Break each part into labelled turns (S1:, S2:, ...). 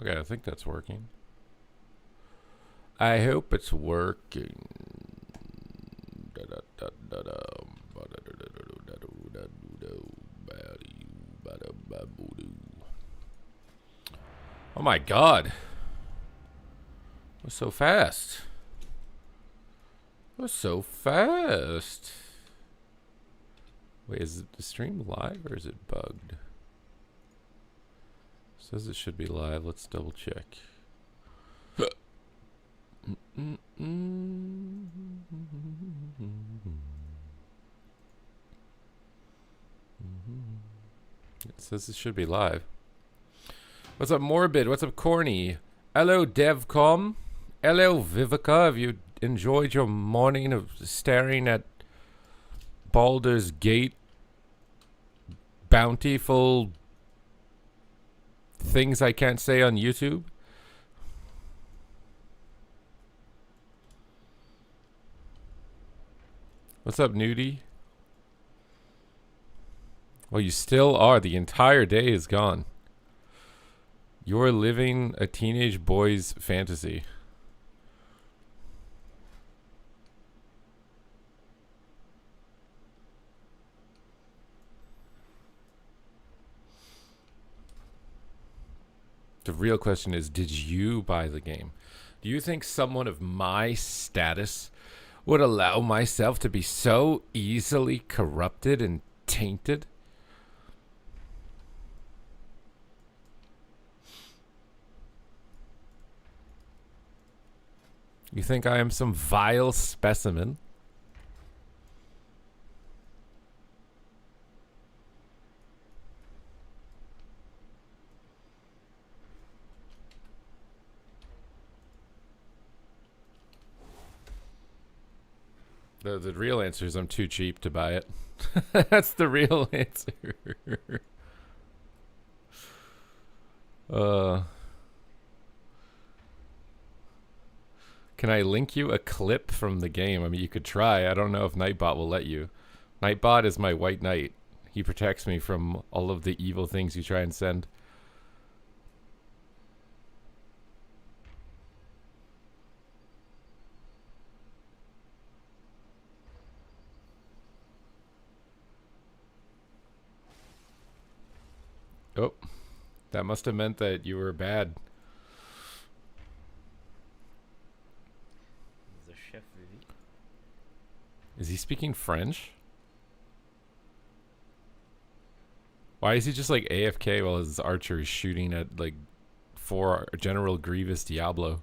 S1: Okay, I think that's working. I hope it's working. Oh my god. It was so fast. It was so fast. Wait, is the stream live or is it bugged? It says it should be live. Let's double check. It says it should be live. What's up, Morbid? What's up, Corny? Hello, Devcom. Hello, Vivica. Have you enjoyed your morning of staring at Baldur's Gate bountiful things I can't say on YouTube? What's up, Nudie? Well, you still are. The entire day is gone. You're living a teenage boy's fantasy. The real question is, did you buy the game? Do you think someone of my status would allow myself to be so easily corrupted and tainted? You think I am some vile specimen? The real answer is I'm too cheap to buy it. That's the real answer. Can I link you a clip from the game? I mean, you could try. I don't know if Nightbot will let you. Nightbot is my white knight. He protects me from all of the evil things you try and send. Oh, that must have meant that you were bad.
S2: The chef Vivi.
S1: Is he speaking French? Why is he just like AFK while his archer is shooting at like 4 General Grievous Diablo?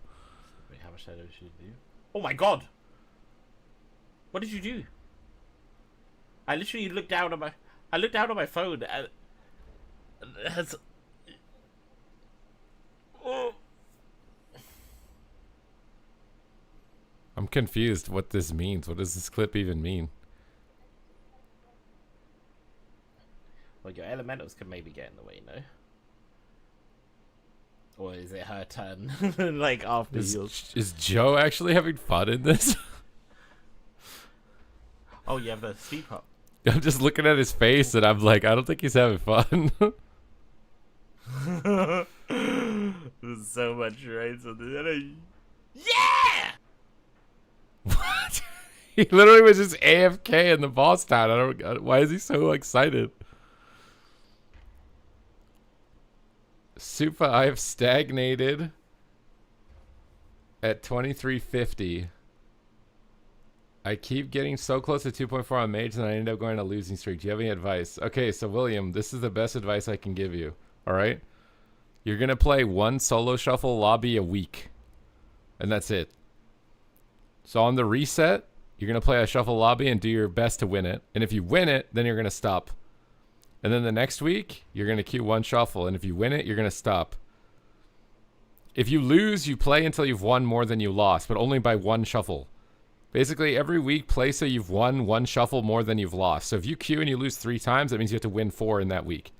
S2: Wait, how much shadow should you do? Oh my god! What did you do? I literally looked down on my phone and it has. Oh.
S1: I'm confused what this means. What does this clip even mean?
S2: Well, your elementals can maybe get in the way, no? Or is it her turn? Like after yours?
S1: Is Joe actually having fun in this?
S2: Oh, you have the sleep up.
S1: I'm just looking at his face and I'm like, I don't think he's having fun.
S2: There's so much right on the yeah!
S1: What? He literally was just AFK in the boss town. I don't. Why is he so excited? Supa, I have stagnated at 2350. I keep getting so close to 2.4 on Mage and I end up going on a losing streak. Do you have any advice? Okay, so William, this is the best advice I can give you. Alright? You're going to play one solo shuffle lobby a week. And that's it. So on the reset, you're going to play a shuffle lobby and do your best to win it. And if you win it, then you're going to stop. And then the next week, you're going to queue one shuffle. And if you win it, you're going to stop. If you lose, you play until you've won more than you lost, but only by one shuffle. Basically, every week, play so you've won one shuffle more than you've lost. So if you queue and you lose 3 times, that means you have to win 4 in that week.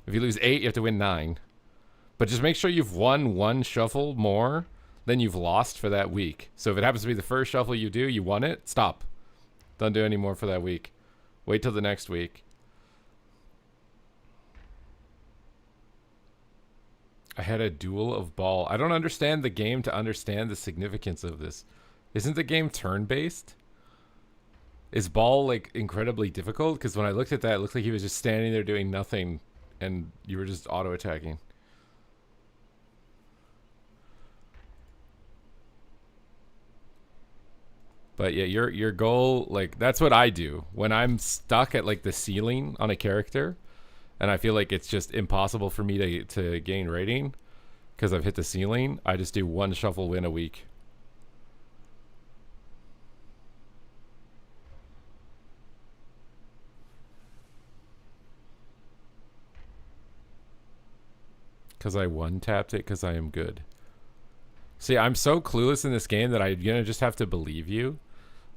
S1: If you lose 8, you have to win 9. But just make sure you've won one shuffle more than you've lost for that week. So if it happens to be the first shuffle you do, you won it, stop. Don't do any more for that week. Wait till the next week. I had a duel of ball. I don't understand the game to understand the significance of this. Isn't the game turn-based? Is ball like incredibly difficult? Because when I looked at that, it looked like he was just standing there doing nothing, and you were just auto-attacking. But yeah, your goal, like, that's what I do when I'm stuck at like the ceiling on a character, and I feel like it's just impossible for me to gain rating because I've hit the ceiling. I just do one shuffle win a week. Because I one-tapped it because I am good. See, I'm so clueless in this game that I'm gonna just have to believe you.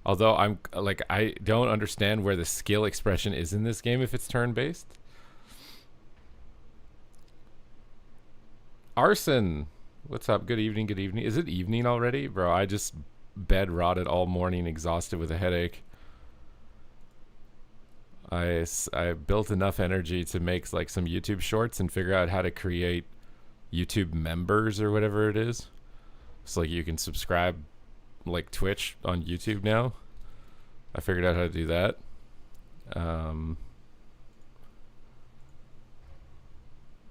S1: Although I'm like, I don't understand where the skill expression is in this game if it's turn-based. Arson, what's up? Good evening, good evening. Is it evening already? Bro, I just bed rotted all morning, exhausted with a headache. I built enough energy to make like some YouTube shorts and figure out how to create YouTube members or whatever it is. So like you can subscribe like Twitch on YouTube now. I figured out how to do that.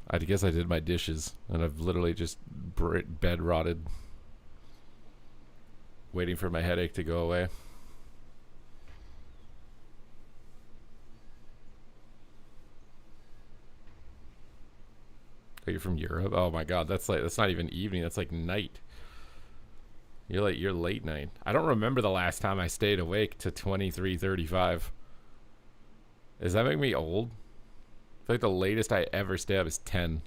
S1: I guess I did my dishes, and I've literally just bed rotted, waiting for my headache to go away. Are you from Europe? Oh my god, that's not even evening. That's like night. You're late night. I don't remember the last time I stayed awake to 23:35. Does that make me old? I feel like the latest I ever stay up is 10.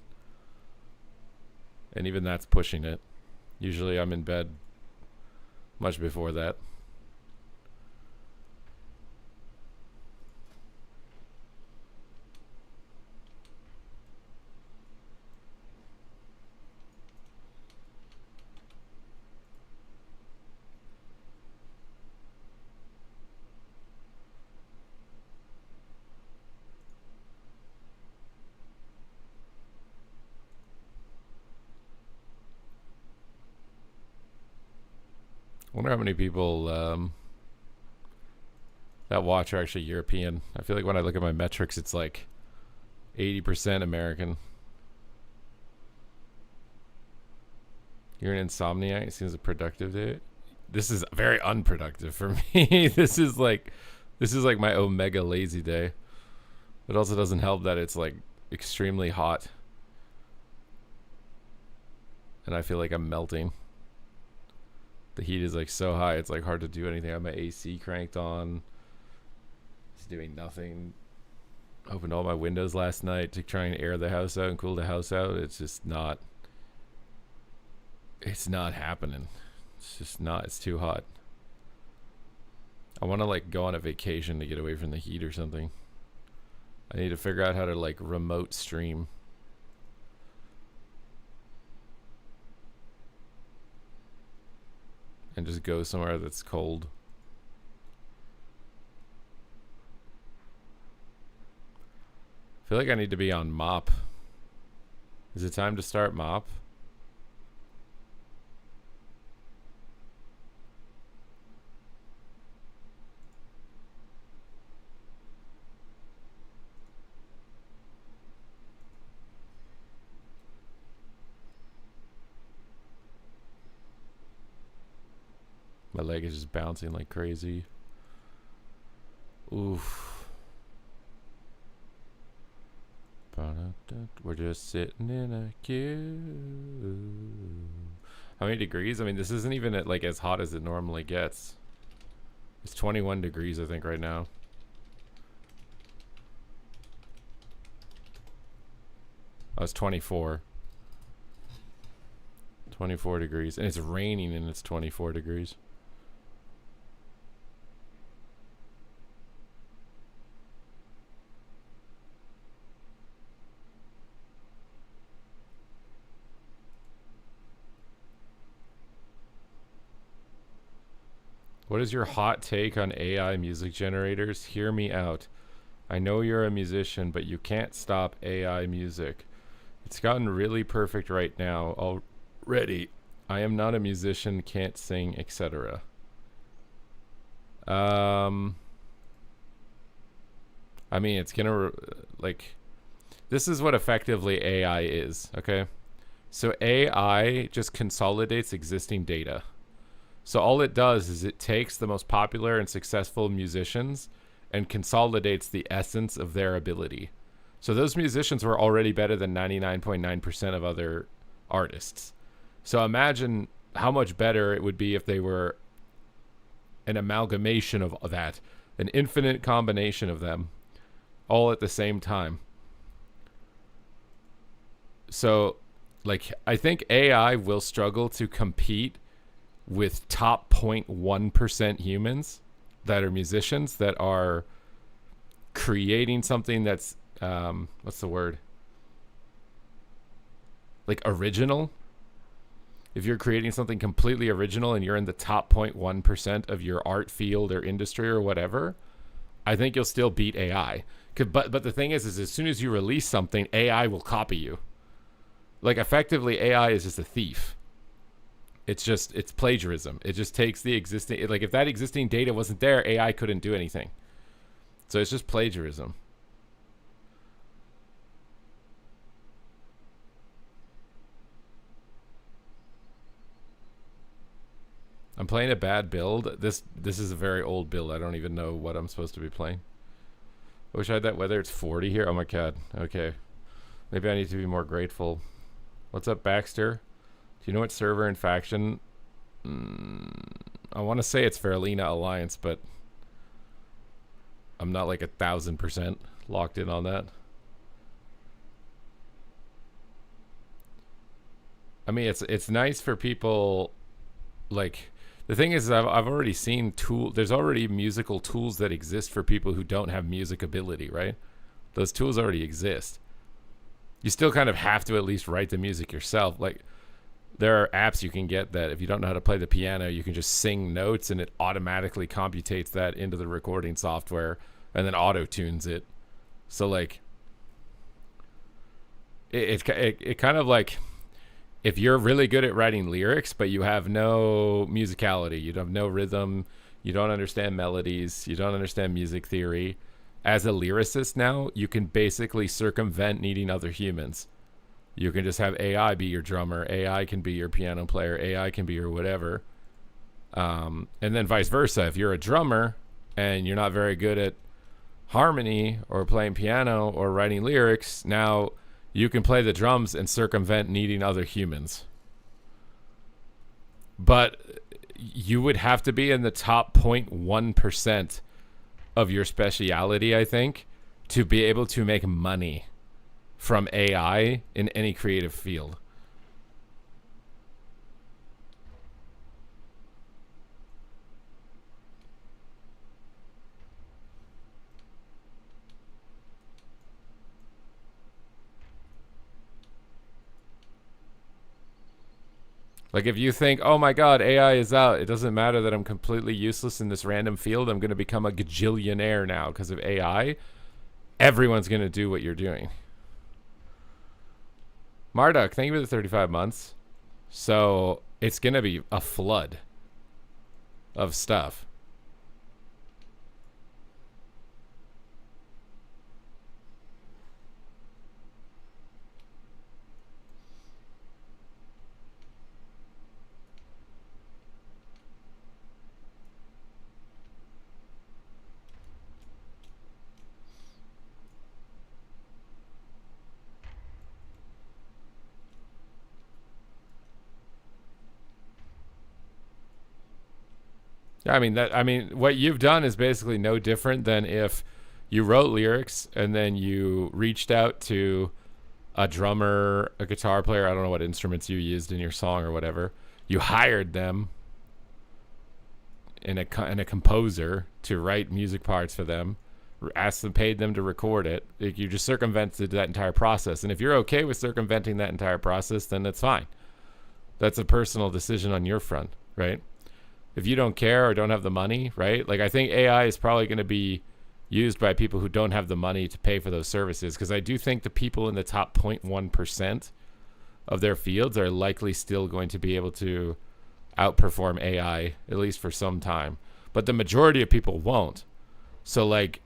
S1: And even that's pushing it. Usually I'm in bed much before that. I wonder how many people that watch are actually European. I feel like when I look at my metrics, it's like 80% American. You're an insomniac. It seems a productive day. This is very unproductive for me. This is like my omega lazy day. It also doesn't help that it's like extremely hot, and I feel like I'm melting. The heat is like so high, it's like hard to do anything. I have my AC cranked on. It's doing nothing. Opened all my windows last night to try and air the house out and cool the house out. It's just not. It's not happening. It's just not. It's too hot. I want to like go on a vacation to get away from the heat or something. I need to figure out how to like remote stream. And just go somewhere that's cold. I feel like I need to be on mop. Is it time to start mop? My leg is just bouncing like crazy. Oof. We're just sitting in a queue. How many degrees? I mean, this isn't even like as hot as it normally gets. It's 21 degrees, I think, right now. Oh, it's 24. 24 degrees. And it's raining and it's 24 degrees. What is your hot take on AI music generators? Hear me out. I know you're a musician, but you can't stop AI music. It's gotten really perfect right now already. I am not a musician, can't sing, etc. I mean, it's gonna like this is what effectively AI is, okay? So AI just consolidates existing data. So all it does is it takes the most popular and successful musicians and consolidates the essence of their ability. So those musicians were already better than 99.9% of other artists. So imagine how much better it would be if they were an amalgamation of that, an infinite combination of them, all at the same time. So, like, I think AI will struggle to compete with top 0.1% humans that are musicians that are creating something that's, what's the word? Like, original. If you're creating something completely original and you're in the top 0.1% of your art field or industry or whatever, I think you'll still beat AI. But the thing is as soon as you release something, AI will copy you. Like, effectively, AI is just a thief. It's plagiarism. It just takes the existing, like, if that existing data wasn't there, AI couldn't do anything. So it's just plagiarism. I'm playing a bad build. This is a very old build. I don't even know what I'm supposed to be playing. I wish I had that weather. It's 40 here. Oh my god. Okay. Maybe I need to be more grateful. What's up, Baxter? Do you know what server and faction? I want to say it's Faralina Alliance, but I'm not like 1,000% locked in on that. I mean, it's nice for people. Like, the thing is, I've already seen there's already musical tools that exist for people who don't have music ability, right? Those tools already exist. You still kind of have to at least write the music yourself. Like, there are apps you can get that if you don't know how to play the piano, you can just sing notes and it automatically computates that into the recording software and then auto-tunes it. So, like, it kind of like, if you're really good at writing lyrics, but you have no musicality, you have no rhythm, you don't understand melodies, you don't understand music theory, as a lyricist now, you can basically circumvent needing other humans. You can just have AI be your drummer, AI can be your piano player, AI can be your whatever. And then vice versa. If you're a drummer and you're not very good at harmony or playing piano or writing lyrics, now you can play the drums and circumvent needing other humans. But you would have to be in the top 0.1% of your speciality, I think, to be able to make money from AI in any creative field. Like, if you think, oh my god, AI is out, it doesn't matter that I'm completely useless in this random field, I'm going to become a gajillionaire now because of AI, everyone's going to do what you're doing. Marduk, thank you for the 35 months. So, it's going to be a flood of stuff. I mean, what you've done is basically no different than if you wrote lyrics and then you reached out to a drummer, a guitar player, I don't know what instruments you used in your song or whatever. You hired them and a composer to write music parts for them, paid them to record it. You just circumvented that entire process. And if you're okay with circumventing that entire process, then that's fine. That's a personal decision on your front, right? If you don't care or don't have the money, right? Like, I think AI is probably going to be used by people who don't have the money to pay for those services. Because I do think the people in the top 0.1% of their fields are likely still going to be able to outperform AI, at least for some time. But the majority of people won't. So like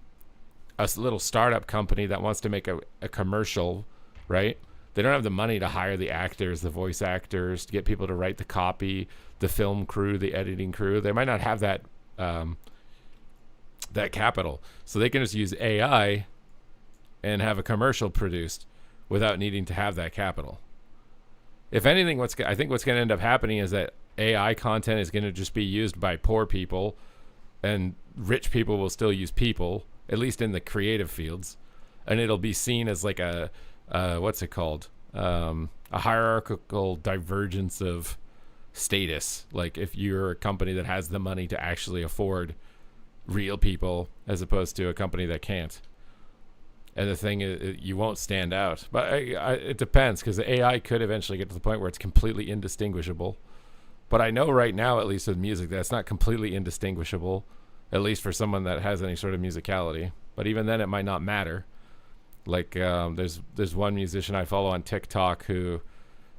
S1: a little startup company that wants to make a commercial, right? They don't have the money to hire the actors, the voice actors, to get people to write the copy, the film crew, the editing crew. They might not have that that capital. So they can just use AI and have a commercial produced without needing to have that capital. If anything, I think what's going to end up happening is that AI content is going to just be used by poor people, and rich people will still use people, at least in the creative fields, and it'll be seen as like a what's it called? A hierarchical divergence of status. Like if you're a company that has the money to actually afford real people as opposed to a company that can't. And the thing is, you won't stand out. But it depends, because the AI could eventually get to the point where it's completely indistinguishable. But I know right now, at least with music, that's not completely indistinguishable, at least for someone that has any sort of musicality. But even then, it might not matter. Like there's one musician I follow on TikTok who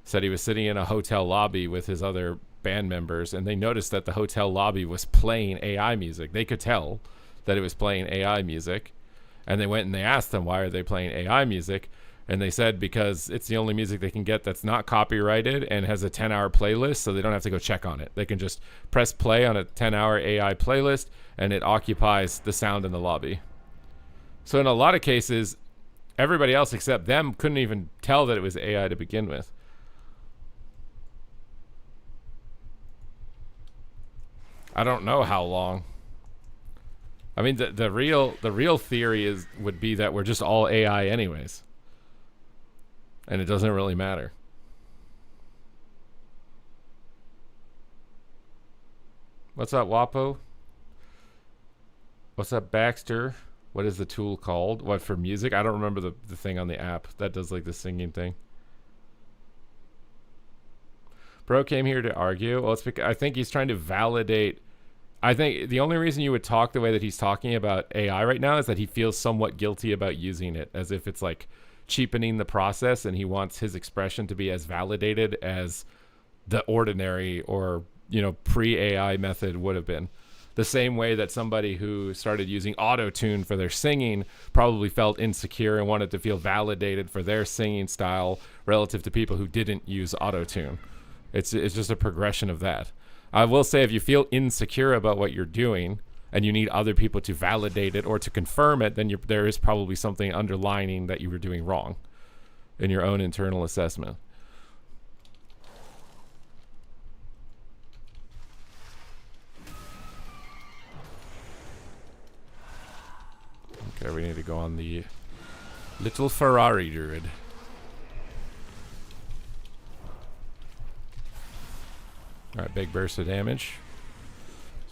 S1: said he was sitting in a hotel lobby with his other band members, and they noticed that the hotel lobby was playing AI music. They could tell that it was playing AI music. And they went and they asked them, why are they playing AI music? And they said because it's the only music they can get that's not copyrighted and has a 10-hour playlist, so they don't have to go check on it. They can just press play on a 10-hour AI playlist, and it occupies the sound in the lobby. So in a lot of cases, everybody else except them couldn't even tell that it was AI to begin with. I don't know how long. I mean, the real theory would be that we're just all AI anyways, and it doesn't really matter. What's up, Wapo? What's up, Baxter? What is the tool called? What, for music? I don't remember the thing on the app that does like the singing thing. Bro came here to argue. Well, it's because I think he's trying to validate. I think the only reason you would talk the way that he's talking about AI right now is that he feels somewhat guilty about using it, as if it's like cheapening the process, and he wants his expression to be as validated as the ordinary or, you know, pre-AI method would have been. The same way that somebody who started using auto-tune for their singing probably felt insecure and wanted to feel validated for their singing style relative to people who didn't use auto-tune. It's just a progression of that. I will say, if you feel insecure about what you're doing and you need other people to validate it or to confirm it, then there is probably something underlining that you were doing wrong in your own internal assessment. Okay, we need to go on the little Ferrari druid. Alright, big burst of damage.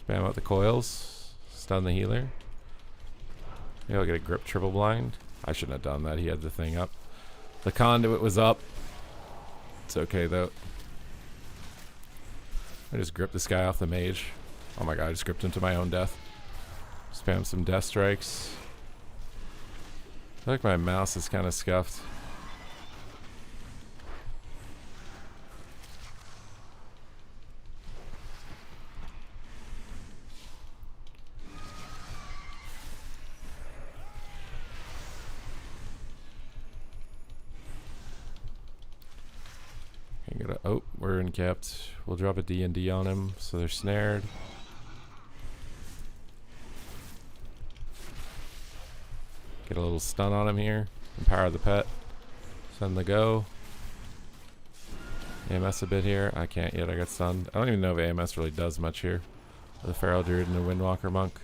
S1: Spam out the coils. Stun the healer. Maybe I'll get a grip triple blind. I shouldn't have done that. He had the thing up. The conduit was up. It's okay though. I just gripped this guy off the mage. Oh my god, I just gripped him to my own death. Spam some death strikes. I feel like my mouse is kind of scuffed. Oh, we're incapped. We'll drop a D&D on him, so they're snared. Get a little stun on him here. Empower the pet. Send the go. AMS a bit here. I can't yet. I got stunned. I don't even know if AMS really does much here. The Feral Druid and the Windwalker Monk.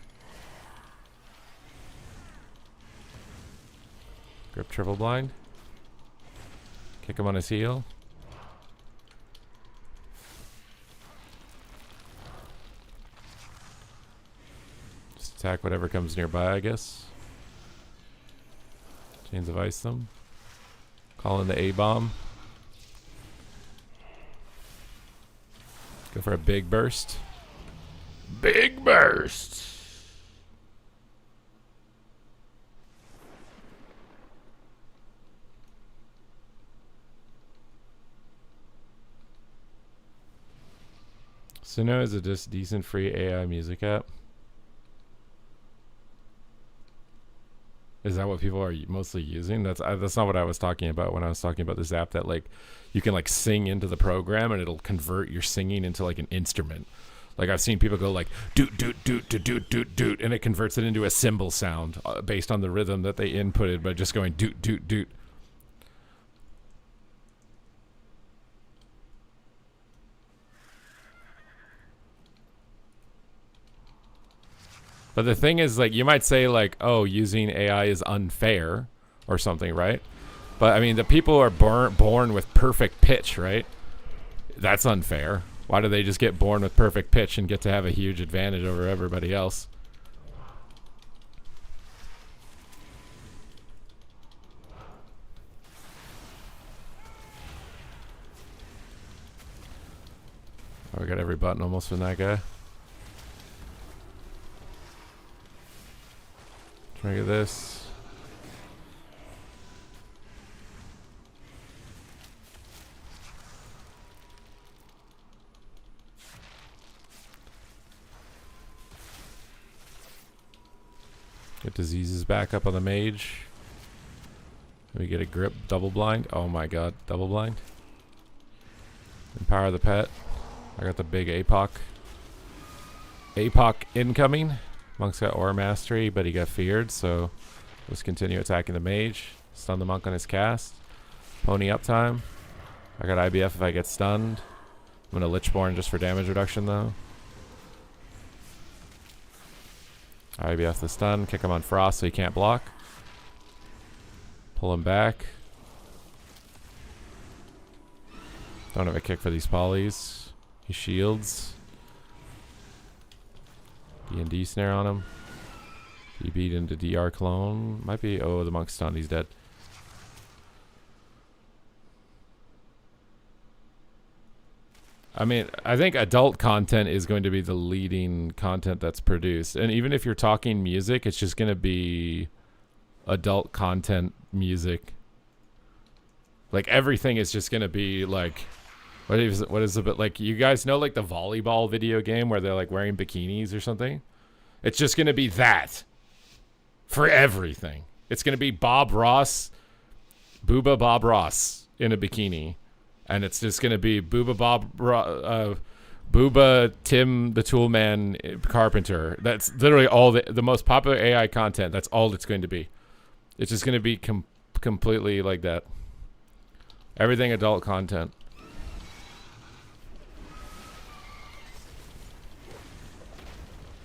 S1: Grip triple blind. Kick him on his heel. Attack whatever comes nearby, I guess. Chains of Ice them. Call in the A-bomb. Go for a big burst. Big burst! Suno is a just decent free AI music app. Is that what people are mostly using? That's not what I was talking about when I was talking about this app that like you can like sing into the program and it'll convert your singing into like an instrument. Like I've seen people go like doot doot doot doot doot doot doot, and it converts it into a cymbal sound based on the rhythm that they inputted by just going doot doot doot. But the thing is, like, you might say, like, oh, using AI is unfair or something, right? But, I mean, the people are born with perfect pitch, right? That's unfair. Why do they just get born with perfect pitch and get to have a huge advantage over everybody else? Oh, we got every button almost from that guy. Try to get this. Get diseases back up on the mage. We get a grip, double blind. Oh my god, double blind. Empower the pet. I got the big APOC. APOC incoming. Monk's got Aura Mastery, but he got feared, so let's continue attacking the mage. Stun the monk on his cast. Pony uptime. I got IBF if I get stunned. I'm going to Lichborn just for damage reduction, though. IBF the stun. Kick him on Frost so he can't block. Pull him back. Don't have a kick for these polys. He shields. D&D snare on him. He beat into DR clone. Might be. Oh, the monk's stunned. He's dead. I mean, I think adult content is going to be the leading content that's produced. And even if you're talking music, it's just going to be adult content music. Like everything is just going to be like, what is it? But like, you guys know like the volleyball video game where they're like wearing bikinis or something? It's just going to be that for everything. It's going to be Bob Ross, Booba Bob Ross in a bikini. And it's just going to be Booba Tim the Toolman Carpenter. That's literally all the most popular AI content. That's all it's going to be. It's just going to be completely like that. Everything adult content.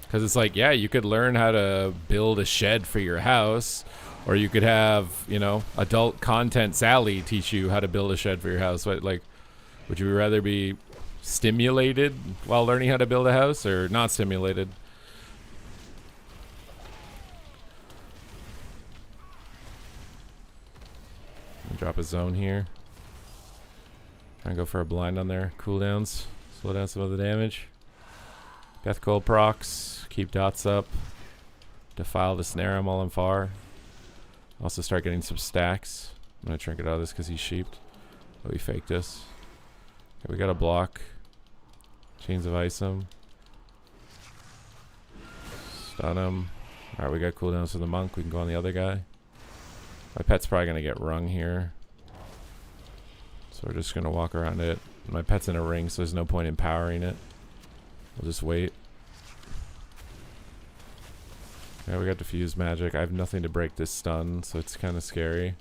S1: Because it's like, yeah, you could learn how to build a shed for your house. Or you could have, you know, adult content Sally teach you how to build a shed for your house. But, like, would you rather be stimulated while learning how to build a house or not stimulated? Drop a zone here. Try and go for a blind on their cooldowns. Slow down some of the damage. Death Cold procs. Keep dots up. Defile the snare him while I'm far. Also start getting some stacks. I'm going to trinket out of this because he's sheeped. Oh, he faked us. Okay, we got a block. Chains of Ice him. Stun him. Alright, we got cooldowns for the monk. We can go on the other guy. My pet's probably going to get rung here. So we're just going to walk around it. My pet's in a ring, so there's no point in powering it. We'll just wait. Yeah, we got diffuse magic. I have nothing to break this stun, so it's kind of scary.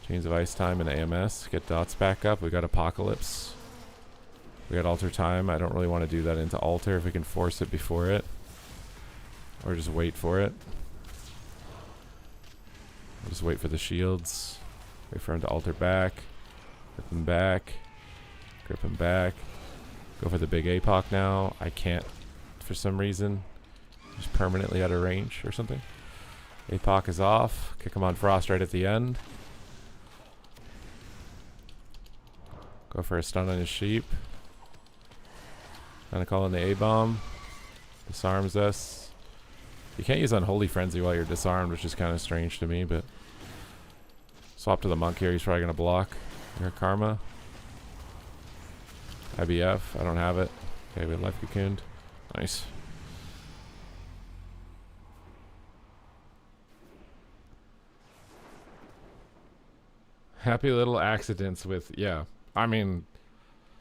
S1: Chains of Ice time and AMS. Get dots back up. We got Apocalypse. We got Alter time. I don't really want to do that into Alter if we can force it before it. Or just wait for it. I'll just wait for the shields. Wait for him to Alter back. Grip him back. Grip him back. Go for the big APOC now. I can't for some reason. Just permanently out of range or something. APOC is off. Kick him on Frost right at the end. Go for a stun on his sheep. Gonna call in the A-bomb. Disarms us. You can't use Unholy Frenzy while you're disarmed, which is kind of strange to me, but... Swap to the monk here. He's probably gonna block. Your Karma. IBF, I don't have it. Okay, we life cocooned. Nice. Happy little accidents with, yeah. I mean,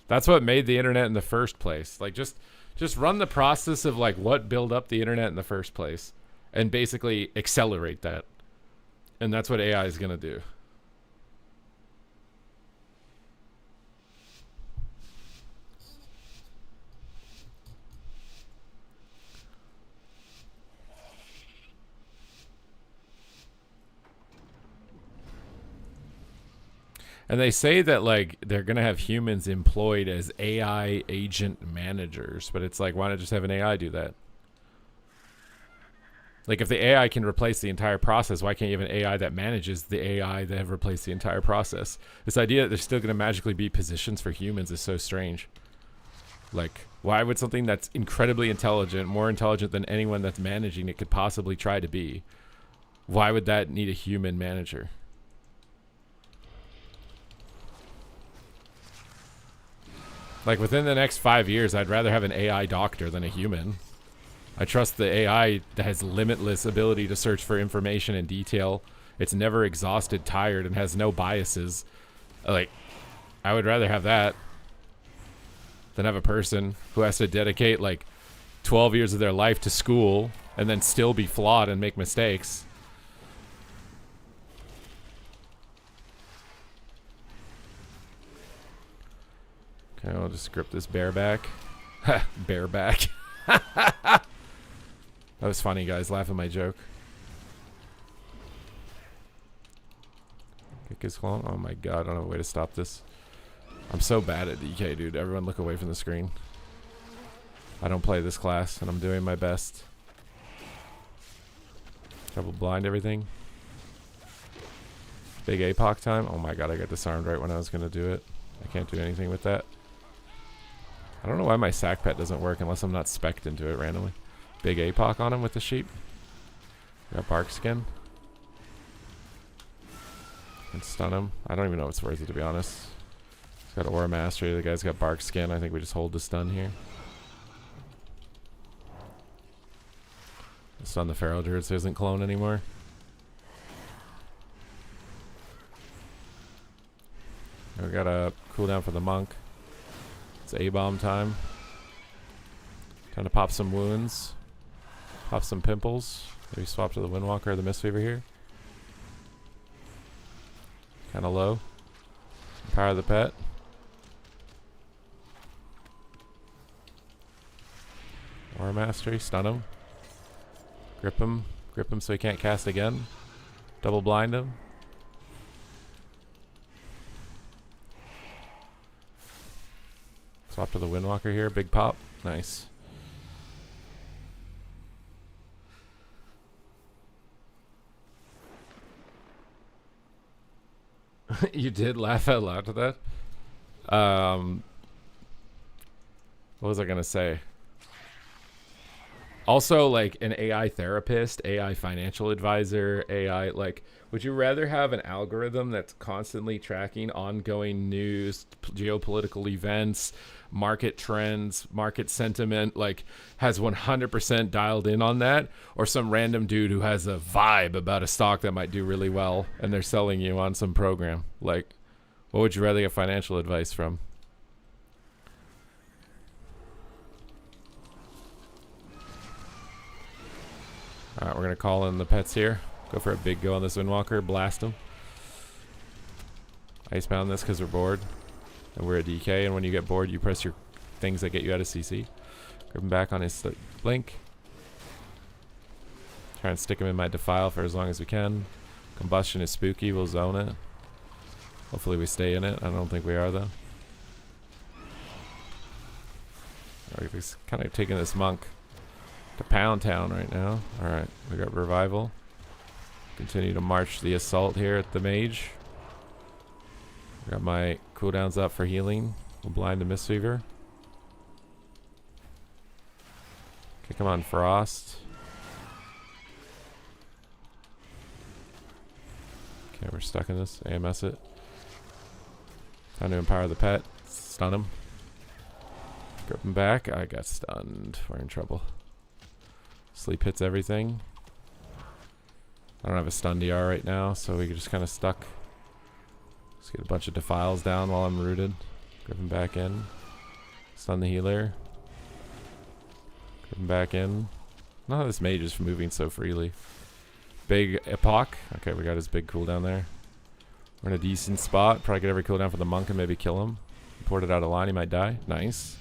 S1: that's what made the internet in the first place. Like, just run the process of like what built up the internet in the first place, and basically accelerate that. And that's what AI is gonna do. And they say that like they're gonna have humans employed as AI agent managers, but it's like, why not just have an AI do that? Like, if the AI can replace the entire process, why can't you have an AI that manages the AI that have replaced the entire process? This idea that there's still gonna magically be positions for humans is so strange. Like, why would something that's incredibly intelligent, more intelligent than anyone that's managing it could possibly try to be, why would that need a human manager? Like, within the next 5 years, I'd rather have an AI doctor than a human. I trust the AI that has limitless ability to search for information in detail. It's never exhausted, tired, and has no biases. Like, I would rather have that than have a person who has to dedicate, like, 12 years of their life to school and then still be flawed and make mistakes. Okay, I'll just grip this bareback. Bareback. That was funny, guys. Laugh at my joke. Kick his claw. Oh my god, I don't have a way to stop this. I'm so bad at DK, dude. Everyone look away from the screen. I don't play this class, and I'm doing my best. Double blind everything. Big APOC time. Oh my god, I got disarmed right when I was going to do it. I can't do anything with that. I don't know why my sack pet doesn't work unless I'm not spec'd into it randomly. Big APOC on him with the sheep. Got bark skin. And stun him. I don't even know if it's worth it, to be honest. He's got aura mastery. The guy's got bark skin. I think we just hold the stun here. Stun the feral druid so he doesn't clone anymore. We got a cooldown for the monk. It's A-bomb time. Time to pop some wounds. Pop some pimples. Maybe swap to the Windwalker or the Mistweaver here. Kind of low. Power the pet. Aura mastery. Stun him. Grip him. Grip him so he can't cast again. Double blind him. Swap to the Windwalker here. Big pop. Nice. You did laugh out loud to that? What was I going to say? Also, like, an AI therapist, AI financial advisor, AI, like, would you rather have an algorithm that's constantly tracking ongoing news, geopolitical events, market trends, market sentiment, like, has 100% dialed in on that, or some random dude who has a vibe about a stock that might do really well and they're selling you on some program? Like, what would you rather get financial advice from? Alright, we're going to call in the pets here. Go for a big go on this Windwalker. Blast him. Icebound this because we're bored. And we're a DK, and when you get bored, you press your things that get you out of CC. Grip him back on his blink. Try and stick him in my defile for as long as we can. Combustion is spooky. We'll zone it. Hopefully we stay in it. I don't think we are, though. Alright, he's kind of taking this monk to Pound Town right now. Alright, we got revival. Continue to march the assault here at the mage. Got my cooldowns up for healing. We'll blind the Mistweaver. Kick him on Frost. Okay, we're stuck in this. AMS it. Time to empower the pet. Stun him. Grip him back. I got stunned. We're in trouble. Sleep hits everything. I don't have a stun DR right now, so we just kind of stuck. Let's get a bunch of defiles down while I'm rooted. Grip him back in. Stun the healer. Grip him back in. Not how this mage is moving so freely. Big epoch. Okay, we got his big cooldown there. We're in a decent spot. Probably get every cooldown for the monk and maybe kill him. Port it out of line, he might die. Nice.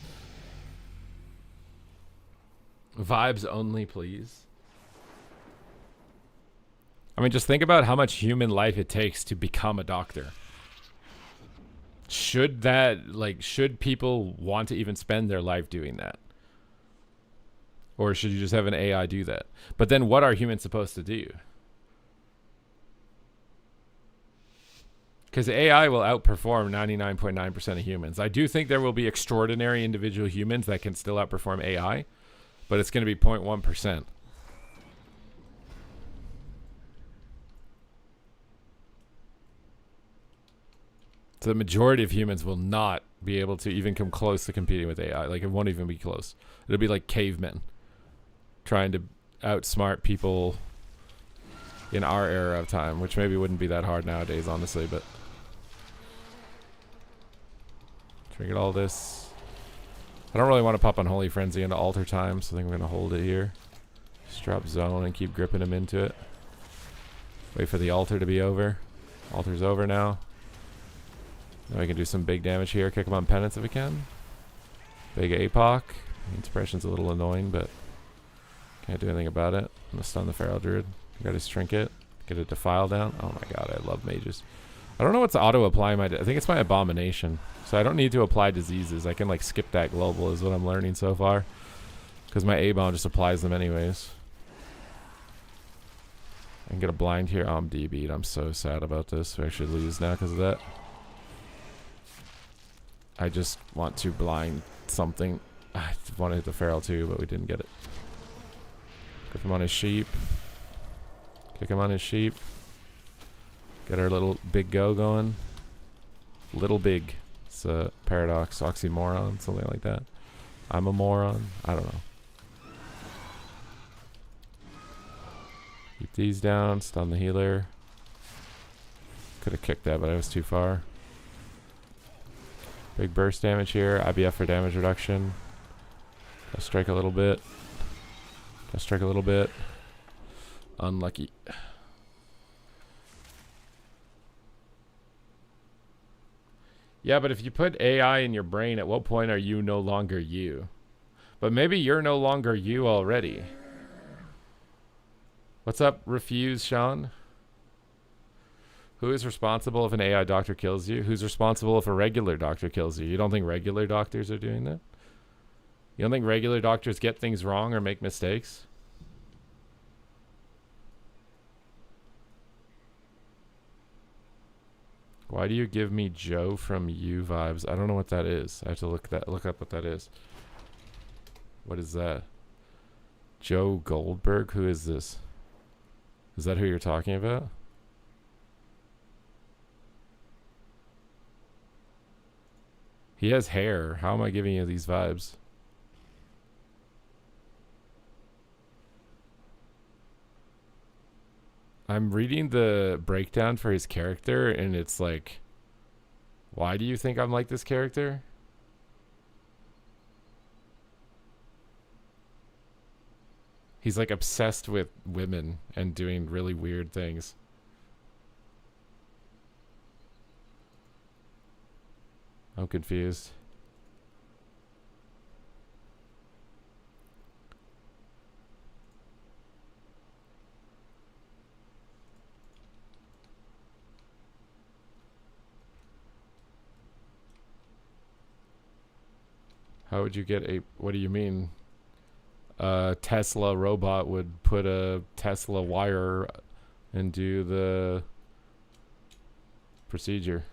S1: Vibes only, please. I mean, just think about how much human life it takes to become a doctor. Should people want to even spend their life doing that? Or should you just have an AI do that? But then what are humans supposed to do? Because AI will outperform 99.9% of humans. I do think there will be extraordinary individual humans that can still outperform AI, but it's going to be 0.1%. So the majority of humans will not be able to even come close to competing with AI. Like, it won't even be close. It'll be like cavemen trying to outsmart people in our era of time, which maybe wouldn't be that hard nowadays, honestly, but trying to get all this. I don't really want to pop Unholy Frenzy into altar time, so I think I'm going to hold it here. Just drop zone and keep gripping him into it. Wait for the altar to be over. Altar's over now. Now we can do some big damage here. Kick him on penance if we can. Big APOC. Suppression's a little annoying, but can't do anything about it. I'm gonna stun the Feral Druid. Got his trinket. Get a defile down. Oh my god, I love mages. I don't know what's auto apply my. I think it's my abomination. So I don't need to apply diseases. I can like skip that global is what I'm learning so far. Because my A-bomb just applies them anyways. I can get a blind here. Oh, I'm DB'd. I'm so sad about this. We actually lose now because of that. I just want to blind something. I want to hit the feral too, but we didn't get it. Kick him on his sheep. Kick him on his sheep. Get our little big go going. Little big. It's a paradox, oxymoron, something like that. I'm a moron. I don't know. Keep these down. Stun the healer. Could have kicked that, but I was too far. Big burst damage here. IBF for damage reduction. Let's strike a little bit. Let's strike a little bit. Unlucky. Yeah, but if you put AI in your brain, at what point are you no longer you? But maybe you're no longer you already. What's up, Refuse, Sean? Who is responsible if an AI doctor kills you? Who's responsible if a regular doctor kills you? You don't think regular doctors are doing that? You don't think regular doctors get things wrong or make mistakes? Why do you give me Joe from You vibes? I don't know what that is. I have to look up what that is. What is that? Joe Goldberg? Who is this? Is that who you're talking about? He has hair. How am I giving you these vibes? I'm reading the breakdown for his character, and it's like, why do you think I'm like this character? He's like obsessed with women and doing really weird things. I'm confused. How would you get a... What do you mean? A Tesla robot would put a Tesla wire and do the procedure.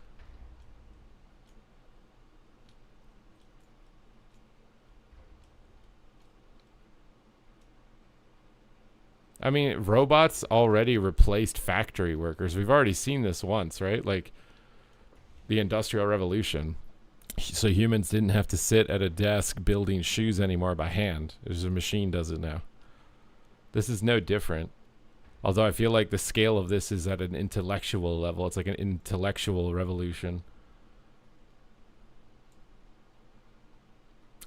S1: I mean, robots already replaced factory workers. We've already seen this once, right? Like the Industrial Revolution. So humans didn't have to sit at a desk building shoes anymore by hand. There's a machine does it now. This is no different. Although I feel like the scale of this is at an intellectual level. It's like an intellectual revolution.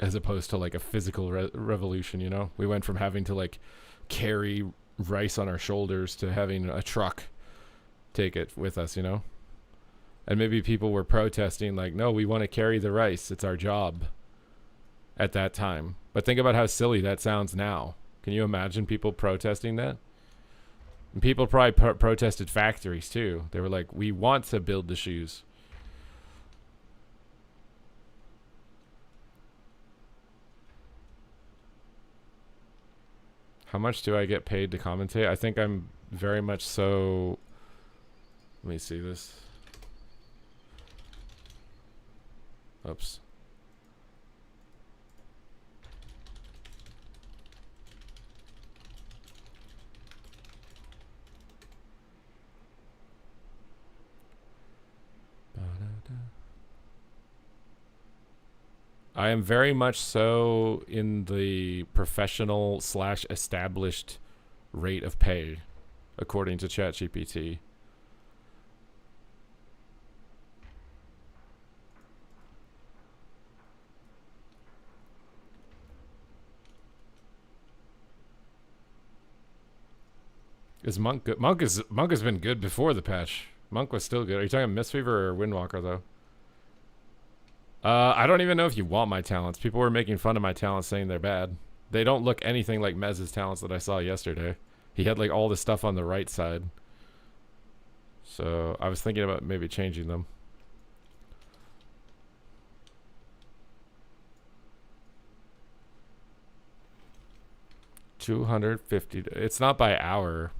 S1: As opposed to like a physical revolution, you know? We went from having to like carry rice on our shoulders to having a truck take it with us, you know? And maybe people were protesting like, no, we want to carry the rice. It's our job at that time. But think about how silly that sounds now. Can you imagine people protesting that? And people probably protested factories too. They were like, we want to build the shoes. How much do I get paid to commentate? I think I'm very much so... Let me see this. Oops. I am very much so in the professional / established rate of pay, according to ChatGPT. Is Monk good? Monk has been good before the patch. Monk was still good. Are you talking Mistweaver or Windwalker though? I don't even know if you want my talents. People were making fun of my talents saying they're bad. They don't look anything like Mez's talents that I saw yesterday. He had like all the stuff on the right side. So I was thinking about maybe changing them. $250. It's not by hour.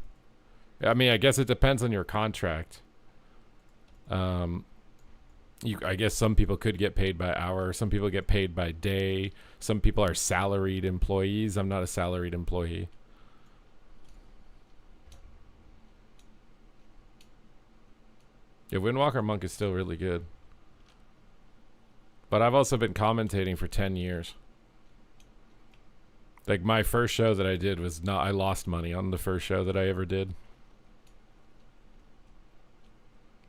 S1: I mean, I guess it depends on your contract. I guess some people could get paid by hour. Some people get paid by day. Some people are salaried employees. I'm not a salaried employee. Yeah, Windwalker Monk is still really good. But I've also been commentating for 10 years. Like my first show that I did was not... I lost money on the first show that I ever did.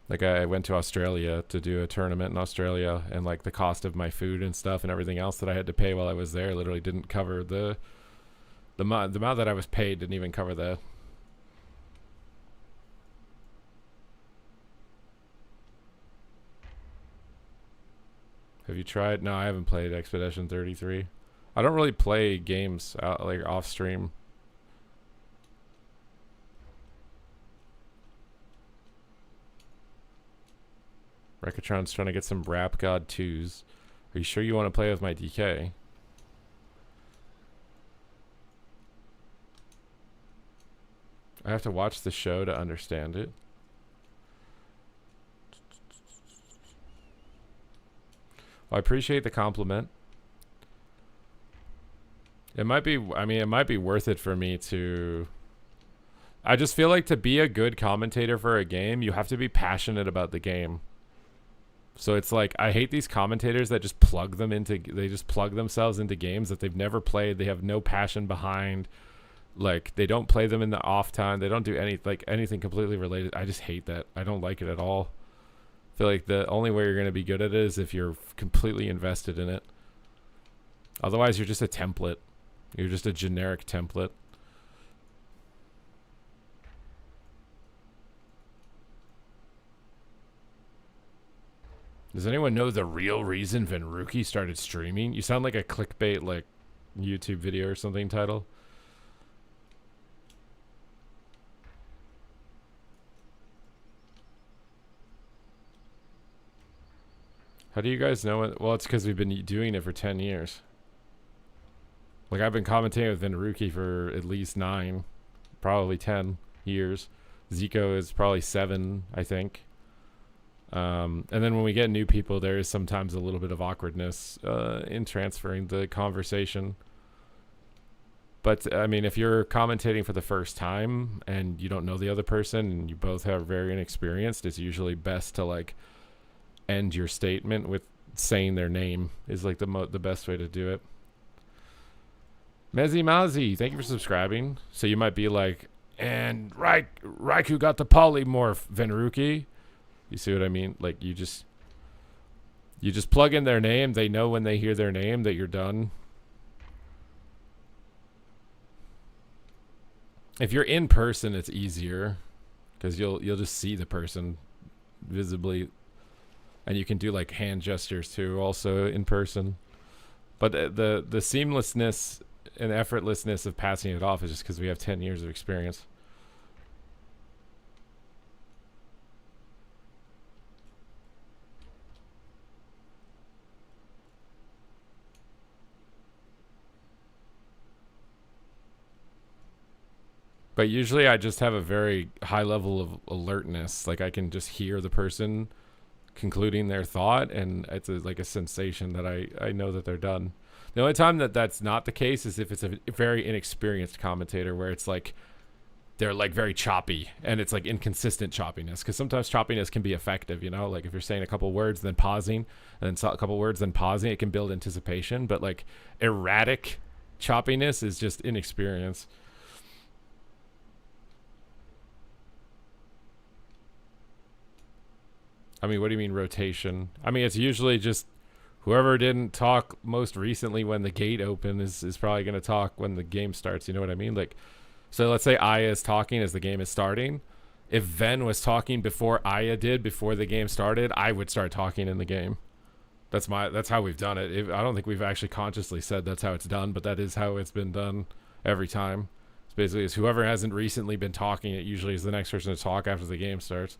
S1: Like I went to Australia to do a tournament in Australia, and like the cost of my food and stuff and everything else that I had to pay while I was there literally didn't cover the amount that I was paid didn't even cover that. Have you tried? No, I haven't played Expedition 33. I don't really play games out like off stream. Rekatron's trying to get some Rap God 2s. Are you sure you want to play with my DK? I have to watch the show to understand it. Well, I appreciate the compliment. It might be, I mean, it might be worth it for me to... I just feel like to be a good commentator for a game, you have to be passionate about the game. So it's like, I hate these commentators that just plug themselves into games that they've never played. They have no passion behind. Like, they don't play them in the off time. They don't do anything completely related. I just hate that. I don't like it at all. I feel like the only way you're going to be good at it is if you're completely invested in it. Otherwise, you're just a template. You're just a generic template. Does anyone know the real reason Venruki started streaming? You sound like a clickbait, like, YouTube video or something title. How do you guys know it? Well, it's because we've been doing it for 10 years. Like, I've been commentating with Venruki for at least 9, probably 10 years. Zico is probably 7, I think. And then when we get new people, there is sometimes a little bit of awkwardness in transferring the conversation. But, I mean, if you're commentating for the first time and you don't know the other person and you both are very inexperienced, it's usually best to, like, end your statement with saying their name is like the best way to do it. Mezzy Mazi, thank you for subscribing. So you might be like, and Raikou got the polymorph, Venruki. You see what I mean? Like you just plug in their name. They know when they hear their name that you're done. If you're in person, it's easier because you'll just see the person visibly, and you can do like hand gestures too, also in person. But the seamlessness and effortlessness of passing it off is just because we have 10 years of experience. But usually I just have a very high level of alertness. Like I can just hear the person concluding their thought, and it's like a sensation that I know that they're done. The only time that that's not the case is if it's a very inexperienced commentator, where it's like they're like very choppy and it's like inconsistent choppiness, because sometimes choppiness can be effective, you know, like if you're saying a couple words then pausing and then a couple words then pausing, it can build anticipation. But like erratic choppiness is just inexperience. I mean, what do you mean rotation? I mean, it's usually just whoever didn't talk most recently when the gate opened is probably going to talk when the game starts. You know what I mean? Like, so let's say Aya is talking as the game is starting. If Ven was talking before Aya did, before the game started, I would start talking in the game. That's how we've done it. I don't think we've actually consciously said that's how it's done, but that is how it's been done every time. It's basically it's whoever hasn't recently been talking, it usually is the next person to talk after the game starts.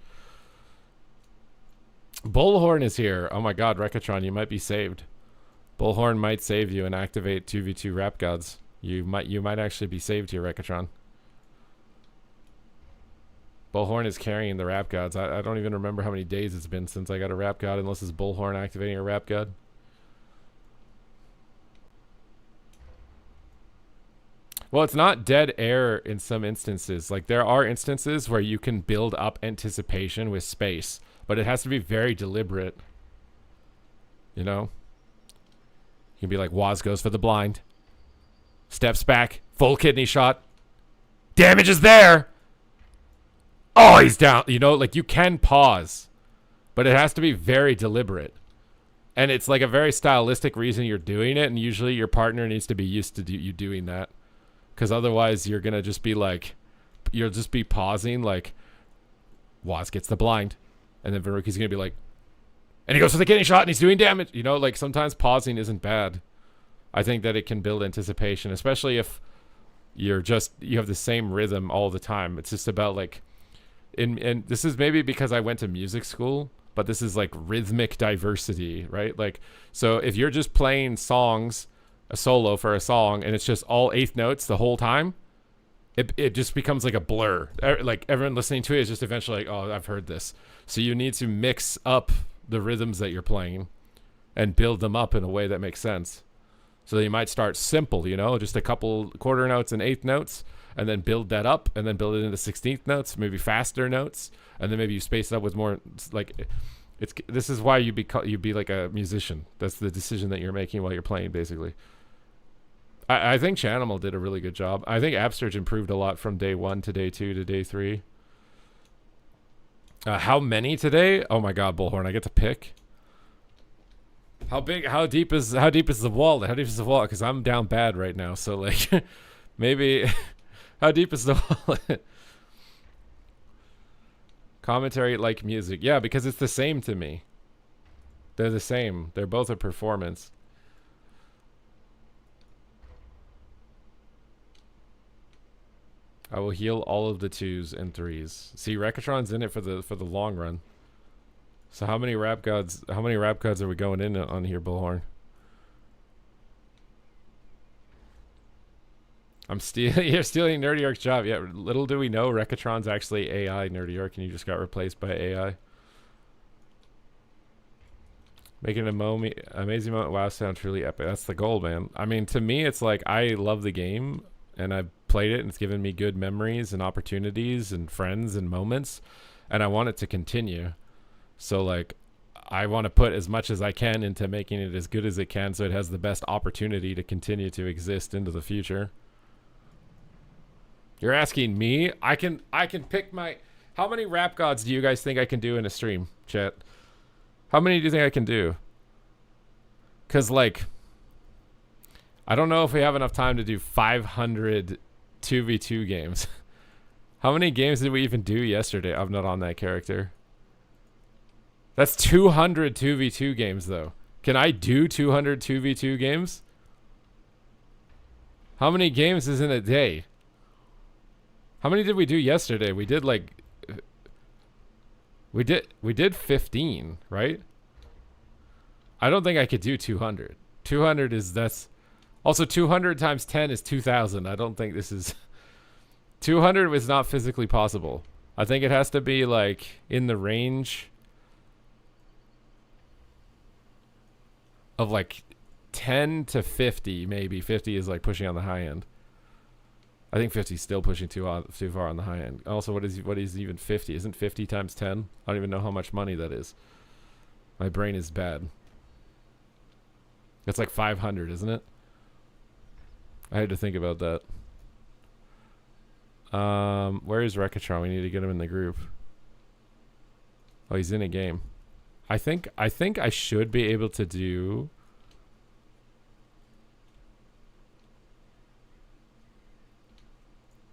S1: Bullhorn is here. Oh my god, Rekatron, you might be saved. Bullhorn might save you and activate 2v2 rap gods. You might actually be saved here, Rekatron. Bullhorn is carrying the rap gods. I don't even remember how many days it's been since I got a rap god, unless it's Bullhorn activating a rap god. Well, it's not dead air in some instances. Like there are instances where you can build up anticipation with space, but it has to be very deliberate. You know? You can be like, Waz goes for the blind. Steps back. Full kidney shot. Damage is there! Oh, he's down. You know, like you can pause, but it has to be very deliberate. And it's like a very stylistic reason you're doing it, and usually your partner needs to be used to you doing that. Because otherwise you're going to just be like, you'll just be pausing like, Waz gets the blind. And then Veruki's going to be like, and he goes for the kidney shot and he's doing damage. You know, like sometimes pausing isn't bad. I think that it can build anticipation, especially if you have the same rhythm all the time. It's just about like, and this is maybe because I went to music school, but this is like rhythmic diversity, right? Like, so if you're just playing songs, a solo for a song, and it's just all eighth notes the whole time, it just becomes like a blur. Like everyone listening to it is just eventually like, oh, I've heard this. So you need to mix up the rhythms that you're playing and build them up in a way that makes sense. So you might start simple, you know, just a couple quarter notes and eighth notes, and then build that up, and then build it into 16th notes, maybe faster notes, and then maybe you space it up with more, like, this is why you be like a musician. That's the decision that you're making while you're playing, basically. I think Chanimal did a really good job. I think Absterge improved a lot from day 1 to day 2 to day 3. How many today? Oh my god, Bullhorn, I get to pick. How deep is the wallet? How deep is the wallet? Because I'm down bad right now, so like maybe how deep is the wallet? Commentary like music. Yeah, because it's the same to me. They're the same. They're both a performance. I will heal all of the 2s and 3s. See, Rekatron's in it for the long run. So how many rap gods are we going in on here, Bullhorn? You're stealing Nerdy York's job. Yeah, little do we know Rekatron's actually AI Nerdy York, and you just got replaced by AI. Making an amazing moment. Wow, sound truly epic. That's the goal, man. I mean, to me, it's like I love the game, and I've played it, and it's given me good memories and opportunities and friends and moments, and I want it to continue. So like, I want to put as much as I can into making it as good as it can so it has the best opportunity to continue to exist into the future. You're asking me? I can pick my... How many rap gods do you guys think I can do in a stream, chat? How many do you think I can do? Because, like... I don't know if we have enough time to do 500 2v2 games. How many games did we even do yesterday? I'm not on that character. That's 200 2v2 games, though. Can I do 200 2v2 games? How many games is in a day? How many did we do yesterday? We did like... We did 15, right? I don't think I could do 200. 200 is... That's... Also, 200 times 10 is 2,000. I don't think this is... 200 is not physically possible. I think it has to be, like, in the range... of like 10 to 50, maybe. 50 is like pushing on the high end. I think 50 is still pushing too far on the high end. Also, what is even 50? Isn't 50 times 10? I don't even know how much money that is. My brain is bad. It's like 500, isn't it? I had to think about that. Where is Rekatron? We need to get him in the group. Oh, he's in a game. I think I should be able to do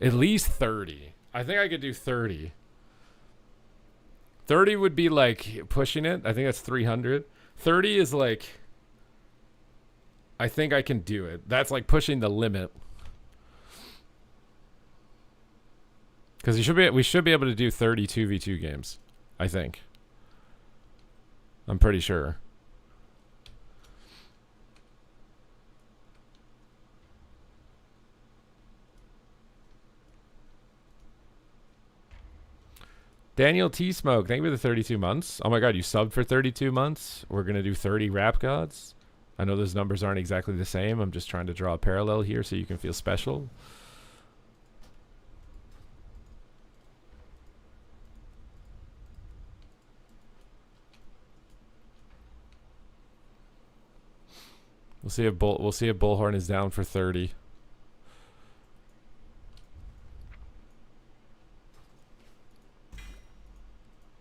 S1: at least 30. I think I could do 30. 30 would be like pushing it. I think that's 300. 30 is like, I think I can do it. That's like pushing the limit. Because we should be able to do 30 2v2 games, I think. I'm pretty sure. Daniel T. Smoke, thank you for the 32 months. Oh my god, you subbed for 32 months? We're going to do 30 rap gods? I know those numbers aren't exactly the same. I'm just trying to draw a parallel here so you can feel special. We'll see if Bullhorn is down for 30.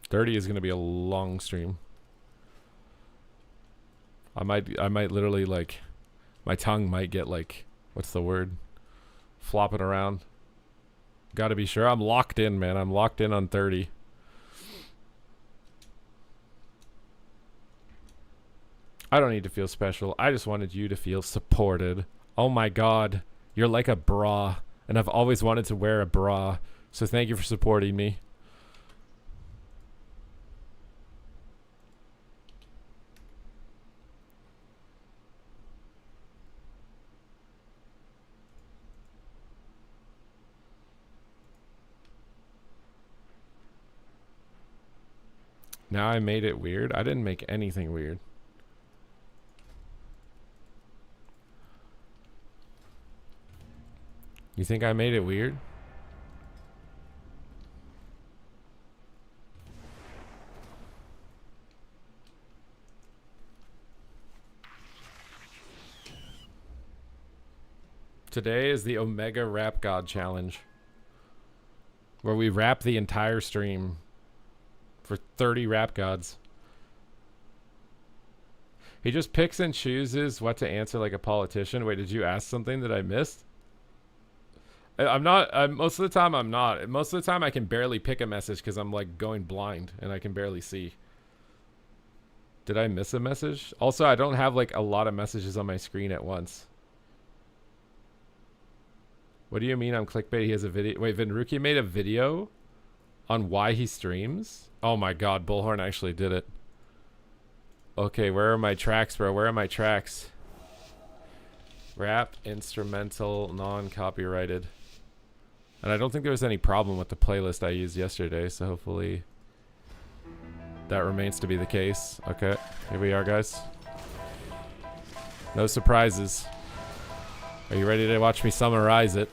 S1: $30 is going to be a long stream. I might literally like, my tongue might get like, what's the word? Flopping around. Got to be sure. I'm locked in, man. I'm locked in on 30. I don't need to feel special. I just wanted you to feel supported. Oh my god. You're like a bra. And I've always wanted to wear a bra. So thank you for supporting me. Now I made it weird. I didn't make anything weird. You think I made it weird? Today is the Omega Rap God Challenge, where we rap the entire stream for 30 rap gods. He just picks and chooses what to answer like a politician. Wait, did you ask something that I missed? I'm not. Most of the time, I'm not. Most of the time, I can barely pick a message because I'm like going blind and I can barely see. Did I miss a message? Also, I don't have like a lot of messages on my screen at once. What do you mean I'm clickbait? He has a video. Wait, Vinruki made a video on why he streams? Oh my god, Bullhorn actually did it. Okay, where are my tracks, bro? Where are my tracks? Rap, instrumental, non-copyrighted. And I don't think there was any problem with the playlist I used yesterday, so hopefully that remains to be the case. Okay, here we are, guys. No surprises. Are you ready to watch me summarize it?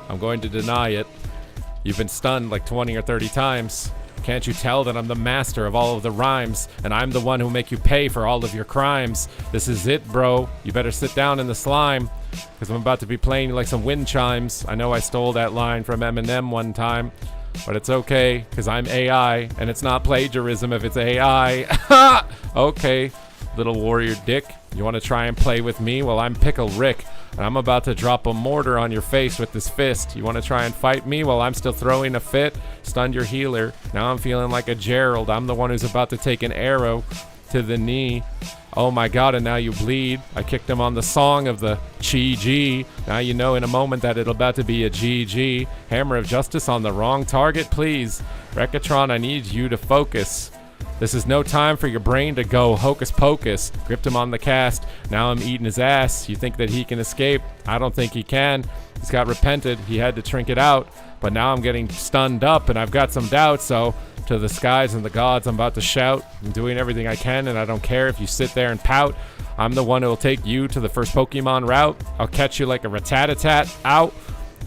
S1: I'm going to deny it. You've been stunned like 20 or 30 times. Can't you tell that I'm the master of all of the rhymes, and I'm the one who'll make you pay for all of your crimes? This is it, bro. You better sit down in the slime, because I'm about to be playing like some wind chimes. I know I stole that line from Eminem one time, but it's okay, because I'm AI, and it's not plagiarism if it's AI. Okay, little warrior dick. You want to try and play with me? Well, I'm Pickle Rick, and I'm about to drop a mortar on your face with this fist. You want to try and fight me? Well, I'm still throwing a fit. Stunned your healer. Now I'm feeling like a Gerald. I'm the one who's about to take an arrow to the knee. Oh my god, and now you bleed. I kicked him on the song of the Chi-G. Now you know in a moment that it'll about to be a GG. Hammer of Justice on the wrong target, please. Rekatron, I need you to focus. This is no time for your brain to go hocus pocus. Gripped him on the cast. Now I'm eating his ass. You think that he can escape? I don't think he can. He's got repented. He had to trinket out. But now I'm getting stunned up and I've got some doubts. So to the skies and the gods, I'm about to shout. I'm doing everything I can and I don't care if you sit there and pout. I'm the one who will take you to the first Pokemon route. I'll catch you like a rat-a-tat. Out.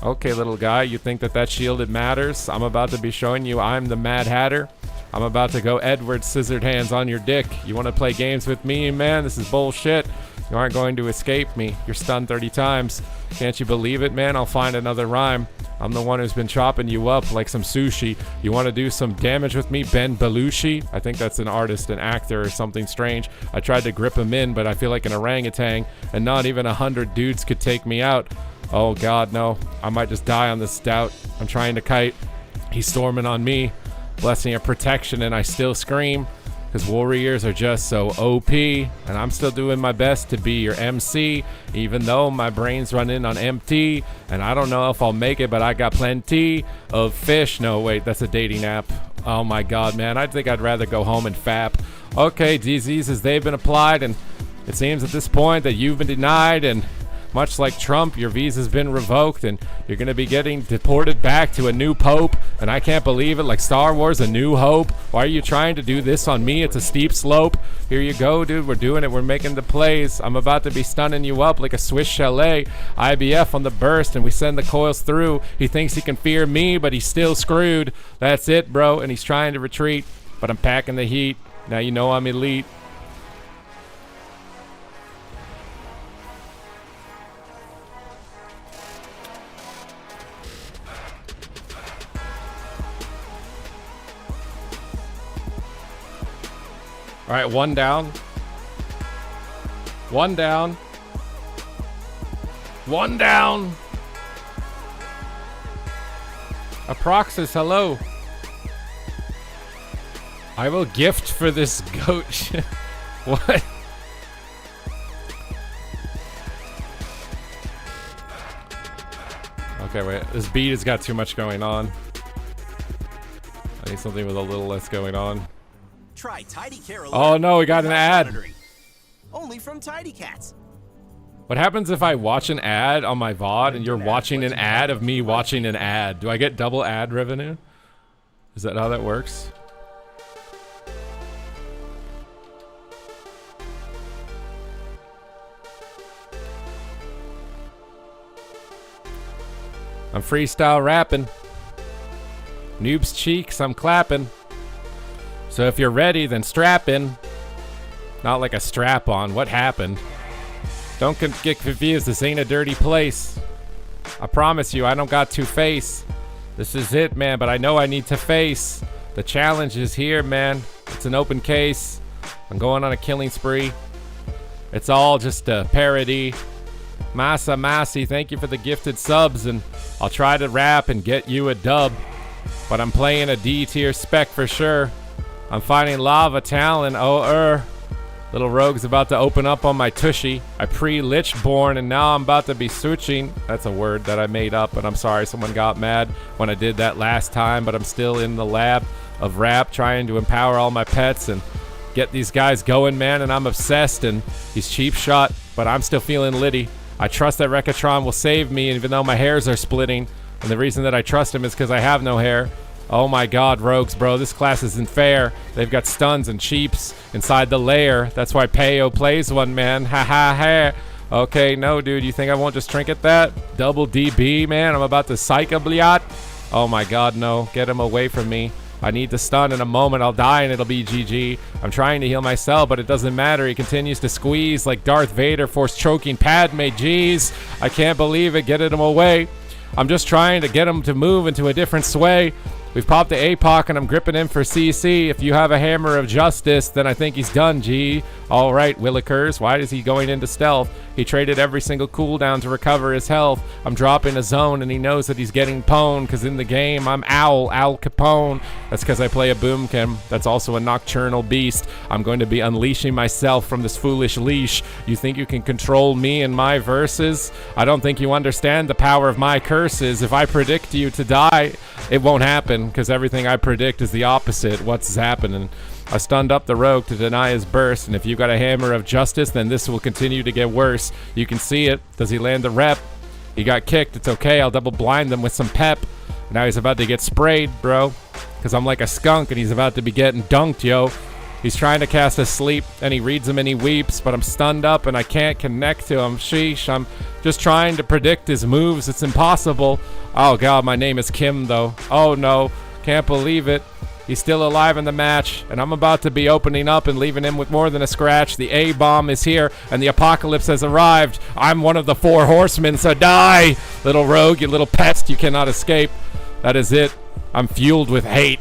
S1: Okay, little guy, you think that shielded matters? I'm about to be showing you I'm the Mad Hatter. I'm about to go Edward Scissored Hands on your dick. You want to play games with me, man? This is bullshit. You aren't going to escape me. You're stunned 30 times. Can't you believe it, man? I'll find another rhyme. I'm the one who's been chopping you up like some sushi. You want to do some damage with me, Ben Belushi? I think that's an artist, an actor, or something strange. I tried to grip him in, but I feel like an orangutan, and not even 100 dudes could take me out. Oh god, no. I might just die on this stout. I'm trying to kite. He's storming on me. Blessing of protection, and I still scream because warriors are just so OP, and I'm still doing my best to be your MC, even though my brain's running on empty, and I don't know if I'll make it, but I got plenty of fish. No, wait, that's a dating app. Oh my god, man, I think I'd rather go home and fap. Okay, diseases, they've been applied, and it seems at this point that you've been denied, and much like Trump, your visa's been revoked and you're going to be getting deported back to a new pope. And I can't believe it, like Star Wars, A New Hope. Why are you trying to do this on me? It's a steep slope. Here you go, dude. We're doing it. We're making the plays. I'm about to be stunning you up like a Swiss chalet. IBF on the burst and we send the coils through. He thinks he can fear me, but he's still screwed. That's it, bro. And he's trying to retreat, but I'm packing the heat. Now you know I'm elite. All right, one down. One down. One down. Aproxis, hello. I will gift for this goat shit. What? Okay, wait. This beat has got too much going on. I need something with a little less going on.
S3: Try Tidy Care Alert.
S1: Oh no, we got an ad.
S3: Monitoring. Only from Tidy Cats.
S1: What happens if I watch an ad on my VOD and you're watching an ad of me watching an ad? Do I get double ad revenue? Is that how that works? I'm freestyle rapping. Noob's cheeks, I'm clapping. So if you're ready, then strap in. Not like a strap on. What happened? Don't get confused. This ain't a dirty place. I promise you, I don't got two-face. This is it, man, but I know I need to face. The challenge is here, man. It's an open case. I'm going on a killing spree. It's all just a parody. Massa Massey, thank you for the gifted subs, and I'll try to rap and get you a dub. But I'm playing a D-tier spec for sure. I'm fighting Lava Talon, Little Rogue's about to open up on my tushy. I pre-lich born and now I'm about to be switching. That's a word that I made up, and I'm sorry someone got mad when I did that last time, but I'm still in the lab of rap trying to empower all my pets and get these guys going, man, and I'm obsessed, and he's cheap shot, but I'm still feeling litty. I trust that Rekatron will save me even though my hairs are splitting, and the reason that I trust him is because I have no hair. Oh my god, rogues, bro, this class isn't fair. They've got stuns and cheaps inside the lair. That's why Payo plays one, man. Ha ha ha. Okay, no, dude, you think I won't just trinket that? Double DB, man, I'm about to psych a bliat. Oh my god, no. Get him away from me. I need to stun. In a moment, I'll die and it'll be GG. I'm trying to heal myself, but it doesn't matter. He continues to squeeze like Darth Vader, force choking Padme. Jeez, I can't believe it. Getting him away. I'm just trying to get him to move into a different sway. We've popped the APOC and I'm gripping him for CC. If you have a hammer of justice, then I think he's done, G. All right, Willikers, why is he going into stealth? He traded every single cooldown to recover his health. I'm dropping a zone and he knows that he's getting pwned because in the game, I'm Al Capone. That's because I play a boomkin. That's also a nocturnal beast. I'm going to be unleashing myself from this foolish leash. You think you can control me and my verses? I don't think you understand the power of my curses. If I predict you to die, it won't happen because everything I predict is the opposite. What's happening? I stunned up the rogue to deny his burst, and if you got a hammer of justice, then this will continue to get worse. You can see it. Does he land the rep? He got kicked. It's okay. I'll double blind them with some pep. Now he's about to get sprayed, bro, because I'm like a skunk, and he's about to be getting dunked, yo. He's trying to cast a sleep, and he reads him, and he weeps, but I'm stunned up, and I can't connect to him. Sheesh, I'm just trying to predict his moves. It's impossible. Oh, God, my name is Kim, though. Oh, no. Can't believe it. He's still alive in the match, and I'm about to be opening up and leaving him with more than a scratch. The A-bomb is here, and the apocalypse has arrived. I'm one of the 4 horsemen, so die! Little rogue, you little pest, you cannot escape. That is it. I'm fueled with hate.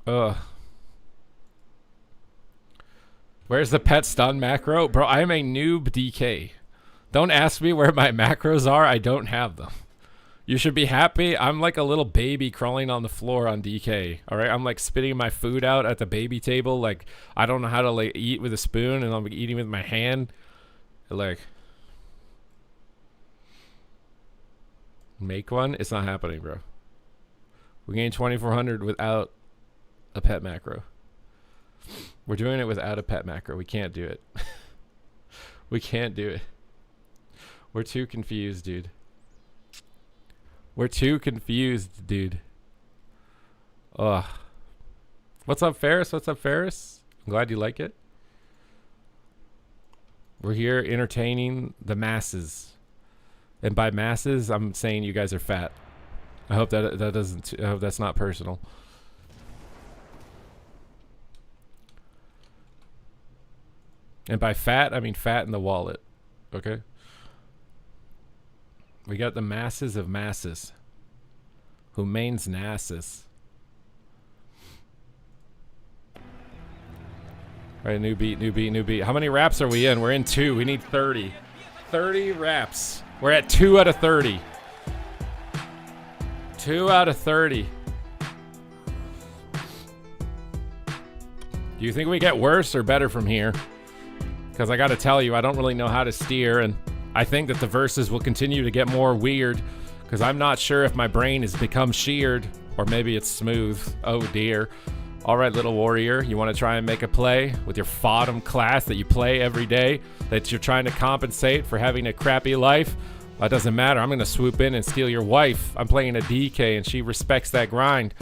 S1: Ugh. Where's the pet stun macro? Bro, I'm a noob DK. Don't ask me where my macros are. I don't have them. You should be happy. I'm like a little baby crawling on the floor on DK. All right, I'm like spitting my food out at the baby table. Like I don't know how to like eat with a spoon, and I'm like, eating with my hand. Like make one. It's not happening, bro. We gained 2,400 without a pet macro. We're doing it without a pet macro. We can't do it. We can't do it. We're too confused, dude. We're too confused, dude. Ugh. What's up, Ferris? What's up, Ferris? I'm glad you like it. We're here entertaining the masses. And by masses, I'm saying you guys are fat. I hope that doesn't. I hope that's not personal. And by fat, I mean fat in the wallet. Okay? We got the masses of masses. Who mains Nassus. Alright, new beat, new beat, new beat. How many raps are we in? We're in 2. We need 30. 30 raps. We're at 2 out of 30. 2 out of 30. Do you think we get worse or better from here? Because I gotta tell you, I don't really know how to steer, and I think that the verses will continue to get more weird, because I'm not sure if my brain has become sheared, or maybe it's smooth. Oh dear. Alright, little warrior, you want to try and make a play with your bottom class that you play every day, that you're trying to compensate for having a crappy life? That doesn't matter. I'm gonna swoop in and steal your wife. I'm playing a DK, and she respects that grind.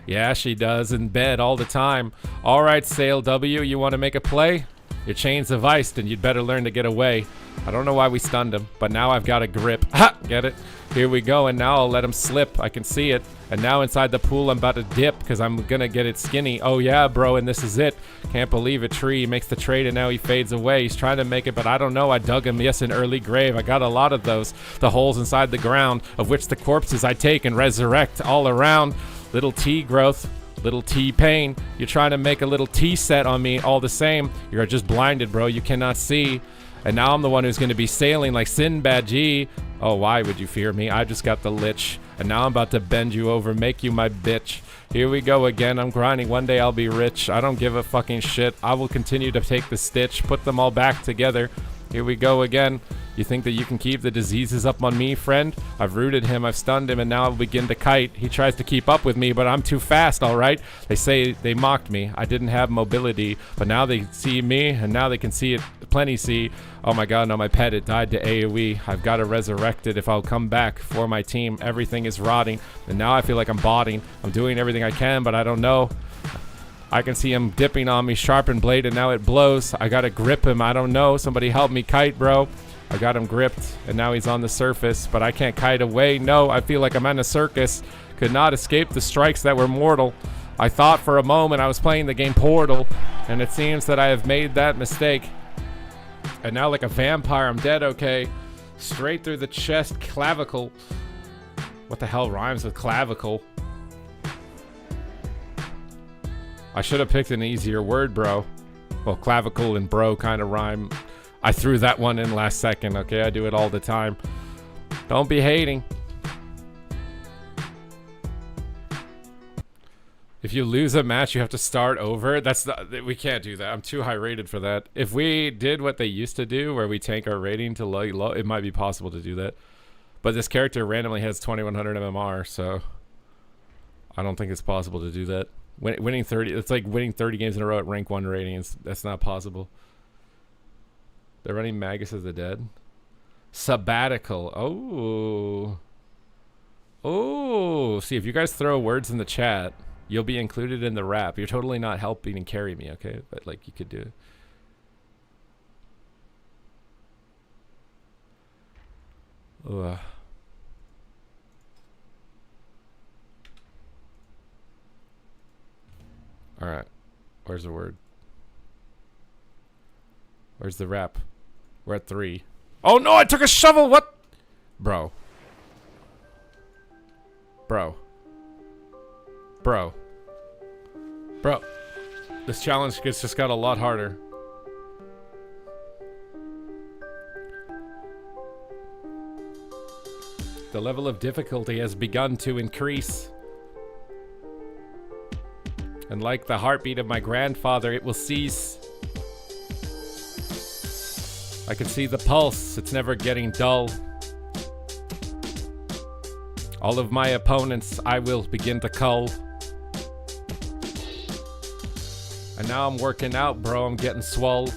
S1: Yeah, she does, in bed all the time. Alright, Sail W, you want to make a play? Your chain's of iced, and you'd better learn to get away. I don't know why we stunned him, but now I've got a grip. Ha! Get it? Here we go, and now I'll let him slip. I can see it. And now inside the pool, I'm about to dip, because I'm gonna get it skinny. Oh yeah, bro, and this is it. Can't believe it. Tree makes the trade, and now he fades away. He's trying to make it, but I don't know. I dug him, yes, an early grave. I got a lot of those. The holes inside the ground, of which the corpses I take and resurrect all around. Little T growth. Little T-Pain, you're trying to make a little T-set on me all the same. You're just blinded, bro. You cannot see. And now I'm the one who's going to be sailing like Sinbad G. Oh, why would you fear me? I just got the lich. And now I'm about to bend you over, make you my bitch. Here we go again. I'm grinding. One day I'll be rich. I don't give a fucking shit. I will continue to take the stitch, put them all back together. Here we go again. You think that you can keep the diseases up on me, friend? I've rooted him, I've stunned him, and now I'll begin to kite. He tries to keep up with me, but I'm too fast, alright? They say they mocked me. I didn't have mobility, but now they see me, and now they can see it. Plenty see. Oh my god, no, my pet, it died to AoE. I've got to resurrect it if I'll come back for my team. Everything is rotting, and now I feel like I'm botting. I'm doing everything I can, but I don't know. I can see him dipping on me, sharpened blade, and now it blows. I gotta grip him. I don't know. Somebody help me kite, bro. I got him gripped, and now he's on the surface, but I can't kite away. No, I feel like I'm in a circus. Could not escape the strikes that were mortal. I thought for a moment I was playing the game Portal, and it seems that I have made that mistake. And now like a vampire, I'm dead, okay. Straight through the chest, clavicle. What the hell rhymes with clavicle? I should have picked an easier word, bro. Well, clavicle and bro kind of rhyme. I threw that one in last second, okay? I do it all the time. Don't be hating. If you lose a match, you have to start over. We can't do that. I'm too high rated for that. If we did what they used to do, where we tank our rating to low, it might be possible to do that. But this character randomly has 2100 MMR, so I don't think it's possible to do that. Winning 30, it's like winning 30 games in a row at rank 1 ratings. That's not possible. They're running Magus of the Dead. Sabbatical. Oh. See, if you guys throw words in the chat, you'll be included in the rap. You're totally not helping and carry me, okay? But like you could do it. Ugh. All right. Where's the word? Where's the rap? We're at 3. Oh no, I took a shovel. What? Bro. This challenge just got a lot harder. The level of difficulty has begun to increase. And like the heartbeat of my grandfather, it will cease. I can see the pulse, it's never getting dull. All of my opponents, I will begin to cull. And now I'm working out, bro, I'm getting swole.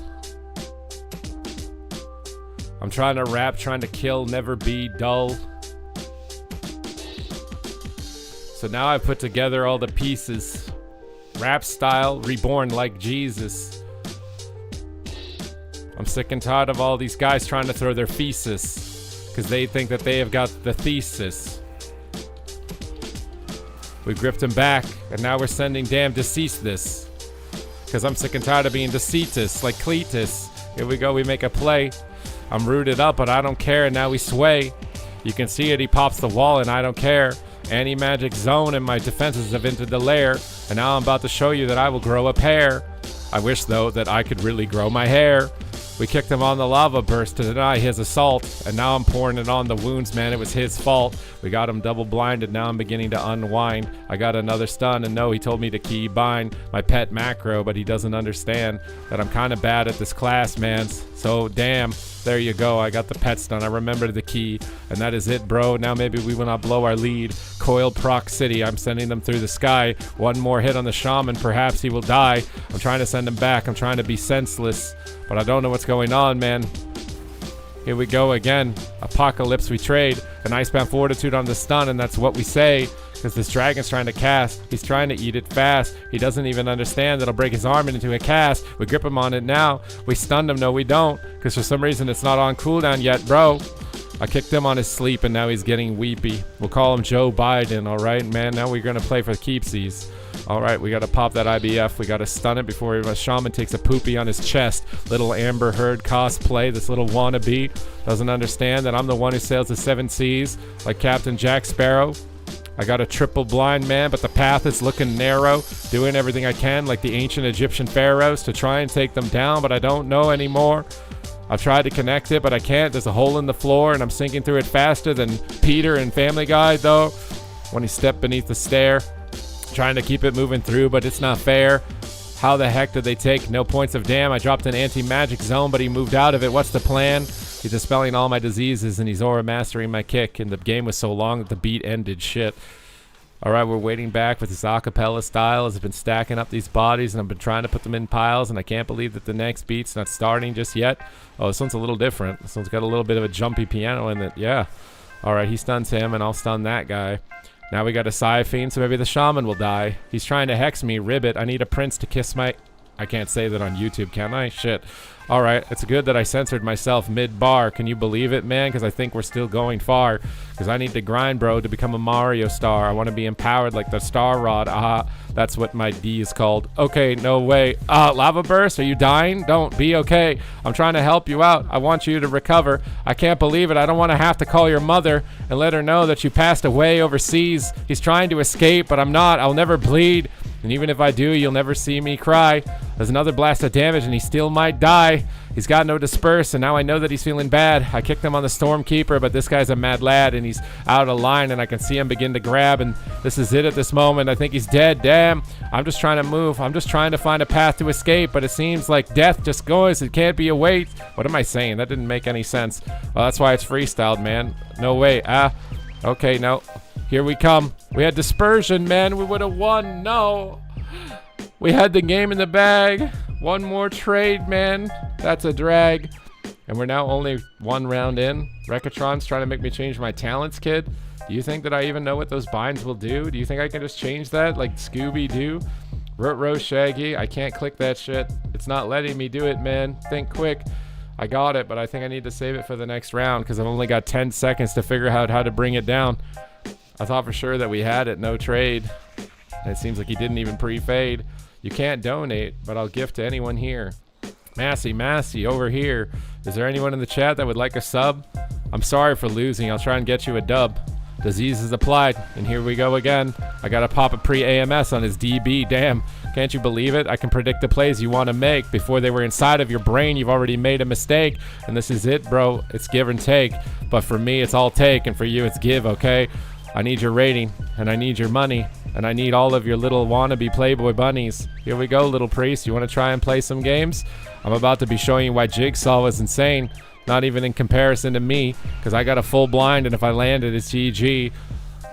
S1: I'm trying to rap, trying to kill, never be dull. So now I put together all the pieces. Rap style, reborn like Jesus. I'm sick and tired of all these guys trying to throw their thesis, because they think that they have got the thesis. We gripped him back, and now we're sending damn deceased this. Because I'm sick and tired of being deceitous, like Cletus. Here we go, we make a play. I'm rooted up, but I don't care, and now we sway. You can see it, he pops the wall, and I don't care. Anti-magic zone, and my defenses have entered the lair. And now I'm about to show you that I will grow a pair. I wish, though, that I could really grow my hair. We kicked him on the lava burst to deny his assault. And now I'm pouring it on the wounds, man, it was his fault. We got him double blinded, now I'm beginning to unwind. I got another stun, and no, he told me to key bind my pet macro, but he doesn't understand that I'm kind of bad at this class, man. So, damn. There you go, I got the pet stun, I remember the key. And that is it, bro, now maybe we will not blow our lead. Coiled proc city, I'm sending them through the sky. One more hit on the shaman, perhaps he will die. I'm trying to send him back, I'm trying to be senseless. But I don't know what's going on, man. Here we go again. Apocalypse we trade. An icebound fortitude on the stun, and that's what we say. Because this dragon's trying to cast. He's trying to eat it fast. He doesn't even understand that it'll break his arm into a cast. We grip him on it now. We stunned him. No, we don't. Because for some reason it's not on cooldown yet, bro. I kicked him on his sleep, and now he's getting weepy. We'll call him Joe Biden, alright, man? Now we're going to play for keepsies. Alright, we gotta pop that IBF. We gotta stun it before a shaman takes a poopy on his chest. Little Amber Heard cosplay. This little wannabe doesn't understand that I'm the one who sails the 7 seas like Captain Jack Sparrow. I got a triple blind man, but the path is looking narrow. Doing everything I can like the ancient Egyptian pharaohs to try and take them down, but I don't know anymore. I've tried to connect it, but I can't. There's a hole in the floor, and I'm sinking through it faster than Peter in Family Guy, though, when he stepped beneath the stair. Trying to keep it moving through, but it's not fair. How the heck did they take no points of damn? I dropped an anti-magic zone, but he moved out of it. What's the plan? He's dispelling all my diseases, and he's aura mastering my kick, and the game was so long that the beat ended. Shit. Alright, we're waiting back with this acapella style as I've been stacking up these bodies, and I've been trying to put them in piles, and I can't believe that the next beat's not starting just yet. Oh, this one's a little different. This one's got a little bit of a jumpy piano in it. Yeah. Alright, he stuns him, and I'll stun that guy. Now we got a Scyphene, so maybe the shaman will die. He's trying to hex me, ribbit. I need a prince to kiss my... I can't say that on YouTube, can I? Shit. All right, it's good that I censored myself mid-bar. Can you believe it, man? Because I think we're still going far. Because I need to grind, bro, to become a Mario star. I want to be empowered like the Star Rod. That's what my D is called. Okay, no way. Lava Burst, are you dying? Don't. Be okay. I'm trying to help you out. I want you to recover. I can't believe it. I don't want to have to call your mother and let her know that you passed away overseas. He's trying to escape, but I'm not. I'll never bleed. And even if I do, you'll never see me cry. There's another blast of damage and he still might die. He's got no disperse, and now I know that he's feeling bad. I kicked him on the Stormkeeper, but this guy's a mad lad, and he's out of line, and I can see him begin to grab, and this is it at this moment. I think he's dead. Damn. I'm just trying to move. I'm just trying to find a path to escape, but it seems like death just goes. It can't be a wait. What am I saying? That didn't make any sense. Well, that's why it's freestyled, man. No way. Okay, no. Here we come. We had dispersion, man. We would have won. No. We had the game in the bag. One more trade, man. That's a drag. And we're now only one round in. Rekatron's trying to make me change my talents, kid. Do you think that I even know what those binds will do? Do you think I can just change that like Scooby-Doo? Row Shaggy. I can't click that shit. It's not letting me do it, man. Think quick. I got it, but I think I need to save it for the next round because I've only got 10 seconds to figure out how to bring it down. I thought for sure that we had it. No trade. And it seems like he didn't even pre-fade. You can't donate, but I'll gift to anyone here. Massey, over here. Is there anyone in the chat that would like a sub? I'm sorry for losing. I'll try and get you a dub. Disease is applied, and here we go again. I gotta pop a pre-AMS on his DB. Damn, can't you believe it? I can predict the plays you want to make. Before they were inside of your brain, you've already made a mistake. And this is it, bro. It's give and take. But for me, it's all take, and for you, it's give, okay? I need your rating, and I need your money, and I need all of your little wannabe Playboy bunnies. Here we go, little priest. You want to try and play some games? I'm about to be showing you why Jigsaw was insane. Not even in comparison to me, because I got a full blind, and if I land it, it's GG.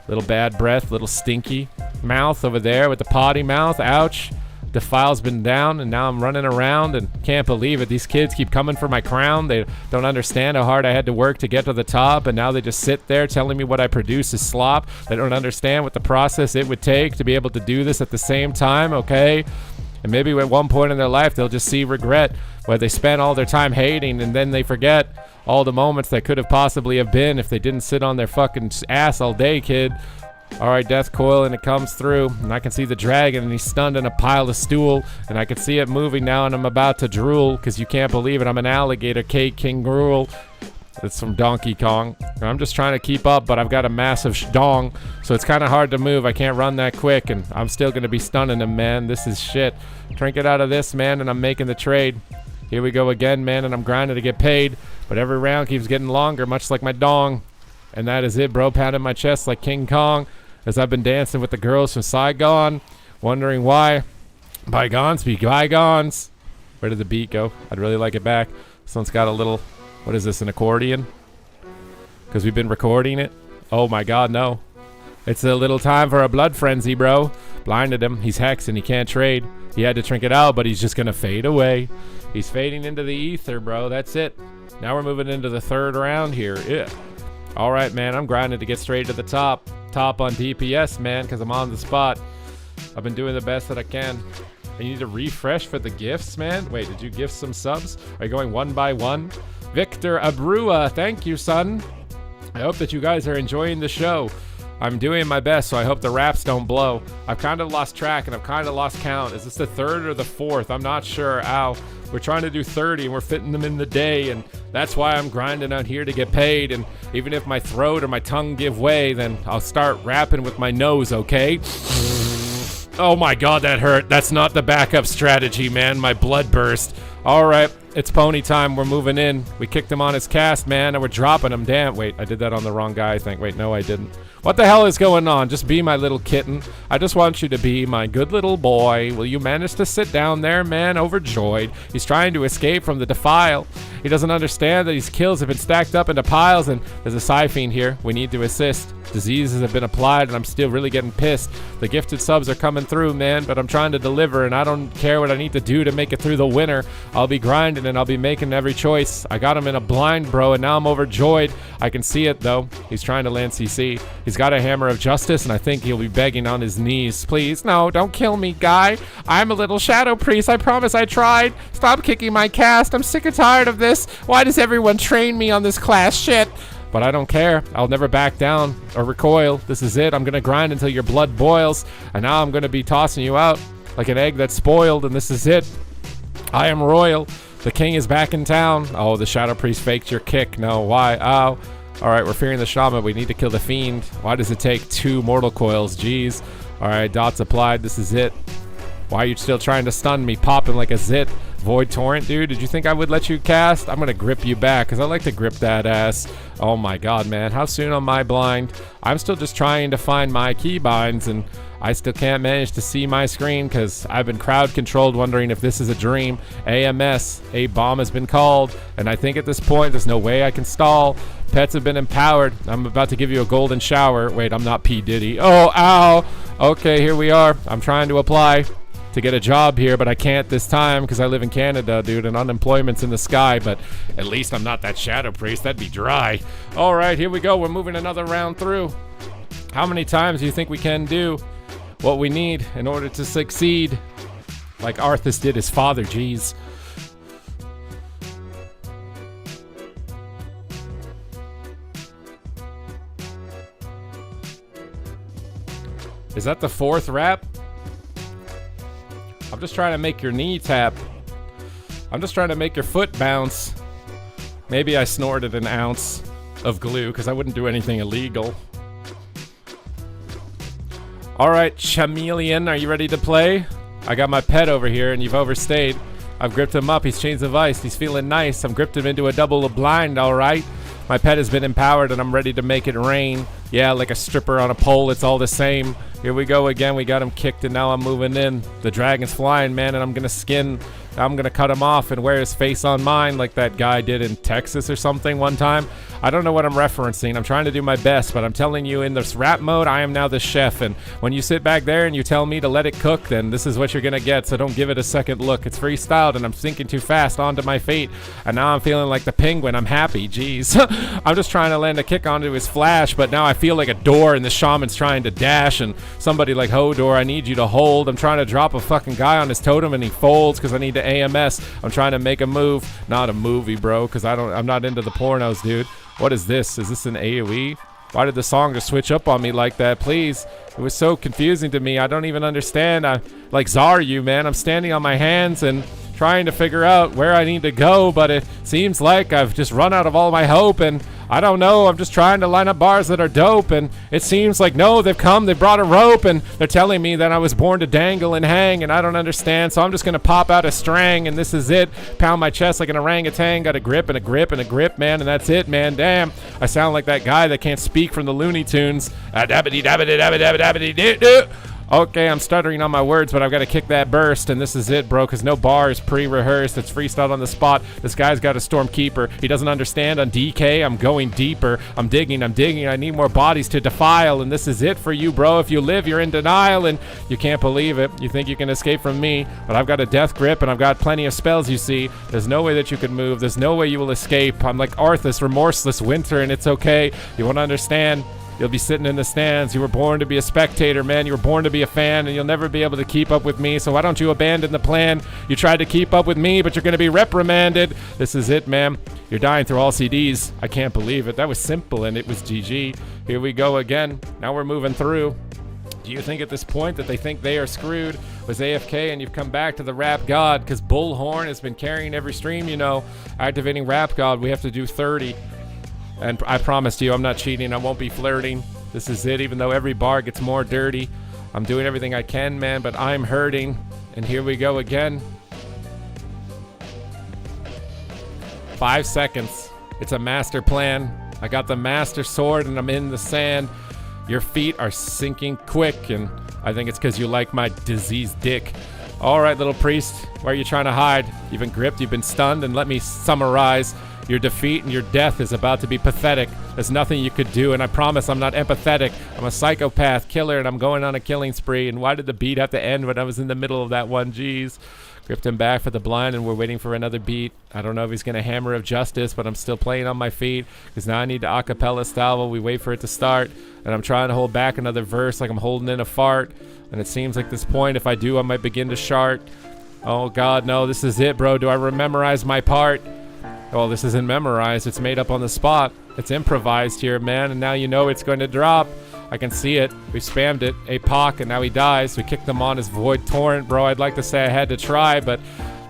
S1: Little bad breath, little stinky mouth over there with the potty mouth. Ouch. Defile's been down, and now I'm running around and can't believe it. These kids keep coming for my crown. They don't understand how hard I had to work to get to the top, and now they just sit there telling me what I produce is slop. They don't understand what the process it would take to be able to do this at the same time, okay? And maybe at one point in their life, they'll just see regret, where they spent all their time hating, and then they forget all the moments that could have possibly have been if they didn't sit on their fucking ass all day, kid. All right, Death Coil, and it comes through, and I can see the dragon, and he's stunned in a pile of stool, and I can see it moving now, and I'm about to drool, because you can't believe it, I'm an alligator cake king gruel. It's from Donkey Kong. And I'm just trying to keep up, but I've got a massive dong, so it's kind of hard to move. I can't run that quick, and I'm still going to be stunning him, man. This is shit. Trinket out of this, man, and I'm making the trade. Here we go again, man, and I'm grinding to get paid, but every round keeps getting longer, much like my dong. And that is it, bro. Pounding my chest like King Kong as I've been dancing with the girls from Saigon, wondering why. Bygones be bygones. Where did the beat go? I'd really like it back. This one's got a little, what is this, an accordion? Because we've been recording it. Oh my god, no. It's a little time for a blood frenzy, bro. Blinded him. He's hexed and he can't trade. He had to trinket out, but he's just going to fade away. He's fading into the ether, bro. That's it. Now we're moving into the third round here. Yeah. All right, man. I'm grinding to get straight to the top. Top on DPS, man, because I'm on the spot. I've been doing the best that I can. I need to refresh for the gifts, man. Wait, did you gift some subs? Are you going one by one? Victor Abrua, thank you, son. I hope that you guys are enjoying the show. I'm doing my best, so I hope the raps don't blow. I've kind of lost track, and I've kind of lost count. Is this the third or the fourth? I'm not sure. Ow. We're trying to do 30, and we're fitting them in the day, and that's why I'm grinding out here to get paid. And even if my throat or my tongue give way, then I'll start rapping with my nose, okay? Oh my god, that hurt. That's not the backup strategy, man. My blood burst. All right, it's pony time. We're moving in. We kicked him on his cast, man, and we're dropping him. Damn, wait, I did that on the wrong guy, I think. Wait, no, I didn't. What the hell is going on? Just be my little kitten. I just want you to be my good little boy. Will you manage to sit down there, man? Overjoyed. He's trying to escape from the defile. He doesn't understand that his kills have been stacked up into piles, and there's a Siphene here. We need to assist. Diseases have been applied, and I'm still really getting pissed. The gifted subs are coming through, man, but I'm trying to deliver, and I don't care what I need to do to make it through the winter. I'll be grinding grinding and I'll be making every choice. I got him in a blind, bro, and now I'm overjoyed. I can see it, though. He's trying to land CC. He's got a hammer of justice, and I think he'll be begging on his knees. Please, no, don't kill me, guy. I'm a little shadow priest. I promise I tried. Stop kicking my cast. I'm sick and tired of this. Why does everyone train me on this class shit? But I don't care. I'll never back down or recoil. This is it. I'm going to grind until your blood boils, and now I'm going to be tossing you out like an egg that's spoiled, and this is it. I am royal. The king is back in town. Oh, the shadow priest faked your kick. No, why? Oh. All right, we're fearing the shaman. We need to kill the fiend. Why does it take 2 mortal coils? Jeez. All right, dots applied. This is it. Why are you still trying to stun me? Popping like a zit. Void Torrent, dude. Did you think I would let you cast? I'm going to grip you back because I like to grip that ass. Oh, my God, man. How soon am I blind? I'm still just trying to find my keybinds, and I still can't manage to see my screen because I've been crowd controlled, wondering if this is a dream. AMS, a bomb has been called, and I think at this point there's no way I can stall. Pets have been empowered. I'm about to give you a golden shower. Wait, I'm not P. Diddy. Oh, ow. Okay, here we are. I'm trying to apply to get a job here, but I can't this time because I live in Canada, dude, and unemployment's in the sky, but at least I'm not that shadow priest. That'd be dry. All right, here we go. We're moving another round through. How many times do you think we can do what we need in order to succeed? Like Arthas did his father, jeez. Is that the 4th rap? I'm just trying to make your knee tap. I'm just trying to make your foot bounce. Maybe I snorted an ounce of glue because I wouldn't do anything illegal. All right, Chameleon, are you ready to play? I got my pet over here and you've overstayed. I've gripped him up. He's chains of ice. He's feeling nice. I'm gripped him into a double of blind, all right? My pet has been empowered and I'm ready to make it rain. Yeah, like a stripper on a pole, it's all the same. Here we go again. We got him kicked and now I'm moving in. The dragon's flying, man, and I'm going to cut him off and wear his face on mine like that guy did in Texas or something one time. I don't know what I'm referencing. I'm trying to do my best, but I'm telling you, in this rap mode, I am now the chef. And when you sit back there and you tell me to let it cook, then this is what you're going to get. So don't give it a second look. It's freestyled and I'm thinking too fast onto my fate. And now I'm feeling like the penguin. I'm happy. Jeez. I'm just trying to land a kick onto his flash, but now I feel like a door and the shaman's trying to dash and somebody like Hodor, I need you to hold. I'm trying to drop a fucking guy on his totem and he folds because I need to AMS. I'm trying to make a move. Not a movie, bro, because I'm not into the pornos, dude. What is this? Is this an AoE? Why did the song just switch up on me like that? Please. It was so confusing to me. I don't even understand. I like Zaryu, man. I'm standing on my hands and trying to figure out where I need to go, but it seems like I've just run out of all my hope, and I don't know. I'm just trying to line up bars that are dope, and it seems like, no, they've brought a rope, and they're telling me that I was born to dangle and hang, and I don't understand, so I'm just going to pop out a strang, and this is it. Pound my chest like an orangutan. Got a grip and a grip and a grip, man, and that's it, man. Damn. I sound like that guy that can't speak from the Looney Tunes. Okay, I'm stuttering on my words, but I've got to kick that burst, and this is it, bro, because no bar is pre-rehearsed. It's freestyled on the spot. This guy's got a Stormkeeper. He doesn't understand. On DK, I'm going deeper. I'm digging. I need more bodies to defile, and this is it for you, bro. If you live, you're in denial, and you can't believe it. You think you can escape from me, but I've got a death grip, and I've got plenty of spells, you see. There's no way that you could move. There's no way you will escape. I'm like Arthas, remorseless winter, and it's okay. You won't understand. You'll be sitting in the stands. You were born to be a spectator, man. You were born to be a fan, and you'll never be able to keep up with me. So why don't you abandon the plan? You tried to keep up with me, but you're going to be reprimanded. This is it, man. You're dying through all CDs. I can't believe it. That was simple, and it was GG. Here we go again. Now we're moving through. Do you think at this point that they think they are screwed? Was AFK and you've come back to the Rap God? Because Bullhorn has been carrying every stream, you know. Activating Rap God, we have to do 30. And I promised you, I'm not cheating. I won't be flirting. This is it, even though every bar gets more dirty. I'm doing everything I can, man, but I'm hurting. And here we go again. 5 seconds. It's a master plan. I got the master sword and I'm in the sand. Your feet are sinking quick, and I think it's because you like my diseased dick. All right, little priest, where are you trying to hide? You've been gripped, you've been stunned, and let me summarize. Your defeat and your death is about to be pathetic. There's nothing you could do, and I promise I'm not empathetic. I'm a psychopath killer, and I'm going on a killing spree. And why did the beat have to end when I was in the middle of that one? Jeez. Gripped him back for the blind, and we're waiting for another beat. I don't know if he's going to Hammer of Justice, but I'm still playing on my feet because now I need to acapella style while we wait for it to start. And I'm trying to hold back another verse like I'm holding in a fart. And it seems like this point, if I do, I might begin to shart. Oh, God, no, this is it, bro. Do I memorize my part? Well, this isn't memorized. It's made up on the spot. It's improvised here, man, and now you know it's going to drop. I can see it. We spammed it. APOC, and now he dies. We kicked him on his Void Torrent, bro. I'd like to say I had to try, but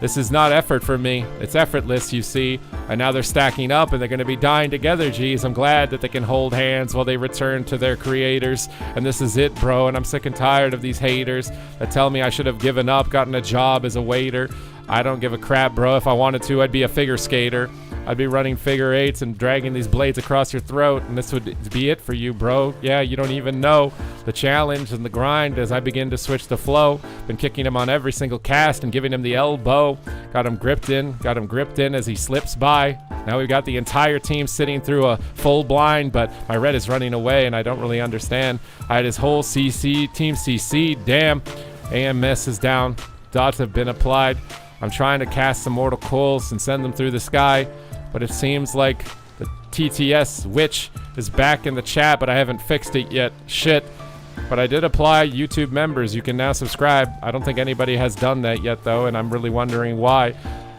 S1: this is not effort for me. It's effortless, you see. And now they're stacking up, and they're going to be dying together, geez. I'm glad that they can hold hands while they return to their creators. And this is it, bro, and I'm sick and tired of these haters that tell me I should have given up, gotten a job as a waiter. I don't give a crap, bro. If I wanted to, I'd be a figure skater. I'd be running figure eights and dragging these blades across your throat, and this would be it for you, bro. Yeah, you don't even know the challenge and the grind as I begin to switch the flow. Been kicking him on every single cast and giving him the elbow. Got him gripped in as he slips by. Now we've got the entire team sitting through a full blind, but my red is running away, and I don't really understand. I had his whole CC, team CC, damn. AMS is down. Dots have been applied. I'm trying to cast some Mortal Coils and send them through the sky, but it seems like the TTS witch is back in the chat, but I haven't fixed it yet. Shit. But I did apply YouTube members. You can now subscribe. I don't think anybody has done that yet, though, and I'm really wondering why.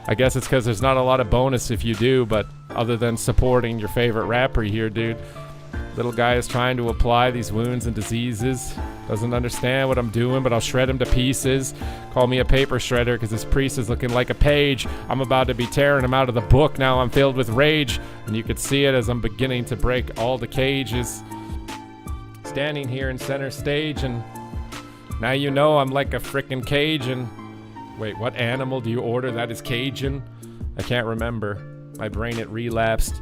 S1: I guess it's because there's not a lot of bonus if you do, but other than supporting your favorite rapper here, dude. Little guy is trying to apply these wounds and diseases. Doesn't understand what I'm doing, but I'll shred him to pieces. Call me a paper shredder because this priest is looking like a page. I'm about to be tearing him out of the book. Now I'm filled with rage, and you can see it as I'm beginning to break all the cages. Standing here in center stage, and now you know I'm like a frickin' Cajun. Wait, what animal do you order that is Cajun? I can't remember. My brain, it relapsed.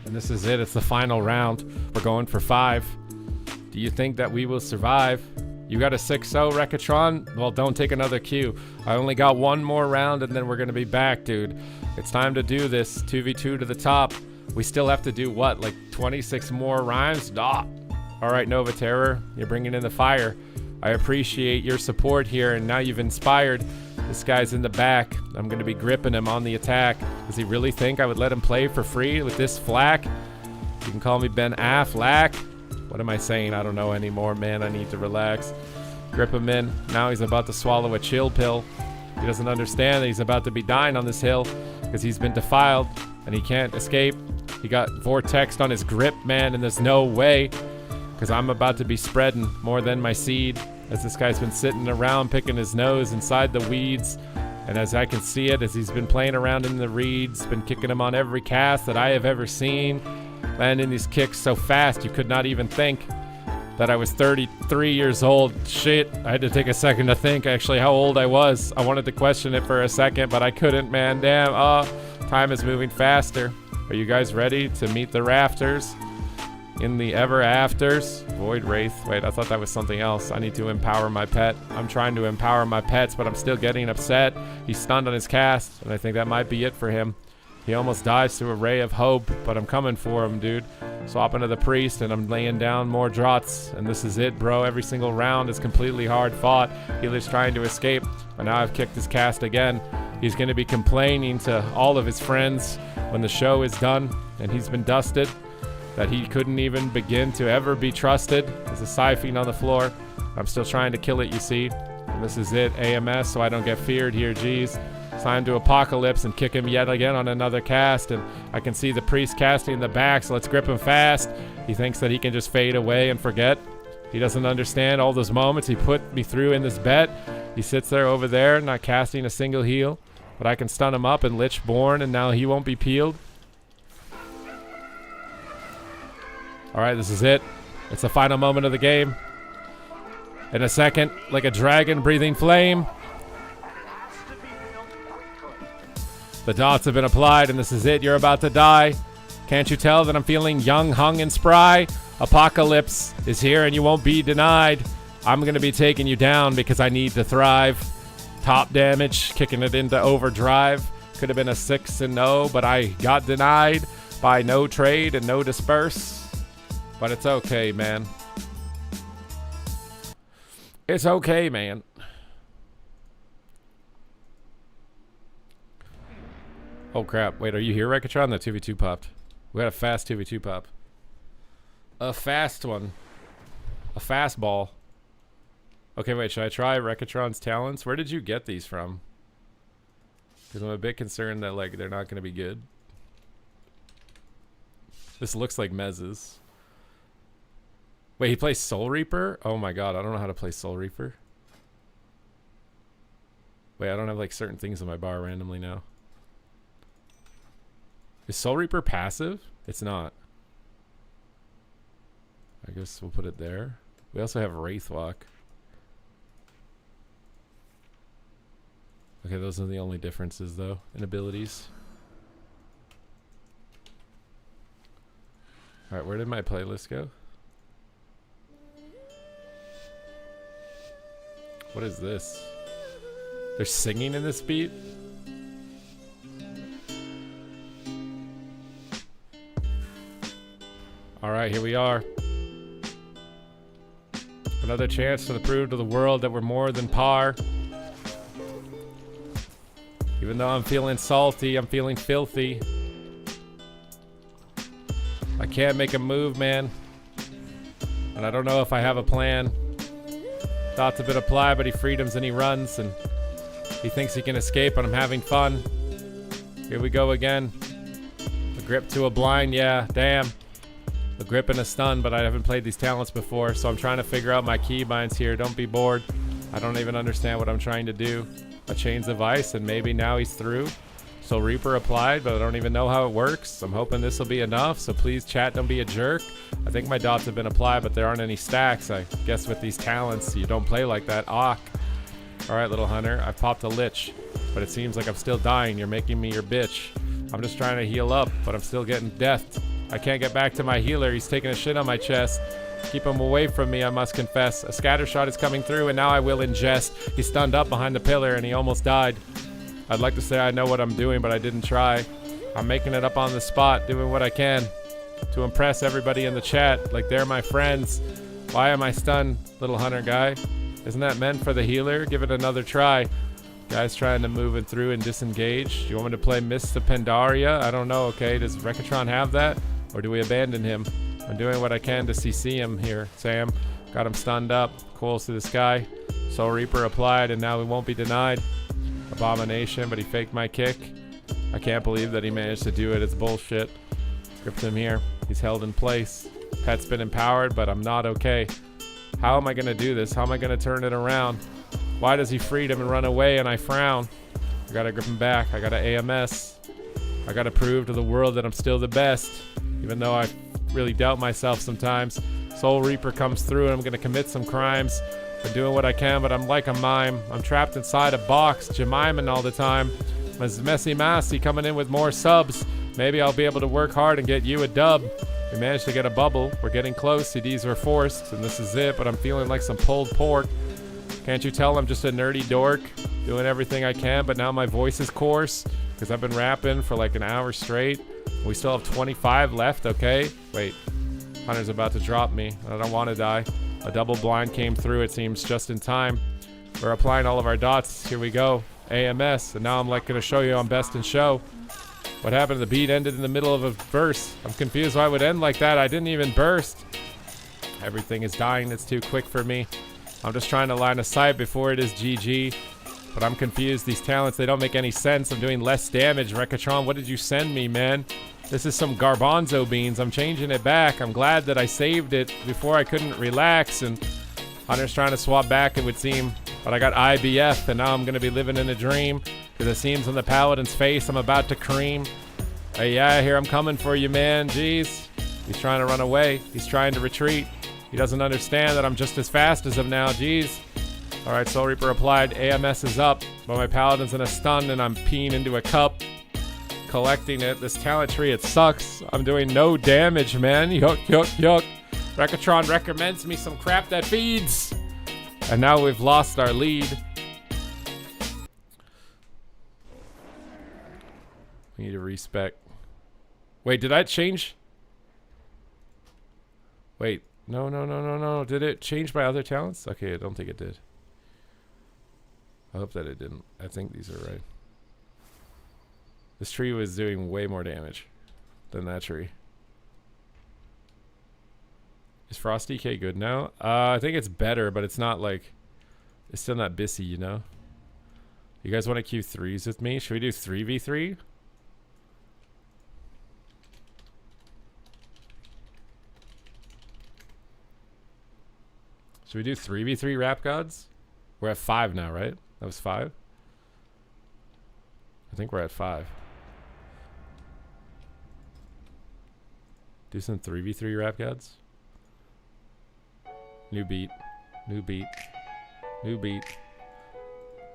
S1: And this is it. It's the final round. We're going for 5. Do you think that we will survive? You got a 6-0, Rekatron? Well, don't take another Q. I only got one more round, and then we're going to be back, dude. It's time to do this. 2v2 to the top. We still have to do, what, like 26 more rhymes? Nah. All right, Nova Terror, you're bringing in the fire. I appreciate your support here, and now you've inspired. This guy's in the back. I'm going to be gripping him on the attack. Does he really think I would let him play for free with this flack? You can call me Ben Affleck. What am I saying? I don't know anymore, man. I need to relax. Grip him in. Now he's about to swallow a chill pill. He doesn't understand that he's about to be dying on this hill because he's been defiled and he can't escape. He got vortexed on his grip, man, and there's no way because I'm about to be spreading more than my seed as this guy's been sitting around picking his nose inside the weeds. And as I can see it, as he's been playing around in the reeds, been kicking him on every cast that I have ever seen, landing these kicks so fast you could not even think that I was 33 years old. Shit, I had to take a second to think actually how old I was. I wanted to question it for a second, but I couldn't, man. Damn, time is moving faster. Are you guys ready to meet the rafters? In the ever afters? Void Wraith. Wait, I thought that was something else. I need to empower my pet. I'm trying to empower my pets, but I'm still getting upset. He's stunned on his cast, and I think that might be it for him. He almost dies to a ray of hope, but I'm coming for him, dude. Swapping to the priest, and I'm laying down more drots, and this is it, bro. Every single round is completely hard fought. Healer's trying to escape, but now I've kicked his cast again. He's going to be complaining to all of his friends when the show is done, and he's been dusted, that he couldn't even begin to ever be trusted. There's a siphoning on the floor. I'm still trying to kill it, you see. And this is it, AMS, so I don't get feared here, geez. It's time to Apocalypse and kick him yet again on another cast, and I can see the priest casting in the back, so let's grip him fast. He thinks that he can just fade away and forget. He doesn't understand all those moments he put me through in this bet. He sits there over there, not casting a single heal, but I can stun him up and Lich Born, and now he won't be peeled. All right, this is it. It's the final moment of the game. In a second, like a dragon breathing flame. The dots have been applied, and this is it. You're about to die. Can't you tell that I'm feeling young, hung, and spry? Apocalypse is here, and you won't be denied. I'm going to be taking you down because I need to thrive. Top damage, kicking it into overdrive. Could have been a 6-0, but I got denied by no trade and no disperse. But it's okay, man. It's okay, man. Oh crap! Wait, are you here, Rekatron? That 2v2 popped. We got a fast 2v2 pop. A fast one. A fastball. Okay, wait. Should I try Rekatron's talents? Where did you get these from? Because I'm a bit concerned that like they're not going to be good. This looks like Mez's. Wait, he plays Soul Reaper? Oh my god, I don't know how to play Soul Reaper. Wait, I don't have like certain things in my bar randomly now. Is Soul Reaper passive? It's not. I guess we'll put it there. We also have Wraithwalk. Okay, those are the only differences though in abilities. Alright, where did my playlist go? What is this? There's singing in this beat? Alright, here we are. Another chance to prove to the world that we're more than par. Even though I'm feeling salty, I'm feeling filthy. I can't make a move, man. And I don't know if I have a plan. Thoughts have been applied, but he freedoms and he runs, and he thinks he can escape, and I'm having fun. Here we go again. A grip to a blind, yeah, damn. A grip and a stun, but I haven't played these talents before, so I'm trying to figure out my keybinds here. Don't be bored. I don't even understand what I'm trying to do. A Chains of Ice, and maybe now he's through. So Reaper applied, but I don't even know how it works. I'm hoping this will be enough, so please chat, don't be a jerk. I think my dots have been applied, but there aren't any stacks. I guess with these talents, you don't play like that. Awk. Alright, little hunter, I've popped a lich, but it seems like I'm still dying. You're making me your bitch. I'm just trying to heal up, but I'm still getting deathed. I can't get back to my healer. He's taking a shit on my chest. Keep him away from me, I must confess. A scatter shot is coming through, and now I will ingest. He's stunned up behind the pillar, and he almost died. I'd like to say I know what I'm doing, but I didn't try. I'm making it up on the spot, doing what I can to impress everybody in the chat, like they're my friends. Why am I stunned, little hunter guy? Isn't that meant for the healer? Give it another try. Guy's trying to move it through and disengage. Do you want me to play Mist of Pandaria? I don't know, okay. Does Rekatron have that? Or do we abandon him? I'm doing what I can to CC him here, Sam. Got him stunned up. Coals to the sky. Soul Reaper applied, and now he won't be denied. Abomination, but he faked my kick. I can't believe that he managed to do it. It's bullshit. Gripped him here. He's held in place. Pet's been empowered, but I'm not okay. How am I going to do this? How am I going to turn it around? Why does he freedom and run away and I frown? I got to grip him back. I got to AMS. I got to prove to the world that I'm still the best, even though I really doubt myself sometimes. Soul Reaper comes through and I'm going to commit some crimes. I'm doing what I can, but I'm like a mime. I'm trapped inside a box, Jemiming all the time. Messy Massey coming in with more subs. Maybe I'll be able to work hard and get you a dub. We managed to get a bubble. We're getting close. CDs were forced, and this is it, but I'm feeling like some pulled pork. Can't you tell I'm just a nerdy dork? Doing everything I can, but now my voice is coarse because I've been rapping for like an hour straight. We still have 25 left, okay? Wait, Hunter's about to drop me. I don't want to die. A double blind came through, it seems, just in time. We're applying all of our dots. Here we go. AMS, and now I'm like going to show you I'm best in show. What happened? The beat ended in the middle of a verse. I'm confused why it would end like that. I didn't even burst. Everything is dying. It's too quick for me. I'm just trying to line a sight before it is GG. But I'm confused. These talents, they don't make any sense. I'm doing less damage. Rekatron, what did you send me, man? This is some garbanzo beans. I'm changing it back. I'm glad that I saved it before I couldn't relax. And Hunter's trying to swap back, it would seem. But I got IBF, and now I'm going to be living in a dream. Because it seems on the Paladin's face I'm about to cream. Hey, yeah, here I'm coming for you, man. Jeez. He's trying to run away. He's trying to retreat. He doesn't understand that I'm just as fast as him now. Jeez. Alright, Soul Reaper applied. AMS is up. But my Paladin's in a stun, and I'm peeing into a cup. Collecting it. This talent tree, it sucks. I'm doing no damage, man. Yuck, yuck, yuck. Rekatron recommends me some crap that feeds. And now we've lost our lead. We need to respec. Wait, did I change? Wait, no. Did it change my other talents? Okay, I don't think it did. I hope that it didn't. I think these are right. This tree was doing way more damage than that tree. Is Frost DK good now? I think it's better, but it's not like... It's still not Bissy, you know? You guys want to queue 3s with me? Should we do 3v3? Should we do 3v3 Rap Gods? We're at 5 now, right? That was 5? I think we're at 5. Do some 3v3 Rap Gods? New beat. New beat. New beat.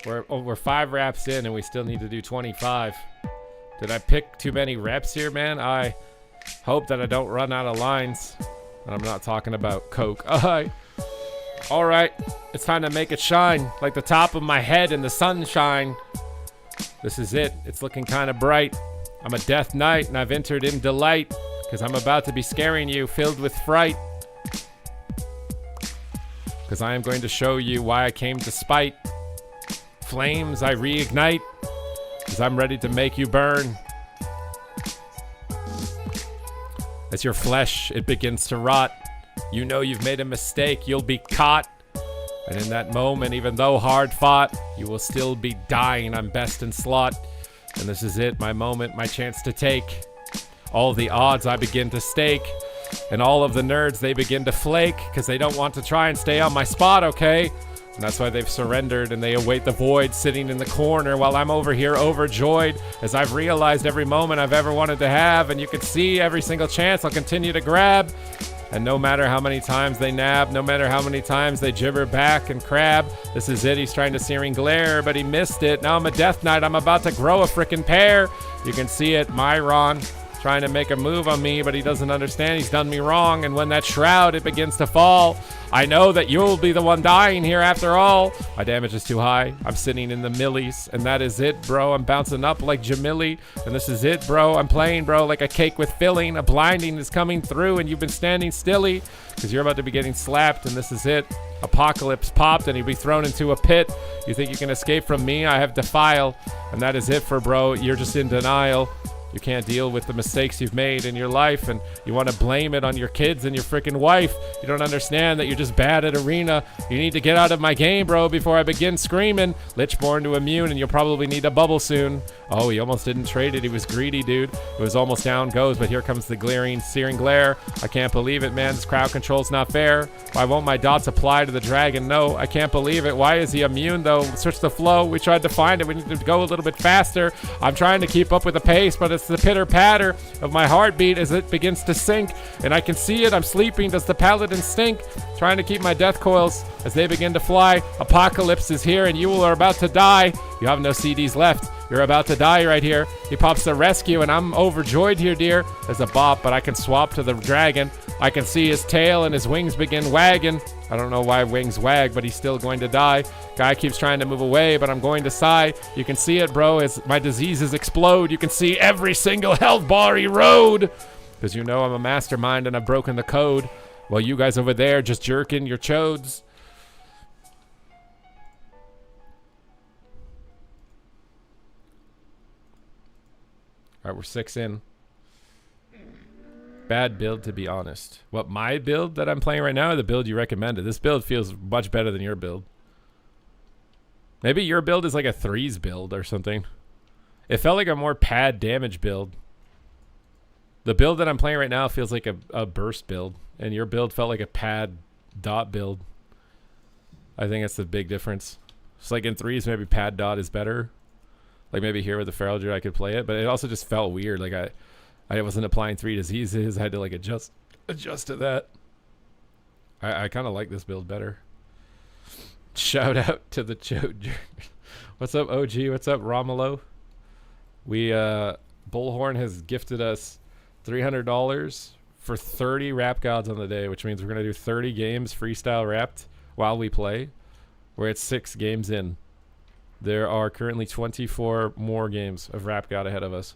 S1: We're 5 raps in and we still need to do 25. Did I pick too many reps here, man? I hope that I don't run out of lines. And I'm not talking about coke. Alright, it's time to make it shine like the top of my head in the sunshine. This is it. It's looking kind of bright. I'm a death knight and I've entered in delight because I'm about to be scaring you, filled with fright. Because I am going to show you why I came to spite. Flames I reignite because I'm ready to make you burn. As your flesh, it begins to rot. You know you've made a mistake, you'll be caught. And in that moment, even though hard fought, you will still be dying. I'm best in slot. And this is it, my moment, my chance to take. All the odds I begin to stake. And all of the nerds, they begin to flake. Because they don't want to try and stay on my spot, okay? And that's why they've surrendered and they await the void sitting in the corner while I'm over here overjoyed as I've realized every moment I've ever wanted to have. And you can see every single chance I'll continue to grab. And no matter how many times they nab, no matter how many times they gibber back and crab, this is it. He's trying to searing glare, but he missed it. Now I'm a death knight. I'm about to grow a frickin' pair. You can see it. Myron trying to make a move on me, but he doesn't understand. He's done me wrong. And when that shroud, it begins to fall, I know that you'll be the one dying here after all. My damage is too high. I'm sitting in the millies. And that is it, bro. I'm bouncing up like Jamili. And this is it, bro. I'm playing, bro, like a cake with filling. A blinding is coming through and you've been standing stilly because you're about to be getting slapped. And this is it. Apocalypse popped and you'll be thrown into a pit. You think you can escape from me? I have defile. And that is it for bro. You're just in denial. You can't deal with the mistakes you've made in your life and you want to blame it on your kids and your freaking wife. You don't understand that you're just bad at arena. You need to get out of my game, bro, before I begin screaming. Lichborn to immune and you'll probably need a bubble soon. Oh, he almost didn't trade it. He was greedy, dude. It was almost down goes, but here comes the glaring, searing glare. I can't believe it, man. This crowd control's not fair. Why won't my dots apply to the dragon? No, I can't believe it. Why is he immune, though? Switch the flow. We tried to find it. We need to go a little bit faster. I'm trying to keep up with the pace, but it's the pitter patter of my heartbeat as it begins to sink. And I can see it. I'm sleeping. Does the paladin stink? Trying to keep my death coils as they begin to fly. Apocalypse is here and you are about to die. You have no CDs left. You're about to die right here. He pops the rescue and I'm overjoyed here, dear. There's a bop, but I can swap to the dragon. I can see his tail and his wings begin wagging. I don't know why wings wag, but he's still going to die. Guy keeps trying to move away, but I'm going to sigh. You can see it, bro, as my diseases explode. You can see every single health bar erode. Because you know I'm a mastermind and I've broken the code. While you guys over there just jerking your chodes. All right, we're 6 in. Bad build, to be honest. What, my build that I'm playing right now or the build you recommended? This build feels much better than your build. Maybe your build is like a 3s build or something. It felt like a more pad damage build. The build that I'm playing right now feels like a burst build. And your build felt like a pad dot build. I think that's the big difference. It's like in 3s, maybe pad dot is better. Like maybe here with the Feral Druid I could play it, but it also just felt weird. Like I wasn't applying 3 diseases. I had to like adjust to that. I kind of like this build better. Shout out to the Chode. What's up, OG? What's up, Romulo? We Bullhorn has gifted us $300 for 30 rap gods on the day, which means we're gonna do 30 games freestyle rapped while we play. We're at 6 games in. There are currently 24 more games of Rap God ahead of us.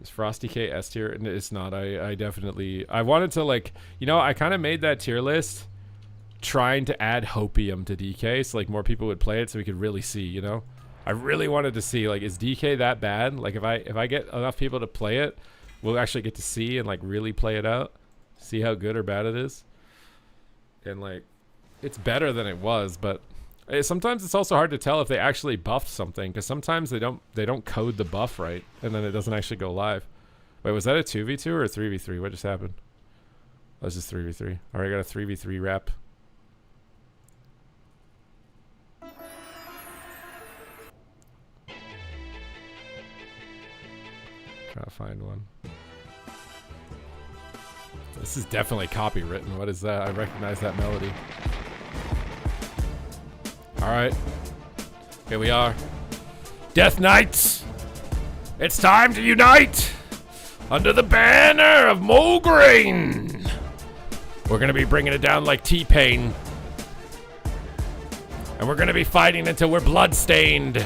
S1: Is Frosty K S tier? It's not. I definitely... I wanted to, like... You know, I kind of made that tier list trying to add Hopium to DK so, like, more people would play it so we could really see, you know? I really wanted to see, like, is DK that bad? Like, if I get enough people to play it, we'll actually get to see and, like, really play it out. See how good or bad it is. And, like, it's better than it was, but sometimes it's also hard to tell if they actually buffed something, because sometimes they don't code the buff right, and then it doesn't actually go live. Wait, was that a 2v2 or a 3v3? What just happened? That was just 3v3. All right, I got a 3v3 rep. Trying to find one. This is definitely copywritten. What is that? I recognize that melody. Alright. Here we are. Death Knights! It's time to unite! Under the banner of Mulgrain! We're gonna be bringing it down like T-Pain. And we're gonna be fighting until we're bloodstained.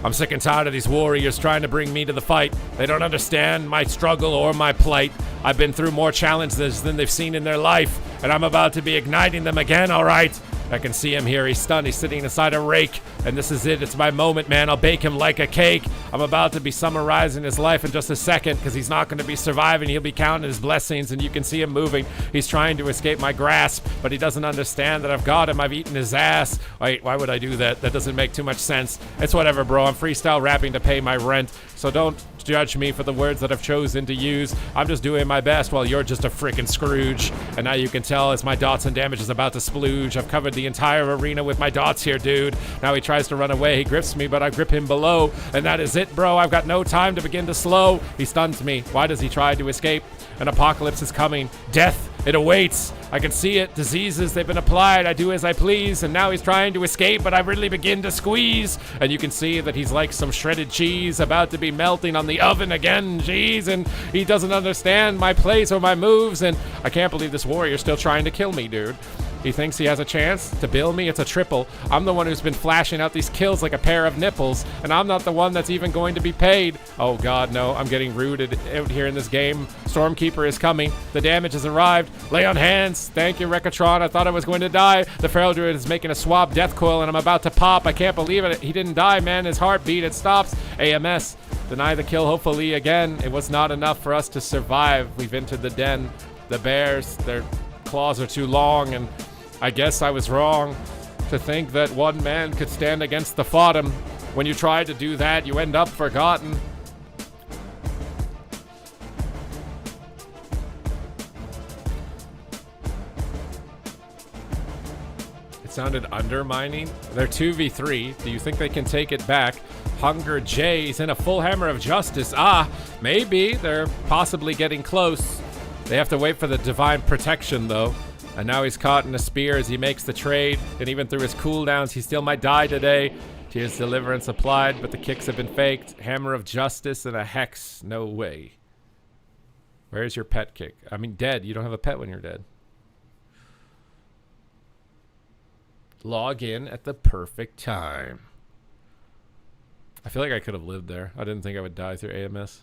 S1: I'm sick and tired of these warriors trying to bring me to the fight. They don't understand my struggle or my plight. I've been through more challenges than they've seen in their life, and I'm about to be igniting them again, alright? I can see him here. He's stunned. He's sitting inside a rake, and this is it. It's my moment, man. I'll bake him like a cake. I'm about to be summarizing his life in just a second, because he's not going to be surviving. He'll be counting his blessings, and you can see him moving. He's trying to escape my grasp, but he doesn't understand that I've got him. I've eaten his ass. Wait, why would I do that? That doesn't make too much sense. It's whatever, bro. I'm freestyle rapping to pay my rent, so don't judge me for the words that I've chosen to use. I'm just doing my best while you're just a freaking Scrooge. And now you can tell as my dots and damage is about to splooge. I've covered the entire arena with my dots here, dude. Now he tries to run away. He grips me, but I grip him below. And that is it, bro. I've got no time to begin to slow. He stuns me. Why does he try to escape? An apocalypse is coming. Death, it awaits. I can see it. Diseases, they've been applied. I do as I please. And now he's trying to escape, but I really begin to squeeze. And you can see that he's like some shredded cheese about to be melting on the oven again. Jeez. And he doesn't understand my plays or my moves. And I can't believe this warrior's still trying to kill me, dude. He thinks he has a chance to bill me. It's a triple. I'm the one who's been flashing out these kills like a pair of nipples, and I'm not the one that's even going to be paid. Oh god, no. I'm getting rooted out here in this game. Stormkeeper is coming. The damage has arrived. Lay on hands. Thank you, Rekatron. I thought I was going to die. The Feral Druid is making a swab death coil, and I'm about to pop. I can't believe it. He didn't die, man. His heartbeat, it stops. AMS. Deny the kill, hopefully, again. It was not enough for us to survive. We've entered the den. The bears, their claws are too long, and I guess I was wrong to think that one man could stand against the Fodom. When you try to do that, you end up forgotten. It sounded undermining. They're 2v3. Do you think they can take it back? Hunger J's in a full hammer of justice. Ah, maybe. They're possibly getting close. They have to wait for the divine protection, though. And now he's caught in a spear as he makes the trade. And even through his cooldowns, he still might die today. Tears deliverance applied, but the kicks have been faked. Hammer of justice and a hex. No way. Where's your pet kick? I mean, dead. You don't have a pet when you're dead. Log in at the perfect time. I feel like I could have lived there. I didn't think I would die through AMS.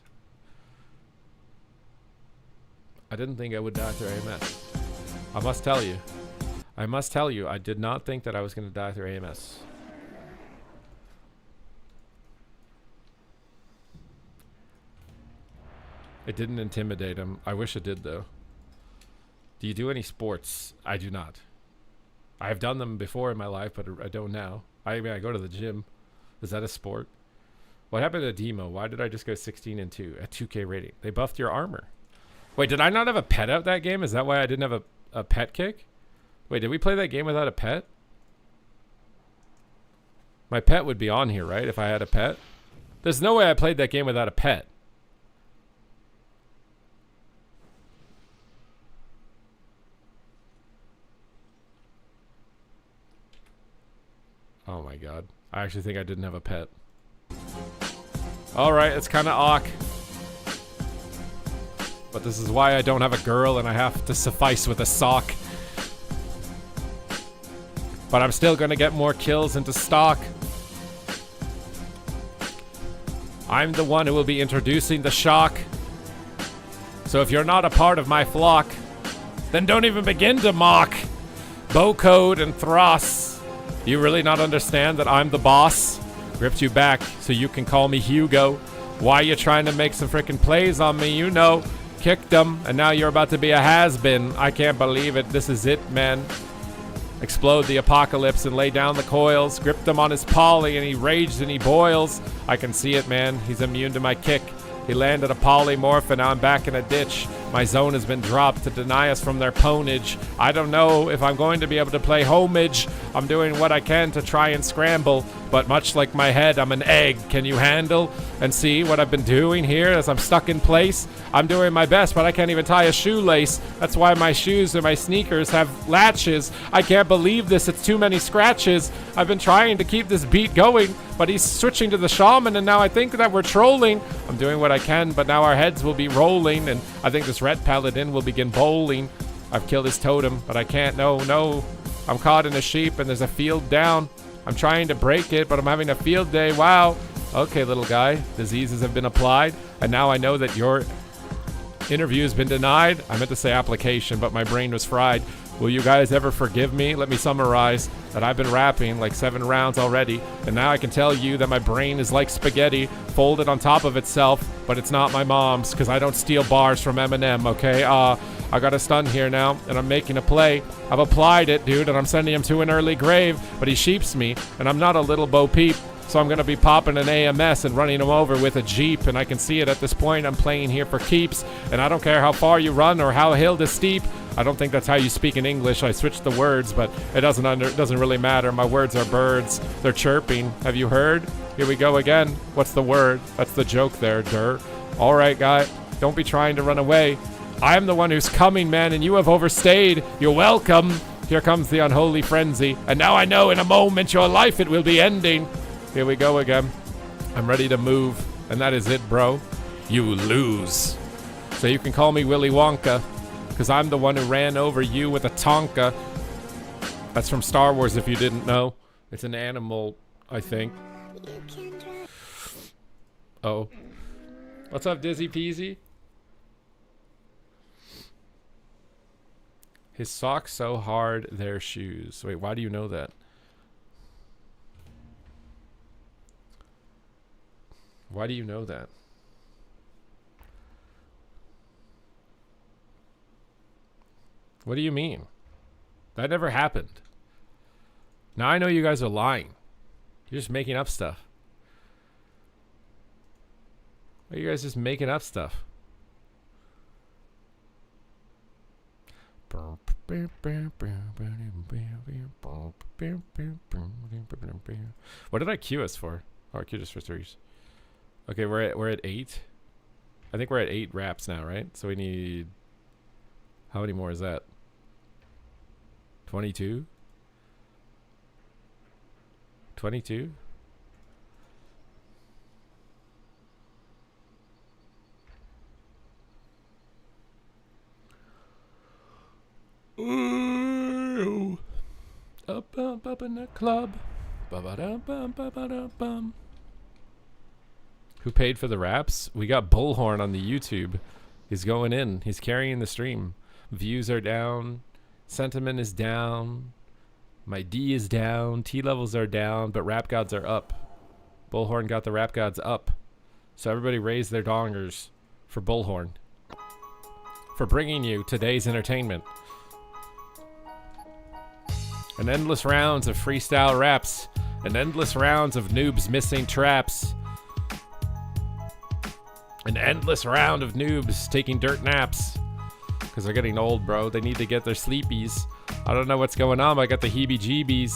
S1: I didn't think I would die through AMS. I must tell you, I did not think that I was going to die through AMS. It didn't intimidate him. I wish it did, though. Do you do any sports? I do not. I have done them before in my life, but I don't now. I mean, I go to the gym. Is that a sport? What happened to Demo? Why did I just go 16-2 at 2K rating? They buffed your armor. Wait, did I not have a pet out that game? Is that why I didn't have a pet kick? Wait, did we play that game without a pet? My pet would be on here, right? If I had a pet. There's no way I played that game without a pet. Oh my god. I actually think I didn't have a pet. Alright, it's kind of awk. But this is why I don't have a girl and I have to suffice with a sock. But I'm still gonna get more kills into stock. I'm the one who will be introducing the shock. So if you're not a part of my flock, then don't even begin to mock. Bow code and Thros. You really not understand that I'm the boss? Gripped you back so you can call me Hugo. Why you trying to make some freaking plays on me? You know, kicked them, and now you're about to be a has-been. I can't believe it. This is it, man. Explode the apocalypse and lay down the coils. Gripped him on his poly, and he raged and he boils. I can see it, man. He's immune to my kick. He landed a polymorph, and now I'm back in a ditch. My zone has been dropped to deny us from their ponage. I don't know if I'm going to be able to play homage. I'm doing what I can to try and scramble, but much like my head, I'm an egg. Can you handle and see what I've been doing here as I'm stuck in place? I'm doing my best, but I can't even tie a shoelace. That's why my shoes and my sneakers have latches. I can't believe this. It's too many scratches. I've been trying to keep this beat going, but he's switching to the shaman, and now I think that we're trolling. I'm doing what I can, but now our heads will be rolling, and I think this red paladin will begin bowling. I've killed his totem, but I can't. No. I'm caught in a sheep, and there's a field down. I'm trying to break it, but I'm having a field day. Wow. Okay, little guy. Diseases have been applied, and now I know that your interview has been denied. I meant to say application, but my brain was fried. Will you guys ever forgive me? Let me summarize that I've been rapping like 7 rounds already, and now I can tell you that my brain is like spaghetti folded on top of itself, but it's not my mom's, because I don't steal bars from Eminem, okay? I got a stun here now, and I'm making a play. I've applied it, dude, and I'm sending him to an early grave, but he sheeps me, and I'm not a little Bo Peep, so I'm going to be popping an AMS and running him over with a Jeep, and I can see it at this point. I'm playing here for keeps, and I don't care how far you run or how hill is steep. I don't think that's how you speak in English. I switched the words, but it doesn't really matter. My words are birds. They're chirping. Have you heard? Here we go again. What's the word? That's the joke there, der. All right, guy. Don't be trying to run away. I am the one who's coming, man, and you have overstayed. You're welcome. Here comes the unholy frenzy. And now I know in a moment your life it will be ending. Here we go again. I'm ready to move. And that is it, bro. You lose. So you can call me Willy Wonka, because I'm the one who ran over you with a Tonka. That's from Star Wars, if you didn't know. It's an animal, I think. Oh. What's up, Dizzy Peasy? His socks so hard, their shoes. Wait, why do you know that? Why do you know that? What do you mean? That never happened. Now I know you guys are lying. You're just making up stuff. Why are you guys just making up stuff? What did I queue us for? Oh, I queued us for 3s. Okay, we're at 8. I think we're at 8 raps now, right? So we need... How many more is that? 22? 22? Ooh. Up in the club. Ba-ba-dum-bum. Who paid for the raps? We got Bullhorn on the YouTube. He's going in. He's carrying the stream. Views are down. Sentiment is down. My D is down. T levels are down, but rap gods are up. Bullhorn got the rap gods up. So everybody raise their dongers for Bullhorn, for bringing you today's entertainment. An endless rounds of freestyle raps. An endless rounds of noobs missing traps. An endless round of noobs taking dirt naps. Because they're getting old, bro. They need to get their sleepies. I don't know what's going on, but I got the heebie-jeebies.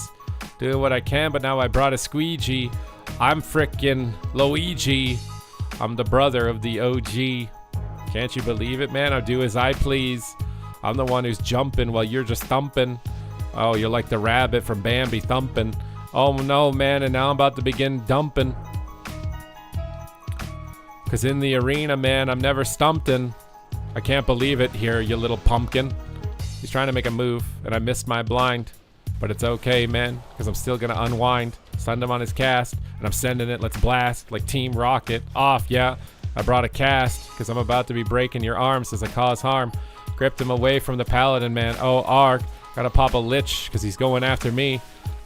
S1: Doing what I can, but now I brought a squeegee. I'm frickin' Luigi. I'm the brother of the OG. Can't you believe it, man? I'll do as I please. I'm the one who's jumping while you're just thumping. Oh, you're like the rabbit from Bambi thumping. Oh no, man, and now I'm about to begin dumping. Cause in the arena, man, I'm never stumping. I can't believe it here, you little pumpkin. He's trying to make a move, and I missed my blind. But it's okay, man, because I'm still gonna unwind. Send him on his cast, and I'm sending it, let's blast, like Team Rocket. Off, yeah. I brought a cast, because I'm about to be breaking your arms as I cause harm. Gripped him away from the paladin, man. Oh, arc. Gotta pop a lich, because he's going after me.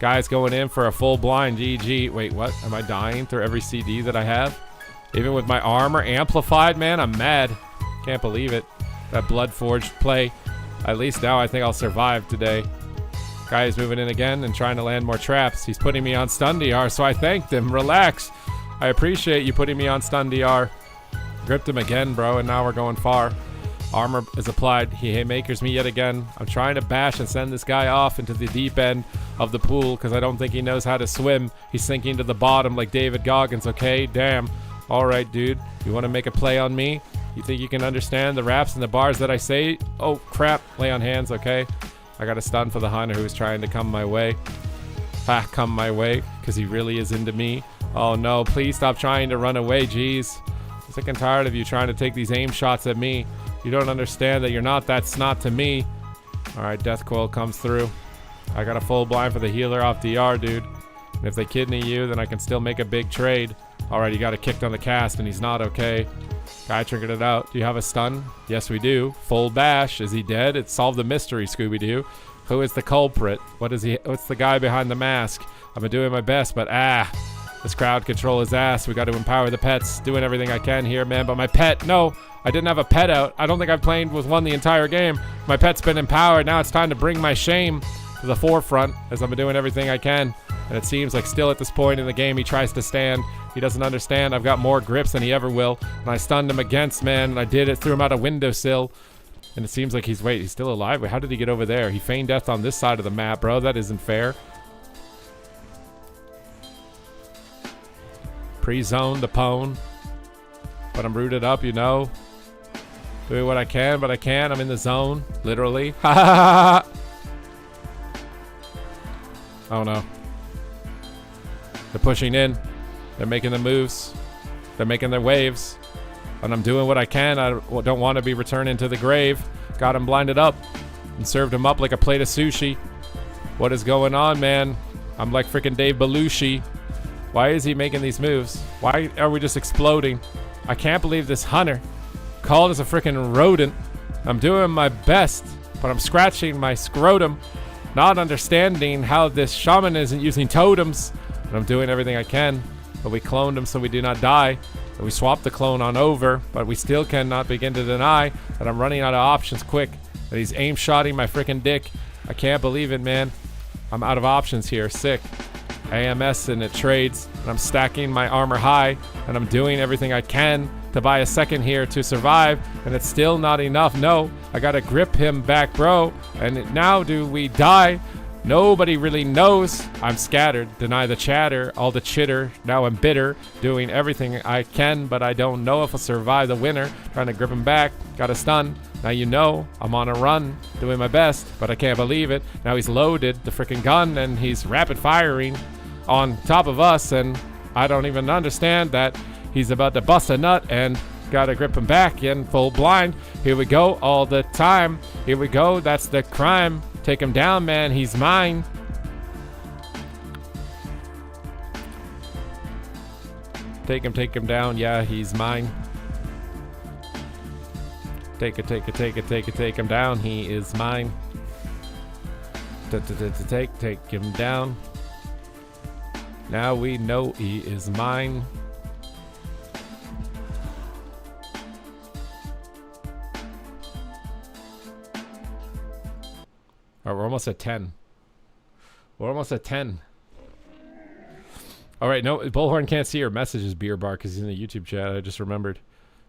S1: Guy's going in for a full blind GG. Wait, what? Am I dying through every CD that I have? Even with my armor amplified, man, I'm mad. Can't believe it. That blood forged play. At least now I think I'll survive today. Guy is moving in again and trying to land more traps. He's putting me on stun DR, so I thanked him. Relax. I appreciate you putting me on stun DR. Gripped him again, bro, and now we're going far. Armor is applied. He haymakers me yet again. I'm trying to bash and send this guy off into the deep end of the pool because I don't think he knows how to swim. He's sinking to the bottom like David Goggins, okay? Damn. All right, dude. You want to make a play on me? You think you can understand the raps and the bars that I say? Oh, crap. Lay on hands, okay? I got a stun for the hunter who's trying to come my way. Ha, come my way because he really is into me. Oh, no. Please stop trying to run away, jeez. I'm sick and tired of you trying to take these aim shots at me. You don't understand that you're not that snot to me. Alright, Death Coil comes through. I got a full blind for the healer off DR, dude. And if they kidney you, then I can still make a big trade. Alright, he got a kicked on the cast and he's not okay. Guy triggered it out. Do you have a stun? Yes, we do. Full bash. Is he dead? It solved the mystery, Scooby-Doo. Who is the culprit? What's the guy behind the mask? I've been doing my best, but this crowd control his ass. We got to empower the pets. Doing everything I can here, man. But my pet, no. I didn't have a pet out. I don't think I've played with one the entire game. My pet's been empowered. Now it's time to bring my shame to the forefront as I'm doing everything I can. And it seems like still at this point in the game, he tries to stand. He doesn't understand. I've got more grips than he ever will. And I stunned him against, man. And I did it. Threw him out a windowsill. And it seems like he's still alive. Wait, how did he get over there? He feigned death on this side of the map, bro. That isn't fair. Pre-zone the pwn. But I'm rooted up, you know. Doing what I can, but I can't. I'm in the zone. Literally. Ha ha ha ha. Oh no. They're pushing in. They're making the moves. They're making their waves. And I'm doing what I can. I don't want to be returning to the grave. Got him blinded up. And served him up like a plate of sushi. What is going on, man? I'm like freaking Dave Belushi. Why is he making these moves? Why are we just exploding? I can't believe this hunter called us a freaking rodent. I'm doing my best, but I'm scratching my scrotum, not understanding how this shaman isn't using totems. And I'm doing everything I can, but we cloned him so we do not die. And we swapped the clone on over, but we still cannot begin to deny that I'm running out of options quick. That he's aim shotting my freaking dick. I can't believe it, man. I'm out of options here. Sick. AMS and it trades, and I'm stacking my armor high, and I'm doing everything I can to buy a second here to survive, and it's still not enough. No, I gotta grip him back, bro. And now do we die? Nobody really knows. I'm scattered. Deny the chatter, all the chitter. Now I'm bitter, doing everything I can, but I don't know if I'll survive the winter. Trying to grip him back, got a stun. Now you know I'm on a run, doing my best, but I can't believe it. Now he's loaded the freaking gun, and he's rapid firing on top of us, and I don't even understand that he's about to bust a nut, and gotta grip him back in full blind. Here we go all the time. Here we go. That's the crime. Take him down, man. He's mine. Take him down. Yeah, he's mine. Take him down. He is mine. Take him down. Now we know he is mine. Alright, we're almost at 10. We're almost at 10. Alright, no, Bullhorn can't see your messages, Beer Bar, because he's in the YouTube chat. I just remembered.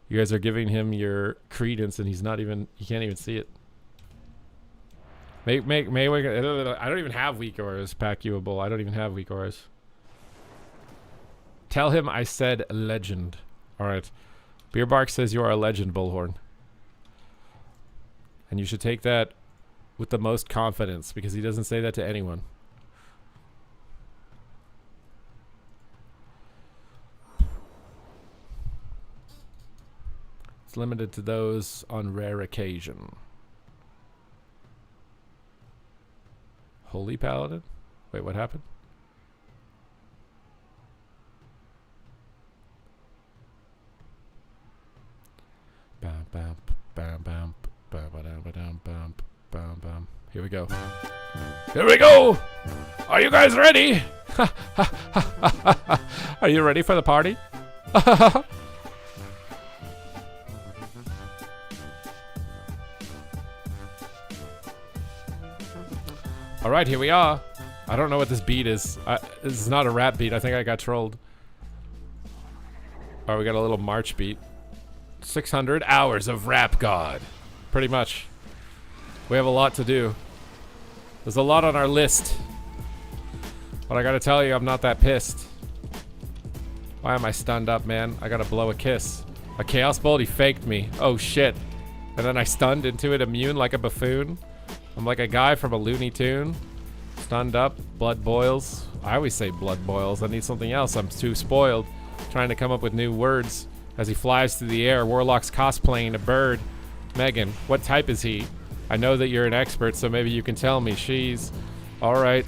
S1: You guys are giving him your credence, and he can't even see it. I don't even have weak auras, Pack-Uable. I don't even have weak auras. Tell him I said legend. Alright. Beer Bark says you are a legend, Bullhorn. And you should take that with the most confidence, because he doesn't say that to anyone. It's limited to those on rare occasion. Holy Paladin? Wait, what happened? Bam, bam, bam, bam, bam, bam, bam, bam, bam, bam. Here we go. Here we go! Are you guys ready? Are you ready for the party? Alright, here we are. I don't know what this beat is. This is not a rap beat. I think I got trolled. Alright, we got a little march beat. 600 hours of rap god. Pretty much. We have a lot to do. There's a lot on our list. But I gotta tell you, I'm not that pissed. Why am I stunned up, man? I gotta blow a kiss. A Chaos Bolt, he faked me. Oh shit. And then I stunned into it immune like a buffoon. I'm like a guy from a Looney Tune. Stunned up, blood boils. I always say blood boils. I need something else. I'm too spoiled. Trying to come up with new words. As he flies through the air, Warlock's cosplaying a bird. Megan, what type is he? I know that you're an expert, so maybe you can tell me. She's... Alright.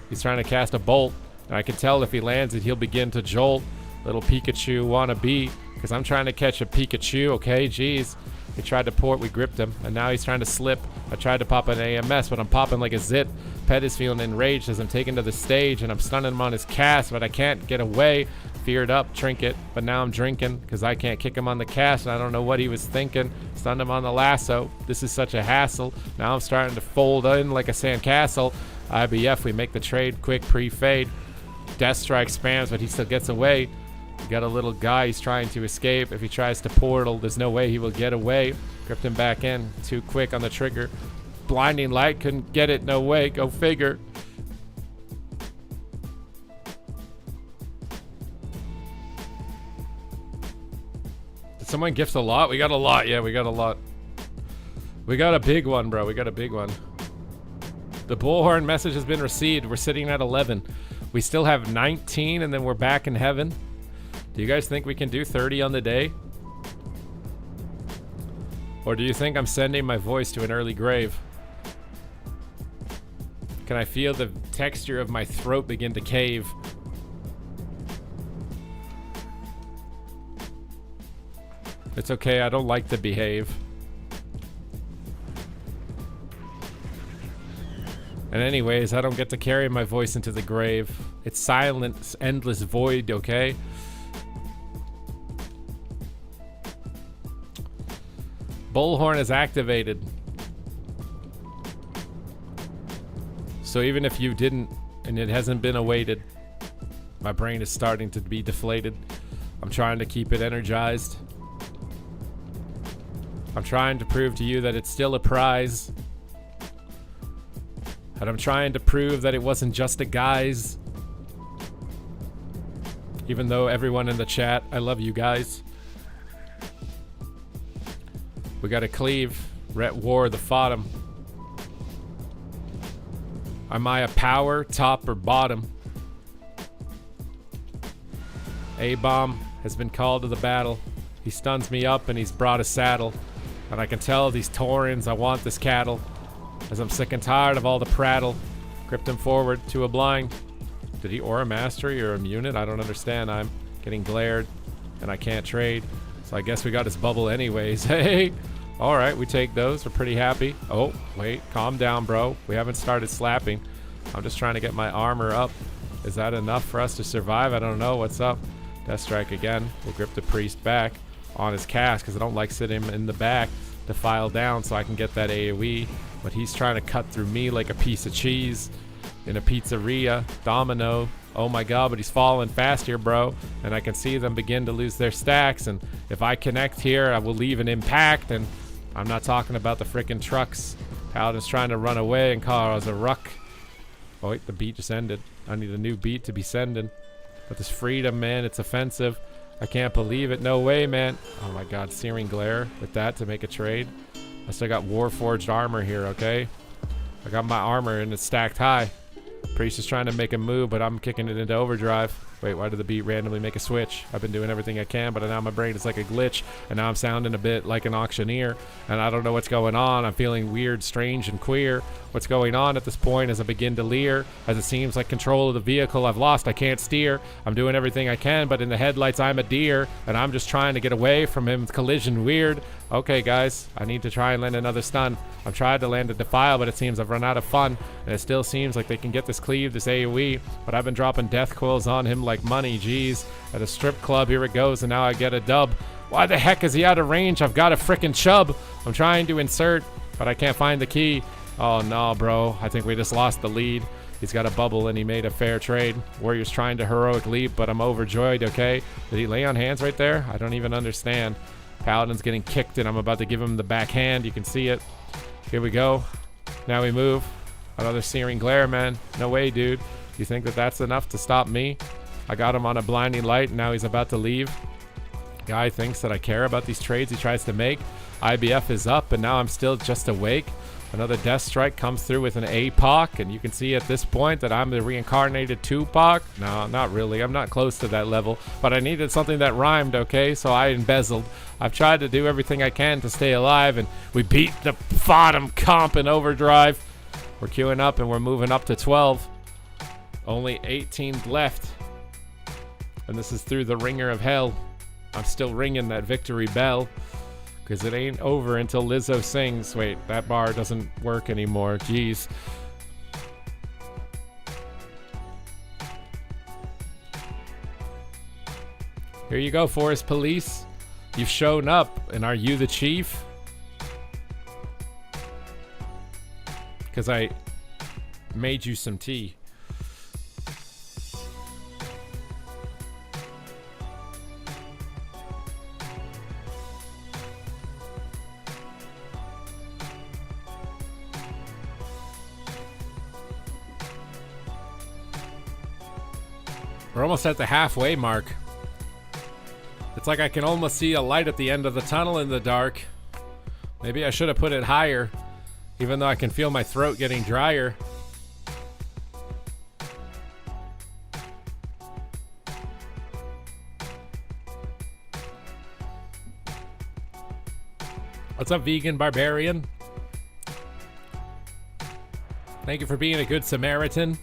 S1: He's trying to cast a bolt. And I can tell if he lands it, he'll begin to jolt. Little Pikachu wannabe. Because I'm trying to catch a Pikachu, okay? Jeez. He tried to port, we gripped him. And now he's trying to slip. I tried to pop an AMS, but I'm popping like a zit. Pet is feeling enraged as I'm taken to the stage. And I'm stunning him on his cast, but I can't get away. Feared up, trinket. But now I'm drinking, because I can't kick him on the cast. And I don't know what he was thinking. Stunned him on the lasso. This is such a hassle. Now I'm starting to fold in like a sandcastle. IBF, we make the trade. Quick pre-fade. Death Strike spams, but he still gets away. We got a little guy, he's trying to escape. If he tries to portal, there's no way he will get away. Gripped him back in, too quick on the trigger. Blinding light, couldn't get it, no way, go figure. Did someone gift a lot? We got a lot, yeah, we got a lot. We got a big one, bro, we got a big one. The bullhorn message has been received. We're sitting at 11. We still have 19 and then we're back in heaven. Do you guys think we can do 30 on the day? Or do you think I'm sending my voice to an early grave? Can I feel the texture of my throat begin to cave? It's okay, I don't like to behave. And anyways, I don't get to carry my voice into the grave. It's silence, endless void, okay? Bullhorn is activated. So even if you didn't, and it hasn't been awaited, my brain is starting to be deflated. I'm trying to keep it energized. I'm trying to prove to you that it's still a prize. And I'm trying to prove that it wasn't just a guise. Even though everyone in the chat, I love you guys. We gotta cleave. Ret War, the Fodom. Am I a power, top, or bottom? A-Bomb has been called to the battle. He stuns me up and he's brought a saddle. And I can tell these Taurens, I want this cattle. As I'm sick and tired of all the prattle. Gripped him forward to a blind. Did he aura mastery or immune it? I don't understand. I'm getting glared and I can't trade. So I guess we got his bubble anyways. Hey! Alright, we take those. We're pretty happy. Oh, wait. Calm down, bro. We haven't started slapping. I'm just trying to get my armor up. Is that enough for us to survive? I don't know. What's up? Death Strike again. We'll grip the priest back on his cast because I don't like sitting him in the back to file down so I can get that AoE. But he's trying to cut through me like a piece of cheese in a pizzeria. Domino. Oh my god, but he's falling fast here, bro. And I can see them begin to lose their stacks. And if I connect here, I will leave an impact. And I'm not talking about the frickin' trucks. Paladin's trying to run away and cause a ruck. Oh wait, the beat just ended. I need a new beat to be sending. But this freedom, man, it's offensive. I can't believe it. No way, man. Oh my god, Searing Glare with that to make a trade. I still got Warforged armor here, okay? I got my armor and it's stacked high. Priest is trying to make a move, but I'm kicking it into overdrive. Wait, why did the beat randomly make a switch? I've been doing everything I can, but now my brain is like a glitch, and now I'm sounding a bit like an auctioneer, and I don't know what's going on. I'm feeling weird, strange, and queer. What's going on at this point as I begin to leer? As it seems like control of the vehicle I've lost, I can't steer. I'm doing everything I can, but in the headlights I'm a deer, and I'm just trying to get away from him. Collision weird. Okay, guys, I need to try and land another stun. I've tried to land a defile, but it seems I've run out of fun, and it still seems like they can get this cleave, this AoE, but I've been dropping death coils on him like money, geez. At a strip club, here it goes, and now I get a dub. Why the heck is he out of range? I've got a frickin' chub. I'm trying to insert, but I can't find the key. Oh no, bro, I think we just lost the lead. He's got a bubble and he made a fair trade. Warrior's trying to heroic leap, but I'm overjoyed, okay? Did he lay on hands right there? I don't even understand. Paladin's getting kicked and I'm about to give him the backhand. You can see it. Here we go. Now we move. Another searing glare, man. No way, dude. You think that that's enough to stop me? I got him on a blinding light and now he's about to leave. Guy thinks that I care about these trades he tries to make. IBF is up and now I'm still just awake. Another death strike comes through with an APOC, and you can see at this point that I'm the reincarnated Tupac. No, not really. I'm not close to that level, but I needed something that rhymed, okay? So I embezzled. I've tried to do everything I can to stay alive, and we beat the bottom comp in overdrive. We're queuing up, and we're moving up to 12. Only 18 left, and this is through the ringer of hell. I'm still ringing that victory bell. Because it ain't over until Lizzo sings. Wait, that bar doesn't work anymore. Jeez. Here you go, Forest Police. You've shown up, and are you the chief? Because I made you some tea. We're almost at the halfway mark. It's like I can almost see a light at the end of the tunnel in the dark. Maybe I should have put it higher, even though I can feel my throat getting drier. What's up, vegan barbarian? Thank you for being a good Samaritan.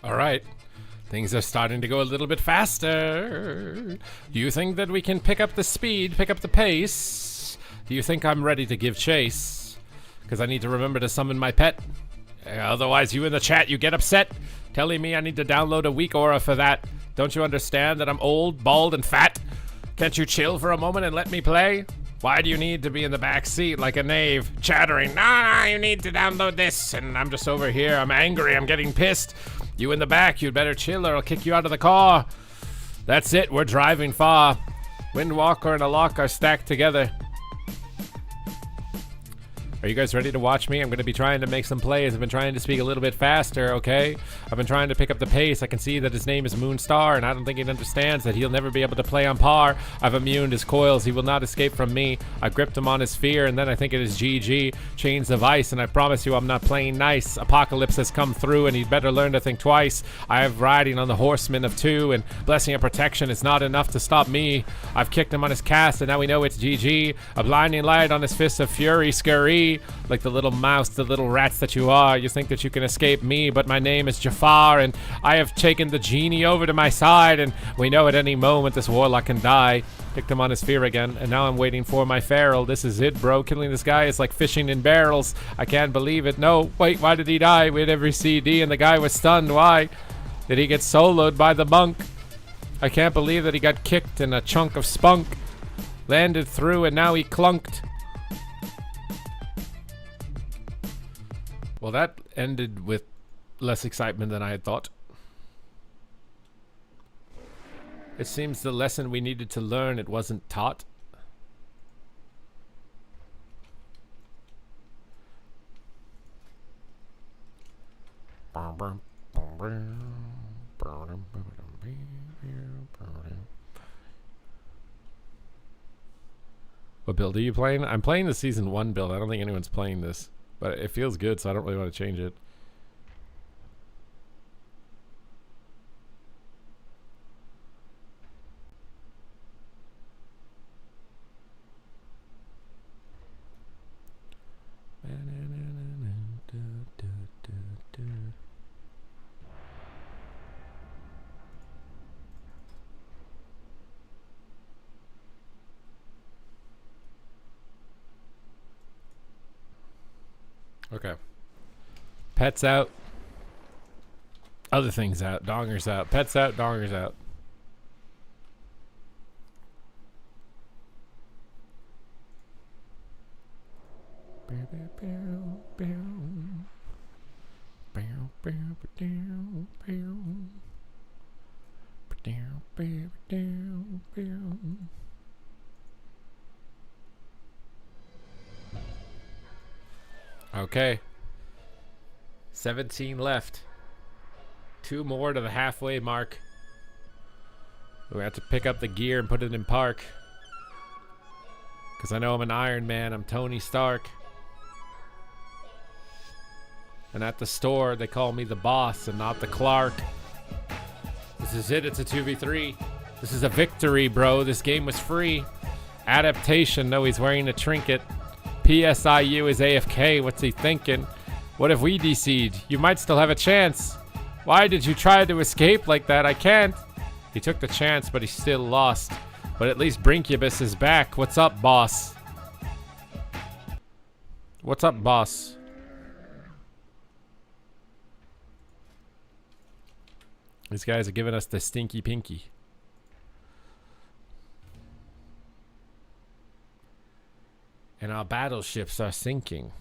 S1: Alright, things are starting to go a little bit faster. Do you think that we can pick up the speed, pick up the pace? Do you think I'm ready to give chase? Because I need to remember to summon my pet. Otherwise you in the chat, you get upset, telling me I need to download a weak aura for that. Don't you understand that I'm old, bald, and fat? Can't you chill for a moment and let me play? Why do you need to be in the back seat like a knave, chattering, nah, you need to download this, and I'm just over here, I'm angry, I'm getting pissed. You in the back, you'd better chill or I'll kick you out of the car. That's it, we're driving far. Windwalker and a lock are stacked together. Are you guys ready to watch me? I'm going to be trying to make some plays. I've been trying to speak a little bit faster, okay? I've been trying to pick up the pace. I can see that his name is Moonstar, and I don't think he understands that he'll never be able to play on par. I've immuned his coils. He will not escape from me. I gripped him on his fear, and then I think it is GG. Chains of ice, and I promise you I'm not playing nice. Apocalypse has come through, and he'd better learn to think twice. I have riding on the horseman of two, and blessing of protection is not enough to stop me. I've kicked him on his cast, and now we know it's GG. A blinding light on his fist of fury, scurry. Like the little mouse, the little rats that you are, you think that you can escape me, but my name is Jafar, and I have taken the genie over to my side, and we know at any moment this warlock can die. Picked him on his fear again, and now I'm waiting for my feral. This is it, bro. Killing this guy is like fishing in barrels. I can't believe it. No, wait, why did he die? We had every CD, and the guy was stunned. Why? Did he get soloed by the monk? I can't believe that he got kicked in a chunk of spunk. Landed through, and now he clunked. Well, that ended with less excitement than I had thought. It seems the lesson we needed to learn, it wasn't taught. What build are you playing? I'm playing the season 1 build. I don't think anyone's playing this, but it feels good, so I don't really want to change it. Okay. Pets out. Other things out. Dongers out. Pets out. Dongers out. Okay. 17 left. 2 more to the halfway mark. We have to pick up the gear and put it in park. Because I know I'm an Iron Man. I'm Tony Stark. And at the store, they call me the boss and not the Clark. This is it. It's a 2v3. This is a victory, bro. This game was free. Adaptation. No, he's wearing a trinket. PSIU is AFK. What's he thinking? What if we DC'd? You might still have a chance. Why did you try to escape like that? I can't. He took the chance, but he still lost. But at least Brinkubus is back. What's up, boss? What's up, boss? These guys are giving us the stinky pinky. And our battleships are sinking.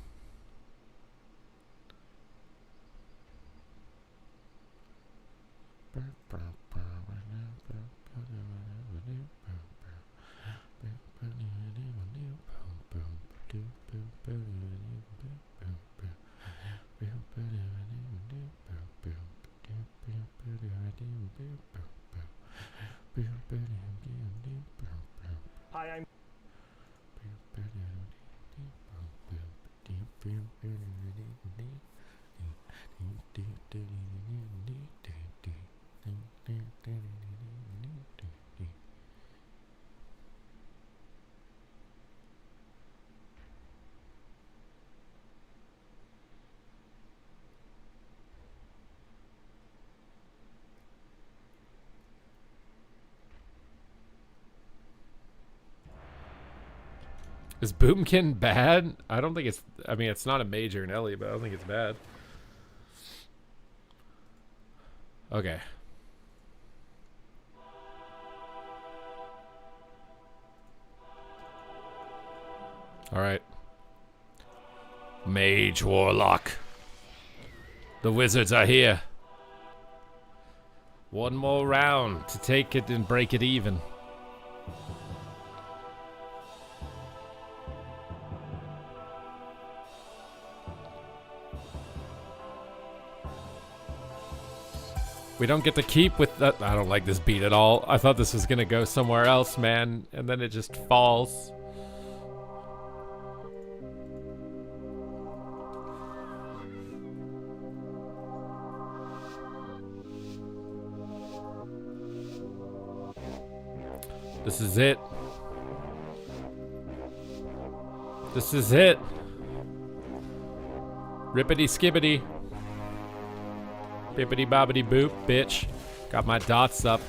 S4: Hi, I'm
S1: Is Boomkin bad? I don't think it's... I mean, it's not a major in Ellie, but I don't think it's bad. Okay. Alright. Mage Warlock. The wizards are here. One more round to take it and break it even. We don't get to keep with that. I don't like this beat at all. I thought this was gonna go somewhere else, man, and then it just falls. This is it. This is it. Rippity skibbity. Bippity bobbity boop, bitch. Got my dots up.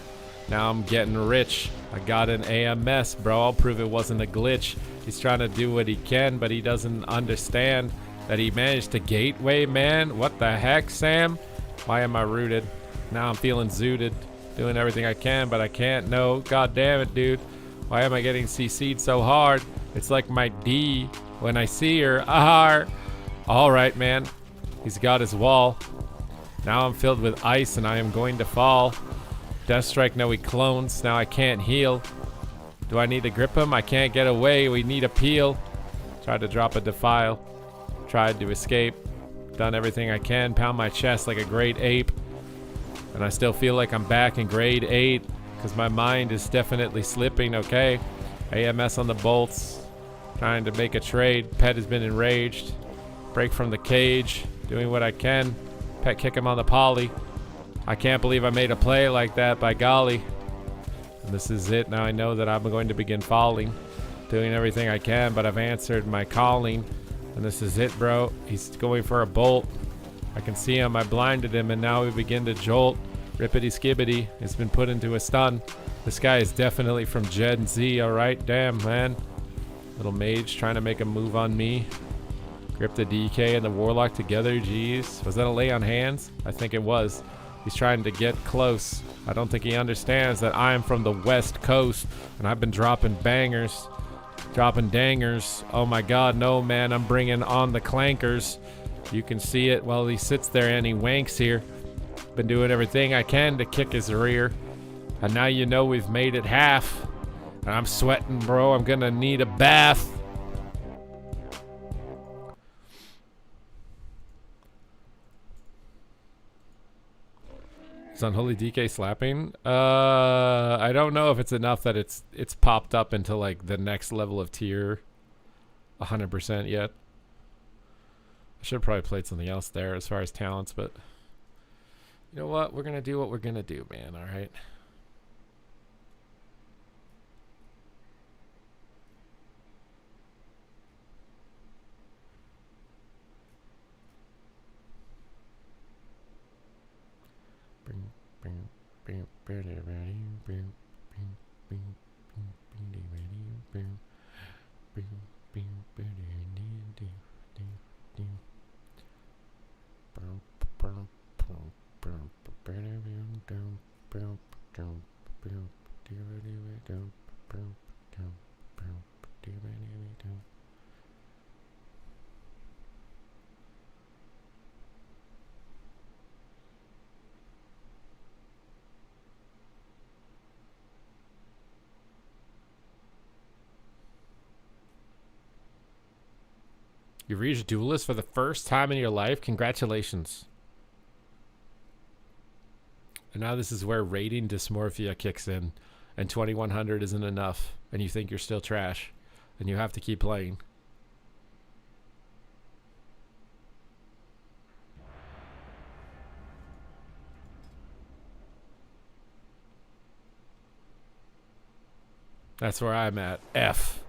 S1: Now I'm getting rich. I got an AMS, bro. I'll prove it wasn't a glitch. He's trying to do what he can, but he doesn't understand that he managed to gateway, man. What the heck, Sam? Why am I rooted? Now I'm feeling zooted. Doing everything I can, but I can't. No, god damn it, dude. Why am I getting CC'd so hard? It's like my D when I see her. Ah. Alright, man. He's got his wall. Now I'm filled with ice and I am going to fall. Deathstrike, no, he clones. Now I can't heal. Do I need to grip him? I can't get away. We need a peel. Tried to drop a defile. Tried to escape. Done everything I can. Pound my chest like a great ape. And I still feel like I'm back in grade 8 because my mind is definitely slipping, okay? AMS on the bolts, trying to make a trade. Pet has been enraged. Break from the cage, doing what I can. Pet kick him on the poly. I can't believe I made a play like that, by golly. And this is it. Now I know that I'm going to begin falling. Doing everything I can, but I've answered my calling. And this is it, bro. He's going for a bolt. I can see him. I blinded him, and now we begin to jolt. Rippity skibbity. It's been put into a stun. This guy is definitely from Gen Z, alright? Damn, man. Little mage trying to make a move on me. Grip the DK and the Warlock together. Jeez. Was that a lay on hands? I think it was. He's trying to get close. I don't think he understands that I'm from the West Coast, and I've been dropping bangers. Dropping dangers. Oh my god, no, man. I'm bringing on the clankers. You can see it while he sits there and he wanks here. Been doing everything I can to kick his rear. And now you know we've made it half. And I'm sweating, bro. I'm gonna need a bath. Is Unholy DK slapping? I don't know if it's enough that it's popped up into like the next level of tier 100% yet. I should have probably played something else there as far as talents, but you know what? We're gonna do what we're gonna do, man. All right. You've reached Duelist for the first time in your life. Congratulations. And now this is where rating dysmorphia kicks in. And 2100 isn't enough. And you think you're still trash. And you have to keep playing. That's where I'm at. F.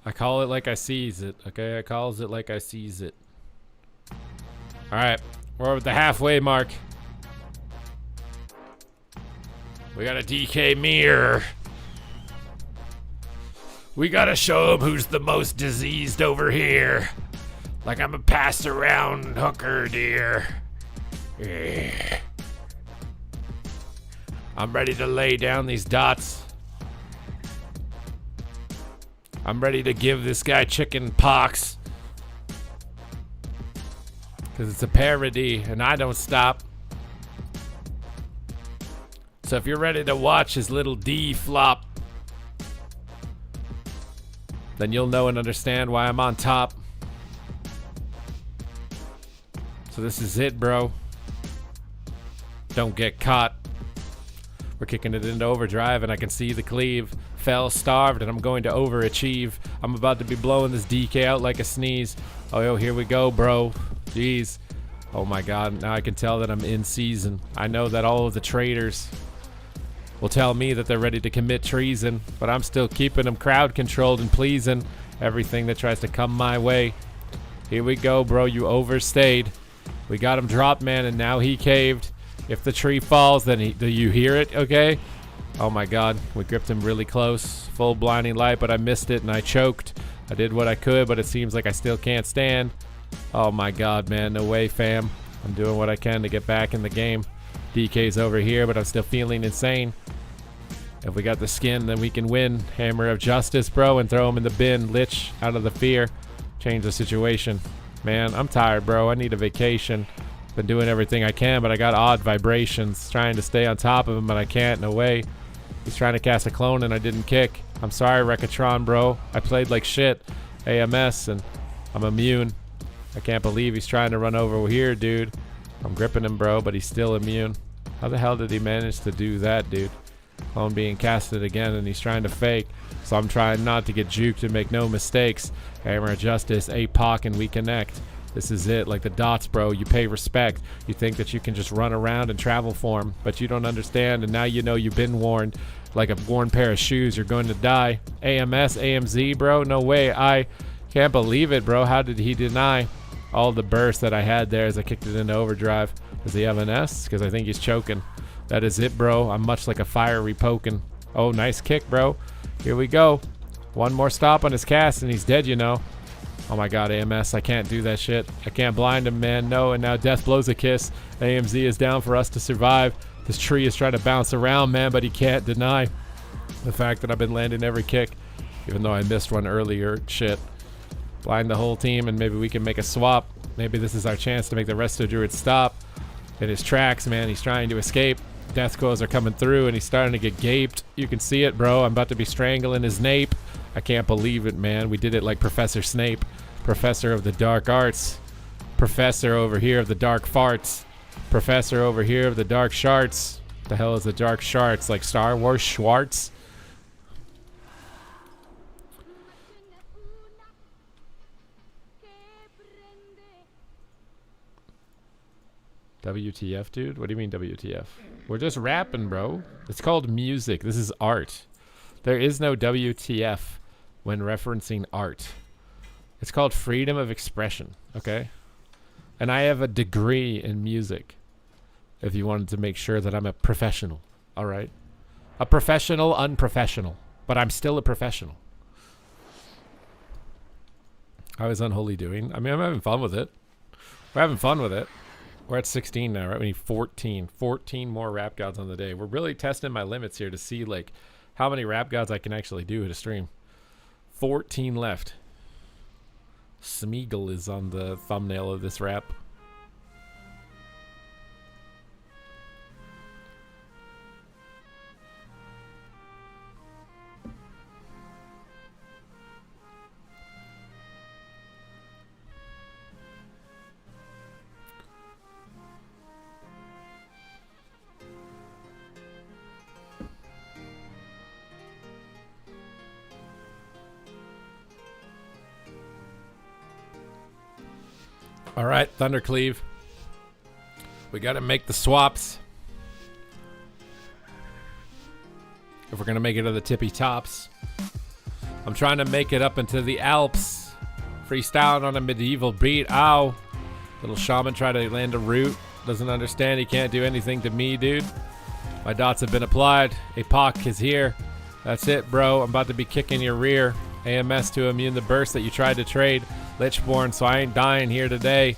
S1: I call it like I sees it, okay? I calls it like I sees it. Alright, we're at the halfway mark. We got a DK mirror. We gotta show him who's the most diseased over here. Like I'm a passed around hooker, dear. Yeah. I'm ready to lay down these dots. I'm ready to give this guy chicken pox. Because it's a parody and I don't stop. So if you're ready to watch his little D flop, then you'll know and understand why I'm on top. So this is it, bro. Don't get caught. We're kicking it into overdrive and I can see the cleave. Fell starved and I'm going to overachieve. I'm about to be blowing this DK out like a sneeze. Oh, yo, here we go, bro. Jeez. Oh my god, now I can tell that I'm in season. I know that all of the traders will tell me that they're ready to commit treason, but I'm still keeping them crowd controlled and pleasing everything that tries to come my way. Here we go, bro. You overstayed. We got him dropped, man, and now he caved. If the tree falls, then do you hear it? Okay. Oh my god, we gripped him really close. Full blinding light, but I missed it and I choked. I did what I could, but it seems like I still can't stand. Oh my god, man, no way, fam. I'm doing what I can to get back in the game. DK's over here, but I'm still feeling insane. If we got the skin, then we can win. Hammer of justice, bro, and throw him in the bin. Lich out of the fear. Change the situation. Man, I'm tired, bro. I need a vacation. Been doing everything I can, but I got odd vibrations. Trying to stay on top of him, but I can't. No way. He's trying to cast a clone and I didn't kick. I'm sorry, Rekatron, bro. I played like shit. AMS and I'm immune. I can't believe he's trying to run over here, dude. I'm gripping him, bro, but he's still immune. How the hell did he manage to do that, dude? Clone being casted again, and he's trying to fake. So I'm trying not to get juked and make no mistakes. Hammer of Justice, APOC, and we connect. This is it, like the dots, bro. You pay respect. You think that you can just run around and travel for him, but you don't understand, and now you know you've been warned. Like a worn pair of shoes, you're going to die. AMS, AMZ, bro, no way. I can't believe it, bro. How did he deny all the burst that I had there as I kicked it into overdrive? Does he have an S? Because I think he's choking. That is it, bro. I'm much like a fiery poking. Oh, nice kick, bro. Here we go. One more stop on his cast, and he's dead, you know. Oh my god, AMS, I can't do that shit. I can't blind him, man. No, and now death blows a kiss. AMZ is down for us to survive. This tree is trying to bounce around, man, but he can't deny the fact that I've been landing every kick, even though I missed one earlier. Shit. Blind the whole team, and maybe we can make a swap. Maybe this is our chance to make the rest of Druid stop. In his tracks, man, he's trying to escape. Death claws are coming through, and he's starting to get gaped. You can see it, bro. I'm about to be strangling his nape. I can't believe it, man. We did it like Professor Snape. Professor of the dark arts. Professor over here of the dark farts. Professor over here of the dark sharts. What the hell is the dark sharts? Like Star Wars Schwartz? WTF, dude? What do you mean WTF? We're just rapping, bro. It's called music. This is art. There is no WTF when referencing art. It's called freedom of expression, okay? And I have a degree in music, if you wanted to make sure that I'm a professional, all right? A professional, unprofessional, but I'm still a professional. How is Unholy doing? I mean, I'm having fun with it. We're having fun with it. We're at 16 now, right? We need 14. 14 more rap gods on the day. We're really testing my limits here to see, like, how many rap gods I can actually do at a stream. 14 left. Smeagol is on the thumbnail of this rap. All right, Thundercleave. We got to make the swaps. If we're going to make it to the tippy tops. I'm trying to make it up into the Alps. Freestyling on a medieval beat. Ow. Little shaman tried to land a root. Doesn't understand. He can't do anything to me, dude. My dots have been applied. APOC is here. That's it, bro. I'm about to be kicking your rear. AMS to immune the burst that you tried to trade. Lichborn, so I ain't dying here today.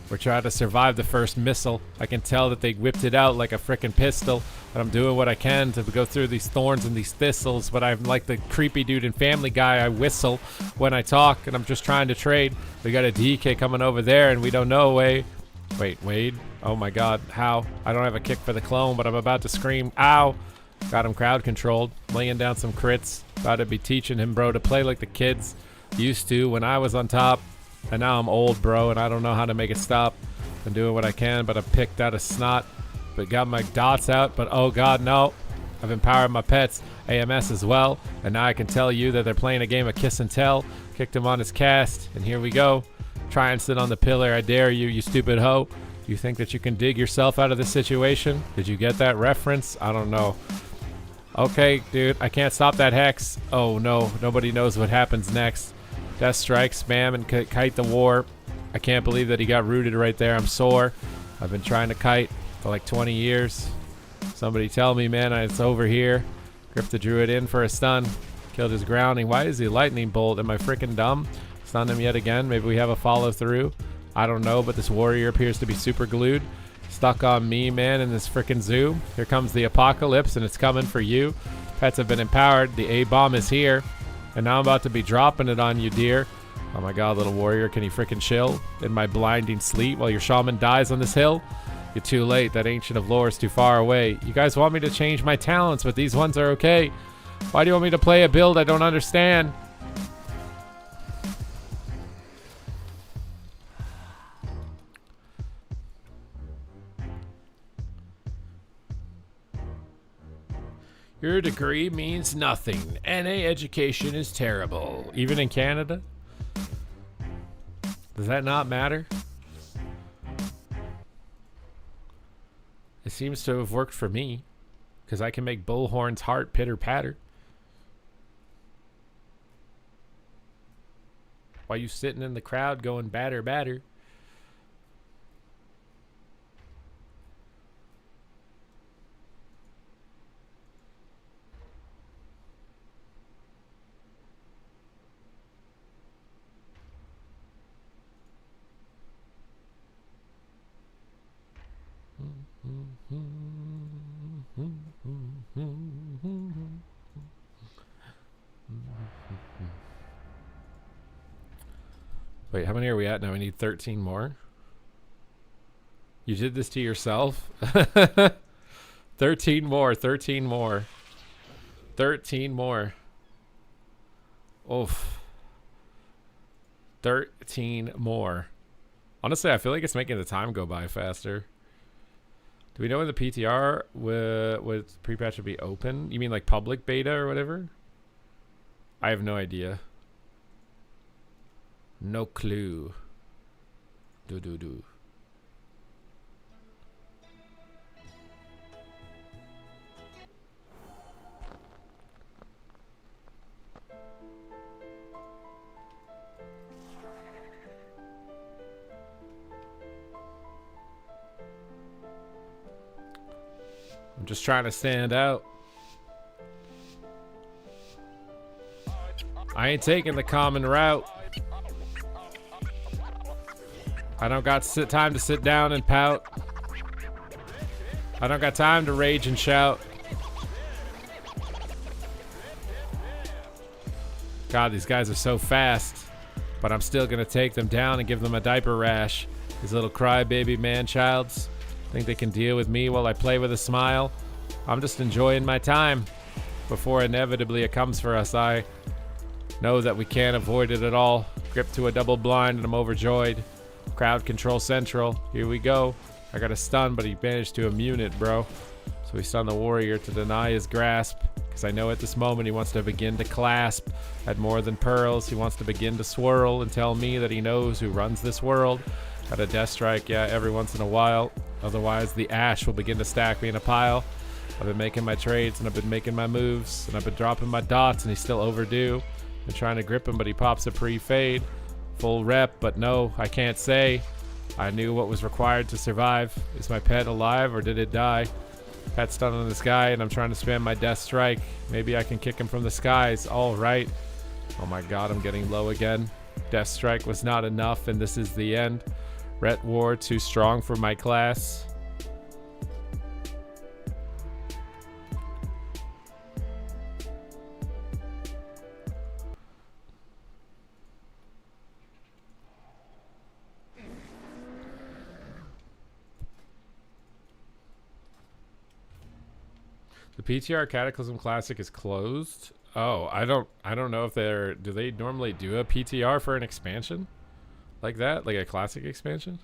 S1: We're trying to survive the first missile. I can tell that they whipped it out like a frickin' pistol, but I'm doing what I can to go through these thorns and these thistles, but I'm like the creepy dude in Family Guy. I whistle when I talk, and I'm just trying to trade. We got a DK coming over there, and we don't know Wade. Wait, Wade? Oh my god, how? I don't have a kick for the clone, but I'm about to scream, ow! Got him crowd controlled, laying down some crits. About to be teaching him, bro, to play like the kids used to when I was on top, and now I'm old, bro, and I don't know how to make it stop. I'm doing what I can, but I'm picked out of snot, but got my dots out, but oh god, no. I've empowered my pets, AMS as well, and now I can tell you that they're playing a game of kiss and tell. Kicked him on his cast, and here we go. Try and sit on the pillar, I dare you, you stupid hoe. You think that you can dig yourself out of this situation? Did you get that reference? I don't know. Okay, dude, I can't stop that hex. Oh no, nobody knows what happens next. Death strike, spam, and kite the war. I can't believe that he got rooted right there. I'm sore. I've been trying to kite for like 20 years. Somebody tell me, man, it's over here. Grip the druid in for a stun. Killed his grounding. Why is he lightning bolt? Am I freaking dumb? Stunned him yet again. Maybe we have a follow through. I don't know, but this warrior appears to be super glued. Stuck on me, man, in this freaking zoo. Here comes the apocalypse, and it's coming for you. Pets have been empowered. The A-bomb is here. And now I'm about to be dropping it on you, dear. Oh my god, little warrior, can you freaking chill in my blinding sleep while your shaman dies on this hill? You're too late. That ancient of lore is too far away. You guys want me to change my talents, but these ones are okay. Why do you want me to play a build I don't understand? Your degree means nothing. NA education is terrible. Even in Canada? Does that not matter? It seems to have worked for me. Because I can make Bullhorn's heart pitter-patter. While you sitting in the crowd going batter, batter. Wait, how many are we at now? We need 13 more. You did this to yourself? 13 more, 13 more. 13 more. Oof. 13 more. Honestly, I feel like it's making the time go by faster. Do we know when the PTR with pre-patch would be open? You mean like public beta or whatever? I have no idea. No clue. Do. I'm just trying to stand out. I ain't taking the common route. I don't got time to sit down and pout. I don't got time to rage and shout. God, these guys are so fast. But I'm still gonna take them down and give them a diaper rash. These little crybaby man-childs think they can deal with me while I play with a smile. I'm just enjoying my time. Before inevitably it comes for us, I know that we can't avoid it at all. Gripped to a double blind and I'm overjoyed. Crowd control central. Here we go. I got a stun, but he managed to immune it, bro. So he stunned the warrior to deny his grasp. Because I know at this moment he wants to begin to clasp. At more than pearls, he wants to begin to swirl and tell me that he knows who runs this world. Got a death strike, yeah, every once in a while. Otherwise, the ash will begin to stack me in a pile. I've been making my trades and I've been making my moves. And I've been dropping my dots and he's still overdue. Been trying to grip him, but he pops a pre-fade. Full rep, but no, I can't say. I knew what was required to survive. Is my pet alive or did it die? Pet stun on this guy and I'm trying to spam my death strike. Maybe I can kick him from the skies. All right. Oh my god, I'm getting low again. Death strike was not enough and this is the end. Ret War too strong for my class. The PTR Cataclysm Classic is closed. Oh, I don't know if do they normally do a PTR for an expansion? Like that? Like a classic expansion?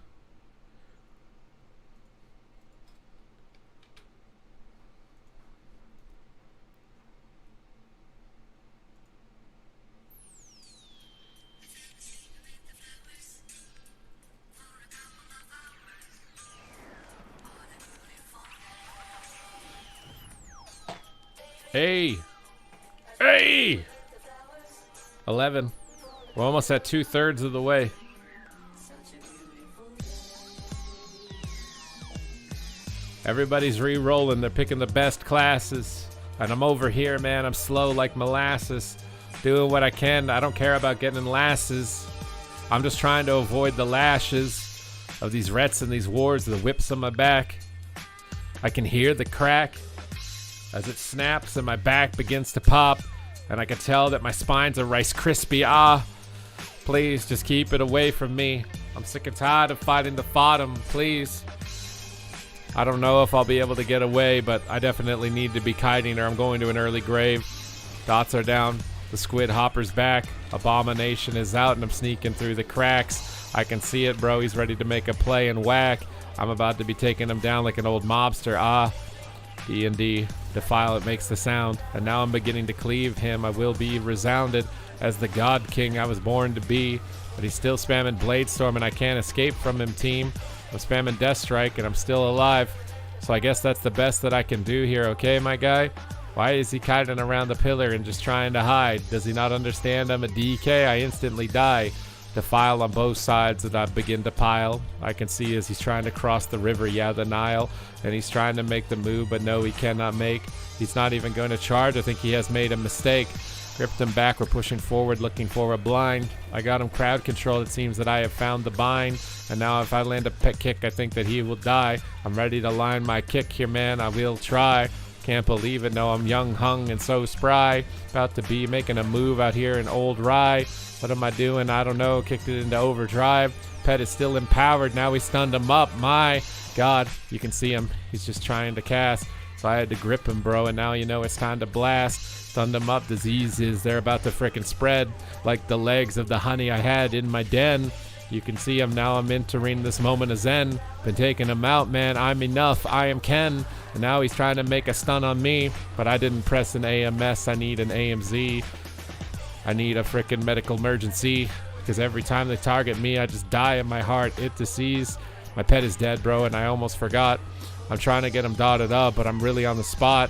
S1: Hey! Hey! 11. We're almost at 2/3 of the way. Everybody's re-rolling. They're picking the best classes. And I'm over here, man. I'm slow like molasses. Doing what I can. I don't care about getting in lasses. I'm just trying to avoid the lashes of these rets and these wars, the whips on my back. I can hear the crack as it snaps and my back begins to pop, and I can tell that my spine's a Rice Krispie. Ah, please just keep it away from me. I'm sick and tired of fighting the bottom, please. I don't know if I'll be able to get away, but I definitely need to be kiting or I'm going to an early grave. Dots are down, the squid hopper's back, Abomination is out and I'm sneaking through the cracks. I can see it, bro, he's ready to make a play and whack. I'm about to be taking him down like an old mobster. Ah, E&D, defile, it makes the sound. And now I'm beginning to cleave him. I will be resounded as the God King I was born to be. But he's still spamming Blade Storm and I can't escape from him, team. I'm spamming Death Strike and I'm still alive. So I guess that's the best that I can do here, okay, my guy? Why is he kiting around the pillar and just trying to hide? Does he not understand I'm a DK? I instantly die. Defile on both sides that I begin to pile. I can see as he's trying to cross the river, yeah, the Nile. And he's trying to make the move, but no, he cannot make. He's not even going to charge. I think he has made a mistake. Gripped him back. We're pushing forward, looking for a blind. I got him crowd control. It seems that I have found the bind. And now if I land a pet kick, I think that he will die. I'm ready to line my kick here, man. I will try. Can't believe it. No, I'm young, hung, and so spry. About to be making a move out here in Old Rye. What am I doing? I don't know. Kicked it into overdrive. Pet is still empowered. Now we stunned him up. My God. You can see him. He's just trying to cast. So I had to grip him, bro. And now you know it's time to blast. Stunned him up. Diseases. They're about to frickin' spread like the legs of the honey I had in my den. You can see him now. I'm entering this moment of zen. Been taking him out, man. I'm enough. I am Ken. And now he's trying to make a stun on me. But I didn't press an AMS. I need an AMZ. I need a frickin' medical emergency. Because every time they target me, I just die in my heart. It disease. My pet is dead, bro. And I almost forgot. I'm trying to get him dotted up. But I'm really on the spot.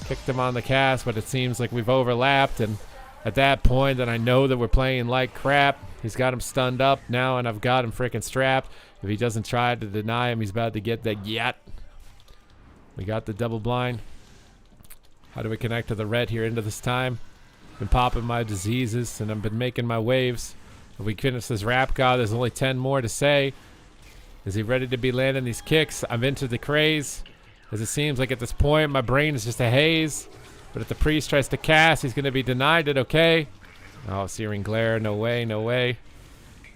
S1: Kicked him on the cast. But it seems like we've overlapped. And at that point, then I know that we're playing like crap. He's got him stunned up now, and I've got him freaking strapped. If he doesn't try to deny him, he's about to get that yet. We got the double blind. How do we connect to the red here into this time? Been popping my diseases, and I've been making my waves. If we finish this rap god, there's only 10 more to say. Is he ready to be landing these kicks? I've entered the craze. As it seems like at this point, my brain is just a haze. But if the priest tries to cast, he's going to be denied it, okay? Oh, Searing Glare, no way, no way.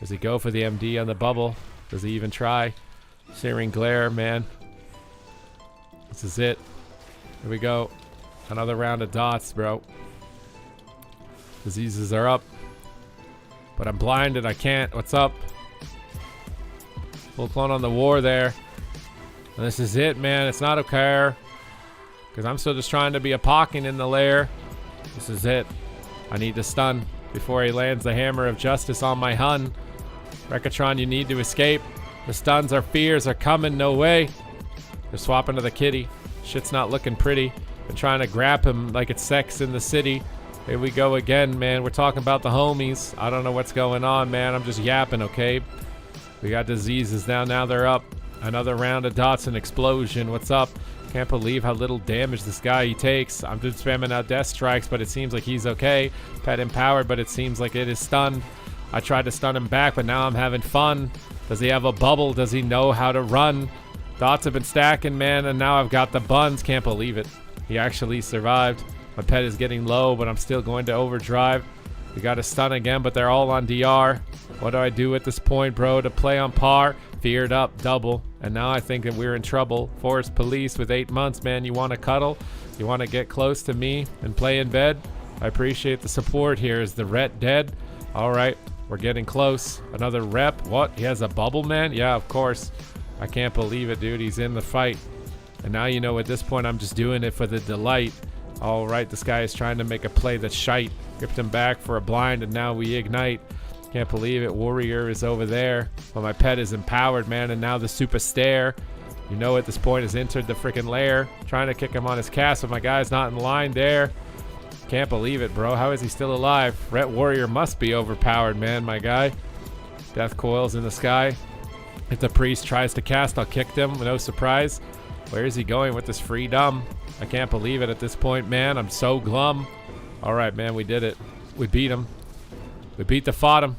S1: Does he go for the MD on the bubble? Does he even try? Searing Glare, man. This is it. Here we go. Another round of dots, bro. Diseases are up. But I'm blinded, I can't. What's up? Full clone on the war there. And this is it, man. It's not okay. Because I'm still just trying to be a pocking in the lair. This is it. I need to stun before he lands the hammer of justice on my Hun. Rekatron, you need to escape. The stuns, our fears are coming, no way. They're swapping to the kitty. Shit's not looking pretty. Been trying to grab him like it's Sex in the City. Here we go again, man. We're talking about the homies. I don't know what's going on, man. I'm just yapping, okay? We got diseases now. Now they're up. Another round of dots and explosion. What's up? Can't believe how little damage this guy he takes. I'm just spamming out death strikes, but it seems like he's okay. Pet empowered, but it seems like it is stunned. I tried to stun him back, but now I'm having fun. Does he have a bubble? Does he know how to run? Dots have been stacking, man, and now I've got the buns. Can't believe it. He actually survived. My pet is getting low, but I'm still going to overdrive. We got to stun again, but they're all on DR. What do I do at this point, bro, to play on par? Feared up, double. And now I think that we're in trouble. Forest police with 8 months, man. You want to cuddle? You want to get close to me and play in bed? I appreciate the support here. Is the ret dead? All right, we're getting close. Another rep. What? He has a bubble, man? Yeah, of course. I can't believe it, dude. He's in the fight. And now you know at this point I'm just doing it for the delight. All right, this guy is trying to make a play that's shite. Gripped him back for a blind, and now we ignite. Can't believe it. Warrior is over there. But my pet is empowered, man, and now the super stare. You know at this point has entered the freaking lair. Trying to kick him on his cast, but my guy's not in line there. Can't believe it, bro. How is he still alive? Ret Warrior must be overpowered, man, my guy. Death coils in the sky. If the priest tries to cast, I'll kick them. No surprise. Where is he going with this freedom? I can't believe it at this point, man. I'm so glum. All right, man, we did it. We beat him. We beat the Fodum.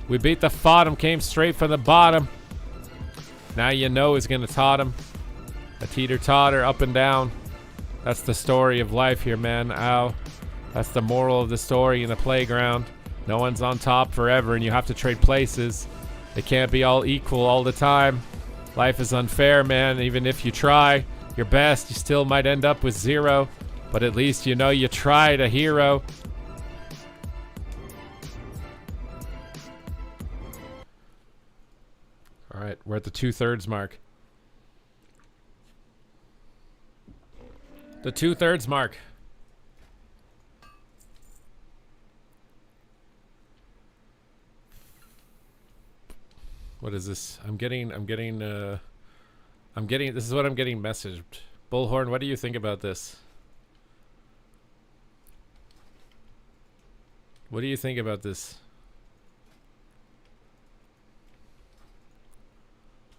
S1: We beat the Fodum. Came straight from the bottom. Now you know he's going to tot him. A teeter-totter up and down. That's the story of life here, man. Ow. That's the moral of the story in the playground. No one's on top forever, and you have to trade places. It can't be all equal all the time. Life is unfair, man. Even if you try your best, you still might end up with 0. But at least you know you tried, a hero. All right, we're at the 2/3 mark. The 2/3 mark. What is this? I'm getting, this is what I'm getting messaged. Bullhorn, what do you think about this? What do you think about this?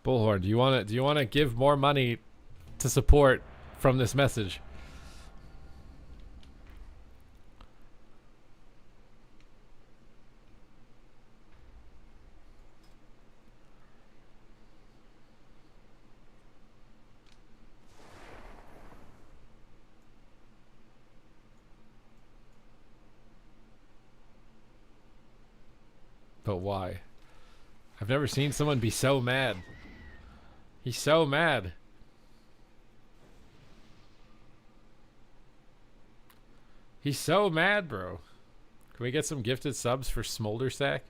S1: Bullhorn, do you want to give more money to support from this message? But why? I've never seen someone be so mad. He's so mad. He's so mad, bro. Can we get some gifted subs for Smolder Sack?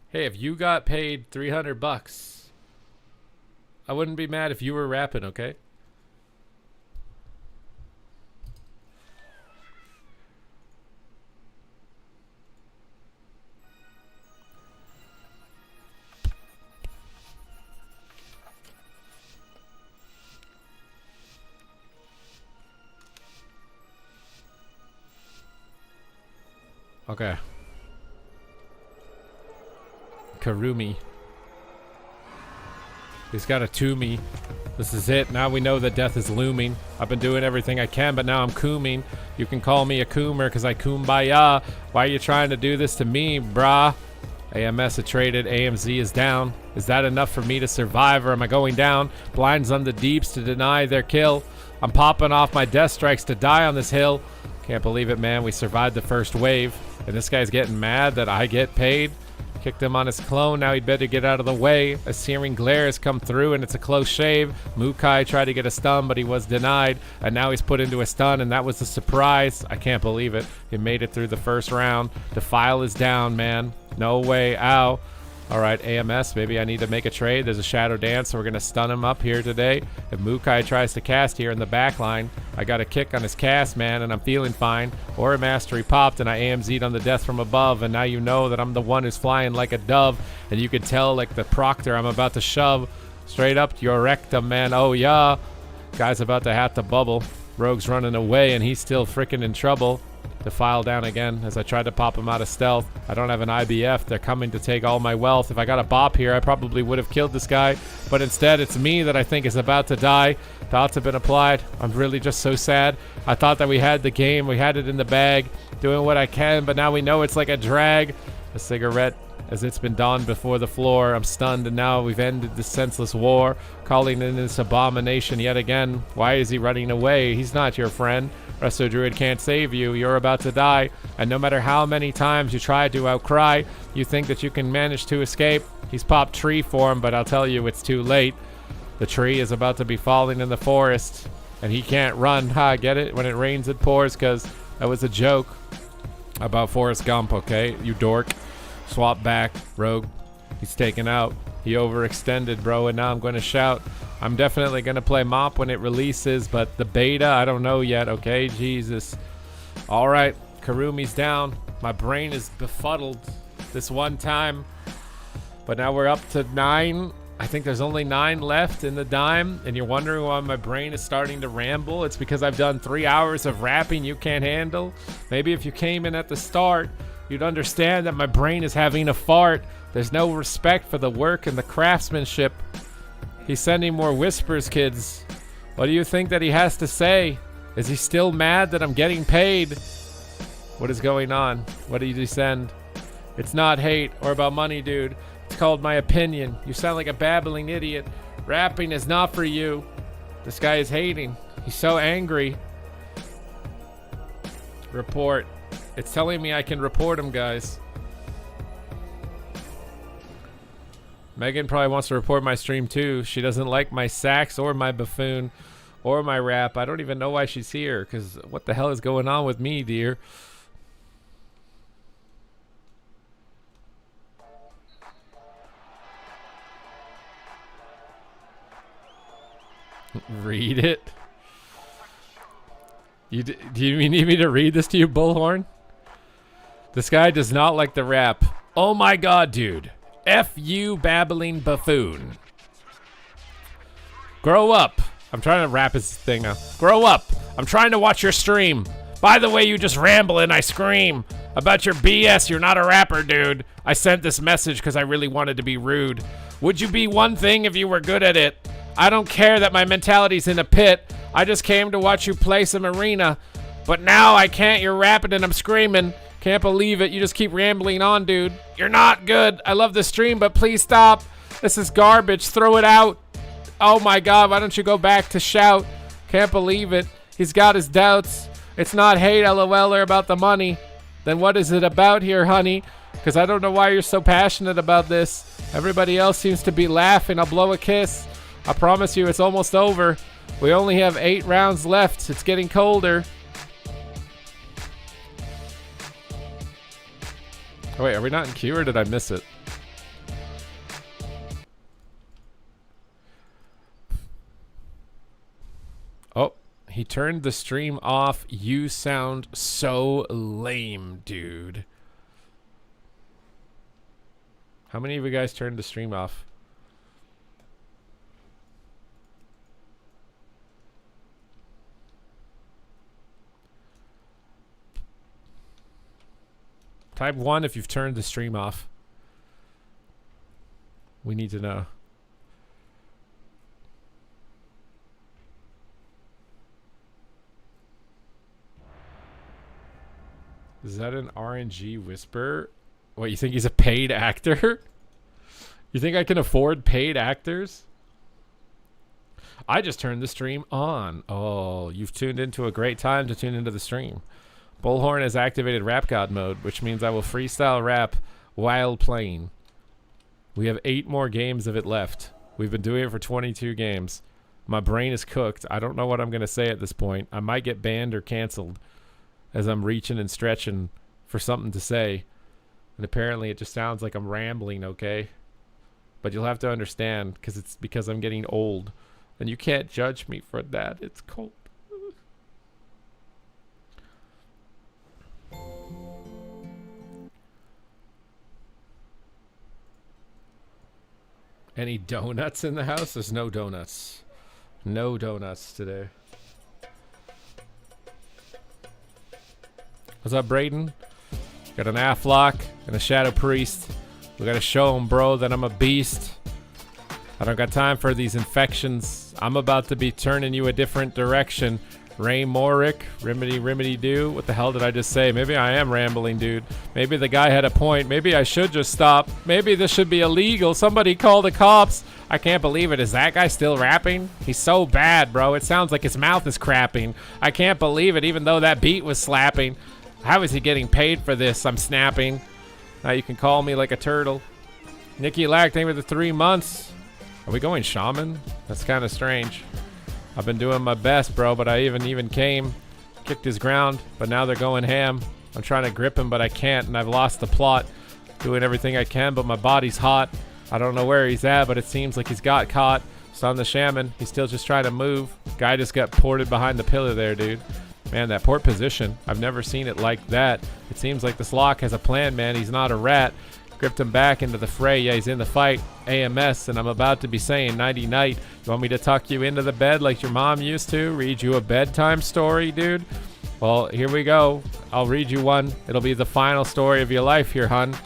S1: Hey, if you got paid $300, I wouldn't be mad if you were rapping, okay? Okay. Karumi. He's got a Toomey. This is it. Now we know that death is looming. I've been doing everything I can, but now I'm cooming. You can call me a coomer because I kumbaya. Why are you trying to do this to me, brah? AMS had traded. AMZ is down. Is that enough for me to survive, or am I going down? Blinds on the deeps to deny their kill. I'm popping off my death strikes to die on this hill. Can't believe it, man. We survived the first wave. And this guy's getting mad that I get paid. Kicked him on his clone. Now he'd better get out of the way. A searing glare has come through and it's a close shave. Mukai tried to get a stun, but he was denied. And now he's put into a stun, and that was a surprise. I can't believe it. He made it through the first round. Defile is down, man. No way. Ow. All right, AMS, maybe I need to make a trade. There's a Shadow Dance, so we're going to stun him up here today. If Mukai tries to cast here in the back line, I got a kick on his cast, man, and I'm feeling fine. Aura Mastery popped, and I AMZ'd on the death from above, and now you know that I'm the one who's flying like a dove, and you can tell, like the Proctor, I'm about to shove straight up your rectum, man. Oh, yeah. Guy's about to have to bubble. Rogue's running away, and he's still freaking in trouble. Defile down again as I tried to pop him out of stealth. I don't have an IBF. They're coming to take all my wealth. If I got a bop here, I probably would have killed this guy. But instead, it's me that I think is about to die. Dots have been applied. I'm really just so sad. I thought that we had the game. We had it in the bag. Doing what I can, but now we know it's like a drag. A cigarette as it's been donned before the floor. I'm stunned, and now we've ended this senseless war. Calling in this abomination yet again. Why is he running away? He's not your friend. Resto Druid can't save you. You're about to die. And no matter how many times you try to outcry, you think that you can manage to escape. He's popped tree form, but I'll tell you it's too late. The tree is about to be falling in the forest, and he can't run. Ha, get it? When it rains, it pours, because that was a joke about Forrest Gump, okay? You dork. Swap back. Rogue. He's taken out. He overextended, bro, and now I'm going to shout. I'm definitely going to play Mop when it releases, but the beta, I don't know yet, okay? Jesus. All right, Karumi's down. My brain is befuddled this one time, but now we're up to 9. I think there's only 9 left in the dime, and you're wondering why my brain is starting to ramble. It's because I've done 3 hours of rapping you can't handle. Maybe if you came in at the start, you'd understand that my brain is having a fart. There's no respect for the work and the craftsmanship. He's sending more whispers, kids. What do you think that he has to say? Is he still mad that I'm getting paid? What is going on? What did he send? It's not hate or about money, dude. It's called my opinion. You sound like a babbling idiot. Rapping is not for you. This guy is hating. He's so angry. Report. It's telling me I can report him, guys. Megan probably wants to report my stream too. She doesn't like my sax or my buffoon or my rap. I don't even know why she's here, because what the hell is going on with me, dear? Read it. Do you need me to read this to you, Bullhorn? This guy does not like the rap. Oh my god, dude. F you, babbling buffoon. Grow up. I'm trying to rap his thing now. Grow up. I'm trying to watch your stream. By the way, you just ramble and I scream about your BS. You're not a rapper, dude. I sent this message because I really wanted to be rude. Would you be one thing if you were good at it? I don't care that my mentality's in a pit. I just came to watch you play some arena. But now I can't. You're rapping and I'm screaming. Can't believe it. You just keep rambling on, dude. You're not good. I love the stream, but please stop. This is garbage. Throw it out. Oh my god, why don't you go back to shout? Can't believe it. He's got his doubts. It's not hate, LOL, or about the money. Then what is it about here, honey? Because I don't know why you're so passionate about this. Everybody else seems to be laughing. I'll blow a kiss. I promise you it's almost over. We only have 8 rounds left. It's getting colder. Oh wait, are we not in queue or did I miss it? Oh, he turned the stream off. You sound so lame, dude. How many of you guys turned the stream off? Type 1 if you've turned the stream off. We need to know. Is that an RNG whisper? What, you think he's a paid actor? You think I can afford paid actors? I just turned the stream on. Oh, you've tuned into a great time to tune into the stream. Bullhorn has activated Rap God mode, which means I will freestyle rap while playing. We have 8 more games of it left. We've been doing it for 22 games. My brain is cooked. I don't know what I'm going to say at this point. I might get banned or canceled as I'm reaching and stretching for something to say. And apparently it just sounds like I'm rambling, okay? But you'll have to understand, because it's because I'm getting old. And you can't judge me for that. It's cold. Any donuts in the house? There's no donuts. No donuts today. What's up, Brayden? Got an Aflock and a Shadow Priest. We gotta show him, bro, that I'm a beast. I don't got time for these infections. I'm about to be turning you a different direction. Ray Morick, Rimity do. What the hell did I just say? Maybe I am rambling, dude. Maybe the guy had a point. Maybe I should just stop. Maybe this should be illegal. Somebody call the cops. I can't believe it. Is that guy still rapping? He's so bad, bro. It sounds like his mouth is crapping. I can't believe it, even though that beat was slapping. How is he getting paid for this? I'm snapping. Now you can call me like a turtle. Nikki Lack, thank you for the 3 months. Are we going shaman? That's kind of strange. I've been doing my best, bro, but I even came, kicked his ground, but now they're going ham. I'm trying to grip him, but I can't, and I've lost the plot. Doing everything I can, but my body's hot. I don't know where he's at, but it seems like he's got caught. It's on the shaman. He's still just trying to move. Guy just got ported behind the pillar there, dude. Man, that port position, I've never seen it like that. It seems like this lock has a plan, man. He's not a rat. Gripped him back into the fray. Yeah, he's in the fight. AMS, and I'm about to be saying nighty night. You want me to tuck you into the bed like your mom used to? Read you a bedtime story, dude? Well, here we go. I'll read you one. It'll be the final story of your life here, hun.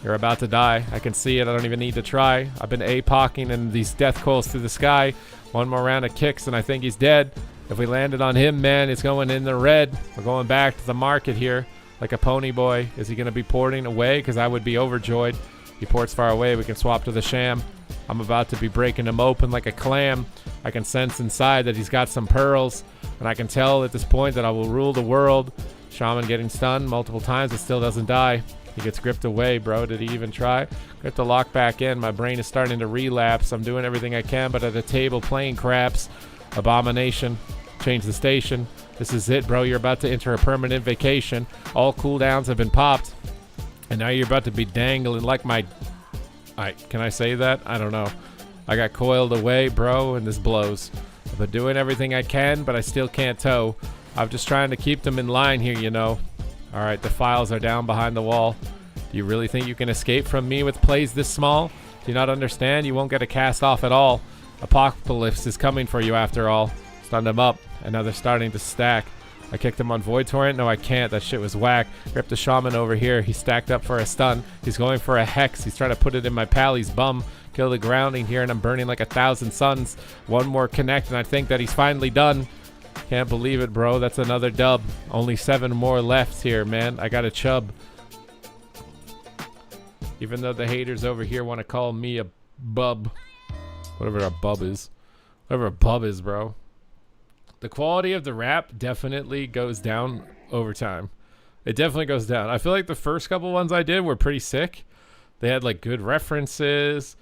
S1: You're about to die. I can see it. I don't even need to try. I've been APOCing in these death coils through the sky. One more round of kicks, and I think he's dead. If we landed on him, man, it's going in the red. We're going back to the market here. Like a pony boy. Is he going to be porting away? Because I would be overjoyed. He ports far away. We can swap to the sham. I'm about to be breaking him open like a clam. I can sense inside that he's got some pearls. And I can tell at this point that I will rule the world. Shaman getting stunned multiple times. But still doesn't die. He gets gripped away, bro. Did he even try? Grip the lock back in. My brain is starting to relapse. I'm doing everything I can. But at the table playing craps. Abomination. Change the station. This is it, bro. You're about to enter a permanent vacation. All cooldowns have been popped. And now you're about to be dangling like my... Can I say that? I don't know. I got coiled away, bro, and this blows. I've been doing everything I can, but I still can't tow. I'm just trying to keep them in line here, you know. Alright, the files are down behind the wall. Do you really think you can escape from me with plays this small? Do you not understand? You won't get a cast off at all. Apocalypse is coming for you after all. Stunned them up, and now they're starting to stack. I kicked him on Void Torrent? No, I can't. That shit was whack. Ripped the Shaman over here. He stacked up for a stun. He's going for a Hex. He's trying to put it in my pally's bum. Kill the grounding here, and I'm burning like 1,000 suns. One more connect, and I think that he's finally done. Can't believe it, bro. That's another dub. Only 7 more left here, man. I got a chub. Even though the haters over here want to call me a bub. Whatever a bub is. Whatever a bub is, bro. The quality of the rap definitely goes down over time. It definitely goes down. I feel like the first couple ones I did were pretty sick. They had like good references,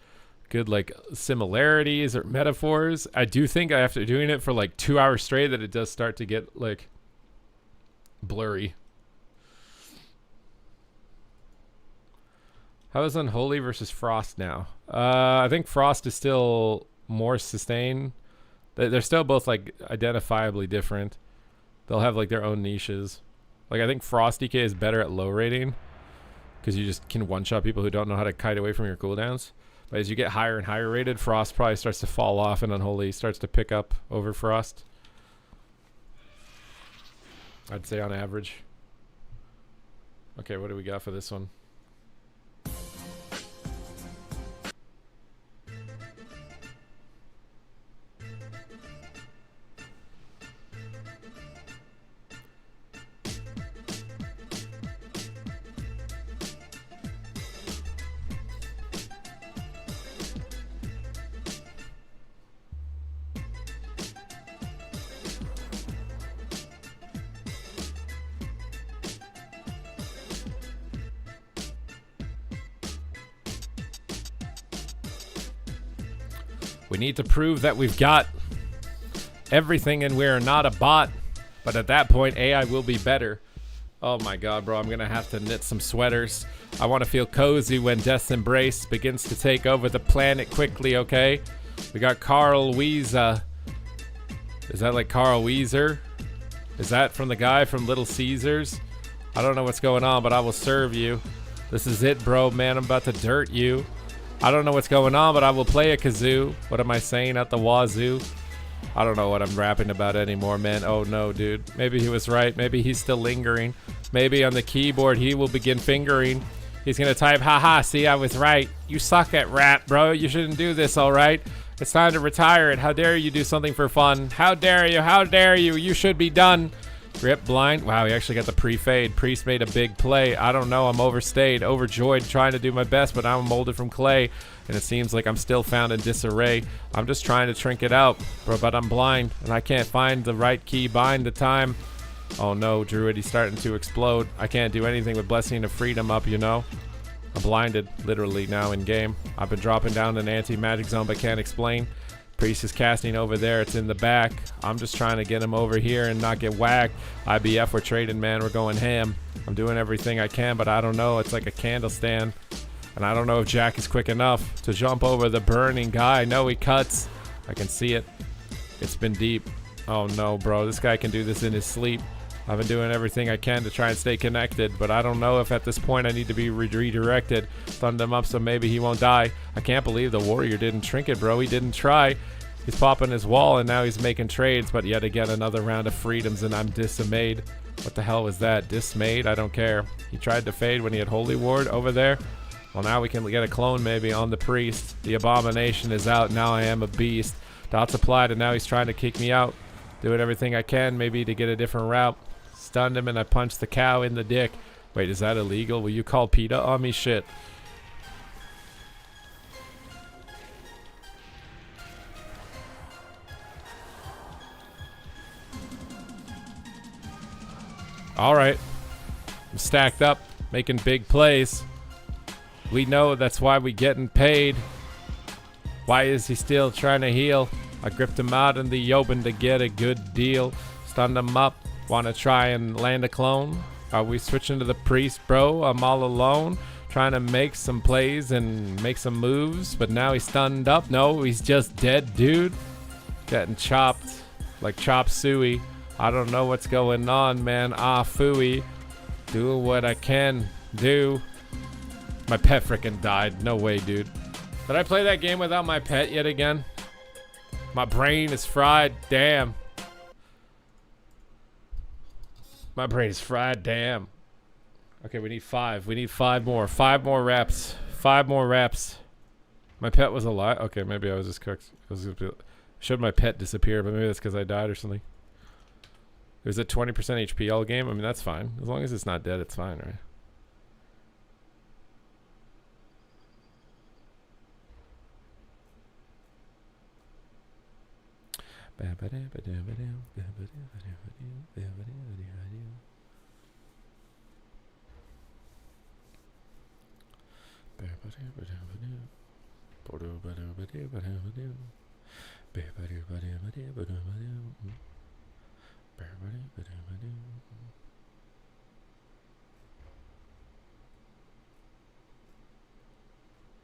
S1: good like similarities or metaphors. I do think after doing it for like 2 hours straight that it does start to get like blurry. How is Unholy versus Frost now? I think Frost is still more sustained. They're still both like identifiably different. They'll have like their own niches. Like I think Frost DK is better at low rating because you just can one-shot people who don't know how to kite away from your cooldowns. But as you get higher and higher rated, Frost probably starts to fall off and Unholy starts to pick up over Frost. I'd say on average. Okay, what do we got for this one? We need to prove that we've got everything and we're not a bot. But at that point, AI will be better. Oh my god, bro. I'm going to have to knit some sweaters. I want to feel cozy when Death's Embrace begins to take over the planet quickly, okay? We got Carl Weezer. Is that like Carl Weezer? Is that from the guy from Little Caesars? I don't know what's going on, but I will serve you. This is it, bro, man. I'm about to dirt you. I don't know what's going on, but I will play a kazoo. What am I saying at the wazoo? I don't know what I'm rapping about anymore, man. Oh no, dude. Maybe he was right. Maybe he's still lingering. Maybe on the keyboard he will begin fingering. He's gonna type, haha, see, I was right. You suck at rap, bro. You shouldn't do this, alright? It's time to retire it. How dare you do something for fun? How dare you? How dare you? You should be done. Grip blind. Wow, he actually got the pre-fade. Priest made a big play. I don't know. I'm overstayed, overjoyed, trying to do my best, but I'm molded from clay. And it seems like I'm still found in disarray. I'm just trying to trink it out, but I'm blind, and I can't find the right key bind the time. Oh no, Druid, he's starting to explode. I can't do anything with Blessing of Freedom up, you know? I'm blinded, literally, now in game. I've been dropping down an anti-magic zone, but can't explain. Priest is casting over there. It's in the back. I'm just trying to get him over here and not get whacked. IBF, we're trading, man. We're going ham. I'm doing everything I can, but I don't know. It's like a candle stand. And I don't know if Jack is quick enough to jump over the burning guy. No, he cuts. I can see it. It's been deep. Oh, no, bro. This guy can do this in his sleep. I've been doing everything I can to try and stay connected, but I don't know if at this point I need to be redirected. Thumbed him up so maybe he won't die. I can't believe the warrior didn't trinket, bro. He didn't try. He's popping his wall and now he's making trades, but yet again another round of freedoms and I'm dismayed. What the hell was that? Dismayed? I don't care. He tried to fade when he had Holy Ward over there. Well, now we can get a clone maybe on the priest. The abomination is out. Now I am a beast. Dots applied and now he's trying to kick me out. Doing everything I can maybe to get a different route. Stunned him and I punched the cow in the dick. Wait, is that illegal? Will you call PETA on me? Shit. Alright. I'm stacked up, making big plays. We know that's why we getting paid. Why is he still trying to heal? I gripped him out in the open to get a good deal. Stunned him up. Wanna try and land a clone? Are we switching to the priest, bro? I'm all alone. Trying to make some plays and make some moves, but now he's stunned up. No, he's just dead, dude. Getting chopped like chop suey. I don't know what's going on, man. Ah, phooey. Doing what I can do. My pet freaking died. No way, dude. Did I play that game without my pet yet again? My brain is fried. Damn. My brain is fried. Damn. Okay, we need 5. We need 5 more. 5 more reps. 5 more reps. My pet was alive. Okay, maybe I was just cooked. Should my pet disappear, but maybe that's because I died or something. It was at 20% HP all game. I mean, that's fine. As long as it's not dead, it's fine, right?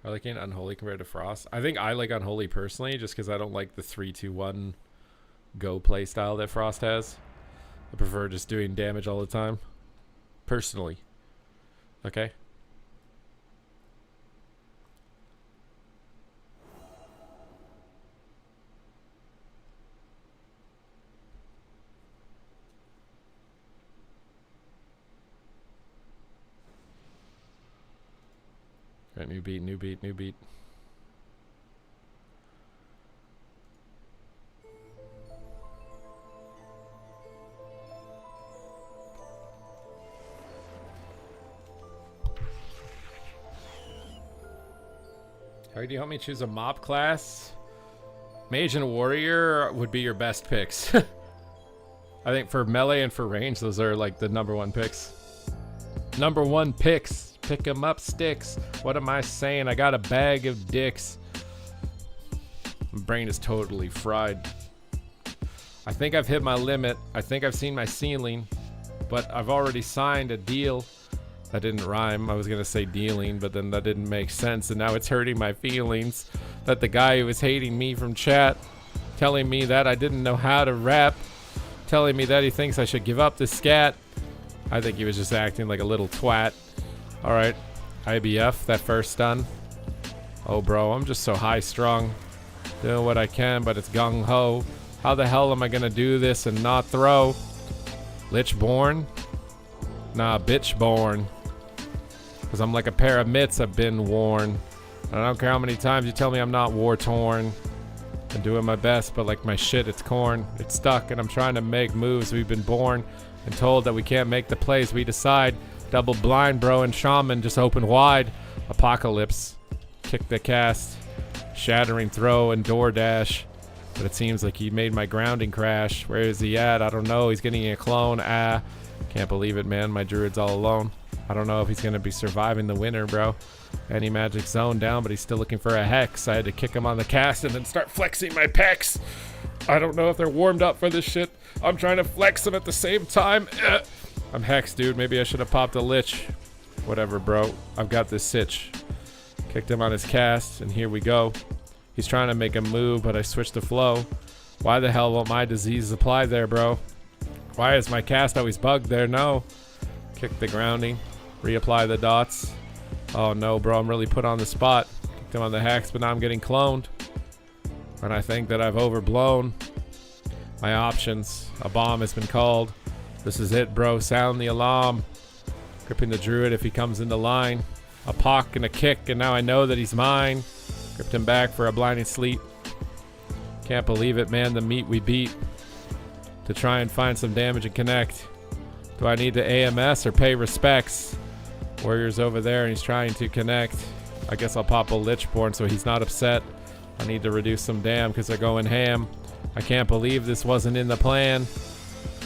S1: I like Unholy compared to Frost. I think I like Unholy personally just because I don't like the 3-2-1 go play style that Frost has. I prefer just doing damage all the time. Personally. Okay? Alright, new beat, new beat, new beat. Alright, do you help me choose a mop class? Mage and Warrior would be your best picks. I think for melee and for range, those are like the #1 picks. #1 picks. Pick 'em up sticks. What am I saying? I got a bag of dicks. My brain is totally fried. I think I've hit my limit. I think I've seen my ceiling. But I've already signed a deal. That didn't rhyme. I was gonna say dealing, but then that didn't make sense. And now it's hurting my feelings that the guy who was hating me from chat, telling me that I didn't know how to rap, telling me that he thinks I should give up the scat. I think he was just acting like a little twat. Alright, IBF, that first stun. Oh bro, I'm just so high strung. Doing what I can, but it's gung ho. How the hell am I gonna do this and not throw? Lich born? Nah, bitch born. Cause I'm like a pair of mitts I've been worn. I don't care how many times you tell me I'm not war torn. I'm doing my best, but like my shit, it's corn. It's stuck and I'm trying to make moves. We've been born and told that we can't make the plays we decide. Double blind, bro, and shaman just open wide. Apocalypse. Kick the cast. Shattering throw and door dash. But it seems like he made my grounding crash. Where is he at? I don't know. He's getting a clone. Ah. Can't believe it, man. My druid's all alone. I don't know if he's going to be surviving the winter, bro. Any magic zone down, but he's still looking for a hex. I had to kick him on the cast and then start flexing my pecs. I don't know if they're warmed up for this shit. I'm trying to flex them at the same time. I'm hexed, dude. Maybe I should have popped a lich. Whatever, bro. I've got this sitch. Kicked him on his cast, and here we go. He's trying to make a move, but I switched the flow. Why the hell won't my disease apply there, bro? Why is my cast always bugged there? No. Kick the grounding. Reapply the dots. Oh no, bro. I'm really put on the spot. Kicked him on the hex, but now I'm getting cloned. And I think that I've overblown my options. A bomb has been called. This is it, bro. Sound the alarm. Gripping the druid if he comes into line. A pock and a kick, and now I know that he's mine. Gripped him back for a blinding sleep. Can't believe it, man. The meat we beat. To try and find some damage and connect. Do I need to AMS or pay respects? Warrior's over there and he's trying to connect. I guess I'll pop a Lichborn so he's not upset. I need to reduce some dam because they're going ham. I can't believe this wasn't in the plan.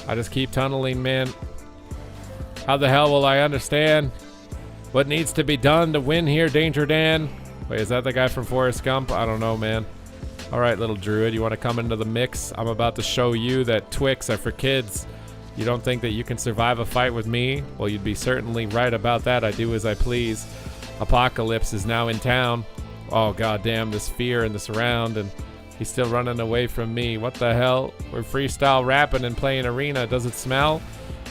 S1: I just keep tunneling, man. How the hell will I understand what needs to be done to win here, Danger Dan? Wait, is that the guy from Forrest Gump? I don't know, man. All right, little druid, you want to come into the mix? I'm about to show you that Twix are for kids. You don't think that you can survive a fight with me? Well, you'd be certainly right about that. I do as I please. Apocalypse is now in town. Oh, goddamn, this fear and this round, and He's still running away from me. What the hell? We're freestyle rapping and playing arena. Does it smell?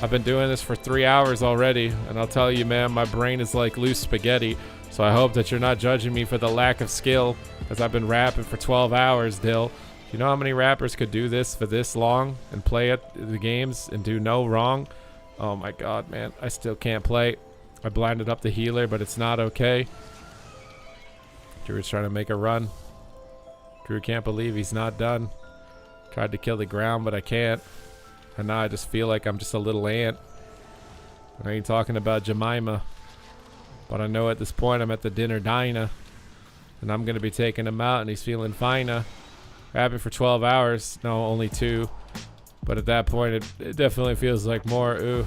S1: I've been doing this for 3 hours already, and I'll tell you, man, my brain is like loose spaghetti. So I hope that you're not judging me for the lack of skill, as I've been rapping for 12 hours, Dill. You know how many rappers could do this for this long and play at the games and do no wrong? Oh my god, man. I still can't play. I blinded up the healer, but it's not okay. Drew's trying to make a run. Drew can't believe he's not done. Tried to kill the ground, but I can't. And now I just feel like I'm just a little ant. I ain't talking about Jemima. But I know at this point I'm at the dinner diner. And I'm going to be taking him out, and he's feeling finer. Rapping for 12 hours. No, only 2. But at that point, it definitely feels like more. Ooh.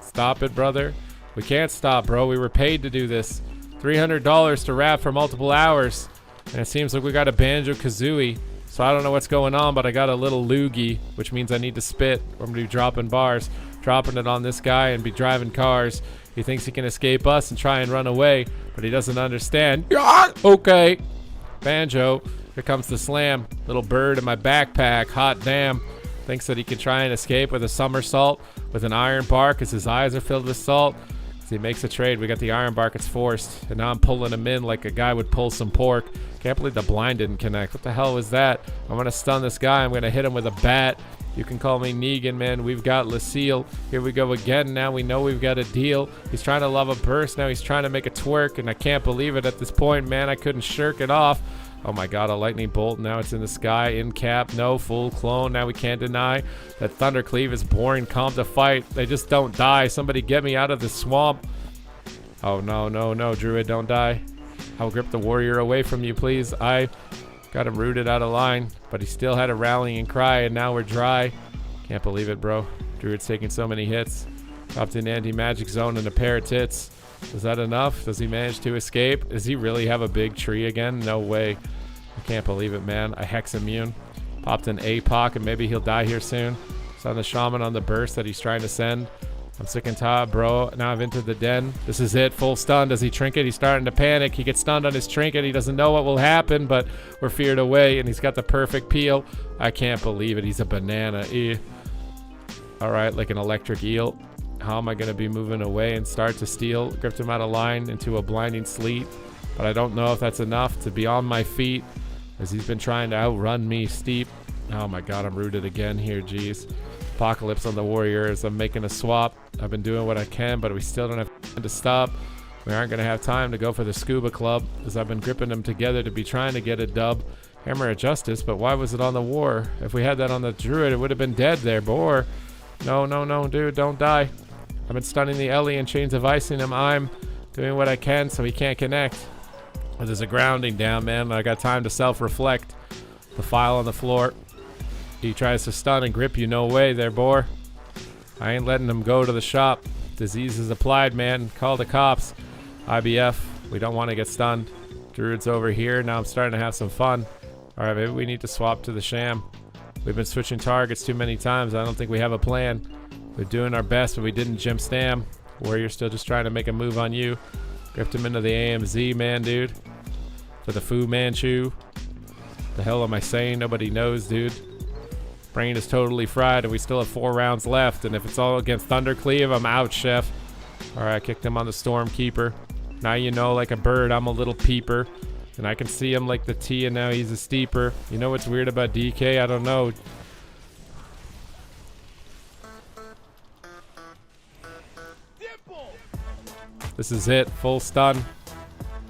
S1: Stop it, brother. We can't stop, bro. We were paid to do this. $300 to rap for multiple hours. And it seems like we got a Banjo-Kazooie. So I don't know what's going on, but I got a little loogie, which means I need to spit. Or I'm going to be dropping bars. Dropping it on this guy and be driving cars. He thinks he can escape us and try and run away, but he doesn't understand. Okay. Banjo. Here comes the slam. Little bird in my backpack. Hot damn. Thinks that he can try and escape with a somersault with an iron bar because his eyes are filled with salt. So he makes a trade. We got the iron bar. It's forced. And now I'm pulling him in like a guy would pull some pork. Can't believe the blind didn't connect. What the hell was that? I'm going to stun this guy. I'm going to hit him with a bat. You can call me Negan, man. We've got Lucille. Here we go again. Now we know we've got a deal. He's trying to love a burst. Now he's trying to make a twerk, and I can't believe it at this point, man. I couldn't shirk it off. Oh my god, a lightning bolt. Now it's in the sky. In cap. No, full clone. Now we can't deny that Thundercleave is boring. Calm to fight. They just don't die. Somebody get me out of this swamp. Oh, no, no, no. Druid, don't die. I'll grip the warrior away from you, please. I got him rooted out of line, but he still had a rallying cry, and now we're dry. Can't believe it, bro. Druid's taking so many hits. Dropped in anti-magic zone and a pair of tits. Is that enough? Does he manage to escape? Does he really have a big tree again? No way. I can't believe it, man. I hex immune. Popped an APOC, and maybe he'll die here soon. Saw the shaman on the burst that he's trying to send. I'm sick and tired, bro. Now I've entered the den. This is it. Full stun. Does he trinket? He's starting to panic. He gets stunned on his trinket. He doesn't know what will happen, but we're feared away, and he's got the perfect peel. I can't believe it. He's a banana. All right, like an electric eel. How am I going to be moving away and start to steal? Gripped him out of line into a blinding sleet, but I don't know if that's enough to be on my feet as he's been trying to outrun me steep. Oh my god, I'm rooted again here, jeez. Apocalypse on the warriors. I'm making a swap. I've been doing what I can, but we still don't have time to stop. We aren't going to have time to go for the scuba club as I've been gripping them together to be trying to get a dub. Hammer of Justice, but why was it on the war? If we had that on the druid, it would have been dead there, boar. No, no, no, dude, don't die. I've been stunning the Ellie and chains of icing him. I'm doing what I can so he can't connect. But there's a grounding down, man. I got time to self-reflect. The file on the floor. He tries to stun and grip you. No way there, boar. I ain't letting him go to the shop. Disease is applied, man. Call the cops. IBF. We don't want to get stunned. Druid's over here. Now I'm starting to have some fun. All right, maybe we need to swap to the sham. We've been switching targets too many times. I don't think we have a plan. We're doing our best, but we didn't Jim Stam. Warrior's still just trying to make a move on you. Gripped him into the AMZ, man, dude. For the Fu Manchu. The hell am I saying? Nobody knows, dude. Brain is totally fried, and we still have 4 rounds left. And if it's all against Thundercleave, I'm out, chef. All right, I kicked him on the Stormkeeper. Now you know, like a bird, I'm a little peeper. And I can see him like the T, and now he's a steeper. You know what's weird about DK? I don't know. This is it. Full stun.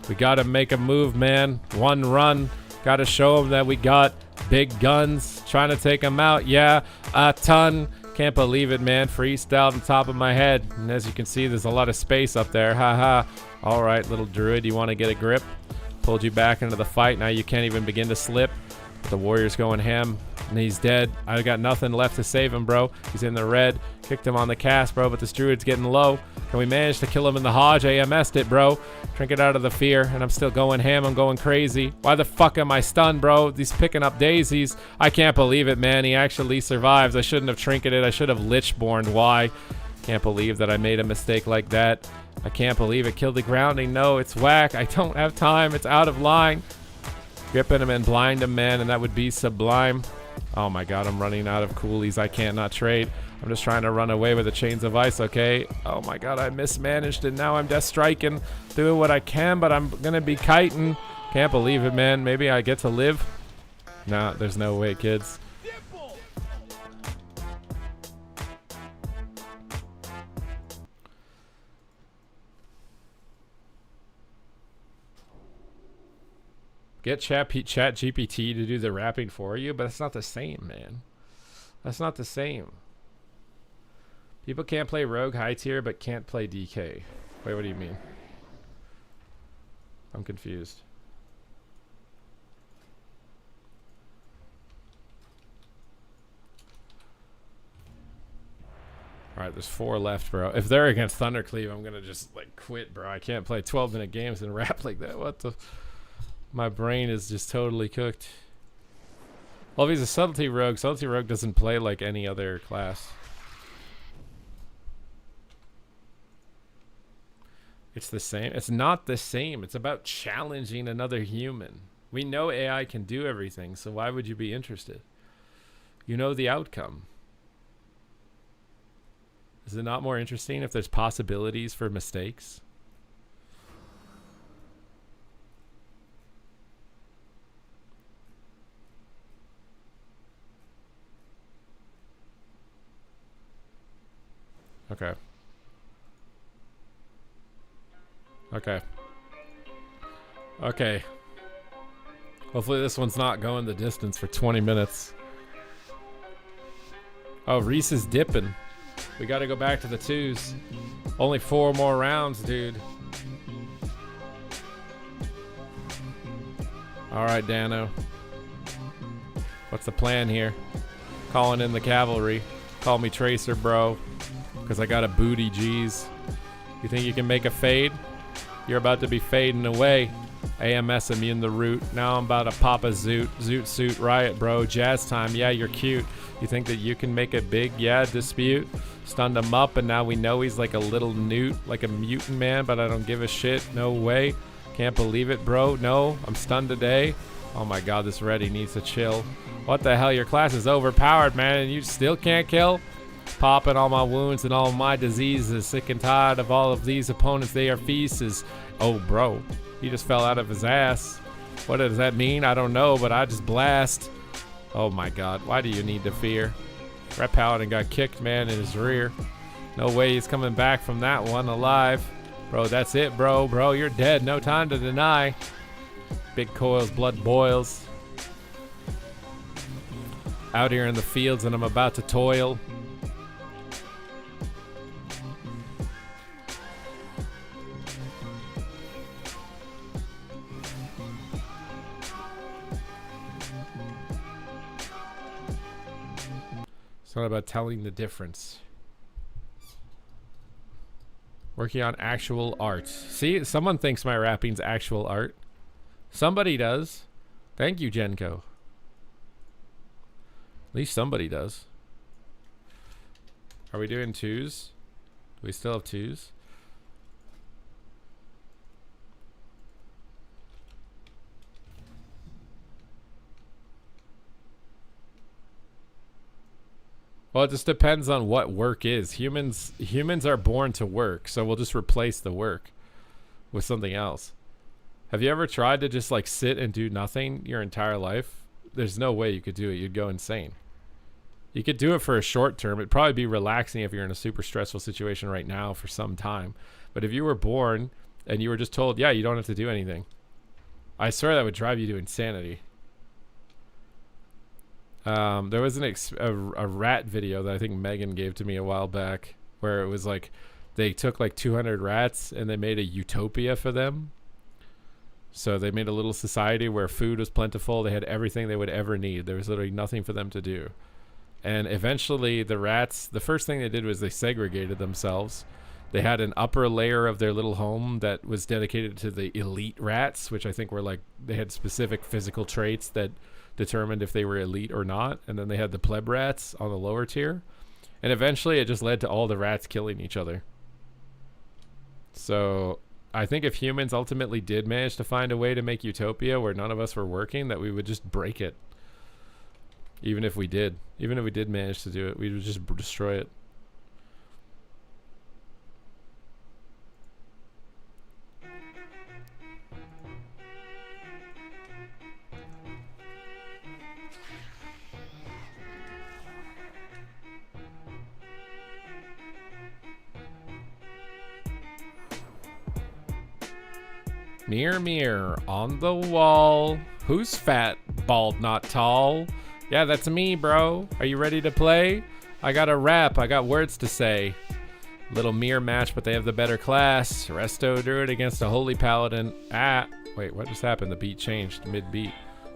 S1: We got to make a move, man. One run. Got to show him that we got big guns. Trying to take him out. Yeah, a ton. Can't believe it, man. Freestyle on top of my head. And as you can see, there's a lot of space up there. Haha. All right, little druid. You want to get a grip? Pulled you back into the fight. Now you can't even begin to slip. The warrior's going ham. And he's dead. I got nothing left to save him, bro. He's in the red. Kicked him on the cast, bro. But this druid's getting low. Can we manage to kill him in the Hodge? AMS'd it, bro. Trinket out of the fear. And I'm still going ham. I'm going crazy. Why the fuck am I stunned, bro? He's picking up daisies. I can't believe it, man. He actually survives. I shouldn't have trinketed. I should have Lichborned. Why? Can't believe that I made a mistake like that. I can't believe it. Killed the grounding. No, it's whack. I don't have time. It's out of line. Gripping him and blind him, man, and that would be sublime. Oh my god, I'm running out of coolies. I can't not trade. I'm just trying to run away with the chains of ice, okay? Oh my god, I mismanaged and now I'm death striking. Doing what I can, but I'm gonna be kiting. Can't believe it, man. Maybe I get to live? Nah, there's no way, kids. Get chat GPT to do the rapping for you, but it's not the same, man. That's not the same. People can't play Rogue high tier, but can't play DK. Wait, what do you mean? I'm confused. Alright, there's 4 left, bro. If they're against Thundercleave, I'm gonna just, like, quit, bro. I can't play 12-minute games and rap like that. What the... My brain is just totally cooked. Well, if he's a Subtlety Rogue doesn't play like any other class. It's the same. It's not the same. It's about challenging another human. We know AI can do everything, so why would you be interested? You know the outcome. Is it not more interesting if there's possibilities for mistakes? Okay. Okay. Okay. Hopefully this one's not going the distance for 20 minutes. Oh, Reese is dipping. We gotta go back to the 2s. Only 4 more rounds, dude. Alright, Dano. What's the plan here? Calling in the cavalry. Call me Tracer, bro. Because I got a booty, G's. You think you can make a fade? You're about to be fading away. AMS immune the root. Now I'm about to pop a zoot. Zoot suit riot, bro. Jazz time. Yeah, you're cute. You think that you can make a big, yeah, dispute? Stunned him up and now we know he's like a little newt. Like a mutant man, but I don't give a shit. No way. Can't believe it, bro. No, I'm stunned today. Oh my god, this Reddy needs to chill. What the hell? Your class is overpowered, man, and you still can't kill? Popping all my wounds and all my diseases. Sick and tired of all of these opponents. They are feasts. Oh, bro. He just fell out of his ass. What does that mean? I don't know, but I just blast. Oh my god. Why do you need to fear? Red Paladin got kicked, man, in his rear. No way he's coming back from that one alive. Bro, that's it, bro. Bro, you're dead. No time to deny. Big coils, blood boils. Out here in the fields and I'm about to toil. It's not about telling the difference. Working on actual art. See, someone thinks my rapping's actual art. Somebody does. Thank you, Genko. At least somebody does. Are we doing 2s? Do we still have 2s? Well, it just depends on what work is. Humans are born to work, so we'll just replace the work with something else. Have you ever tried to just like sit and do nothing your entire life? There's no way you could do it. You'd go insane. You could do it for a short term. It'd probably be relaxing if you're in a super stressful situation right now for some time. But if you were born and you were just told, yeah, you don't have to do anything, I swear that would drive you to insanity. There was a rat video that I think Megan gave to me a while back where it was like they took like 200 rats and they made a utopia for them. So they made a little society where food was plentiful. They had everything they would ever need. There was literally nothing for them to do. And eventually the rats, the first thing they did was they segregated themselves. They had an upper layer of their little home that was dedicated to the elite rats, which I think were like, they had specific physical traits that determined if they were elite or not. And then they had the pleb rats on the lower tier. And eventually it just led to all the rats killing each other. So I think if humans ultimately did manage to find a way to make utopia where none of us were working, that we would just break it. Even if we did manage to do it, we would just destroy it. Mirror, mirror on the wall, who's fat, bald, not tall? Yeah, that's me, bro. Are you ready to play? I got a rap, I got words to say. Little mirror match, but they have the better class. Resto Druid against a Holy Paladin. Ah, wait, what just happened? The beat changed mid-beat.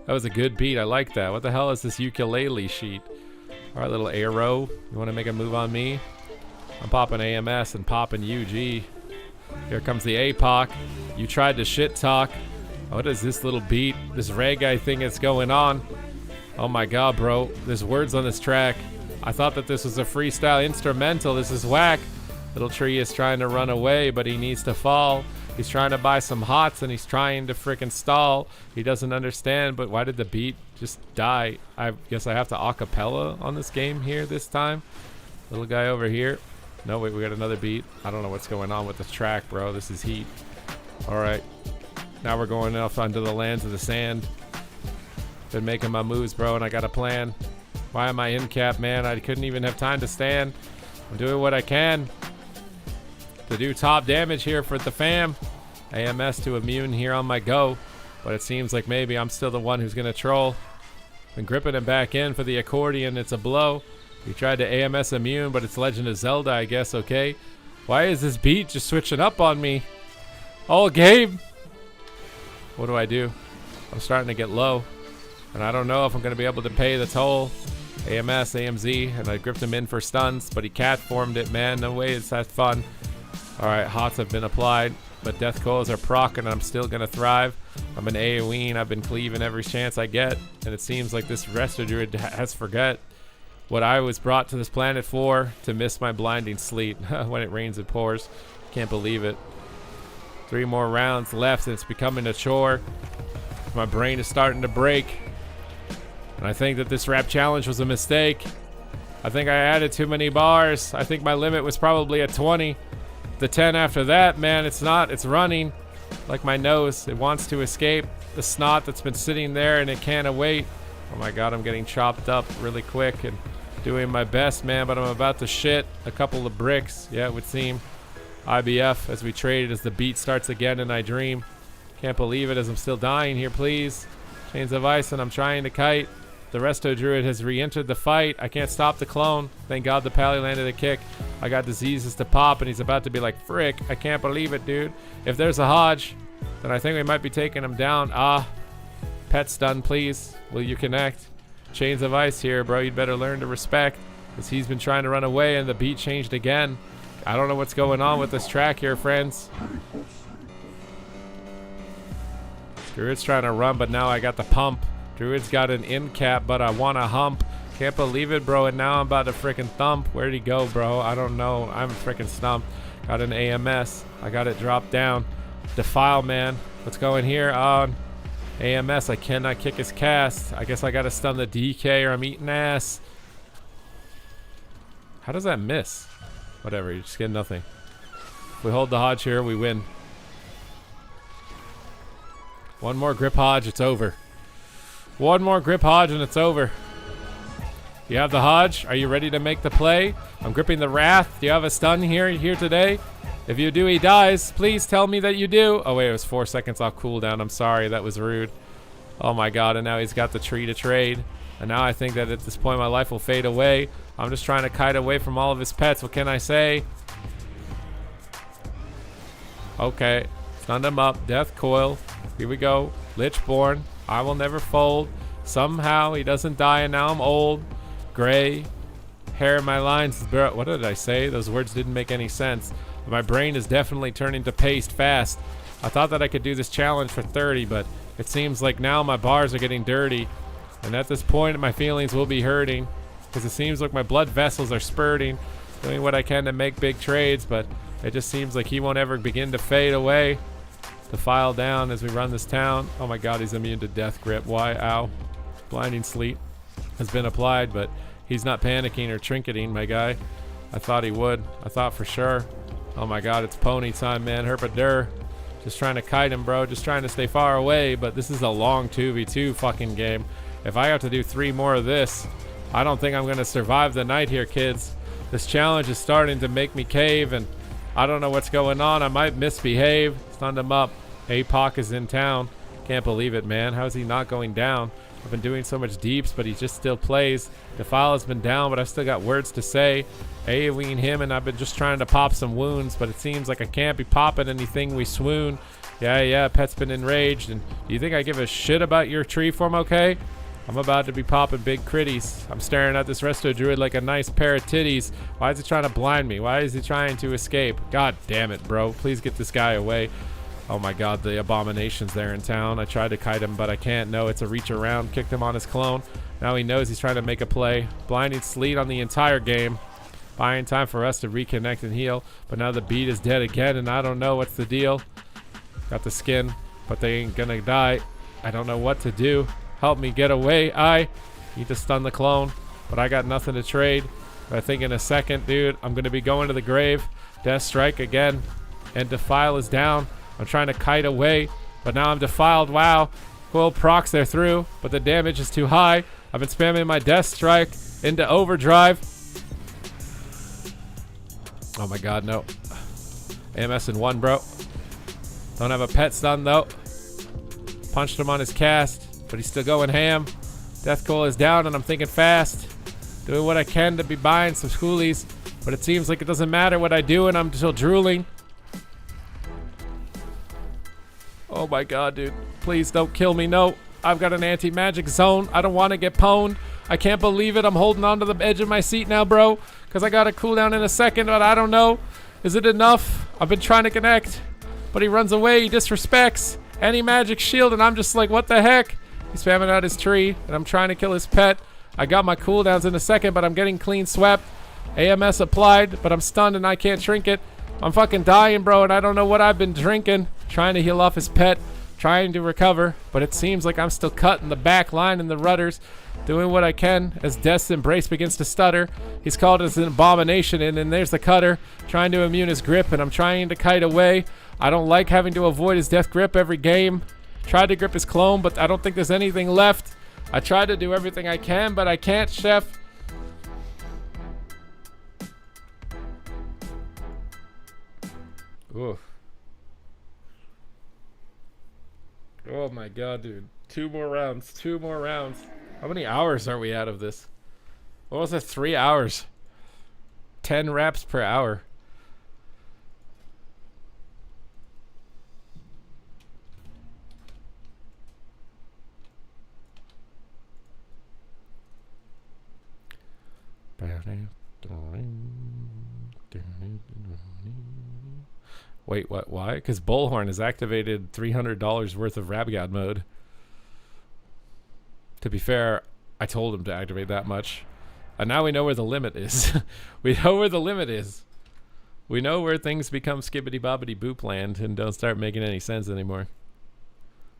S1: That was a good beat, I like that. What the hell is this ukulele sheet? All right, little arrow. You wanna make a move on me? I'm popping AMS and popping UG. Here comes the APOC. You tried to shit talk. What is this little beat? This reggae thing that's going on. Oh my god, bro. There's words on this track. I thought that this was a freestyle instrumental. This is whack. Little tree is trying to run away, but he needs to fall. He's trying to buy some hots and he's trying to frickin' stall. He doesn't understand, but why did the beat just die? I guess I have to acapella on this game here this time. Little guy over here. No, wait, we got another beat. I don't know what's going on with the track, bro. This is heat. All right. Now we're going off onto the lands of the sand. Been making my moves, bro, and I got a plan. Why am I in cap, man? I couldn't even have time to stand. I'm doing what I can to do top damage here for the fam. AMS to immune here on my go. But it seems like maybe I'm still the one who's going to troll. Been gripping him back in for the accordion. It's a blow. He tried to AMS immune, but it's Legend of Zelda, I guess, okay? Why is this beat just switching up on me all game? What do I do? I'm starting to get low, and I don't know if I'm going to be able to pay the toll. AMS, AMZ, and I gripped him in for stuns, but he cat formed it, man. No way it's that fun. All right, hots have been applied, but death coils are proc, and I'm still going to thrive. I'm an AoE, I've been cleaving every chance I get, and it seems like this Resto Druid has forgot what I was brought to this planet for, to miss my blinding sleet. When it rains it pours. Can't believe it. 3 more rounds left and it's becoming a chore. My brain is starting to break. And I think that this rap challenge was a mistake. I think I added too many bars. I think my limit was probably at 20. The 10 after that, man, it's not. It's running like my nose. It wants to escape the snot that's been sitting there and it can't await. Oh my god, I'm getting chopped up really quick and doing my best, man, but I'm about to shit a couple of bricks. Yeah, it would seem. IBF as we traded as the beat starts again and I dream. Can't believe it as I'm still dying here, please. Chains of Ice and I'm trying to kite. The Resto Druid has re-entered the fight. I can't stop the clone. Thank god the Pally landed a kick. I got diseases to pop and he's about to be like, frick, I can't believe it, dude. If there's a Hodge, then I think we might be taking him down. Ah, pet stun, please. Will you connect? Chains of Ice here, bro. You'd better learn to respect, because he's been trying to run away and the beat changed again. I don't know what's going on with this track here, friends. Druid's trying to run, but now I got the pump. Druid's got an in cap, but I want a hump. Can't believe it, bro. And now I'm about to freaking thump. Where'd he go, bro? I don't know. I'm freaking stumped. Got an AMS. I got it dropped down. Defile, man. What's going here? AMS, I cannot kick his cast. I guess I gotta stun the DK or I'm eating ass. How does that miss? Whatever, you just get nothing. If we hold the Hodge here, we win. One more grip Hodge, it's over. One more grip Hodge and it's over. You have the Hodge. Are you ready to make the play? I'm gripping the Wrath. Do you have a stun here today? If you do, he dies. Please tell me that you do. Oh, wait, it was 4 seconds off cooldown. I'm sorry. That was rude. Oh, my God. And now he's got the tree to trade. And now I think that at this point, my life will fade away. I'm just trying to kite away from all of his pets. What can I say? Okay. Stunned him up. Death Coil. Here we go. Lichborn. I will never fold. Somehow he doesn't die, and now I'm old. Gray. Hair in my lines. What did I say? Those words didn't make any sense. My brain is definitely turning to paste fast. I thought that I could do this challenge for 30, but it seems like now my bars are getting dirty. And at this point, my feelings will be hurting, because it seems like my blood vessels are spurting, doing what I can to make big trades, but It just seems like he won't ever begin to fade away. To file down as we run this town. Oh my god, he's immune to death grip. Why? Ow. Blinding sleep has been applied, but he's not panicking or trinketing, my guy. I thought he would. I thought for sure. Oh my god, it's pony time, man. Herpadur. Just trying to kite him, bro. Just trying to stay far away, but this is a long 2v2 fucking game. If I have to do 3 more of this, I don't think I'm going to survive the night here, kids. This challenge is starting to make me cave, and I don't know what's going on. I might misbehave. Stunned him up. APOC is in town. Can't believe it, man. How is he not going down? I've been doing so much deeps, but he just still plays. Defile has been down, but I've still got words to say. AoEing him, and I've been just trying to pop some wounds, but it seems like I can't be popping anything. We swoon. Yeah, Pet's been enraged. And do you think I give a shit about your tree form, okay? I'm about to be popping big critties. I'm staring at this resto druid like a nice pair of titties. Why is he trying to blind me? Why is he trying to escape? God damn it, bro. Please get this guy away. Oh my god, the abomination's there in town. I tried to kite him, but I can't. No, it's a reach around. Kicked him on his clone. Now he knows he's trying to make a play. Blinding sleet on the entire game. Buying time for us to reconnect and heal. But now the beat is dead again, and I don't know what's the deal. Got the skin, but they ain't gonna die. I don't know what to do. Help me get away. I need to stun the clone, but I got nothing to trade. But I think in a second, dude, I'm going to be going to the grave. Death strike again, and Defile is down. I'm trying to kite away, but now I'm defiled. Wow. Quill procs there through, but the damage is too high. I've been spamming my death strike into overdrive. Oh my god, no. AMS in 1, bro. Don't have a pet stun, though. Punched him on his cast. But he's still going ham. Death Coil is down, and I'm thinking fast. Doing what I can to be buying some schoolies. But it seems like it doesn't matter what I do, and I'm still drooling. Oh my god, dude. Please don't kill me. No. I've got an anti-magic zone. I don't want to get pwned. I can't believe it. I'm holding on to the edge of my seat now, bro. Because I got a cooldown in a second, but I don't know. Is it enough? I've been trying to connect. But he runs away. He disrespects. Anti-magic shield, and I'm just like, what the heck? He's spamming out his tree, and I'm trying to kill his pet. I got my cooldowns in a second, but I'm getting clean swept. AMS applied, but I'm stunned and I can't shrink it. I'm fucking dying, bro, and I don't know what I've been drinking. Trying to heal off his pet, trying to recover, but it seems like I'm still cut in the back line in the rudders. Doing what I can as Death's Embrace begins to stutter. He's called as an abomination, and then there's the cutter. Trying to immune his grip, and I'm trying to kite away. I don't like having to avoid his death grip every game. Tried to grip his clone, but I don't think there's anything left. I tried to do everything I can, but I can't, chef. Oof. Oh my god, dude. 2 more rounds. 2 more rounds. How many hours are we out of this? What was it? 3 hours. 10 reps per hour. Wait, what? Why? Because Bullhorn has activated $300 worth of Rab God mode. To be fair, I told him to activate that much. And now we know where the limit is. We know where the limit is. We know where things become skibbity bobbity boop land and don't start making any sense anymore.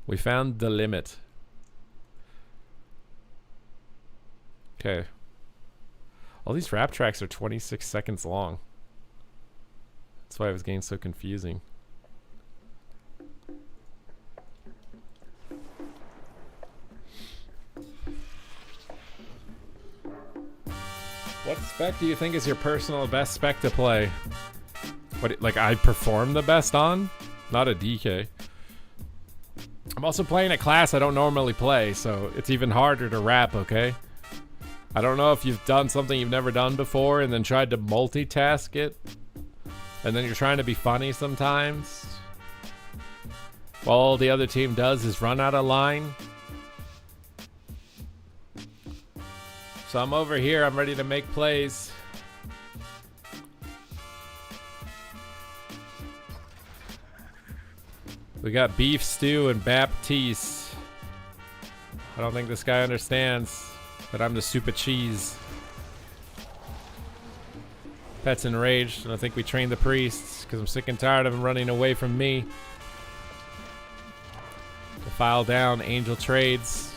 S1: We found the limit. Okay. All these rap tracks are 26 seconds long. That's why I was getting so confusing. What spec do you think is your personal best spec to play? What, like I perform the best on? Not a DK. I'm also playing a class I don't normally play, so it's even harder to rap, okay? I don't know if you've done something you've never done before and then tried to multitask it. And then you're trying to be funny sometimes. While all the other team does is run out of line. So I'm over here, I'm ready to make plays. We got Beef Stew and Baptiste. I don't think this guy understands that I'm the Supatease. Pet's enraged, and I think we trained the priests because I'm sick and tired of him running away from me. To file down, Angel trades.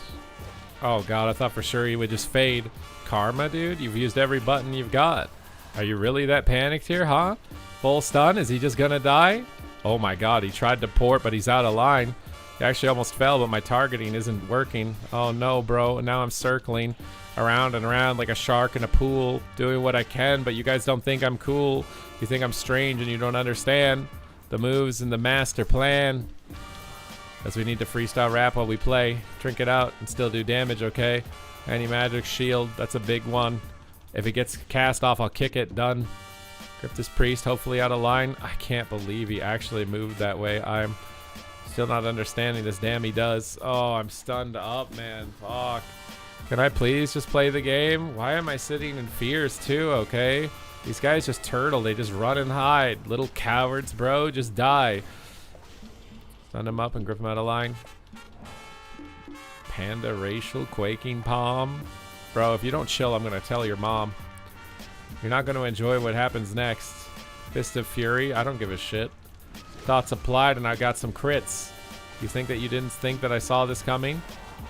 S1: Oh god, I thought for sure he would just fade. Karma, dude? You've used every button you've got. Are you really that panicked here, huh? Full stun? Is he just gonna die? Oh my god, he tried to port, but he's out of line. He actually almost fell, but my targeting isn't working. Oh no, bro. Now I'm circling around and around like a shark in a pool, doing what I can, but you guys don't think I'm cool. You think I'm strange and you don't understand the moves and the master plan. As we need to freestyle rap while we play. Drink it out and still do damage, okay? Anti-magic shield, that's a big one. If it gets cast off, I'll kick it. Done. Grip this priest, hopefully out of line. I can't believe he actually moved that way. I'm still not understanding this. Damn, he does. Oh, I'm stunned up, man. Fuck. Can I please just play the game? Why am I sitting in fears too, okay? These guys just turtle. They just run and hide. Little cowards, bro. Just die. Stun him up and grip him out of line. Panda racial quaking palm. Bro, if you don't chill, I'm going to tell your mom. You're not going to enjoy what happens next. Fist of Fury. I don't give a shit. Thoughts applied and I got some crits. You think that you didn't think that I saw this coming?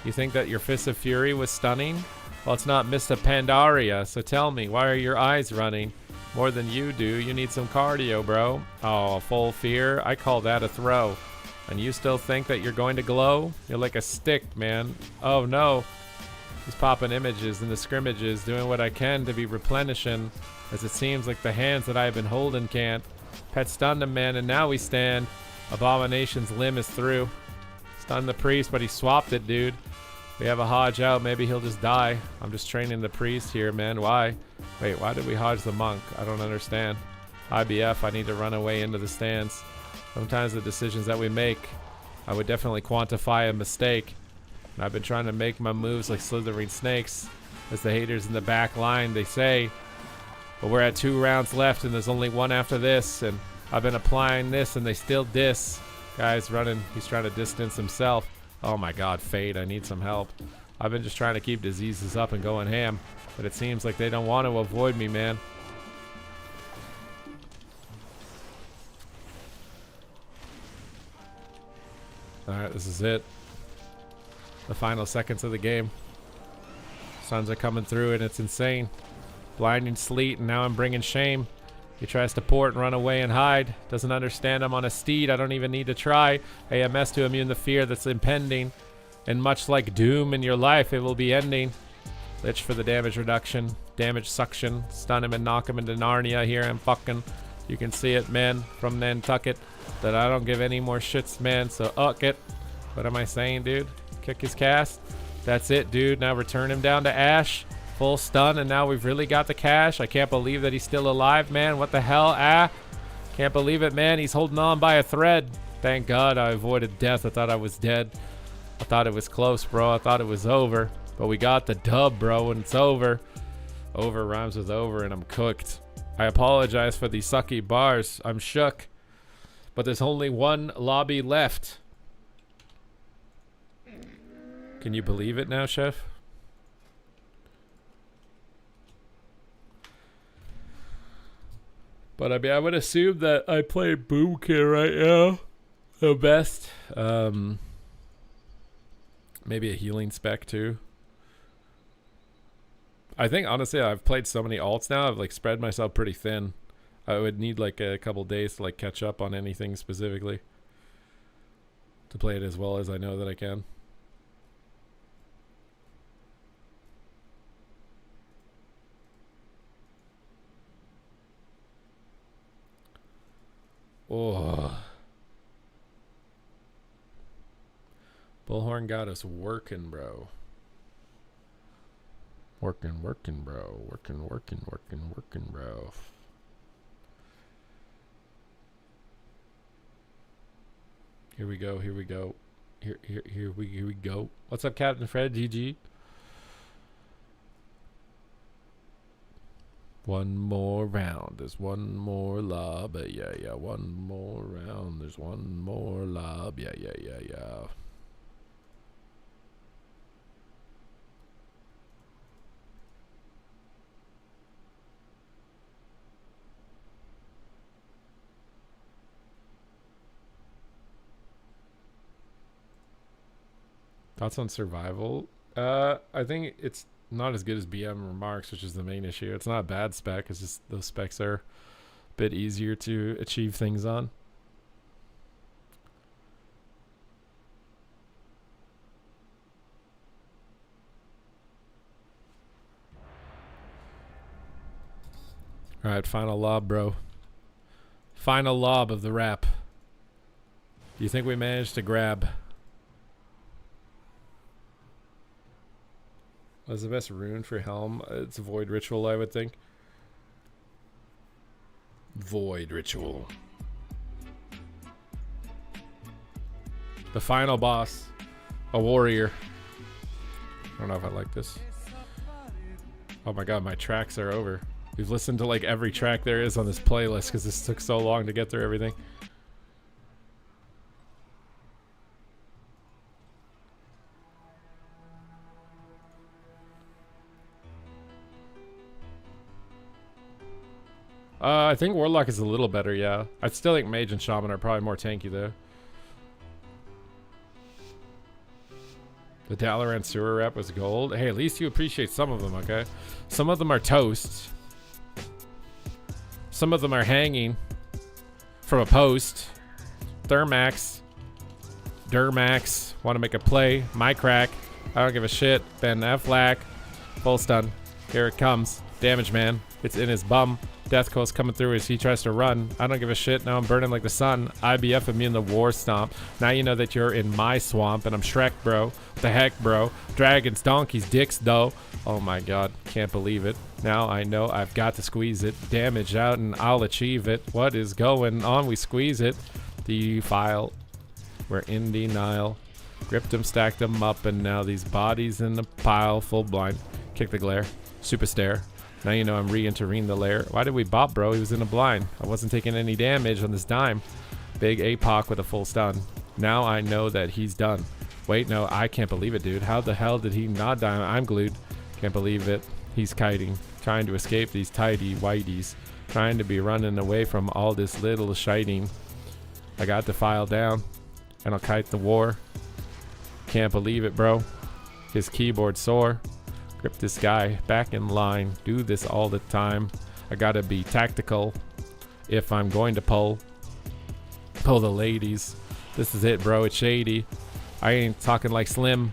S1: You think that your Fist of Fury was stunning? Well, it's not Mr. Pandaria, so tell me, why are your eyes running? More than you do. You need some cardio, bro. Oh, full fear? I call that a throw. And you still think that you're going to glow? You're like a stick, man. Oh no. He's popping images in the scrimmages, doing what I can to be replenishing, as it seems like the hands that I've been holding can't. Pet stunned him, man, and now we stand. Abomination's limb is through. Stunned the priest, but he swapped it, dude. We have a Hodge out. Maybe he'll just die. I'm just training the priest here, man. Why? Wait, why did we Hodge the monk? I don't understand. IBF, I need to run away into the stands. Sometimes the decisions that we make, I would definitely quantify a mistake. And I've been trying to make my moves like slithering snakes, as the haters in the back line, they say. But we're at 2 rounds left and there's only 1 after this, and I've been applying this and they still diss. Guy's running, he's trying to distance himself. Oh my god, Fade, I need some help. I've been just trying to keep diseases up and going ham, but it seems like they don't want to avoid me, man. Alright, this is it. The final seconds of the game. Suns are coming through and it's insane. Blinding sleet and now I'm bringing shame. He tries to port and run away and hide. Doesn't understand I'm on a steed. I don't even need to try. AMS to immune the fear that's impending. And much like doom in your life, it will be ending. Lich for the damage reduction. Damage suction. Stun him and knock him into Narnia. Here I'm fucking. You can see it, man, from Nantucket. That I don't give any more shits, man. So, it. What am I saying, dude? Kick his cast. That's it, dude. Now return him down to Ash. Full stun, and now we've really got the cash. I can't believe that he's still alive, man. What the hell? Can't believe it, man. He's holding on by a thread. Thank God I avoided death. I thought I was dead. I thought it was close, bro. I thought it was over. But we got the dub, bro, and it's over. Over rhymes with over, and I'm cooked. I apologize for the sucky bars. I'm shook. But there's only 1 lobby left. Can you believe it now, Chef? But I mean, I would assume that I play Boom Kid right now the best. Maybe a healing spec too. I think honestly, I've played so many alts now. I've like spread myself pretty thin. I would need like a couple days to like catch up on anything specifically to play it as well as I know that I can. Oh. Bullhorn got us working, bro. Working, bro. Working, bro. Here we go. Here we go. What's up, Captain Fred? GG. One more round. There's one more lob. Yeah. One more round. There's one more lob. Yeah. Thoughts on survival? I think it's not as good as BM remarks, which is the main issue. It's not a bad spec. It's just those specs are a bit easier to achieve things on. All right, final lob, bro. Final lob of the wrap. Do you think we managed to grab? What's the best rune for Helm? It's Void Ritual, I would think. Void Ritual. The final boss. A warrior. I don't know if I like this. Oh my god, my tracks are over. We've listened to like every track there is on this playlist because this took so long to get through everything. I think Warlock is a little better, yeah. I still think Mage and Shaman are probably more tanky though. The Dalaran sewer rep was gold. Hey, at least you appreciate some of them, okay? Some of them are toast. Some of them are hanging from a post. Thermax. Durmax. Want to make a play. My crack. I don't give a shit. Ben Affleck. Full stun. Here it comes. Damage man. It's in his bum. Death Coast coming through as he tries to run. I don't give a shit. Now I'm burning like the sun. IBF immune the war stomp. Now you know that you're in my swamp and I'm Shrek, bro. What the heck, bro? Dragons, donkeys, dicks, though. Oh my god. Can't believe it. Now I know I've got to squeeze it. Damage out and I'll achieve it. What is going on? We squeeze it. Defile. We're in denial. Gripped them, stacked them up, and now these bodies in the pile. Full blind. Kick the glare. Super stare. Now you know I'm re-entering the lair. Why did we bop, bro? He was in a blind. I wasn't taking any damage on this dime. Big APOC with a full stun. Now I know that he's done. Wait, no, I can't believe it, dude. How the hell did he not die? I'm glued. Can't believe it. He's kiting. Trying to escape these tidy whiteys. Trying to be running away from all this little shiting. I got to file down. And I'll kite the war. Can't believe it, bro. His keyboard sore. Grip this guy back in line. Do this all the time. I gotta be tactical if I'm going to pull the ladies. This is it, bro. It's shady. I ain't talking like Slim.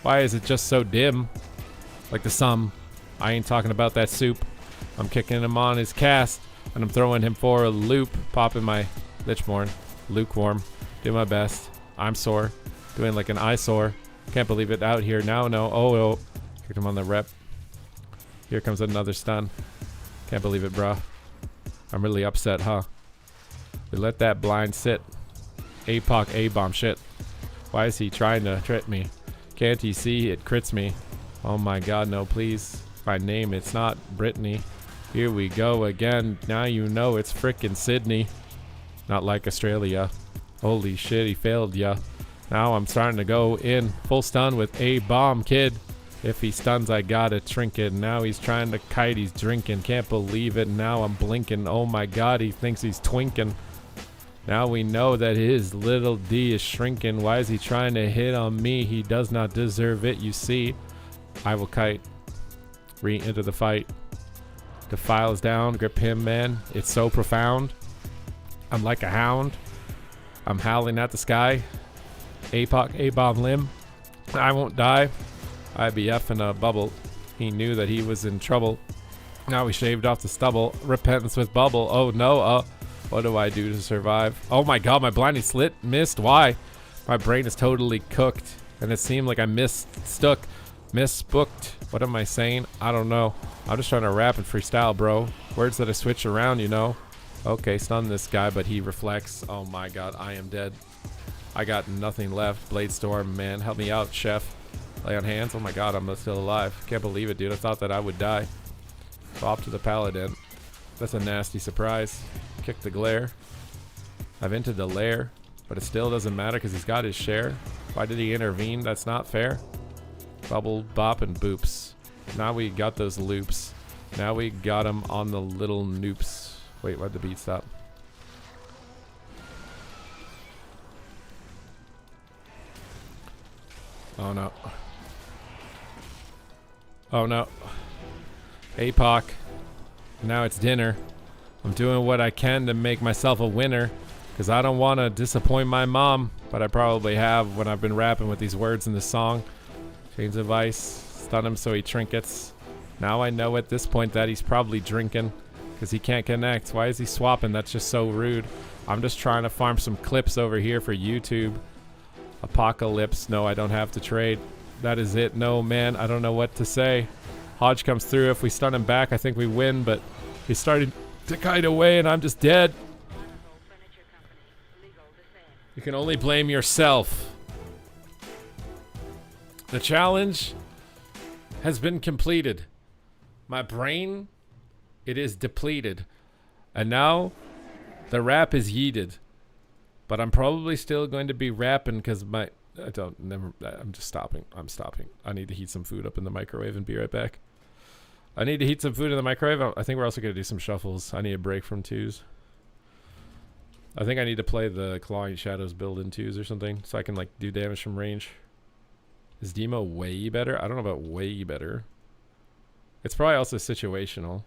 S1: Why is it just so dim? Like the sum. I ain't talking about that soup. I'm kicking him on his cast and I'm throwing him for a loop. Popping my Lichborn. Lukewarm. Do my best. I'm sore. Doing like an eyesore. Can't believe it out here now. No. Oh. Kicked him on the rep. Here comes another stun. Can't believe it, bro. I'm really upset, huh? We let that blind sit. APOC A-bomb shit. Why is he trying to trip me? Can't he see it crits me? Oh my god, no, please. My name, it's not Brittany. Here we go again. Now you know it's frickin' Sydney. Not like Australia. Holy shit, he failed ya. Now I'm starting to go in. Full stun with A-bomb, kid. If he stuns, I got a trinket. Now he's trying to kite, he's drinking. Can't believe it. Now I'm blinking. Oh my god, he thinks he's twinking. Now we know that his little D is shrinking. Why is he trying to hit on me? He does not deserve it, you see. I will kite. Re-enter the fight. Defiles down. Grip him, man. It's so profound. I'm like a hound. I'm howling at the sky. APOC, A-bomb limb. I won't die. IBF in a bubble. He knew that he was in trouble. Now we shaved off the stubble. Repentance with bubble. Oh no, what do I do to survive? Oh my god, my blinding slit missed. Why? My brain is totally cooked. And it seemed like I misbooked. What am I saying? I don't know. I'm just trying to rap and freestyle, bro. Words that I switch around, you know. Okay, stun this guy, but he reflects. Oh my god, I am dead. I got nothing left. Blade Storm, man. Help me out, chef. Lay on hands. Oh my god, I'm still alive. Can't believe it, dude. I thought that I would die. Bop to the paladin. That's a nasty surprise. Kick the glare. I've entered the lair, but it still doesn't matter because he's got his share. Why did he intervene? That's not fair. Bubble, bop, and boops. Now we got those loops. Now we got him on the little noops. Wait, why'd the beat stop? Oh no. Oh no. APOC. Now it's dinner. I'm doing what I can to make myself a winner. Because I don't want to disappoint my mom. But I probably have when I've been rapping with these words in this song. Chains of ice. Stun him so he trinkets. Now I know at this point that he's probably drinking. Because he can't connect. Why is he swapping? That's just so rude. I'm just trying to farm some clips over here for YouTube. Apocalypse. No, I don't have to trade. That is it. No, man. I don't know what to say. Hodge comes through. If we stun him back, I think we win. But he started to kite away and I'm just dead. You can only blame yourself. The challenge has been completed. My brain, it is depleted. And now the rap is yeeted. But I'm probably still going to be rapping because I'm just stopping. I'm stopping. I need to heat some food up in the microwave and be right back. I need to heat some food in the microwave. I think we're also going to do some shuffles. I need a break from twos. I think I need to play the Clawing Shadows build in twos or something so I can like do damage from range. Is Demo way better? I don't know about way better. It's probably also situational.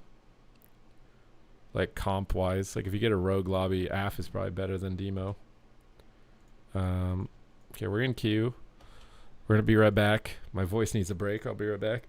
S1: Like comp wise. Like if you get a rogue lobby, AF is probably better than Demo. Okay, we're in queue. We're gonna be right back. My voice needs a break. I'll be right back.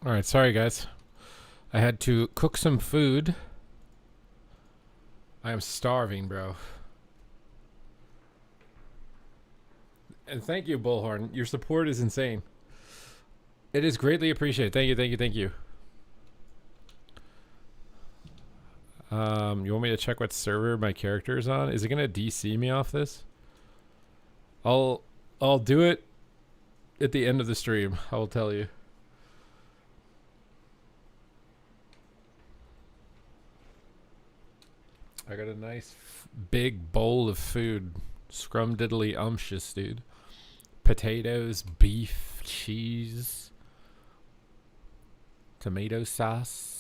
S1: All right, sorry guys. I had to cook some food. I am starving, bro. And thank you, Bullhorn. Your support is insane. It is greatly appreciated. Thank you, thank you, thank you. You want me to check what server my character is on? Is it gonna DC me off this? I'll do it at the end of the stream. I will tell you. I got a nice big bowl of food. Scrumdiddly umptious, dude. Potatoes, beef, cheese, tomato sauce.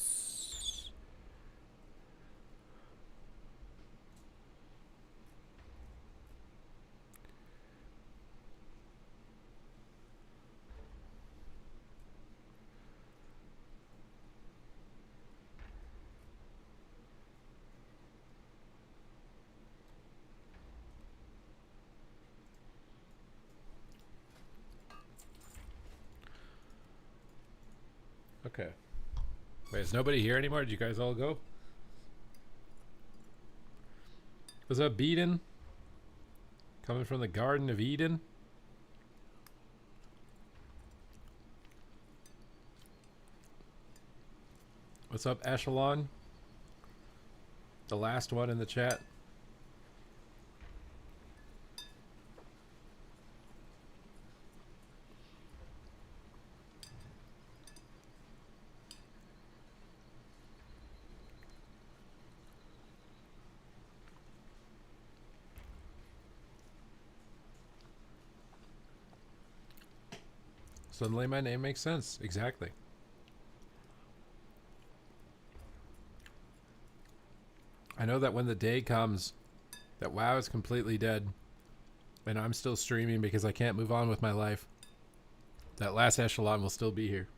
S1: Okay. Wait, is nobody here anymore? Did you guys all go? Was that Eden? Coming from the Garden of Eden? What's up, Echelon? The last one in the chat. Suddenly my name makes sense. Exactly. I know that when the day comes that WoW is completely dead and I'm still streaming because I can't move on with my life, that last echelon will still be here.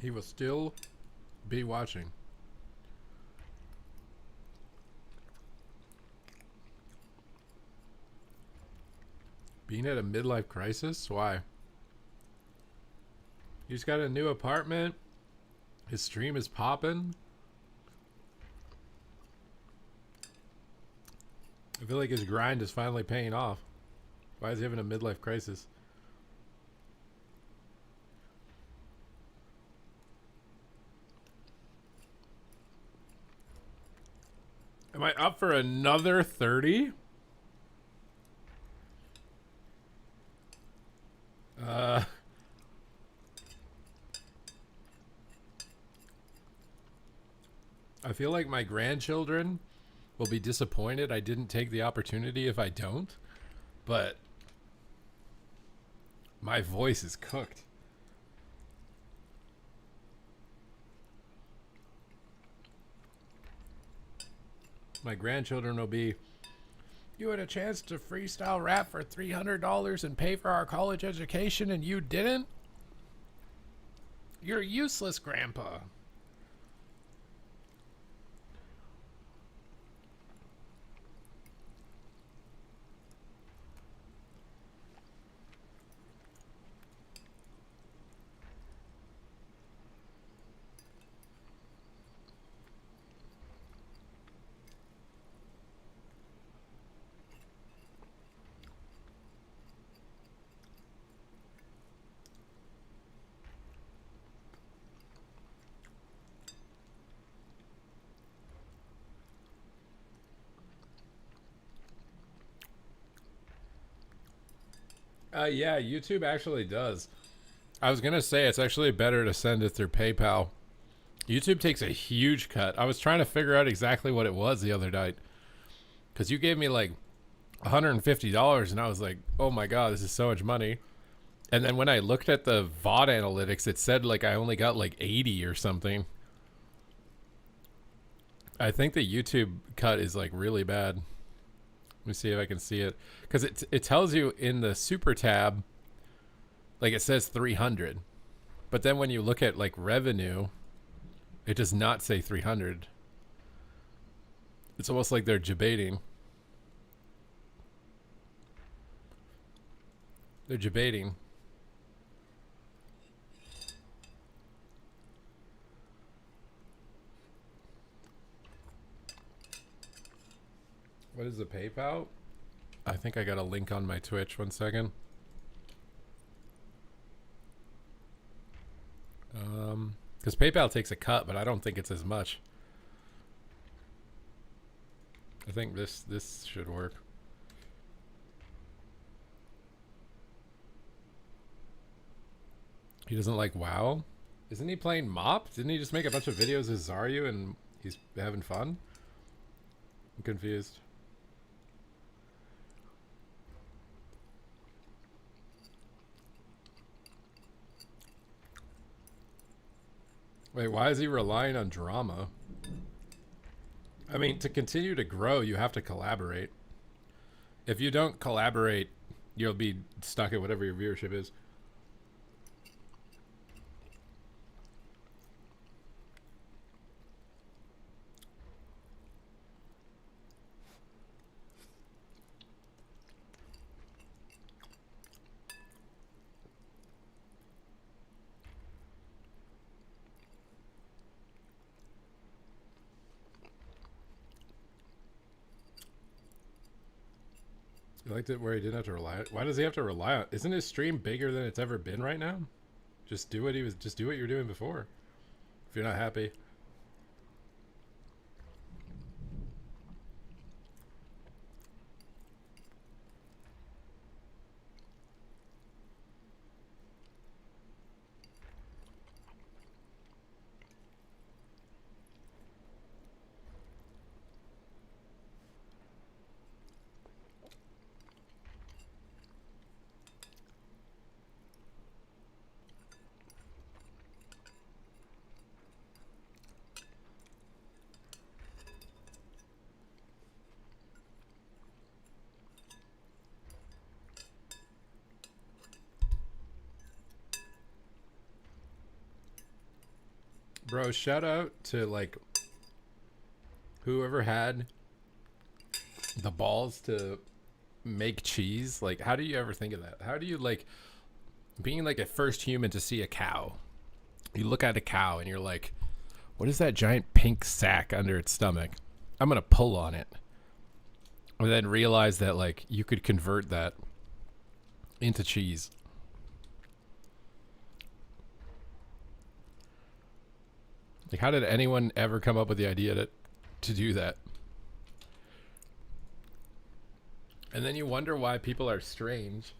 S1: He will still be watching. Being at a midlife crisis? Why? He's got a new apartment. His stream is popping. I feel like his grind is finally paying off. Why is he having a midlife crisis? Am I up for another 30? I feel like my grandchildren will be disappointed I didn't take the opportunity if I don't, but my voice is cooked. My grandchildren will be, you had a chance to freestyle rap for $300 and pay for our college education and you didn't? You're useless, Grandpa. Yeah, YouTube actually does. I was gonna say it's actually better to send it through PayPal. YouTube takes a huge cut. I was trying to figure out exactly what it was the other night. Because you gave me like $150 and I was like, oh my God, this is so much money. And then when I looked at the VOD analytics, it said like I only got like 80 or something. I think the YouTube cut is like really bad. Let me see if I can see it. Because it tells you in the super tab, like it says 300. But then when you look at like revenue, it does not say 300. It's almost like they're debating. They're debating. What is the PayPal? I think I got a link on my Twitch. 1 second. Because PayPal takes a cut, but I don't think it's as much. I think this should work. He doesn't like WoW? Isn't he playing Mop? Didn't he just make a bunch of videos as Zaryu and he's having fun? I'm confused. Wait, why is he relying on drama? I mean, to continue to grow, you have to collaborate. If you don't collaborate, you'll be stuck at whatever your viewership is. You liked it where he didn't have to rely. Why does he have to rely on? Isn't his stream bigger than it's ever been right now? Just do what Just do what you're doing before. If you're not happy. Bro, shout out to like whoever had the balls to make cheese. Like, how do you ever think of that? How do you like being like a first human to see a cow? You look at a cow and you're like, what is that giant pink sack under its stomach? I'm gonna pull on it. And then realize that like you could convert that into cheese. Like, how did anyone ever come up with the idea to do that? And then you wonder why people are strange.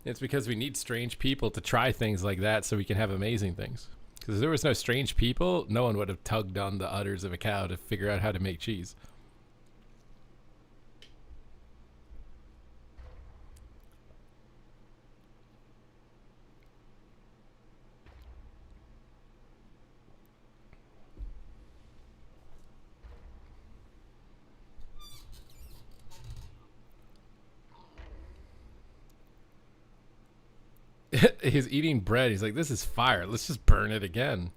S1: It's because we need strange people to try things like that so we can have amazing things. Because if there was no strange people, no one would have tugged on the udders of a cow to figure out how to make cheese. He's eating bread. He's like, this is fire. Let's just burn it again.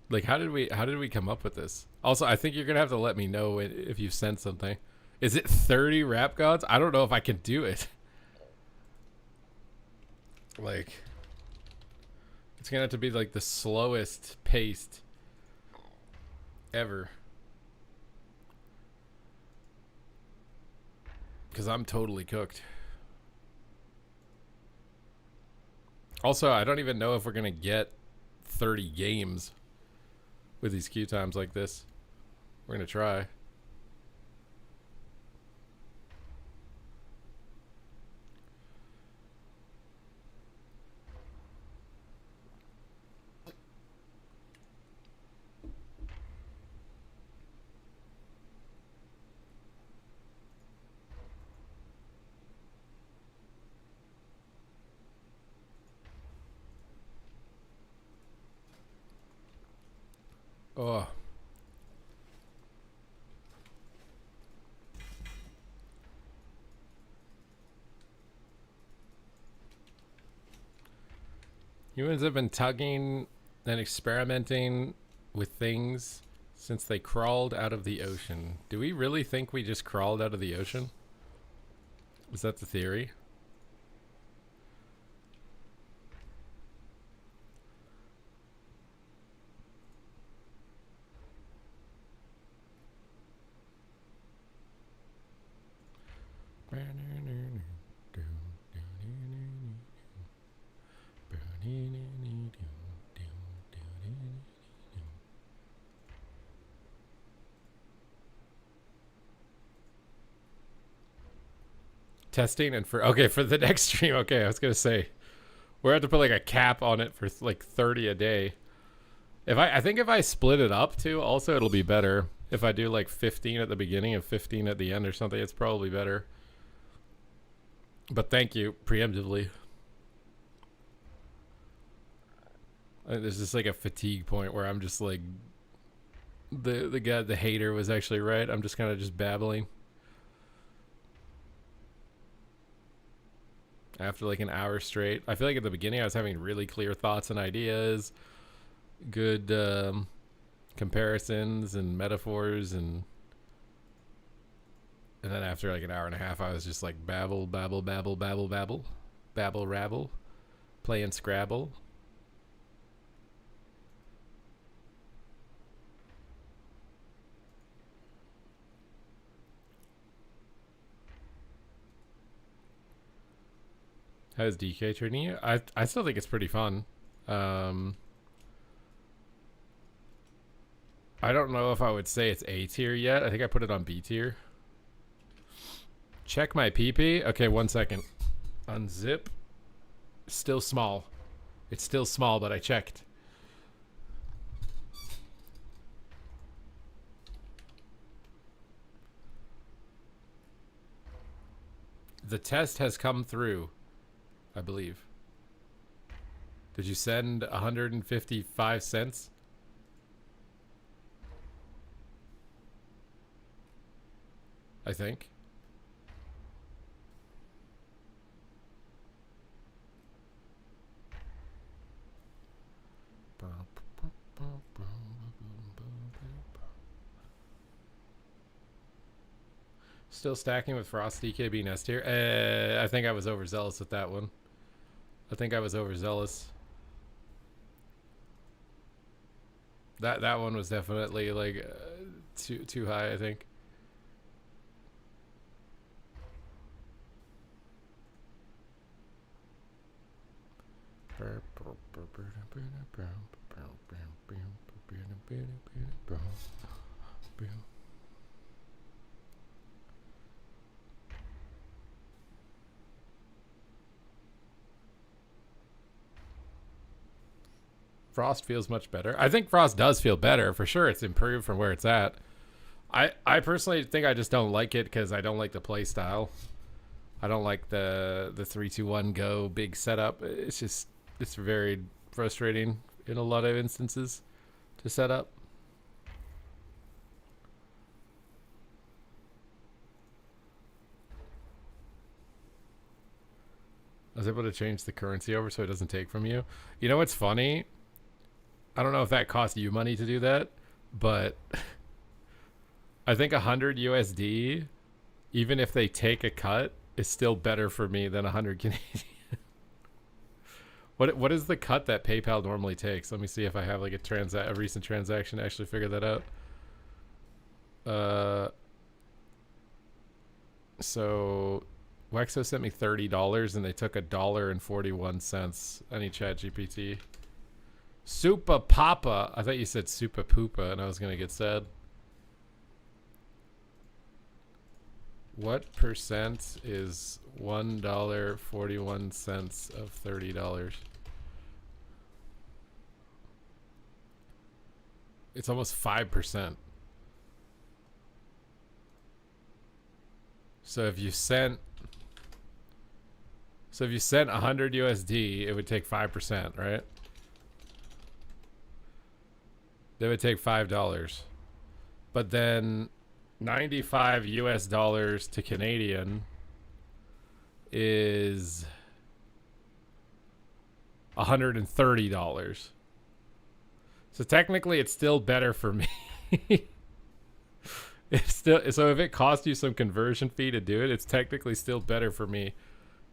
S1: Like, how did we come up with this? Also, I think you're gonna have to let me know if you sent something. Is it 30 rap gods? I don't know if I can do it. Like, it's gonna have to be like the slowest paced ever. Because I'm totally cooked. Also, I don't even know if we're going to get 30 games with these queue times like this. We're going to try. Oh. Humans have been tugging and experimenting with things since they crawled out of the ocean. Do we really think we just crawled out of the ocean? Is that the theory? Testing and for the next stream. Okay, I was gonna say we're have to put like a cap on it for like 30 a day. I think if I split it up too, also it'll be better. If I do like 15 at the beginning and 15 at the end or something, it's probably better. But thank you preemptively. There's just like a fatigue point where I'm just like the hater was actually right. I'm just kind of just babbling. After like an hour straight. I feel like at the beginning I was having really clear thoughts and ideas, good comparisons and metaphors, and then after like an hour and a half I was just like babble, rabble, playing Scrabble. How's DK treating you? I still think it's pretty fun. I don't know if I would say it's A tier yet. I think I put it on B tier. Check my PP. Okay, 1 second. Unzip. Still small. It's still small, but I checked. The test has come through, I believe. Did you send 155 cents? I think. Still stacking with Frost DKB Nest here. I think I was overzealous with that one. I think I was overzealous. That one was definitely like too high, I think. Frost feels much better. I think Frost does feel better for sure. It's improved from where it's at. I personally think I just don't like it because I don't like the play style. I don't like the 3-2-1 go big setup. It's very frustrating in a lot of instances to set up. I was able to change the currency over so it doesn't take from you. You know what's funny? I don't know if that cost you money to do that, but I think 100 USD, even if they take a cut, is still better for me than 100 Canadian. What is the cut that PayPal normally takes? Let me see if I have like a recent transaction to actually figure that out. So Wexo sent me $30 and they took $1.41. I need ChatGPT. Supa Papa. I thought you said Supa Poopa and I was gonna get sad. What percent is $1.41 of $30? It's almost 5%. So if you sent 100 USD, it would take 5%, right? They would take $5. But then 95 US dollars to Canadian is $130. So technically it's still better for me. It's still, so if it costs you some conversion fee to do it, it's technically still better for me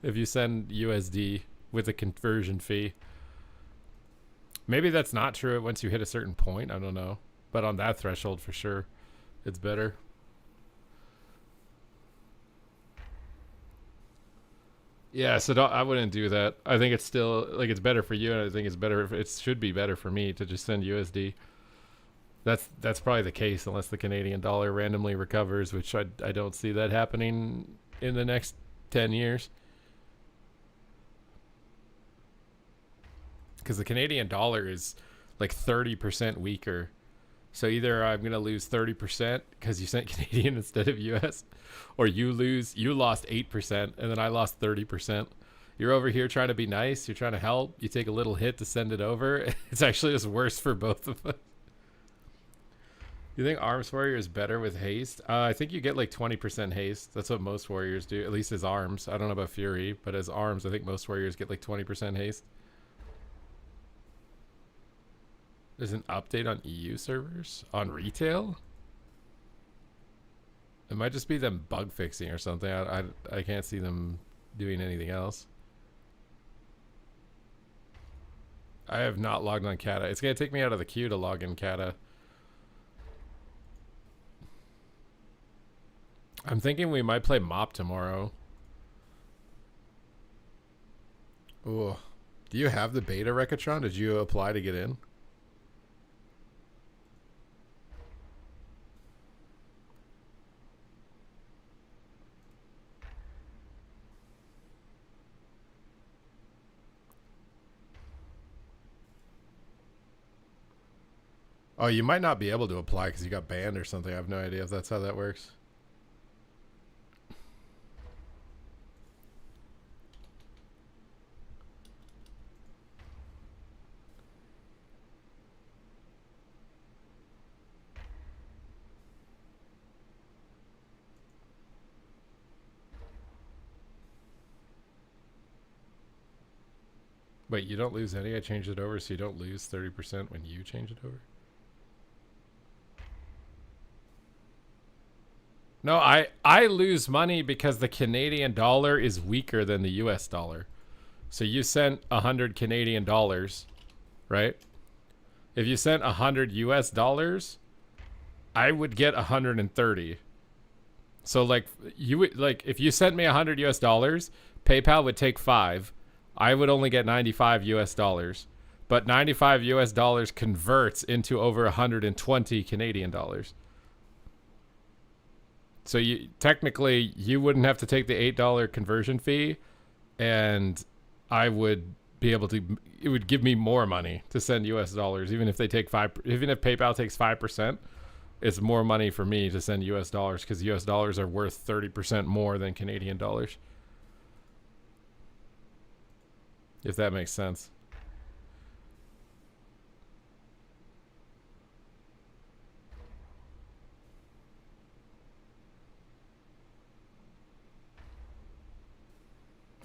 S1: if you send USD with a conversion fee. Maybe that's not true once you hit a certain point, I don't know. But on that threshold for sure, it's better. Yeah, so I wouldn't do that. I think it's still, like, it's better for you, and I think it's better, it should be better for me to just send USD. That's probably the case unless the Canadian dollar randomly recovers, which I don't see that happening in the next 10 years. Because the Canadian dollar is like 30% weaker. So either I'm going to lose 30% because you sent Canadian instead of US, or you lost 8% and then I lost 30%. You're over here trying to be nice. You're trying to help. You take a little hit to send it over. It's actually just worse for both of us. You think Arms Warrior is better with haste? I think you get like 20% haste. That's what most warriors do, at least as Arms. I don't know about Fury, but as Arms, I think most warriors get like 20% haste. There's an update on EU servers? On retail? It might just be them bug fixing or something. I can't see them doing anything else. I have not logged on Kata. It's going to take me out of the queue to log in Kata. I'm thinking we might play Mop tomorrow. Ooh. Do you have the beta, Rekatron? Did you apply to get in? Oh, you might not be able to apply because you got banned or something. I have no idea if that's how that works. Wait, you don't lose any? I changed it over so you don't lose 30% when you change it over? No, I lose money because the Canadian dollar is weaker than the US dollar. So you sent 100 Canadian dollars, right? If you sent 100 US dollars, I would get 130. So like you would, like if you sent me 100 US dollars, PayPal would take 5. I would only get 95 US dollars. But 95 US dollars converts into over 120 Canadian dollars. So you technically you wouldn't have to take the $8 conversion fee, and I would be able to. It would give me more money to send US dollars, even if they take 5. Even if PayPal takes 5%, it's more money for me to send US dollars because US dollars are worth 30% more than Canadian dollars. If that makes sense.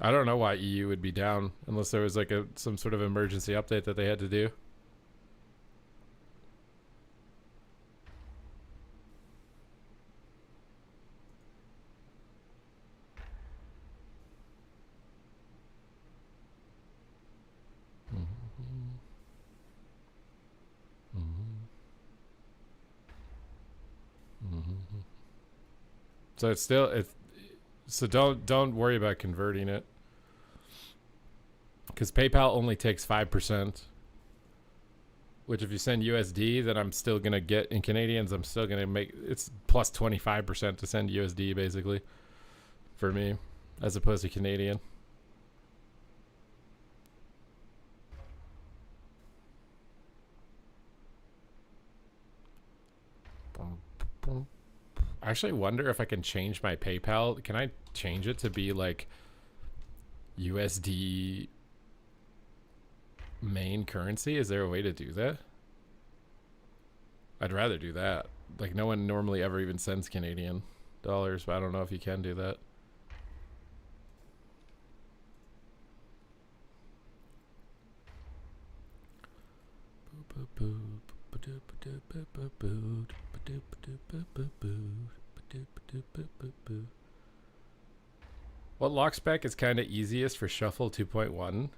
S1: I don't know why EU would be down unless there was like some sort of emergency update that they had to do. So it's still so don't worry about converting it. Because PayPal only takes 5%. Which if you send USD, then I'm still going to get, in Canadians, I'm still going to make, it's plus 25% to send USD, basically. For me, as opposed to Canadian. I actually wonder if I can change my PayPal. Can I change it to be like USD main currency? Is there a way to do that? I'd rather do that. Like, no one normally ever even sends Canadian dollars, but I don't know if you can do that. What lock spec is kind of easiest for Shuffle 2.1?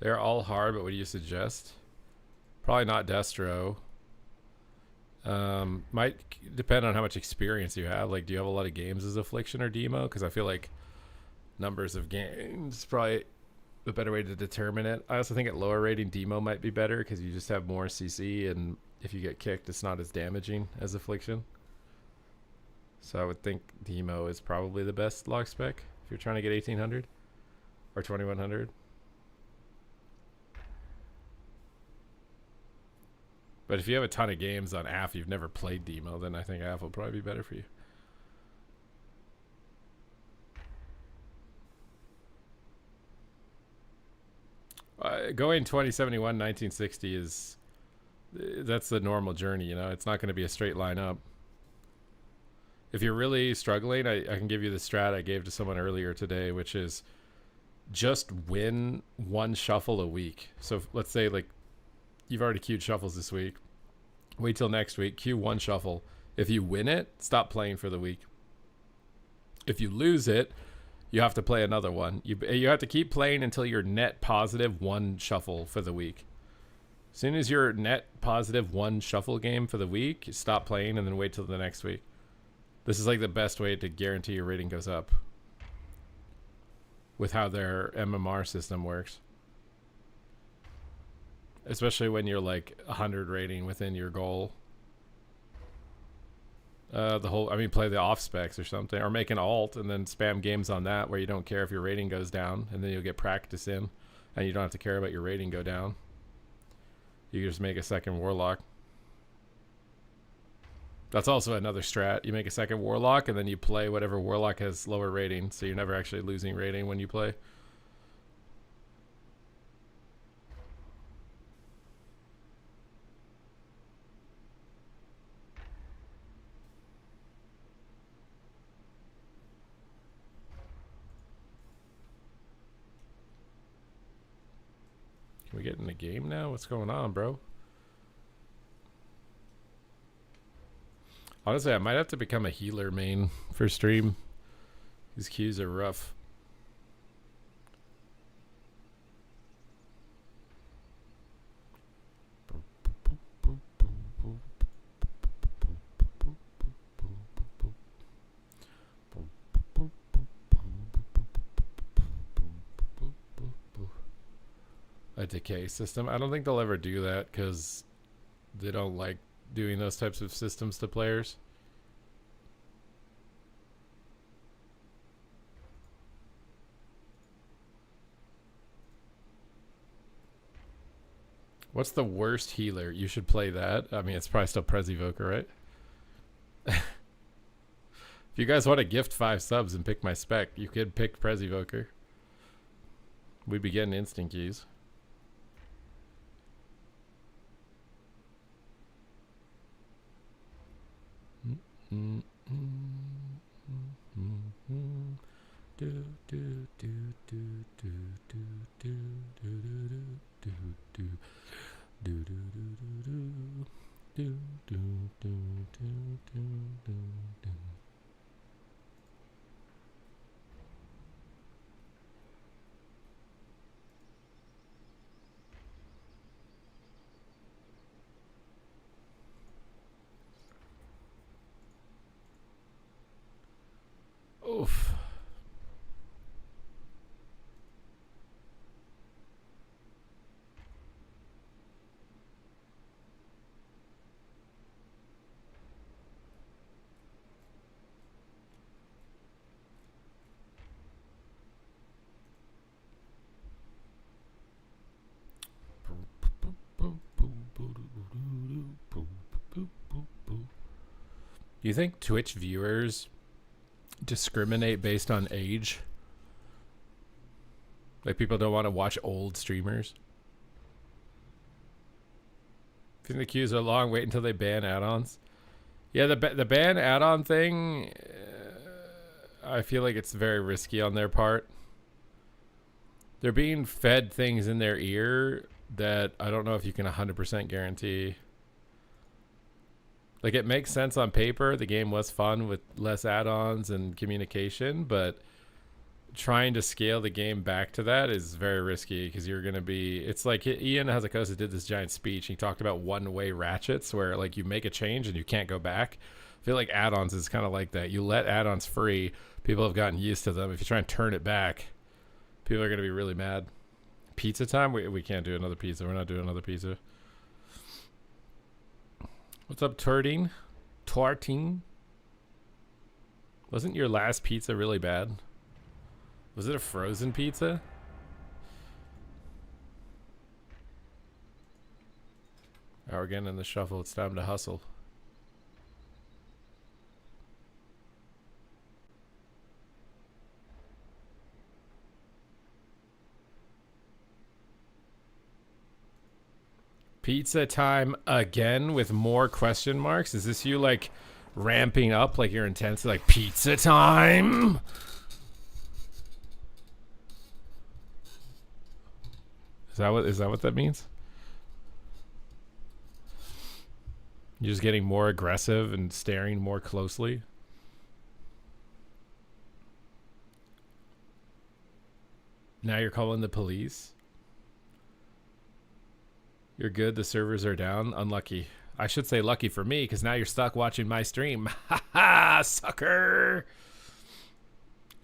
S1: They're all hard, but what do you suggest? Probably not Destro. Might depend on how much experience you have. Like, do you have a lot of games as Affliction or Demo? Because I feel like numbers of games is probably the better way to determine it. I also think at lower rating, Demo might be better because you just have more CC, and if you get kicked, it's not as damaging as Affliction. So I would think Demo is probably the best lock spec if you're trying to get 1800 or 2100. But if you have a ton of games on AF, you've never played Demo, then I think AF will probably be better for you. Going 2071, 1960 is, that's the normal journey, you know? It's not going to be a straight line up. If you're really struggling, I can give you the strat I gave to someone earlier today, which is just win one shuffle a week. So let's say, like, you've already queued shuffles this week. Wait till next week, queue one shuffle. If you win it, stop playing for the week. If you lose it, you have to play another one. You have to keep playing until you're net positive one shuffle for the week. As soon as you're net positive one shuffle game for the week, you stop playing and then wait till the next week. This is like the best way to guarantee your rating goes up with how their MMR system works. Especially when you're like 100 rating within your goal. Play the off specs or something, or make an alt and then spam games on that where you don't care if your rating goes down, and then you'll get practice in, and you don't have to care about your rating go down. You can just make a second Warlock. That's also another strat. You make a second Warlock and then you play whatever Warlock has lower rating, so you're never actually losing rating when you play. Can we get in the game now? What's going on, bro? Honestly, I might have to become a healer main for stream. These queues are rough. A decay system. I don't think they'll ever do that because they don't like doing those types of systems to players. What's the worst healer? You should play that. I mean, it's probably still Prez Evoker, right? If you guys want to gift 5 subs and pick my spec, you could pick Prez Evoker. We'd be getting instant keys. Oof. Do you think Twitch viewers discriminate based on age? Like, people don't want to watch old streamers? If you think the queues are long, wait until they ban add-ons. Yeah, the ban add-on thing, I feel like it's very risky on their part. They're being fed things in their ear that I don't know if you can 100% guarantee. Like, it makes sense on paper. The game was fun with less add-ons and communication, but trying to scale the game back to that is very risky because you're going to be... It's like Ian Hazakosa did this giant speech. He talked about one-way ratchets where, like, you make a change and you can't go back. I feel like add-ons is kind of like that. You let add-ons free. People have gotten used to them. If you try and turn it back, people are going to be really mad. Pizza time? We can't do another pizza. We're not doing another pizza. What's up, Turting? Tarting? Wasn't your last pizza really bad? Was it a frozen pizza? Oh, we're getting in the shuffle. It's time to hustle. Pizza time again with more question marks? Is this you like ramping up like you're intense like pizza time? Is that what that means? You're just getting more aggressive and staring more closely? Now you're calling the police? You're good, the servers are down. Unlucky. I should say lucky for me, because now you're stuck watching my stream. Ha ha, sucker!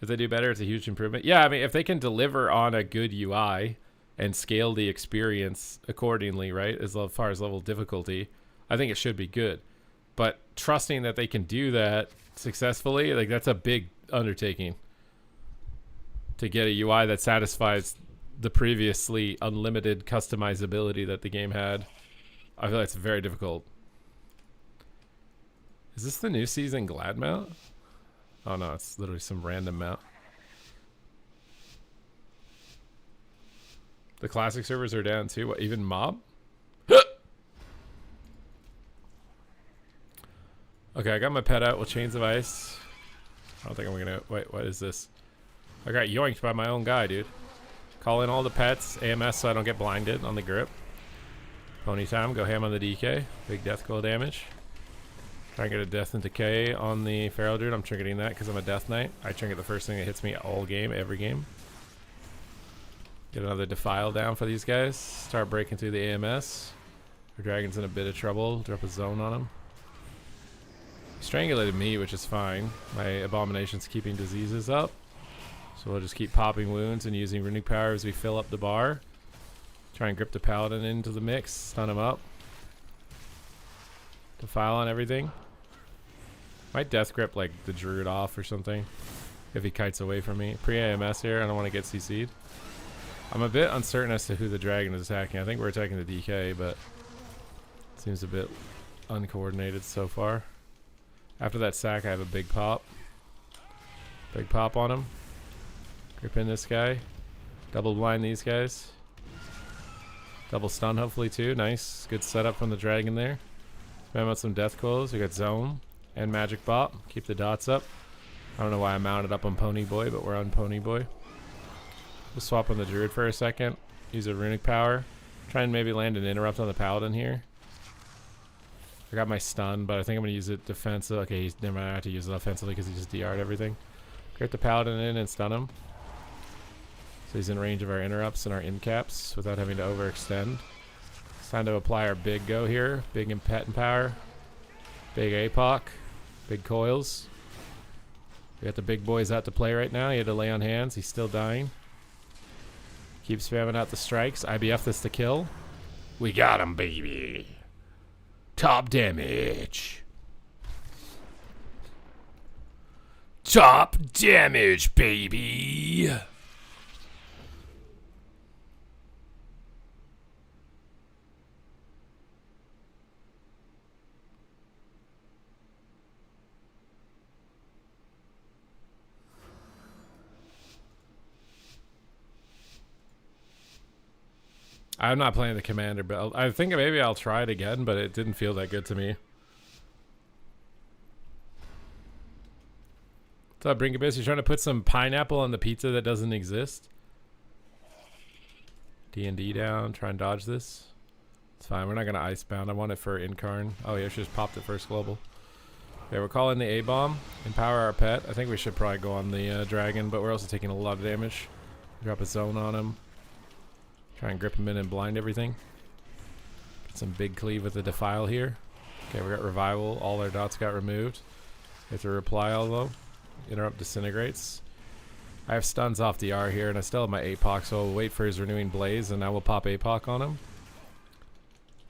S1: If they do better, it's a huge improvement. Yeah, I mean, if they can deliver on a good UI and scale the experience accordingly, right, as far as level of difficulty, I think it should be good. But trusting that they can do that successfully, like, that's a big undertaking. To get a UI that satisfies the previously unlimited customizability that the game had. I feel like it's very difficult. Is this the new season Glad mount? Oh no, it's literally some random mount. The classic servers are down too. What, even mob? Okay, I got my pet out with Chains of Ice. I don't think I'm gonna... Wait, what is this? I got yoinked by my own guy, dude. Call in all the pets, AMS so I don't get blinded on the grip. Pony time, go ham on the DK. Big death glow damage. Try and get a death and decay on the feral dude. I'm trinketing that because I'm a death knight. I trinket the first thing that hits me all game, every game. Get another defile down for these guys. Start breaking through the AMS. Our dragon's in a bit of trouble. Drop a zone on him. Strangulated me, which is fine. My abomination's keeping diseases up. So we'll just keep popping wounds and using runic power as we fill up the bar. Try and grip the paladin into the mix, stun him up. Defile on everything. Might death grip like the druid off or something if he kites away from me. Pre-AMS here, I don't want to get CC'd. I'm a bit uncertain as to who the dragon is attacking. I think we're attacking the DK, but it seems a bit uncoordinated so far. After that sack, I have a big pop. Big pop on him. Grip in this guy. Double blind these guys. Double stun hopefully too. Nice. Good setup from the dragon there. Spam out some death clothes. We got zone and magic bop. Keep the dots up. I don't know why I mounted up on Pony Boy, but we're on Pony Boy. We'll swap on the druid for a second. Use a runic power. Try and maybe land an interrupt on the paladin here. I got my stun, but I think I'm going to use it defensive. Okay, never mind. I have to use it offensively because he just DR'd everything. Get the paladin in and stun him. So he's in range of our interrupts and our incaps without having to overextend. It's time to apply our big go here. Big impetant power. Big APOC. Big coils. We got the big boys out to play right now. He had to lay on hands. He's still dying. Keep spamming out the strikes. IBF this to kill. We got him, baby. Top damage. Top damage, baby. I'm not playing the commander build. I think maybe I'll try it again, but it didn't feel that good to me. What's up, Brinkabiss? You trying to put some pineapple on the pizza that doesn't exist? D&D down. Try and dodge this. It's fine. We're not going to icebound. I want it for Incarn. Oh, yeah, she just popped it first global. Okay, we're calling the A-bomb. Empower our pet. I think we should probably go on the dragon, but we're also taking a lot of damage. Drop a zone on him. Try and grip him in and blind everything. Get some big cleave with the defile here. Okay, we got revival. All our dots got removed. We have to reply all though. Interrupt disintegrates. I have stuns off the R here, and I still have my APOC, so I'll wait for his renewing blaze, and I will pop APOC on him.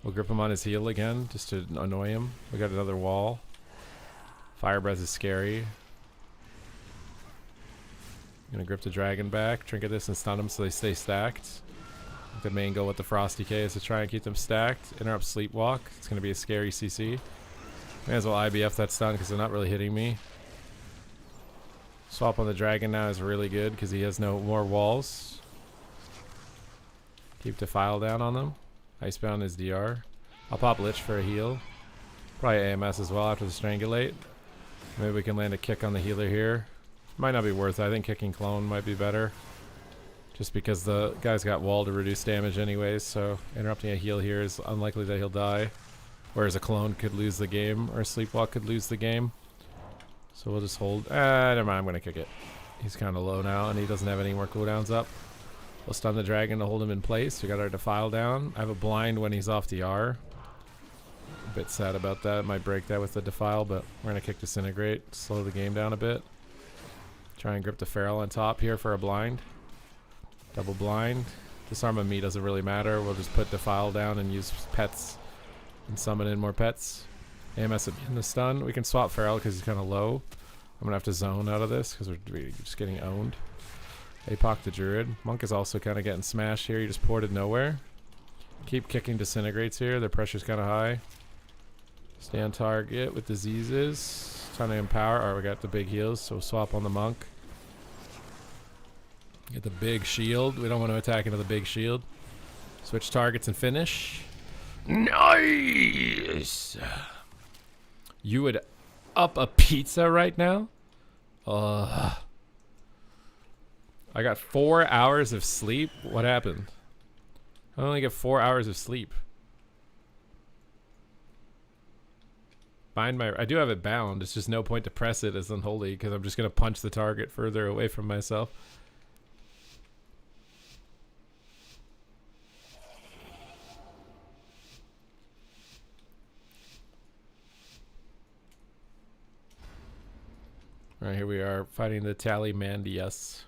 S1: We'll grip him on his heel again, just to annoy him. We got another wall. Fire breath is scary. I'm gonna grip the dragon back, trinket this and stun them so they stay stacked. The main goal with the Frosty K is to try and keep them stacked. Interrupt sleepwalk. It's gonna be a scary CC. May as well IBF that stun because they're not really hitting me. Swap on the dragon now is really good because he has no more walls. Keep defile down on them. Icebound is DR. I'll pop Lich for a heal. Probably AMS as well after the strangulate. Maybe we can land a kick on the healer here. Might not be worth it. I think kicking clone might be better. Just because the guy's got wall to reduce damage anyways, so interrupting a heal here is unlikely that he'll die. Whereas a clone could lose the game, or a sleepwalk could lose the game. So we'll just hold. Never mind, I'm going to kick it. He's kind of low now, and he doesn't have any more cooldowns up. We'll stun the dragon to hold him in place. We got our defile down. I have a blind when he's off the R. A bit sad about that. Might break that with the defile, but we're going to kick disintegrate. Slow the game down a bit. Try and grip the feral on top here for a blind. Double blind. Disarm of me doesn't really matter. We'll just put defile down and use pets and summon in more pets. AMS in the stun. We can swap feral because he's kind of low. I'm going to have to zone out of this because we're just getting owned. APOC the druid. Monk is also kind of getting smashed here. He just ported nowhere. Keep kicking disintegrates here. Their pressure's kind of high. Stay on target with diseases. Trying to empower. Alright, we got the big heals, so we'll swap on the monk. Get the big shield. We don't want to attack into the big shield. Switch targets and finish. Nice! You would up a pizza right now? I got 4 hours of sleep. What happened? I only get 4 hours of sleep. Bind my... I do have it bound. It's just no point to press it as Unholy because I'm just going to punch the target further away from myself. Alright, here we are fighting the Tallymandias.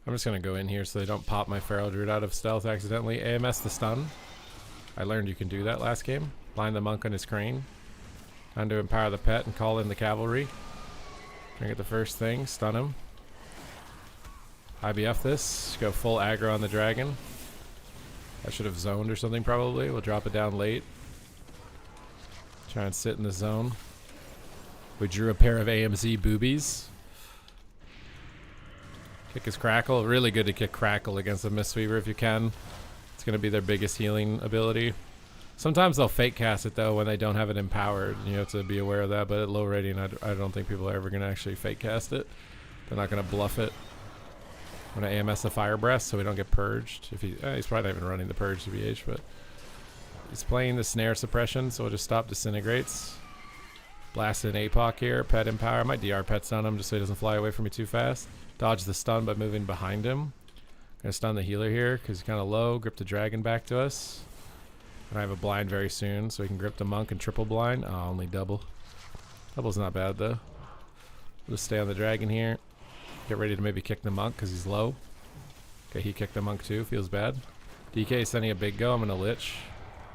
S1: I'm just going to go in here so they don't pop my Feral Druid out of stealth accidentally. AMS the stun. I learned you can do that last game. Blind the monk on his crane. Time to empower the pet and call in the cavalry. Try and get the first thing. Stun him. IBF this. Go full aggro on the dragon. I should have zoned or something probably. We'll drop it down late. Try and sit in the zone. We drew a pair of AMZ boobies. Kick his Crackle. Really good to kick Crackle against a Mistweaver if you can. It's going to be their biggest healing ability. Sometimes they'll fake cast it though when they don't have it empowered. You have to be aware of that, but at low rating I don't think people are ever going to actually fake cast it. They're not going to bluff it. I'm going to AMS the Fire Breath so we don't get purged. If he's probably not even running the purge to BH, but he's playing the snare suppression, so we'll just stop disintegrates. Blast in APOC here. Pet empower. I might DR pets on him just so he doesn't fly away from me too fast. Dodge the stun by moving behind him. Gonna stun the healer here because he's kind of low. Grip the dragon back to us. And I have a blind very soon, so we can grip the monk and triple blind. Oh, only double. Double's not bad though. We'll just stay on the dragon here. Get ready to maybe kick the monk because he's low. Okay, he kicked the monk too. Feels bad. DK is sending a big go. I'm gonna Lich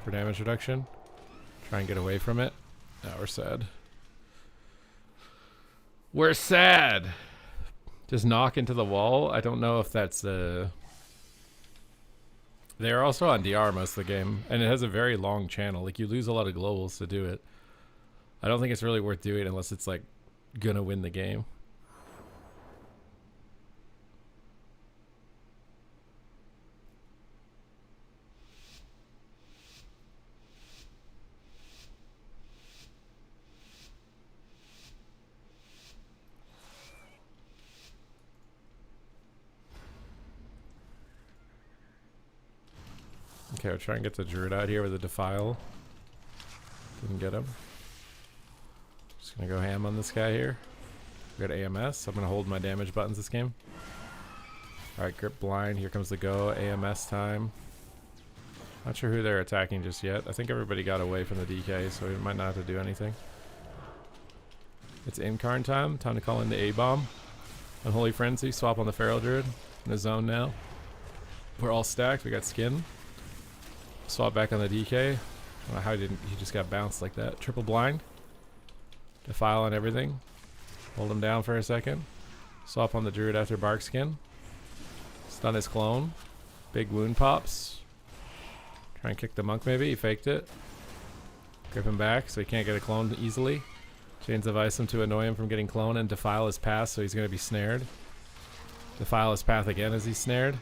S1: for damage reduction. Try and get away from it. Now we're sad. We're sad. Just knock into the wall. I don't know if that's they're also on DR most of the game, and it has a very long channel. Like you lose a lot of globals to do it. I don't think it's really worth doing unless it's like gonna win the game. Okay, we'll try and get the druid out here with a defile. Didn't get him. Just gonna go ham on this guy here. We got AMS. I'm gonna hold my damage buttons this game. Alright, grip blind. Here comes the go. AMS time. Not sure who they're attacking just yet. I think everybody got away from the DK, so we might not have to do anything. It's Incarn time. Time to call in the A-bomb. Unholy Frenzy. Swap on the Feral Druid. In the zone now. We're all stacked. We got skin. Swap back on the DK. I don't know how he just got bounced like that. Triple blind. Defile on everything. Hold him down for a second. Swap on the druid after bark skin. Stun his clone. Big wound pops. Try and kick the monk maybe. He faked it. Grip him back so he can't get a clone easily. Chains of Ice him to annoy him from getting clone and defile his path so he's going to be snared. Defile his path again as he's snared.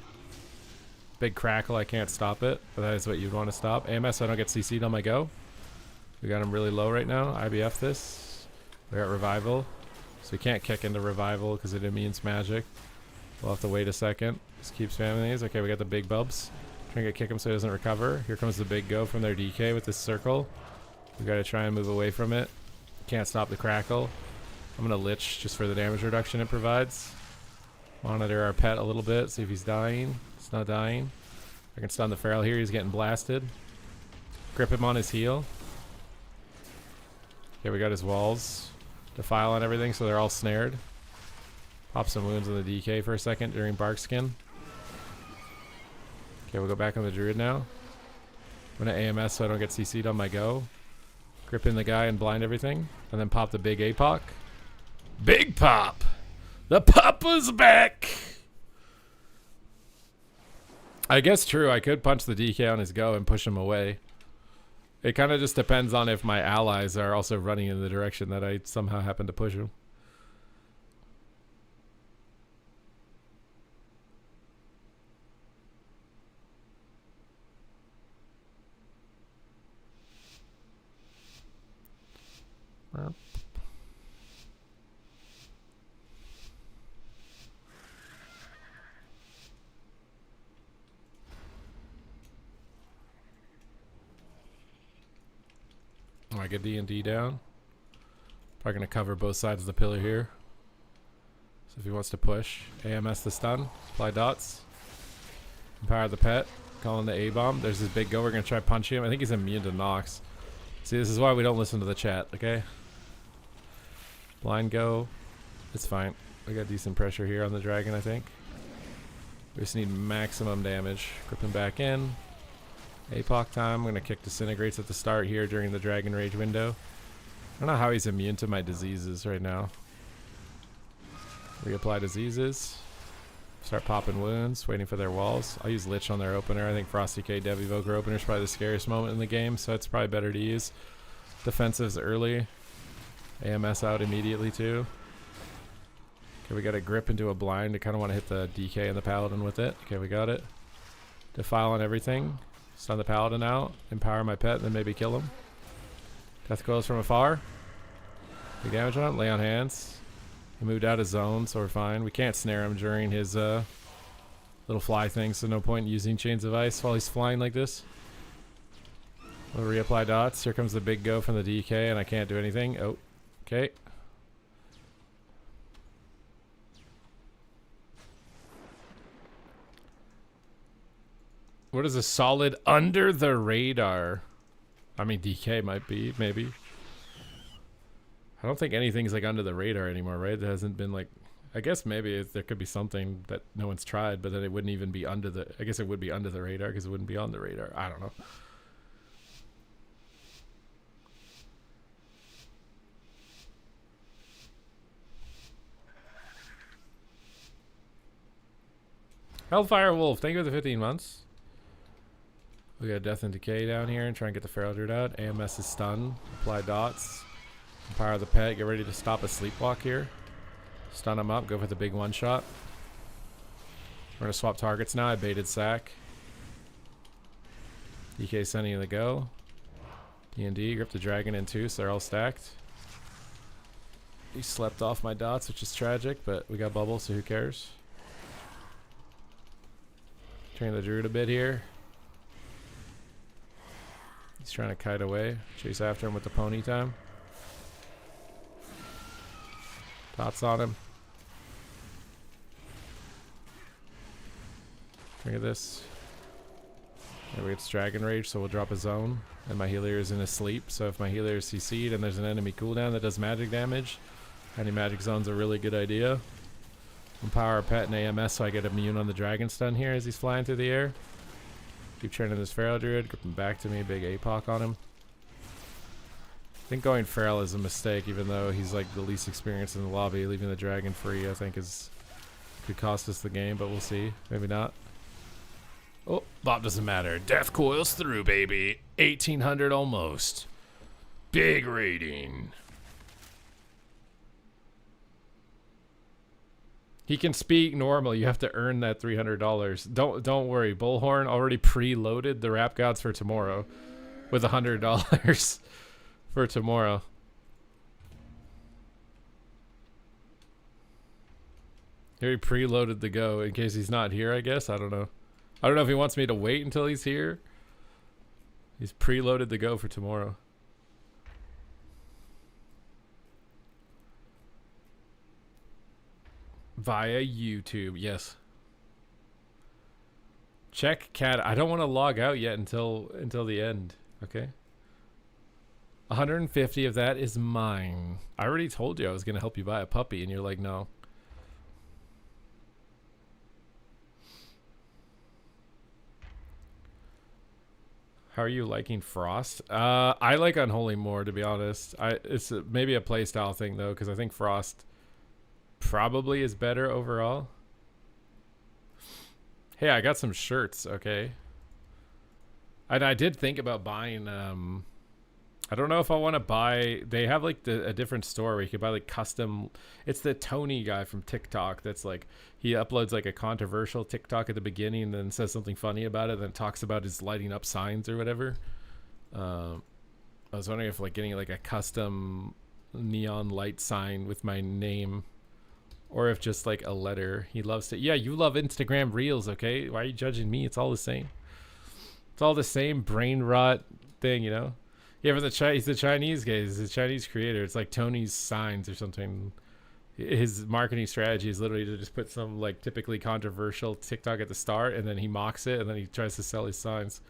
S1: Big crackle, I can't stop it, but that is what you'd want to stop. AMS so I don't get CC'd on my go. We got him really low right now. IBF this. We're at revival. So we can't kick into revival because it immunes magic. We'll have to wait a second. Just keep spamming these. Okay, we got the big bubs. Trying to kick him so he doesn't recover. Here comes the big go from their DK with this circle. We gotta try and move away from it. Can't stop the crackle. I'm gonna lich just for the damage reduction it provides. Monitor our pet a little bit, see if he's dying. It's not dying. I can stun the feral here, he's getting blasted. Grip him on his heel. Okay, we got his walls. Defile on everything so they're all snared. Pop some wounds on the DK for a second during bark skin. Okay, we'll go back on the druid now. I'm gonna AMS so I don't get CC'd on my go. Grip in the guy and blind everything. And then pop the big APOC. Big pop! The Papa's back! I guess true, I could punch the DK on his go and push him away. It kind of just depends on if my allies are also running in the direction that I somehow happen to push him. I get D&D down. Probably going to cover both sides of the pillar here. So if he wants to push, AMS the stun, apply dots, empower the pet, call in the A-bomb. There's this big go. We're going to try punch him. I think he's immune to Nox. See, this is why we don't listen to the chat, okay? Blind go. It's fine. We got decent pressure here on the dragon, I think. We just need maximum damage. Grip him back in. APOC time. I'm going to kick Disintegrates at the start here during the Dragon Rage window. I don't know how he's immune to my diseases right now. Reapply diseases. Start popping wounds, waiting for their walls. I'll use Lich on their opener. I think Frosty K Dev Evoker opener is probably the scariest moment in the game, so it's probably better to use. Defensives early. AMS out immediately too. Okay, we got to grip into a blind. I kind of want to hit the DK and the Paladin with it. Okay, we got it. Defile on everything. Stun the Paladin out. Empower my pet, and then maybe kill him. Death Coils from afar. Big damage on it. Lay on hands. He moved out of zone, so we're fine. We can't snare him during his little fly thing, so no point in using Chains of Ice while he's flying like this. We'll reapply dots. Here comes the big go from the DK, and I can't do anything. Oh, okay. What is a solid under the radar? I mean, DK might be, maybe. I don't think anything's like under the radar anymore, right? There hasn't been like, I guess maybe there could be something that no one's tried, but then it wouldn't even be under the, I guess it would be under the radar because it wouldn't be on the radar. I don't know. Hellfire Wolf, thank you for the 15 months. We got Death and Decay down here and try and get the Feral Druid out. AMS is stun. Apply dots. Power the pet. Get ready to stop a sleepwalk here. Stun him up. Go for the big one shot. We're going to swap targets now. I baited sack. DK sending the go. D&D. Grip the dragon in too, so they're all stacked. He slept off my dots, which is tragic, but we got bubbles, so who cares? Turn the druid a bit here. He's trying to kite away. Chase after him with the pony time. Dots on him. Look at this. Maybe it's Dragon Rage, so we'll drop a zone. And my healer is in a sleep, so if my healer is CC'd and there's an enemy cooldown that does magic damage, anti-magic zone's a really good idea. Empower a pet and AMS so I get immune on the dragon stun here as he's flying through the air. Keep training this Feral Druid, grip him back to me, big APOC on him. I think going Feral is a mistake, even though he's like the least experienced in the lobby. Leaving the dragon free I think could cost us the game, but we'll see. Maybe not. Oh, Bob doesn't matter. Death coils through, baby. 1800 almost. Big rating. He can speak normal. You have to earn that $300. Don't worry. Bullhorn already preloaded the rap gods for tomorrow with $100 for tomorrow. He already preloaded the go in case he's not here, I guess. I don't know. I don't know if he wants me to wait until he's here. He's preloaded the go for tomorrow. Via YouTube, yes. Check cat. I don't want to log out yet until the end. Okay. 150 of that is mine. I already told you I was gonna help you buy a puppy, and you're like, no. How are you liking Frost? I like Unholy more, to be honest. It's maybe a playstyle thing though, because I think Frost probably is better overall. Hey, I got some shirts, okay? And I did think about buying, I don't know if I want to buy, they have like a different store where you can buy like custom, it's the Tony guy from TikTok that's like, he uploads like a controversial TikTok at the beginning and then says something funny about it, then talks about his lighting up signs or whatever. I was wondering if like getting like a custom neon light sign with my name, or if just like a letter. He loves to, yeah, you love Instagram Reels, okay? Why are you judging me? It's all the same. It's all the same brain rot thing, you know? Yeah, for he's the Chinese guy. He's a Chinese creator. It's like Tony's Signs or something. His marketing strategy is literally to just put some like typically controversial TikTok at the start, and then he mocks it, and then he tries to sell his signs.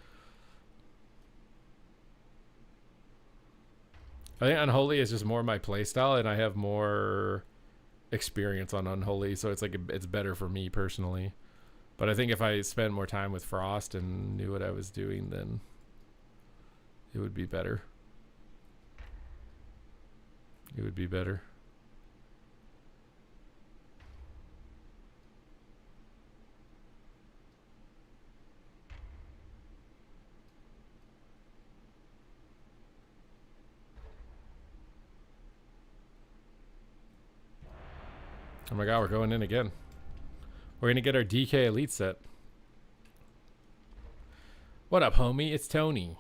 S1: I think Unholy is just more my playstyle, and I have more experience on Unholy, so it's like it's better for me personally. But I think if I spent more time with Frost and knew what I was doing, then it would be better. It would be better. Oh my god, we're going in again. We're gonna get our DK Elite set. What up, homie? It's Tony.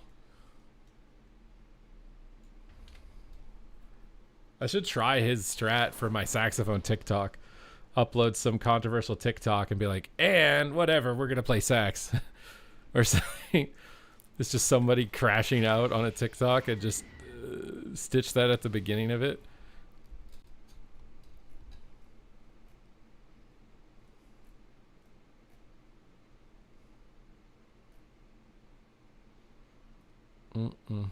S1: I should try his strat for my saxophone TikTok. Upload some controversial TikTok and be like, and whatever, we're gonna play sax. Or something. It's just somebody crashing out on a TikTok and just stitch that at the beginning of it. Mm-mm.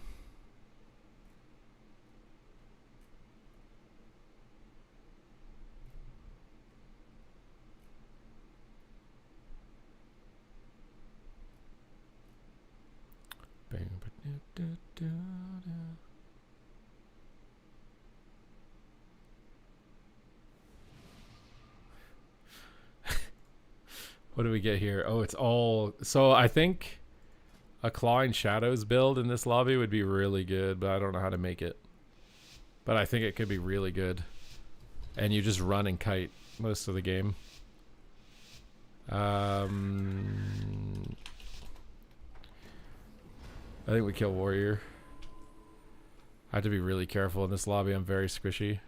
S1: What do we get here? Oh, it's all... So I think a Clawing Shadows build in this lobby would be really good, but I don't know how to make it. but I think it could be really good. And you just run and kite most of the game. I think we kill warrior. I have to be really careful in this lobby. I'm very squishy.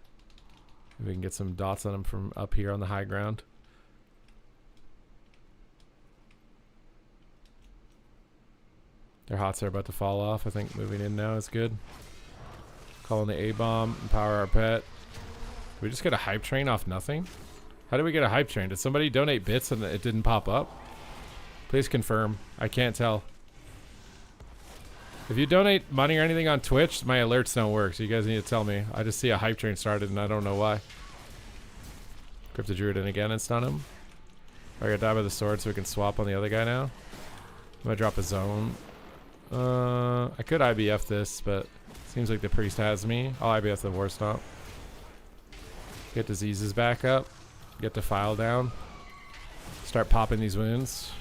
S1: Maybe we can get some dots on him from up here on the high ground. Their hots are about to fall off. I think moving in now is good. Calling the A-bomb. Empower our pet. Did we just get a hype train off nothing? How did we get a hype train? Did somebody donate bits and it didn't pop up? Please confirm. I can't tell. If you donate money or anything on Twitch, my alerts don't work, so you guys need to tell me. I just see a hype train started and I don't know why. Grip the druid in again and stun him. I gotta die by the sword so we can swap on the other guy now. I'm gonna drop a zone. I could IBF this, but seems like the priest has me. I'll IBF the war stomp. Get diseases back up. Get the file down. Start popping these wounds.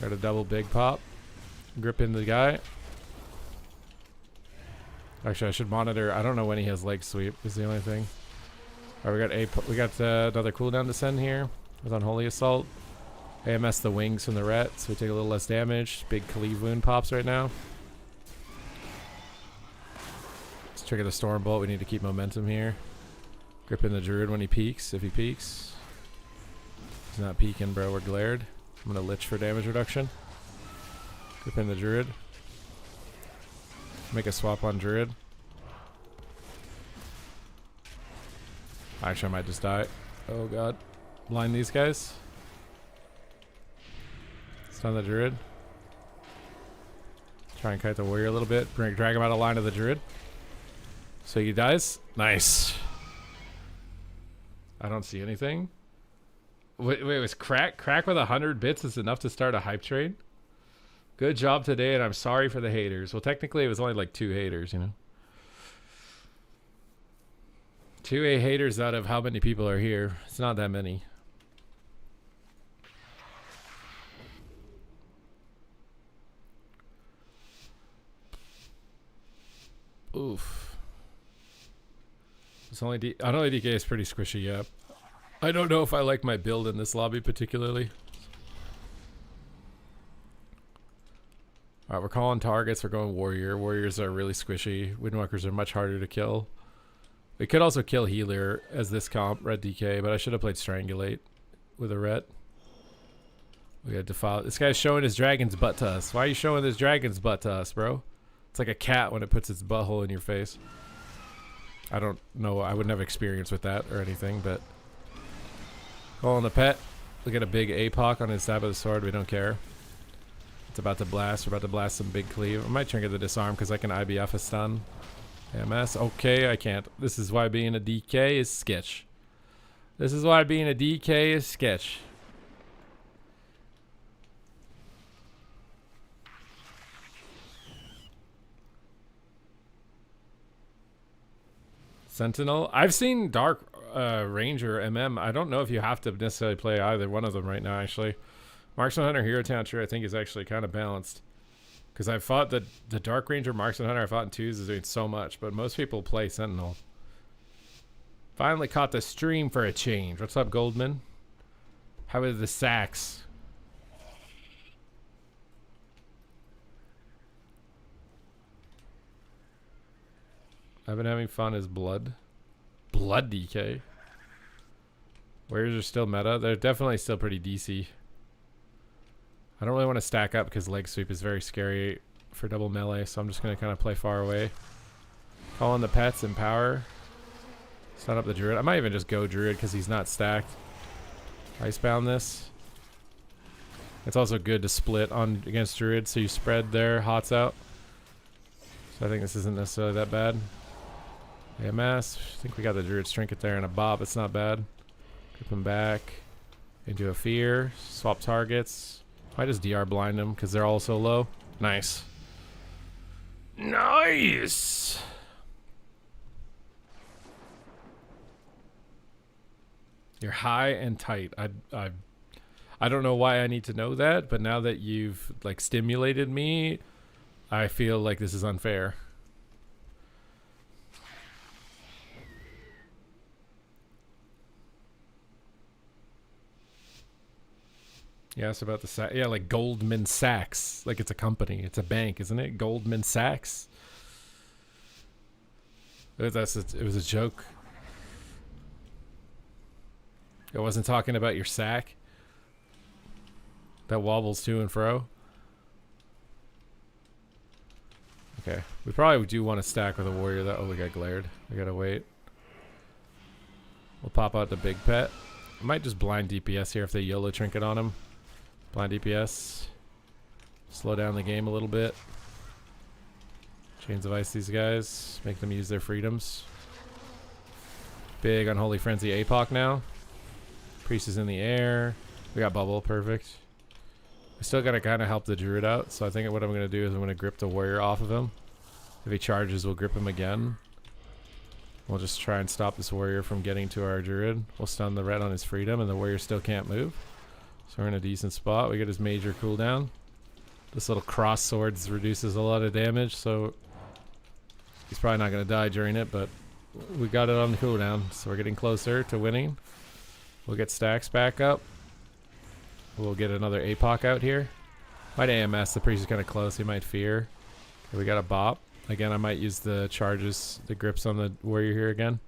S1: Got a double big pop. Grip into the guy. Actually, I should monitor. I don't know when he has leg sweep. Is the only thing. All right, we got another cooldown to send here with Unholy Assault. AMS the wings from the ret, so we take a little less damage. Big cleave wound pops right now. Let's trigger the storm bolt. We need to keep momentum here. Gripping the druid when he peeks, if he peeks. He's not peeking, bro. We're glared. I'm gonna lich for damage reduction. Gripping the druid. Make a swap on druid. Actually, I might just die. Oh god. Blind these guys. Stun the druid. Try and kite the warrior a little bit. Drag him out of line of the druid. So he dies. Nice. I don't see anything. Wait, was crack with 100 bits is enough to start a hype train? Good job today, and I'm sorry for the haters. Well, technically, it was only like 2 haters, you know. 2 haters out of how many people are here? It's not that many. Oof. It's only Unholy DK is pretty squishy, yeah. I don't know if I like my build in this lobby particularly. Alright, we're calling targets. We're going warrior. Warriors are really squishy. Windwalkers are much harder to kill. We could also kill healer as this comp, red DK, but I should have played strangulate with a ret. We got defile. This guy's showing his dragon's butt to us. Why are you showing this dragon's butt to us, bro? It's like a cat when it puts its butthole in your face. I don't know. I wouldn't have experience with that or anything, but calling the pet. Look at a big APOC on his stab of the sword. We don't care. It's about to blast. We're about to blast some big cleave. I might trinket the disarm because I can IBF a stun. AMS. Okay, I can't. This is why being a DK is sketch. This is why being a DK is sketch. Sentinel. I've seen Dark Ranger MM. I don't know if you have to necessarily play either one of them right now, actually. Marksman Hunter Hero Talent I think is actually kind of balanced. Because I fought the Dark Ranger Marksman Hunter I fought in 2s is doing so much, but most people play Sentinel. Finally caught the stream for a change. What's up, Goldman? How are the sacks? I've been having fun as blood. Blood DK. Warriors are still meta. They're definitely still pretty DC. I don't really want to stack up because leg sweep is very scary for double melee, so I'm just going to kind of play far away. Call on the pets and power. Stun up the druid. I might even just go druid because he's not stacked. Icebound this. It's also good to split on against druid, so you spread their hots out. So I think this isn't necessarily that bad. AMS. I think we got the druid trinket there and a bob. It's not bad. Grip him back into a fear. Swap targets. Might just DR blind them because they're all so low. Nice. Nice. You're high and tight. I don't know why I need to know that, but now that you've like stimulated me, I feel like this is unfair. Yeah, it's about the sack. Yeah, like Goldman Sachs. Like it's a company. It's a bank, isn't it? Goldman Sachs. It was a joke. I wasn't talking about your sack that wobbles to and fro. Okay, we probably do want to stack with a warrior. That we got glared. We gotta wait. We'll pop out the big pet. I might just blind DPS here if they YOLO trinket on him. Blind DPS. Slow down the game a little bit. Chains of Ice these guys. Make them use their freedoms. Big Unholy Frenzy APOC now. Priest is in the air. We got bubble. Perfect. We still gotta kind of help the druid out. So I think what I'm gonna do is I'm gonna grip the warrior off of him. If he charges, we'll grip him again. We'll just try and stop this warrior from getting to our druid. We'll stun the red on his freedom, and the warrior still can't move. So we're in a decent spot. We get his major cooldown. This little cross swords reduces a lot of damage, so he's probably not going to die during it, but we got it on the cooldown, so we're getting closer to winning. We'll get stacks back up. We'll get another APOC out here. Might AMS. The priest is kind of close. He might fear. Okay, we got a bop. Again, I might use the charges, the grips on the warrior here again.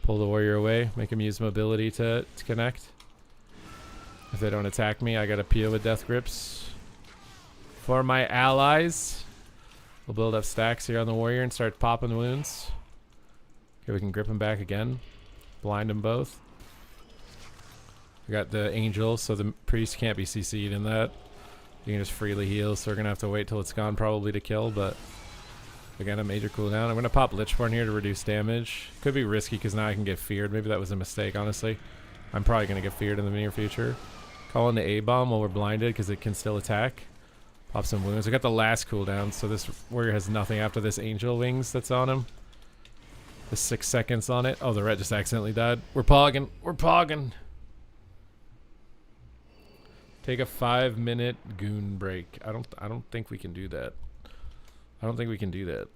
S1: Pull the warrior away. Make him use mobility to connect. If they don't attack me, I got a PO with death grips. For my allies, we'll build up stacks here on the warrior and start popping wounds. Okay, we can grip him back again. Blind them both. We got the angel, so the priest can't be CC'd in that. You can just freely heal, so we're going to have to wait till it's gone probably to kill, but again, a major cooldown. I'm going to pop Lichborn here to reduce damage. Could be risky because now I can get feared. Maybe that was a mistake, honestly. I'm probably going to get feared in the near future. Call in the A-bomb while we're blinded because it can still attack. Pop some wounds. I got the last cooldown, so this warrior has nothing after this angel wings that's on him. The 6 seconds on it. Oh, the red just accidentally died. We're pogging. We're pogging. Take a 5-minute goon break. I don't think we can do that. I don't think we can do that.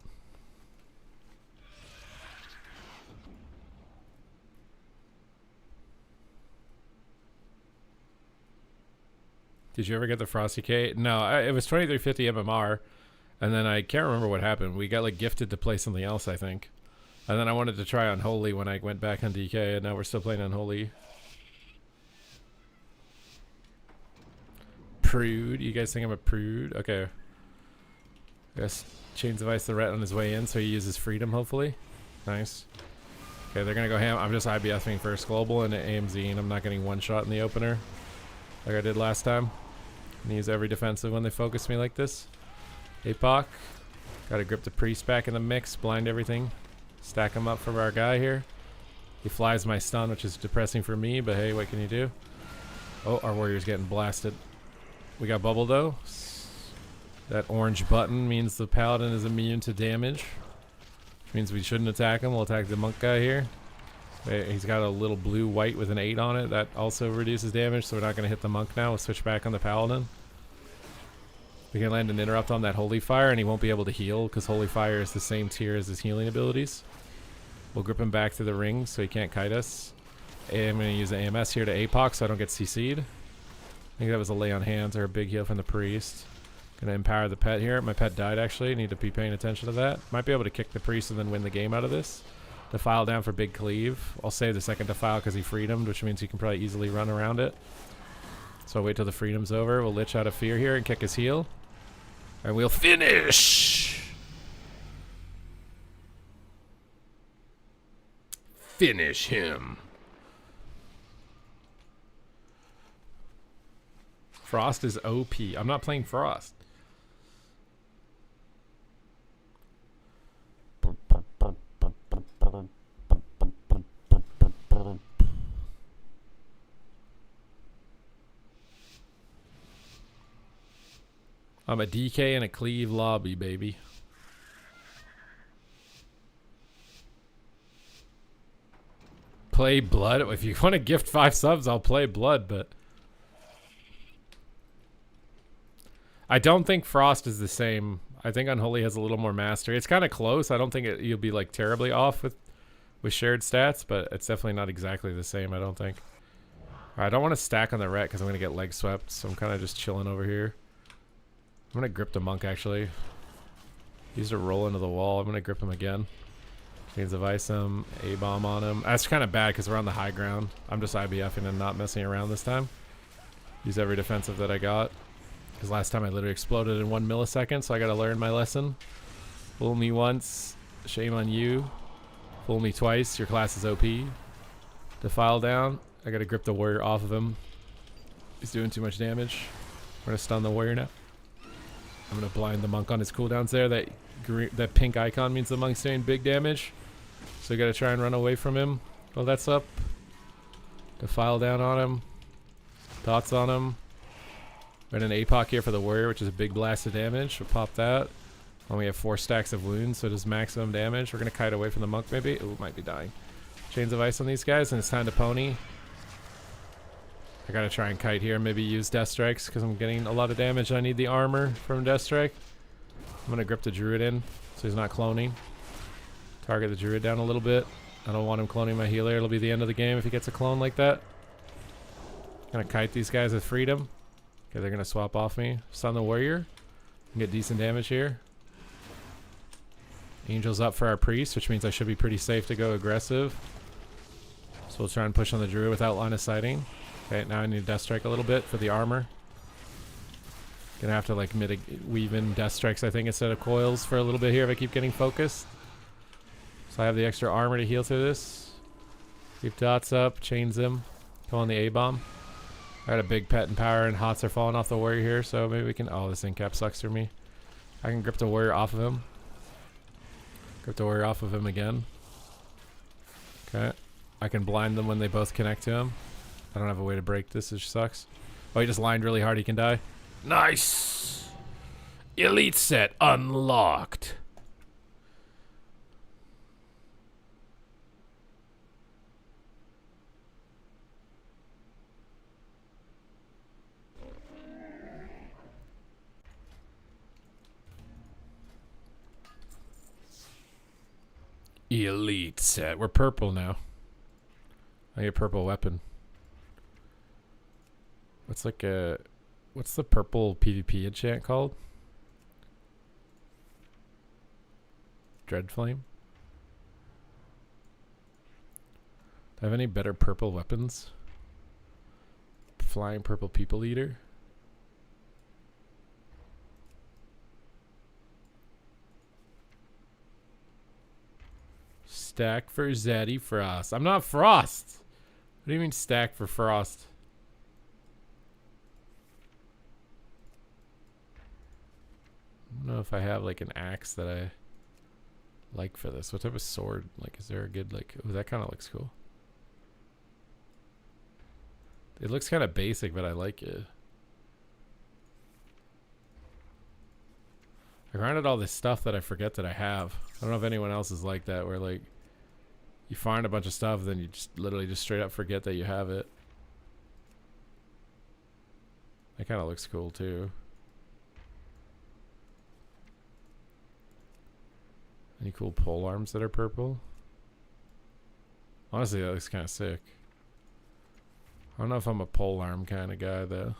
S1: Did you ever get the Frosty K? No, it was 2350 MMR, and then I can't remember what happened. We got like gifted to play something else, I think. And then I wanted to try Unholy when I went back on DK, and now we're still playing Unholy. Prude. You guys think I'm a prude? Okay. Guess Chains of Ice the ret on his way in, so he uses freedom, hopefully. Nice. Okay, they're going to go ham. I'm just IBFing first global and AMZ, and I'm not getting one shot in the opener like I did last time. And use every defensive when they focus me like this. APOC. Got to grip the priest back in the mix, blind everything. Stack him up for our guy here. He flies my stun, which is depressing for me, but hey, what can you do? Oh, our warrior's getting blasted. We got bubble though. That orange button means the paladin is immune to damage, which means we shouldn't attack him. We'll attack the monk guy here. He's got a little blue white with an 8 on it. That also reduces damage, so we're not going to hit the monk now. We'll switch back on the paladin. We can land an interrupt on that holy fire, and he won't be able to heal because holy fire is the same tier as his healing abilities. We'll grip him back to the ring so he can't kite us. And I'm going to use the AMS here to APOC so I don't get CC'd. I think that was a lay on hands or a big heal from the priest. Gonna empower the pet here. My pet died actually. Need to be paying attention to that. Might be able to kick the priest and then win the game out of this. Defile down for big cleave. I'll save the second defile because he freedomed, which means he can probably easily run around it. So I'll wait till the freedom's over. We'll lich out of fear here and kick his heal. And we'll finish! Finish him. Frost is OP. I'm not playing Frost. I'm a DK in a cleave lobby, baby. Play blood. If you want to gift 5 subs, I'll play blood, but I don't think Frost is the same. I think Unholy has a little more mastery. It's kind of close. I don't think you'll be like terribly off with shared stats, but it's definitely not exactly the same, I don't think. I don't want to stack on the ret because I'm going to get leg swept, so I'm kind of just chilling over here. I'm going to grip the monk, actually. He used to roll into the wall. I'm going to grip him again. Chains of Ice him, A-bomb on him. That's kind of bad because we're on the high ground. I'm just IBFing and not messing around this time. Use every defensive that I got. Because last time I literally exploded in 1 millisecond, so I got to learn my lesson. Fool me once, shame on you. Fool me twice, your class is OP. Defile down. I got to grip the warrior off of him. He's doing too much damage. We're going to stun the warrior now. I'm going to blind the monk on his cooldowns there. That pink icon means the monk's doing big damage. So we got to try and run away from him. Well, that's up. Defile down on him. Dots on him. Got an APOC here for the warrior, which is a big blast of damage. We'll pop that. And we have 4 stacks of wounds, so it does maximum damage. We're going to kite away from the monk, maybe. Ooh, might be dying. Chains of Ice on these guys, and it's time to pony. I got to try and kite here. Maybe use Death Strikes, because I'm getting a lot of damage. I need the armor from Death Strike. I'm going to grip the druid in, so he's not cloning. Target the druid down a little bit. I don't want him cloning my healer. It'll be the end of the game if he gets a clone like that. Gonna kite these guys with freedom. Okay, they're gonna swap off me. Stun the warrior. Get decent damage here. Angel's up for our priest, which means I should be pretty safe to go aggressive. So we'll try and push on the druid without line of sighting. Okay, now I need Death Strike a little bit for the armor. Gonna have to like weave in Death Strikes, I think, instead of coils for a little bit here if I keep getting focused. So I have the extra armor to heal through this. Keep dots up, chains him. Go on the A-bomb. I got a big pet and power, and hots are falling off the warrior here, so maybe we can... Oh, this incap sucks for me. I can grip the warrior off of him. Grip the warrior off of him again. Okay. I can blind them when they both connect to him. I don't have a way to break this, which sucks. Oh, he just lined really hard, he can die. Nice! Elite set unlocked. Elite set. We're purple now. I need a purple weapon. What's like a... What's the purple PvP enchant called? Dreadflame? Do I have any better purple weapons? Flying purple people eater? Stack for Zaddy Frost. I'm not Frost. What do you mean stack for Frost? I don't know if I have like an axe that I like for this. What type of sword? Like, is there a good like... Oh, that kind of looks cool. It looks kind of basic, but I like it. I grinded all this stuff that I forget that I have. I don't know if anyone else is like that, where like you find a bunch of stuff, then you just literally just straight up forget that you have it. That kind of looks cool too. Any cool pole arms that are purple? Honestly, that looks kind of sick. I don't know if I'm a pole arm kind of guy though.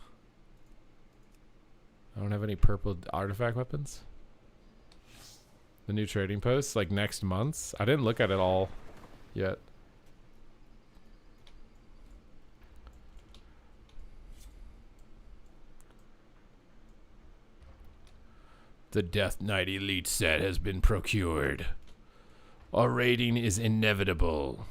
S1: I don't have any purple artifact weapons. The new trading posts, like next month's. I didn't look at it all yet. The Death Knight Elite set has been procured. Our raiding is inevitable.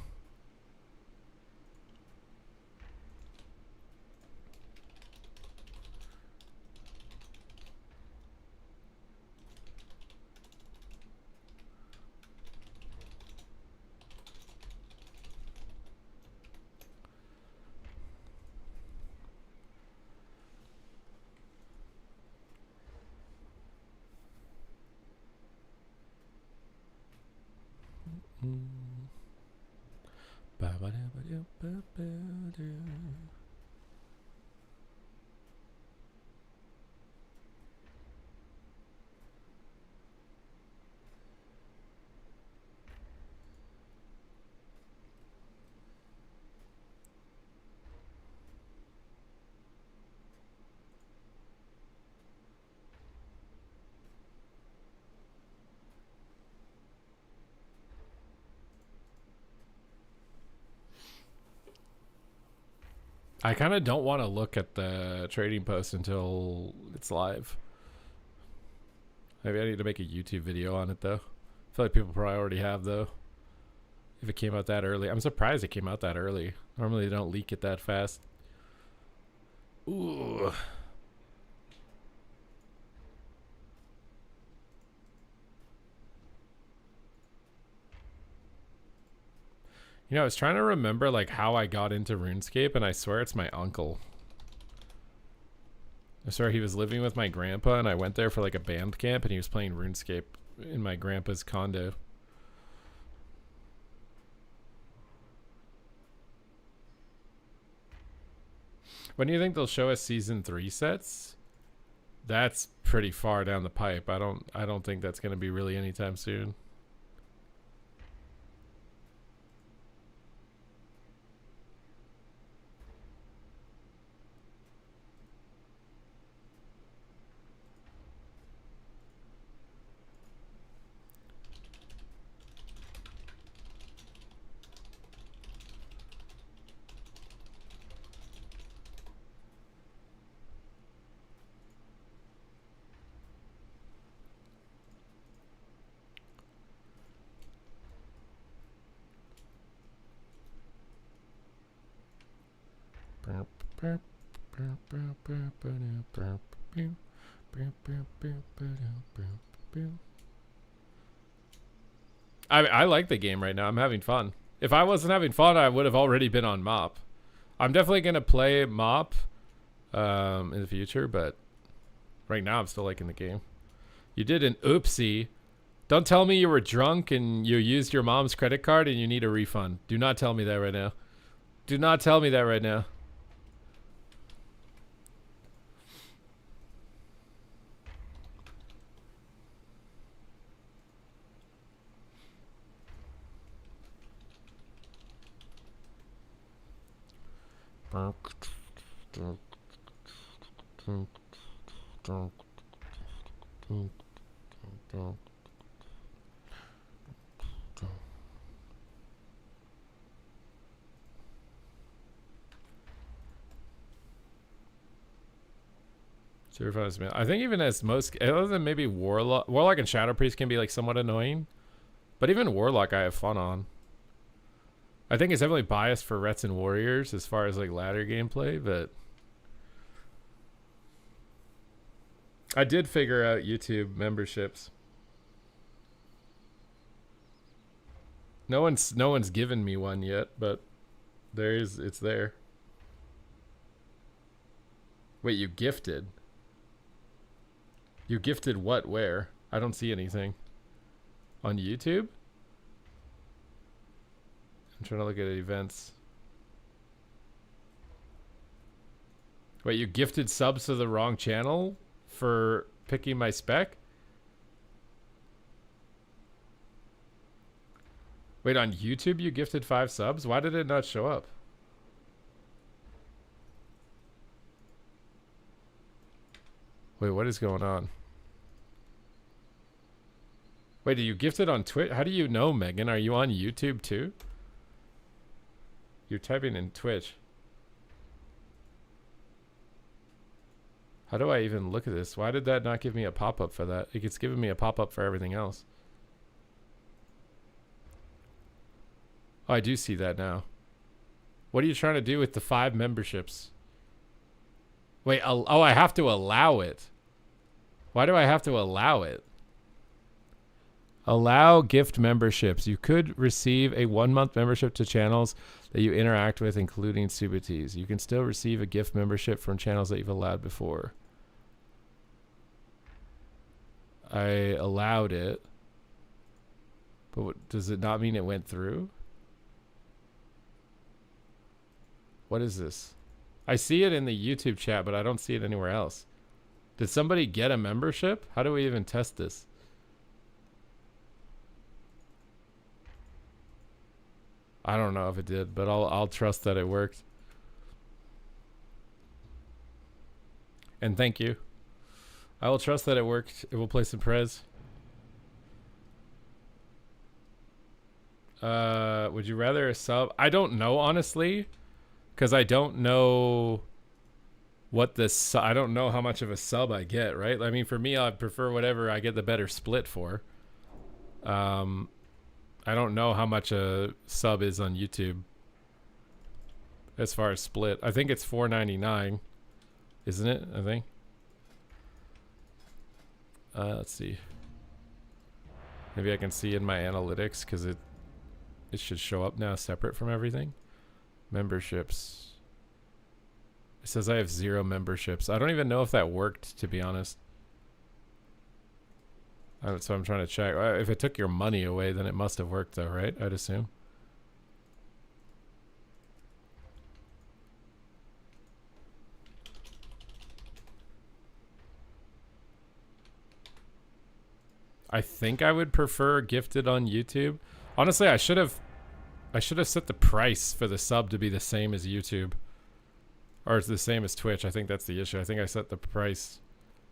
S1: I kind of don't want to look at the trading post until it's live. Maybe I need to make a YouTube video on it though. I feel like people probably already have though. If it came out that early. I'm surprised it came out that early. Normally they don't leak it that fast. Ooh. You know, I was trying to remember like how I got into RuneScape, and I swear it's my uncle. I swear he was living with my grandpa, and I went there for like a band camp, and he was playing RuneScape in my grandpa's condo. When do you think they'll show us season 3 sets? That's pretty far down the pipe. I don't think that's going to be really anytime soon. I like the game right now. I'm having fun. If I wasn't having fun, I would have already been on MOP. I'm definitely going to play MOP in the future, but right now I'm still liking the game. You did an oopsie. Don't tell me you were drunk and you used your mom's credit card and you need a refund. Do not tell me that right now. Do not tell me that right now. I think even as most, other than maybe Warlock and Shadow Priest can be like somewhat annoying, but even Warlock I have fun on. I think it's definitely biased for Rets and Warriors as far as like ladder gameplay, but I did figure out YouTube memberships. No one's given me one yet, but it's there. Wait, you gifted? You gifted what? Where? I don't see anything. On YouTube? I'm trying to look at events. Wait, you gifted subs to the wrong channel for picking my spec? Wait, on YouTube you gifted 5 subs? Why did it not show up? Wait, what is going on? Wait, do you gift it on Twitch? How do you know, Megan? Are you on YouTube too? You're typing in Twitch. How do I even look at this? Why did that not give me a pop-up for that? It's giving me a pop-up for everything else. Oh, I do see that now. What are you trying to do with the 5 memberships? Wait, oh, I have to allow it. Why do I have to allow it? Allow gift memberships. You could receive a 1-month membership to channels that you interact with, including Supatease. You can still receive a gift membership from channels that you've allowed before. I allowed it. But what, does it not mean it went through? What is this? I see it in the YouTube chat, but I don't see it anywhere else. Did somebody get a membership? How do we even test this? I don't know if it did, but I'll trust that it worked. And thank you. I will trust that it worked. It will play some Prez. Would you rather a sub? I don't know, honestly. because I don't know what this. I don't know how much of a sub I get. Right. I mean, for me, I prefer whatever I get the better split for. I don't know how much a sub is on YouTube. As far as split, I think it's $4.99, isn't it? I think. Let's see. Maybe I can see in my analytics because it should show up now separate from everything. Memberships. It says I have 0 memberships. I don't even know if that worked, to be honest. So I'm trying to check. If it took your money away, then it must have worked though, right? I'd assume. I think I would prefer gifted on YouTube. Honestly, I should have set the price for the sub to be the same as YouTube. Or it's the same as Twitch. I think that's the issue. I think I set the price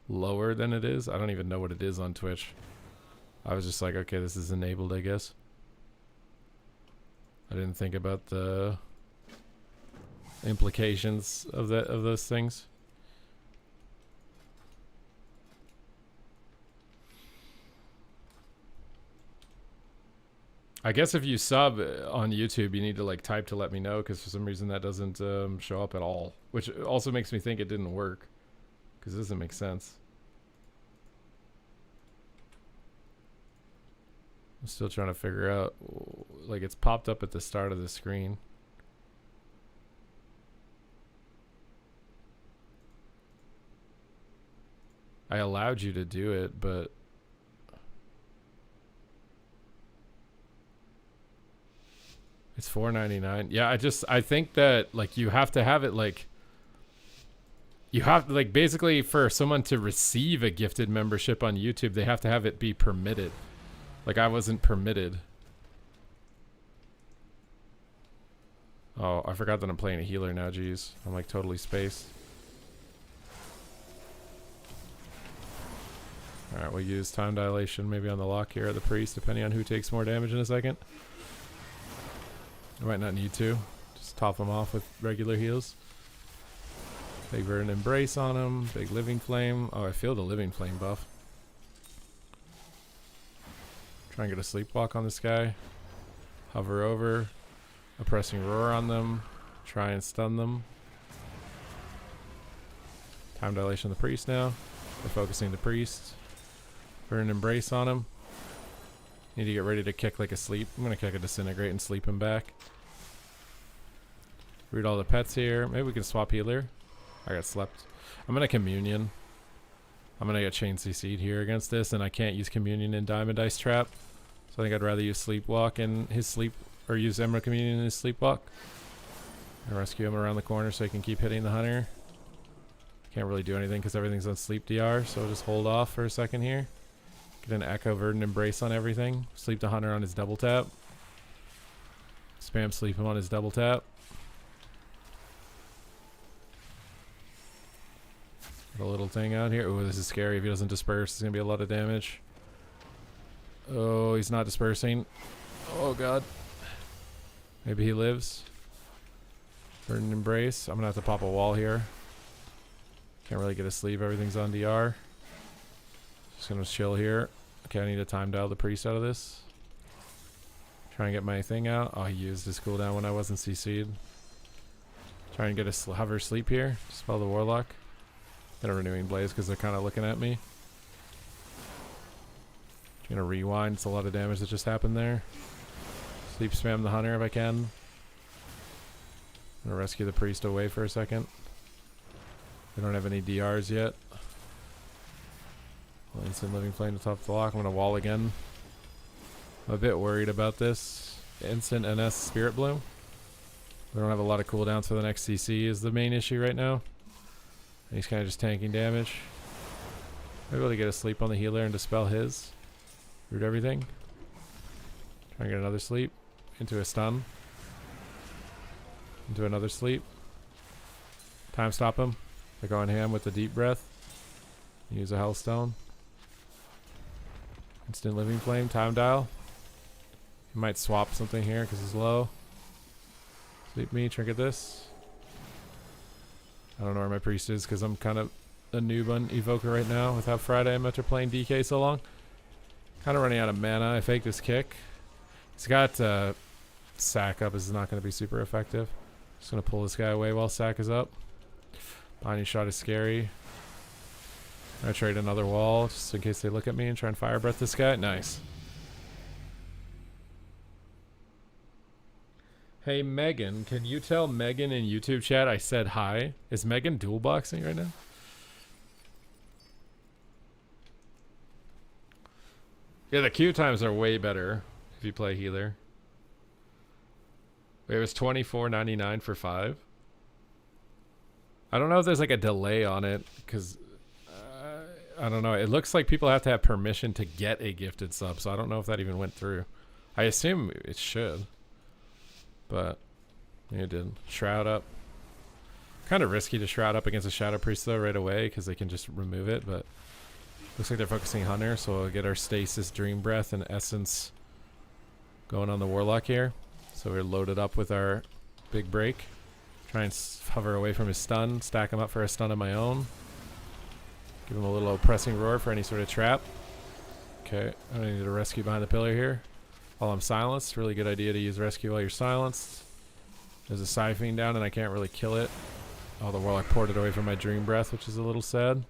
S1: lower than it is. I don't even know what it is on Twitch. I was just like, okay, this is enabled, I guess. I didn't think about the implications of those things. I guess if you sub on YouTube, you need to like type to let me know, because for some reason that doesn't show up at all, which also makes me think it didn't work, because it doesn't make sense. I'm still trying to figure out, like, it's popped up at the start of the screen. I allowed you to do it, but it's $4.99. Yeah, I think that like you have to have it like you have to, like, basically for someone to receive a gifted membership on YouTube, they have to have it be permitted. Like I wasn't permitted. Oh, I forgot that I'm playing a healer now, geez. I'm like totally spaced. Alright, we'll use time dilation maybe on the lock here or the priest, depending on who takes more damage in a second. I might not need to. Just top them off with regular heals. Big Verdant Embrace on him. Big Living Flame. Oh, I feel the Living Flame buff. Try and get a Sleepwalk on this guy. Hover over. Oppressing Roar on them. Try and stun them. Time Dilation on the Priest now. We're focusing the Priest. Verdant Embrace on him. Need to get ready to kick like a sleep. I'm going to kick a Disintegrate and sleep him back. Root all the pets here. Maybe we can swap healer. I got slept. I'm going to Communion. I'm going to get Chain CC'd here against this, and I can't use Communion in Diamond Ice Trap. So I think I'd rather use Sleepwalk in his sleep, or use Emerald Communion in his Sleepwalk. And rescue him around the corner so he can keep hitting the Hunter. Can't really do anything because everything's on Sleep DR, so I'll just hold off for a second here. Get an Echo Verdant Embrace on everything. Sleep the Hunter on his double tap. Spam sleep him on his double tap. Get a little thing out here. Oh, this is scary. If he doesn't disperse, it's going to be a lot of damage. Oh, he's not dispersing. Oh, God. Maybe he lives. Verdant Embrace. I'm going to have to pop a wall here. Can't really get a sleep. Everything's on DR. Just going to chill here. Okay, I need to time dial the priest out of this. Try and get my thing out. Oh, he used his cooldown when I wasn't CC'd. Try and get a hover sleep here. Spell the Warlock. Get a Renewing Blaze because they're kind of looking at me. Gonna rewind. It's a lot of damage that just happened there. Sleep spam the Hunter if I can. I'm gonna rescue the priest away for a second. They don't have any DRs yet. Instant Living Flame to top the lock. I'm gonna wall again. I'm a bit worried about this. Instant NS Spirit Bloom. We don't have a lot of cooldowns for the next CC is the main issue right now. And he's kind of just tanking damage. Maybe able to get a sleep on the healer and dispel his. Root everything. Try and get another sleep. Into a stun. Into another sleep. Time stop him. They're going ham with the deep breath. Use a Hellstone. Instant Living Flame. Time dial. He might swap something here because he's low. Sleep me. Trinket this. I don't know where my priest is because I'm kind of a noob on Evoker right now without Friday. I'm after playing DK so long. Kind of running out of mana. I faked his kick. He's got sack up. This is not going to be super effective. Just going to pull this guy away while sack is up. Binding shot is scary. I trade another wall just in case they look at me and try and fire breath this guy. Nice. Hey Megan, can you tell Megan in YouTube chat I said hi? Is Megan dual boxing right now? Yeah, the queue times are way better if you play healer. Wait, it was $24.99 for 5. I don't know if there's like a delay on it because I don't know. It looks like people have to have permission to get a gifted sub, so I don't know if that even went through. I assume it should, but it didn't. Shroud up. Kind of risky to shroud up against a Shadow Priest though right away because they can just remove it, but looks like they're focusing Hunter, so we'll get our Stasis, Dream Breath, and Essence going on the Warlock here. So we're loaded up with our big break. Try and hover away from his stun, stack him up for a stun of my own. Give him a little oppressing roar for any sort of trap. Okay, I need a rescue behind the pillar here. While I'm silenced, really good idea to use rescue while you're silenced. There's a Siphon down and I can't really kill it. Oh, the Warlock poured it away from my Dream Breath, which is a little sad.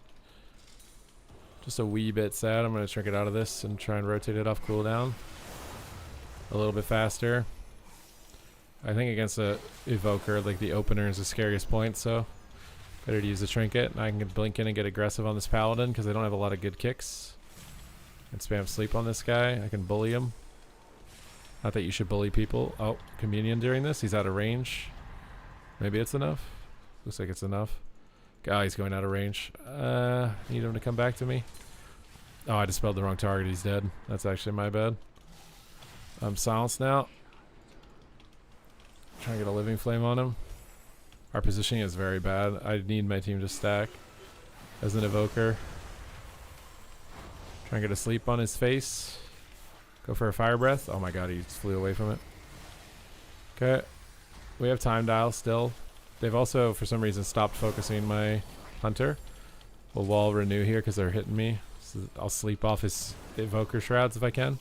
S1: Just a wee bit sad. I'm going to trinket out of this and try and rotate it off cooldown. A little bit faster. I think against a Evoker, like the opener is the scariest point, so better to use the trinket. And I can blink in and get aggressive on this Paladin because I don't have a lot of good kicks. And spam sleep on this guy. I can bully him. Not that you should bully people. Oh, Communion during this. He's out of range. Maybe it's enough. Looks like it's enough. Oh, he's going out of range. Need him to come back to me. Oh, I dispelled the wrong target. He's dead. That's actually my bad. I'm silenced now. Trying to get a Living Flame on him. Our positioning is very bad. I need my team to stack as an Evoker. Trying to get a sleep on his face. Go for a Fire Breath. Oh my god, he flew away from it. Okay. We have Time Dial still. They've also, for some reason, stopped focusing my Hunter. We'll wall renew here because they're hitting me. So I'll sleep off his Evoker Shrouds if I can.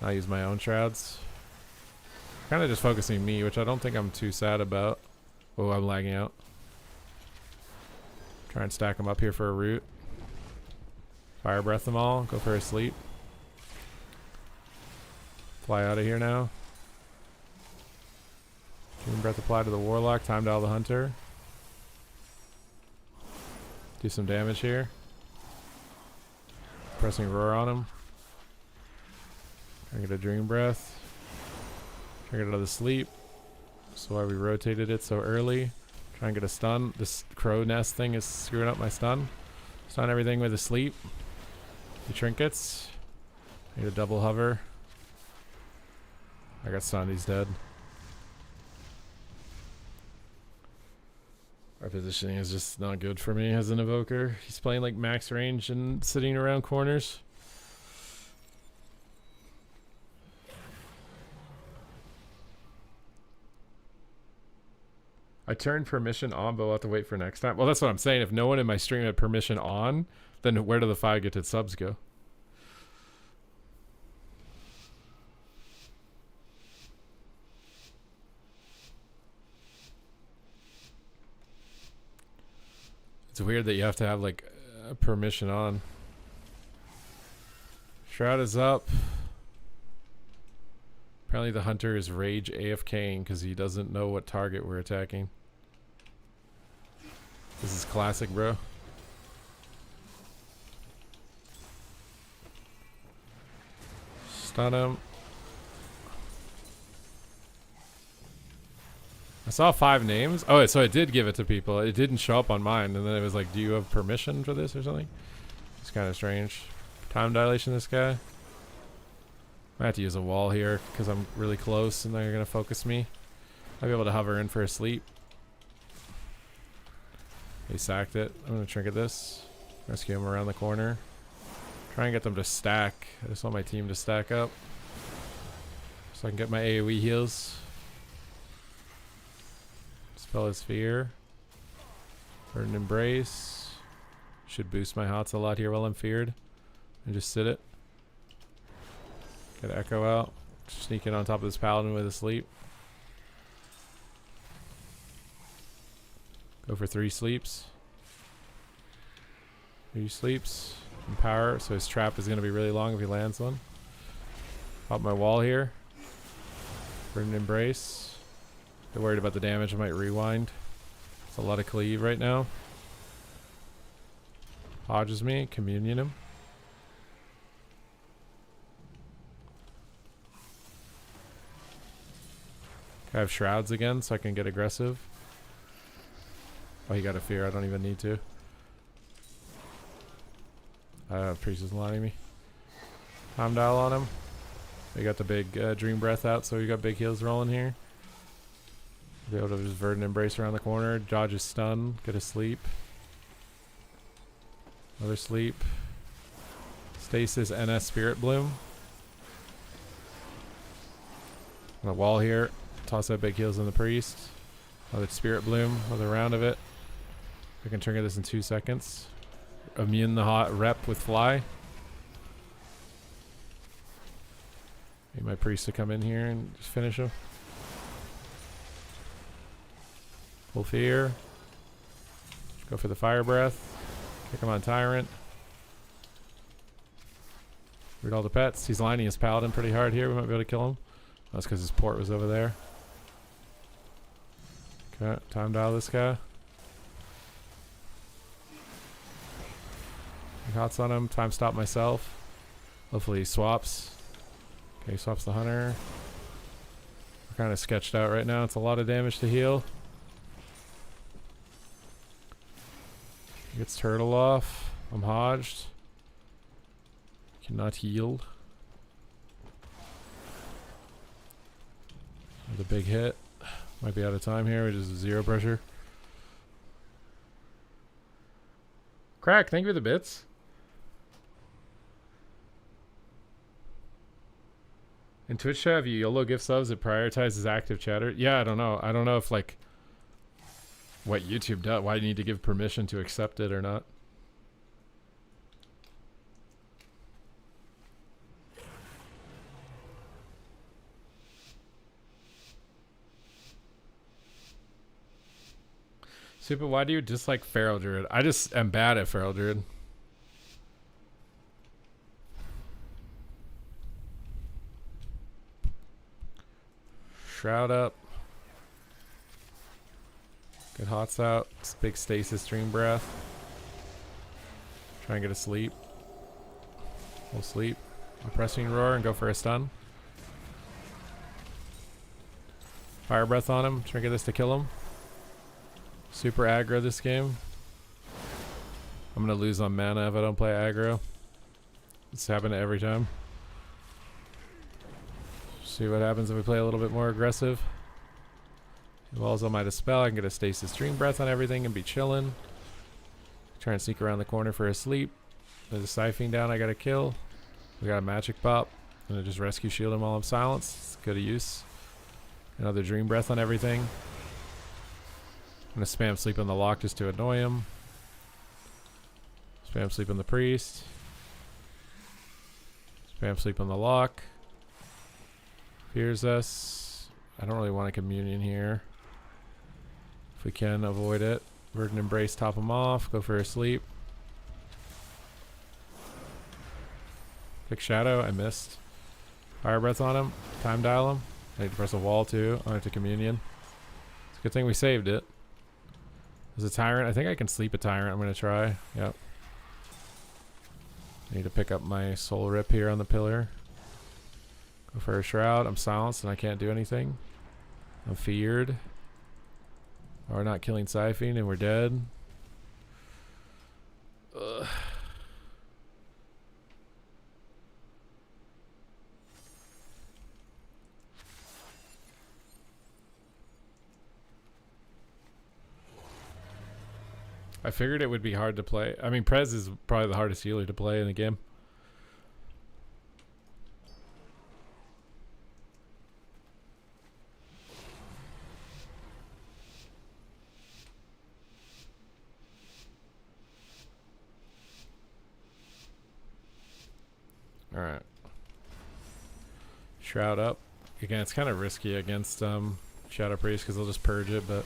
S1: I'll use my own Shrouds. Kind of just focusing me, which I don't think I'm too sad about. Oh, I'm lagging out. Try and stack them up here for a root. Fire Breath them all. Go for a sleep. Fly out of here now. Dream Breath apply to the Warlock. Time Dial the Hunter. Do some damage here. Pressing Roar on him. Try to get a Dream Breath. Try to get another sleep. That's why we rotated it so early. Try and get a stun. This crow nest thing is screwing up my stun. Stun everything with a sleep. The trinkets. Need a double hover. I got stunned. He's dead. Our positioning is just not good for me as an Evoker. He's playing like max range and sitting around corners. I turned permission on, but we'll have to wait for next time. Well, that's what I'm saying. If no one in my stream had permission on, then where do the 5 gifted subs go? It's weird that you have to have like permission on. Shroud is up. Apparently the Hunter is rage AFKing because he doesn't know what target we're attacking. This is classic, bro. Stun him. I saw 5 names. Oh, so it did give it to people. It didn't show up on mine. And then it was like, do you have permission for this or something? It's kind of strange. Time dilation this guy. I have to use a wall here because I'm really close and they're going to focus me. I'll be able to hover in for a sleep. He sacked it. I'm going to trinket this. Rescue him around the corner. Try and get them to stack. I just want my team to stack up. So I can get my AoE heals. Spell his fear. Burden Embrace. Should boost my hots a lot here while I'm feared. And just sit it. Get Echo out. Sneak in on top of this paladin with a sleep. Go for 3 sleeps. 3 sleeps. Empower, so his trap is going to be really long if he lands one. Pop my wall here. Burden Embrace. They're worried about the damage. I might rewind. It's a lot of cleave right now. Hodges me. Communion him. I have shrouds again so I can get aggressive. Oh, he got a fear. I don't even need to. Priest is lining me. Time dial on him. We got the big dream breath out, so we got big heals rolling here. Be able to just Verdant Embrace around the corner. Dodge his stun. Get a sleep. Another sleep. Stasis NS Spirit Bloom. On the wall here. Toss out big heals on the priest. Another Spirit Bloom. Another round of it. I can trigger this in 2 seconds. Immune the hot rep with fly. Need my priest to come in here and just finish him. Full fear. Go for the fire breath. Kick him on tyrant. Read all the pets. He's lining his paladin pretty hard here. We might be able to kill him. That's because his port was over there. Okay, time dial this guy. Hots on him. Time stop myself. Hopefully he swaps. Okay, he swaps the hunter. We're kind of sketched out right now. It's a lot of damage to heal. He gets turtle off. I'm hodged. Cannot heal. With a big hit. Might be out of time here. Which is 0 pressure. Crack, thank you for the bits. In Twitch chat, have you YOLO gift subs that prioritizes active chatter? Yeah, I don't know. I don't know if like what YouTube does. Why do you need to give permission to accept it or not? Super, why do you dislike Feral Druid? I just am bad at Feral Druid. Shroud up. Get hots out. Big stasis dream breath. Try and get a sleep. We'll sleep. Pressing roar and go for a stun. Fire breath on him. Try and get this to kill him. Super aggro this game. I'm gonna lose on mana if I don't play aggro. It's happening every time. See what happens if we play a little bit more aggressive. Walls on my dispel. I can get a stasis dream breath on everything and be chilling. Try and sneak around the corner for a sleep. There's a siphoning down I gotta kill. We got a magic pop. I'm gonna just rescue shield him while I'm silenced. It's good use. Another dream breath on everything. I'm gonna spam sleep on the lock just to annoy him. Spam sleep on the priest. Spam sleep on the lock. Fears us. I don't really want a communion here. If we can avoid it. Verdant Embrace, top him off. Go for a sleep. Pick Shadow. I missed. Fire Breath on him. Time dial him. I need to press a wall too. I need to communion. It's a good thing we saved it. There's a tyrant. I think I can sleep a tyrant. I'm going to try. Yep. I need to pick up my soul rip here on the pillar. Go for a shroud. I'm silenced and I can't do anything. I'm feared. We're not killing Siphene and we're dead. Ugh. I figured it would be hard to play. I mean, Prez is probably the hardest healer to play in the game. Shroud up. Again, it's kind of risky against Shadow Priest because they'll just purge it, but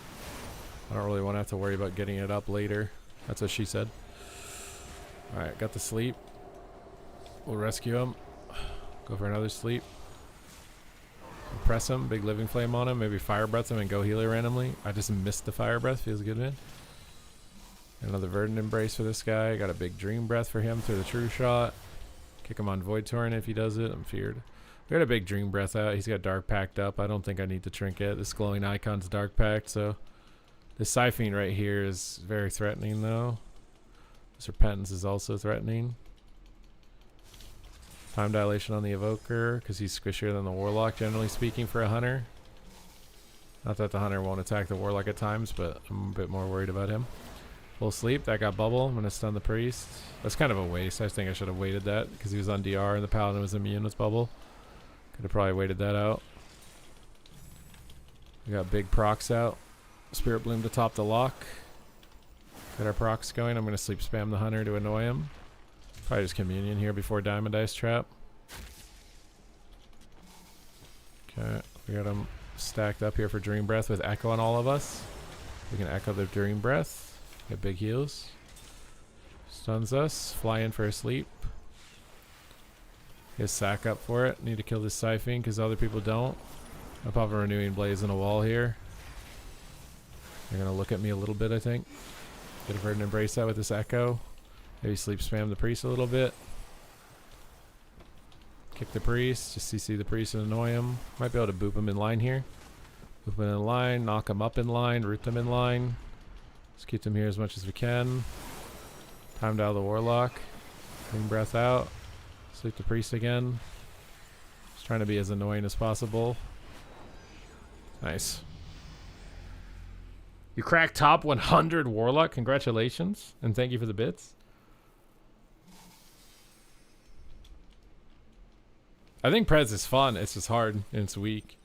S1: I don't really want to have to worry about getting it up later. That's what she said. Alright, got the sleep. We'll rescue him. Go for another sleep. Press him. Big living flame on him. Maybe fire breath him and go healer randomly. I just missed the fire breath. Feels good, man. Another verdant embrace for this guy. Got a big dream breath for him through the true shot. Kick him on Void Torrent if he does it. I'm feared. We got a big dream breath out. He's got dark packed up. I don't think I need the trinket. This glowing icon's dark packed, so this Siphene right here is very threatening though. This Repentance is also threatening. Time dilation on the Evoker because he's squishier than the Warlock, generally speaking, for a Hunter. Not that the Hunter won't attack the Warlock at times, but I'm a bit more worried about him. Full sleep. That got bubble. I'm going to stun the Priest. That's kind of a waste. I think I should have waited that because he was on DR and the Paladin was immune with bubble. Could have probably waited that out. We got big procs out. Spirit Bloom to top the lock. Got our procs going. I'm going to sleep spam the Hunter to annoy him. Probably just Communion here before Diamond Ice Trap. Okay, we got him stacked up here for Dream Breath with Echo on all of us. We can Echo the Dream Breath. Get big heals. Stuns us. Fly in for a sleep. His sack up for it. Need to kill this Siphene because other people don't. I'll pop a Renewing Blaze in a wall here. They're going to look at me a little bit, I think. Get a Verdant Embrace out with this Echo. Maybe sleep spam the Priest a little bit. Kick the Priest. Just CC the Priest and annoy him. Might be able to boop him in line here. Boop him in line. Knock him up in line. Root them in line. Just keep them here as much as we can. Time to out the Warlock. Bring breath out. Sleep the Priest again. Just trying to be as annoying as possible. Nice. You cracked top 100 Warlock. Congratulations. And thank you for the bits. I think Prez is fun. It's just hard and it's weak.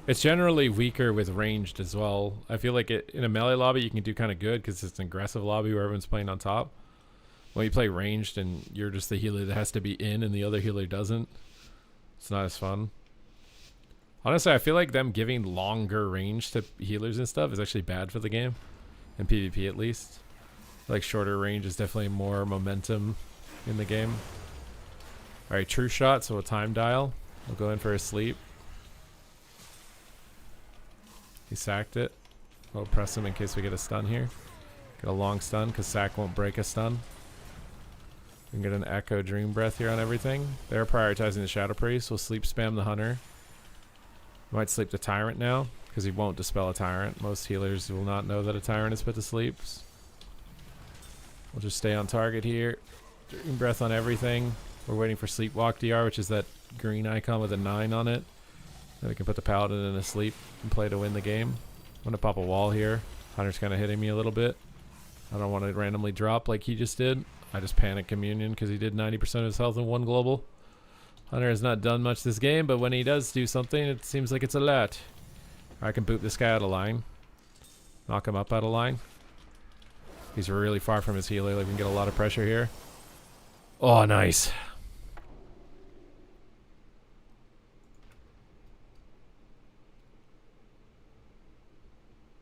S1: It's generally weaker with ranged as well. I feel like in a melee lobby you can do kind of good because it's an aggressive lobby where everyone's playing on top. When you play ranged and you're just the healer that has to be in and the other healer doesn't, it's not as fun. Honestly, I feel like them giving longer range to healers and stuff is actually bad for the game. In PvP at least. Like shorter range is definitely more momentum in the game. Alright, true shot, so a time dial. We'll go in for a sleep. He sacked it. We'll press him in case we get a stun here. Get a long stun because sack won't break a stun. We can get an Echo Dream Breath here on everything. They're prioritizing the Shadow Priest. We'll sleep spam the Hunter. Might sleep the Tyrant now because he won't dispel a Tyrant. Most healers will not know that a Tyrant is put to sleep. We'll just stay on target here. Dream Breath on everything. We're waiting for Sleepwalk DR, which is that green icon with a 9 on it. Then we can put the Paladin in a sleep and play to win the game. I'm going to pop a wall here. Hunter's kind of hitting me a little bit. I don't want to randomly drop like he just did. I just panic Communion because he did 90% of his health in one global. Hunter has not done much this game, but when he does do something, it seems like it's a lot. I can boot this guy out of line. Knock him up out of line. He's really far from his healer. Like we can get a lot of pressure here. Oh, nice.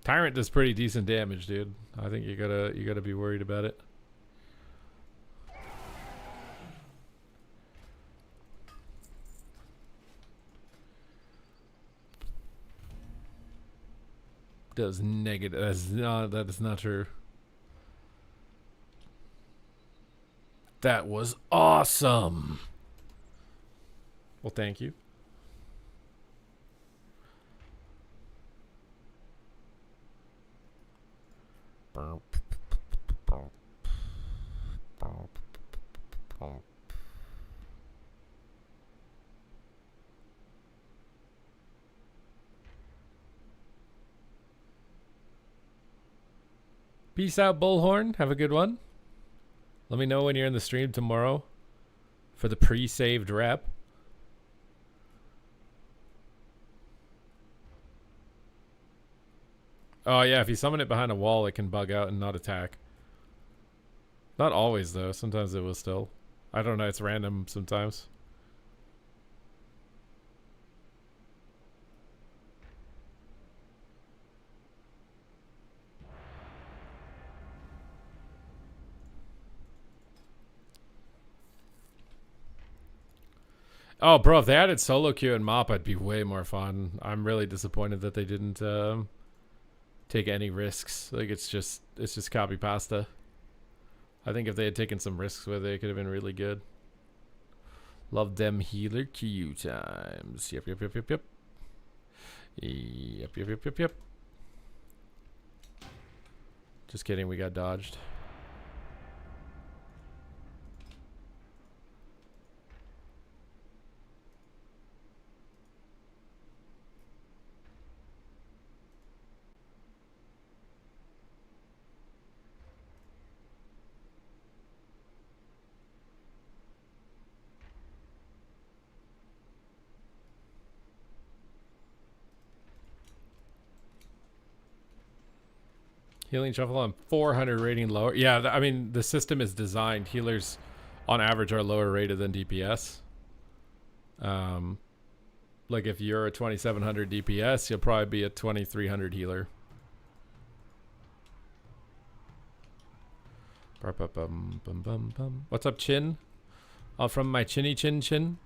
S1: Tyrant does pretty decent damage, dude. I think you gotta be worried about it. Does negative? That is not true. That was awesome. Well, thank you. Peace out, Bullhorn. Have a good one. Let me know when you're in the stream tomorrow for the pre-saved rep. Oh yeah, if you summon it behind a wall, it can bug out and not attack. Not always though. Sometimes it will still. I don't know. It's random sometimes. Oh, bro, if they added solo queue and mop, I'd be way more fun. I'm really disappointed that they didn't take any risks. Like, it's just copy pasta. I think if they had taken some risks with it, it could have been really good. Love them healer queue times. Yep. Yep. Just kidding, we got dodged. Healing shuffle on 400 rating lower. Yeah, I mean, the system is designed. Healers, on average, are lower rated than DPS. Like if you're a 2700 DPS, you'll probably be a 2300 healer. What's up, Chin? From my chinny chin chin.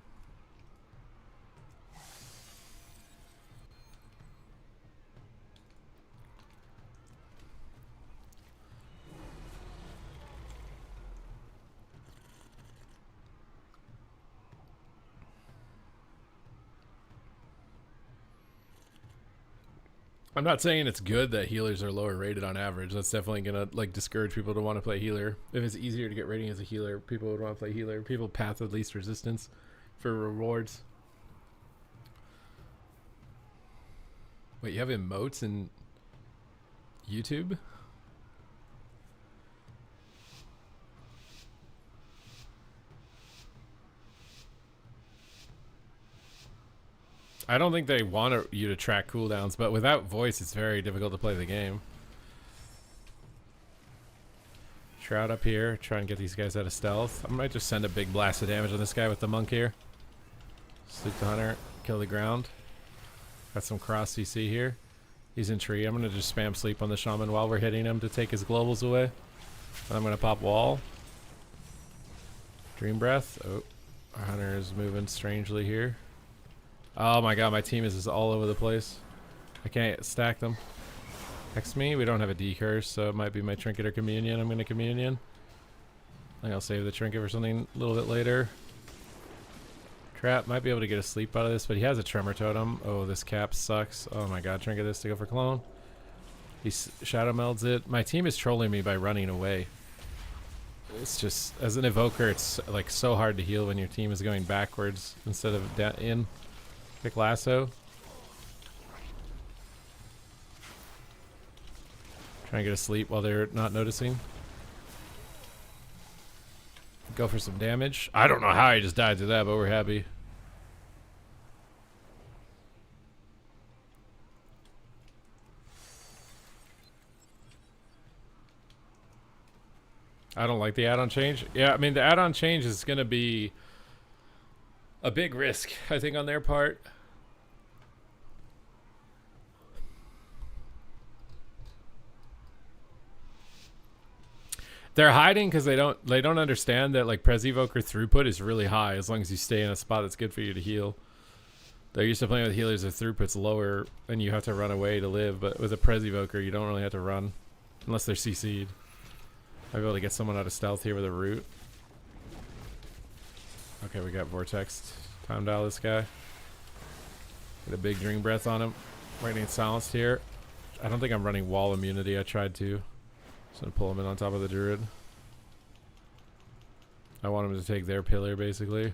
S1: I'm not saying it's good that healers are lower rated on average. That's definitely gonna like discourage people to want to play healer. If it's easier to get rating as a healer, people would want to play healer. People path of least resistance for rewards. Wait, you have emotes in YouTube? I don't think they want you to track cooldowns, but without voice, it's very difficult to play the game. Shroud up here, try and get these guys out of stealth. I might just send a big blast of damage on this guy with the monk here. Sleep the hunter, kill the ground. Got some cross CC here. He's in tree. I'm gonna just spam sleep on the shaman while we're hitting him to take his globals away. And I'm gonna pop wall. Dream breath. Oh, our hunter is moving strangely here. Oh my god, my team is just all over the place. I can't stack them. Next to me, we don't have a D curse, so it might be my trinket or communion. I'm gonna communion. I think I'll save the trinket for something a little bit later. Trap might be able to get a sleep out of this, but he has a tremor totem. Oh, this cap sucks. Oh my god, trinket this to go for clone. He shadow melds it. My team is trolling me by running away. It's just, as an evoker, it's like so hard to heal when your team is going backwards instead of in. Pick lasso. Try and get asleep while they're not noticing. Go for some damage. I don't know how I just died to that, but we're happy. I don't like the add-on change. Yeah, I mean, the add-on change is going to be a big risk, I think, on their part. They're hiding because they don't understand that like Pres Evoker throughput is really high as long as you stay in a spot that's good for you to heal. They're used to playing with healers if throughput's lower and you have to run away to live, but with a Pres Evoker you don't really have to run unless they're CC'd. I'll be able to get someone out of stealth here with a root. Okay, we got Vortex. Time dial this guy. Get a big Dream Breath on him. Waiting silenced here. I don't think I'm running wall immunity. I tried to. Just gonna pull him in on top of the druid. I want him to take their pillar basically.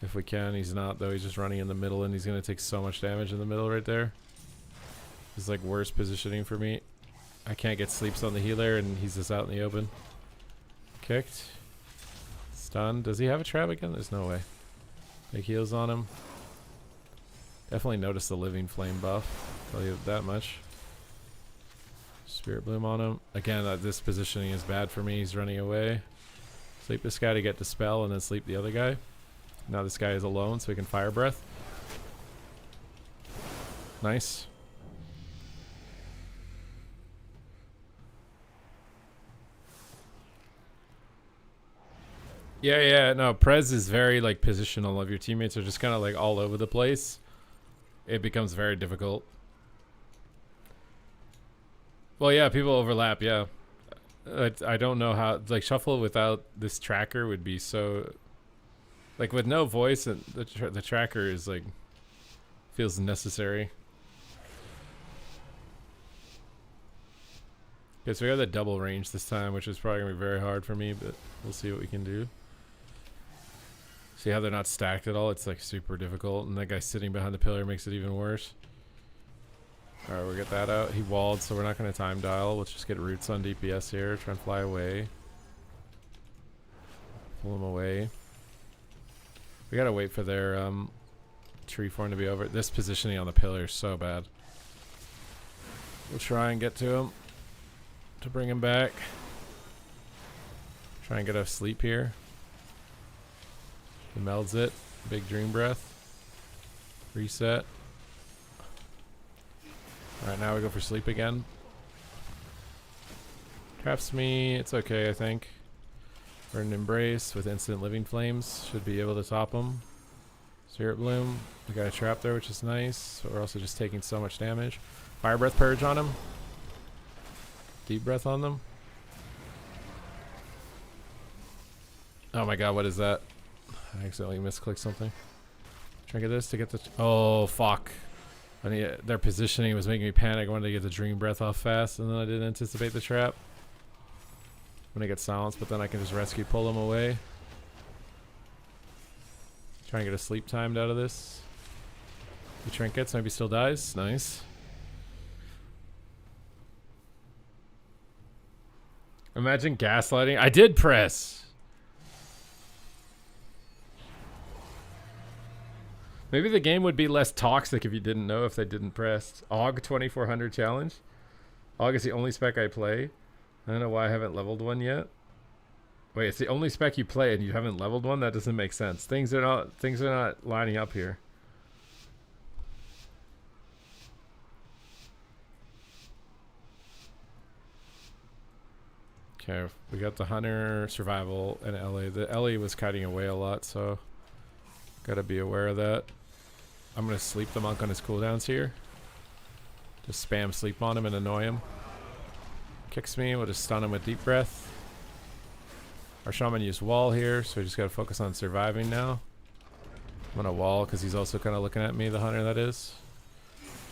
S1: If we can. He's not though. He's just running in the middle and he's gonna take so much damage in the middle right there. It's like worst positioning for me. I can't get sleeps on the healer and he's just out in the open. Kicked. Stunned. Does he have a trap again? There's no way. Big heals on him. Definitely notice the living flame buff. Tell you that much. Spirit bloom on him. Again, this positioning is bad for me. He's running away. Sleep this guy to get Dispel and then sleep the other guy. Now this guy is alone so he can Fire Breath. Nice. Yeah, no, Prez is very like positional. If your teammates are just kind of like all over the place, it becomes very difficult. Well, yeah, people overlap, yeah. I don't know how, like, Shuffle without this tracker would be so, like, with no voice, and the tracker is like, feels necessary. Okay, so we got the double range this time, which is probably gonna be very hard for me, but we'll see what we can do. See how they're not stacked at all? It's like super difficult, and that guy sitting behind the pillar makes it even worse. Alright, we'll get that out. He walled, so we're not going to time dial. Let's just get roots on DPS here. Try and fly away. Pull him away. We gotta wait for their tree form to be over. This positioning on the pillar is so bad. We'll try and get to him to bring him back. Try and get a sleep here. He melds it. Big dream breath. Reset. Alright, now we go for sleep again. Traps me. It's okay, I think. Burn Embrace with instant living flames. Should be able to top him. Spirit Bloom. We got a trap there, which is nice. But we're also just taking so much damage. Fire Breath Purge on him. Deep Breath on them. Oh my god, what is that? I accidentally misclicked something. Try and get this to get the... Oh, fuck. Their positioning was making me panic. I wanted to get the Dream Breath off fast, and then I didn't anticipate the trap. I'm gonna get silenced, but then I can just rescue pull him away. Try and get a sleep timed out of this. The trinkets, maybe still dies. Nice. Imagine gaslighting. I did press. Maybe the game would be less toxic if you didn't know if they didn't press. AUG 2400 challenge. AUG is the only spec I play. I don't know why I haven't leveled one yet. Wait, it's the only spec you play and you haven't leveled one? That doesn't make sense. Things are not lining up here. Okay, we got the Hunter, Survival, and LA. The LA was kiting away a lot, so gotta be aware of that. I'm gonna sleep the monk on his cooldowns here. Just spam sleep on him and annoy him. Kicks me, we'll just stun him with deep breath. Our shaman used wall here, so we just gotta focus on surviving now. I'm gonna wall because he's also kind of looking at me, the hunter that is.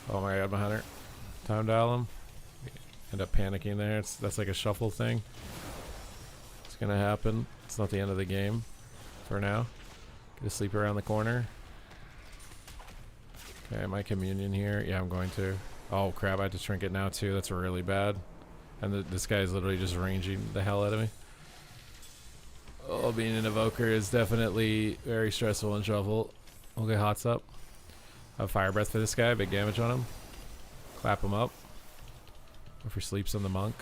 S1: Oh my god, my hunter. Time dial him. End up panicking there. That's like a shuffle thing. It's gonna happen. It's not the end of the game for now. Get a sleep around the corner. Okay, my communion here. Yeah, I'm going to. Oh crap, I had to trinket now too. That's really bad. And this guy is literally just ranging the hell out of me. Oh, being an evoker is definitely very stressful in shuffle. We'll get hots up. Have fire breath for this guy. Big damage on him. Clap him up. Go for sleeps on the monk.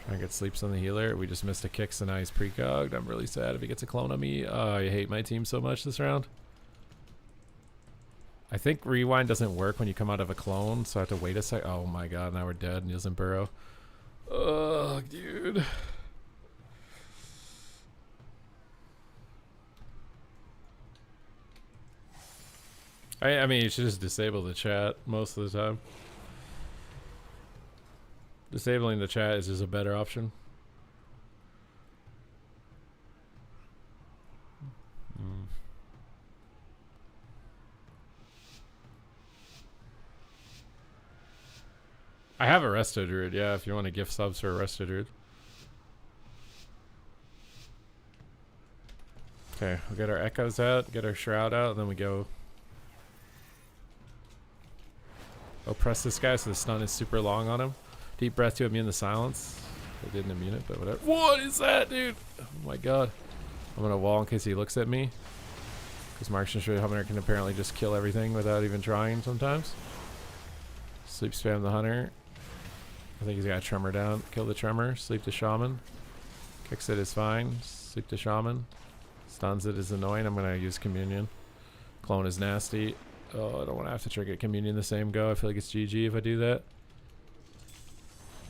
S1: Try and get sleeps on the healer. We just missed a kick, so now he's precogged. I'm really sad if he gets a clone on me. Oh, I hate my team so much this round. I think rewind doesn't work when you come out of a clone, so I have to wait a sec. Oh my god, now we're dead and he doesn't burrow. Oh, dude. I mean, you should just disable the chat most of the time. Disabling the chat is just a better option. I have a Resto Druid, yeah, if you want to gift subs for a Resto Druid. Okay, we'll get our Echoes out, get our Shroud out, and then we go. Oh, press this guy so the stun is super long on him. Deep breath to immune the silence. I didn't immune it, but whatever. What is that, dude? Oh my god. I'm gonna wall in case he looks at me. Because Marksmanship Hunter can apparently just kill everything without even trying sometimes. Sleep spam the Hunter. I think he's got a Tremor down. Kill the Tremor. Sleep the Shaman. Fix it is fine. Sleep the shaman. Stuns it is annoying. I'm gonna use communion. Clone is nasty. Oh, I don't want to have to trigger communion the same go. I feel like it's GG if I do that.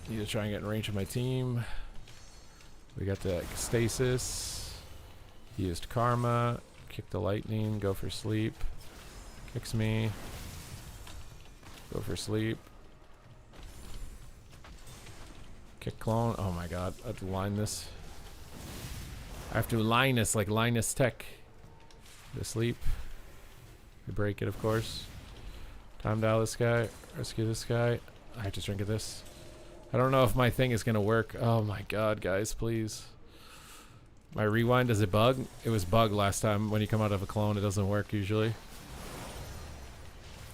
S1: Need to try and get in range of my team. We got the stasis. He used karma. Kick the lightning. Go for sleep. Kicks me. Go for sleep. Kick clone. Oh my god. I have to line this. I have to line this like Linus Tech. To sleep. We break it, of course. Time dial this guy. Rescue this guy. I have to drink of this. I don't know if my thing is going to work. Oh my god, guys, please. My rewind, does it bug? It was bugged last time. When you come out of a clone, it doesn't work usually.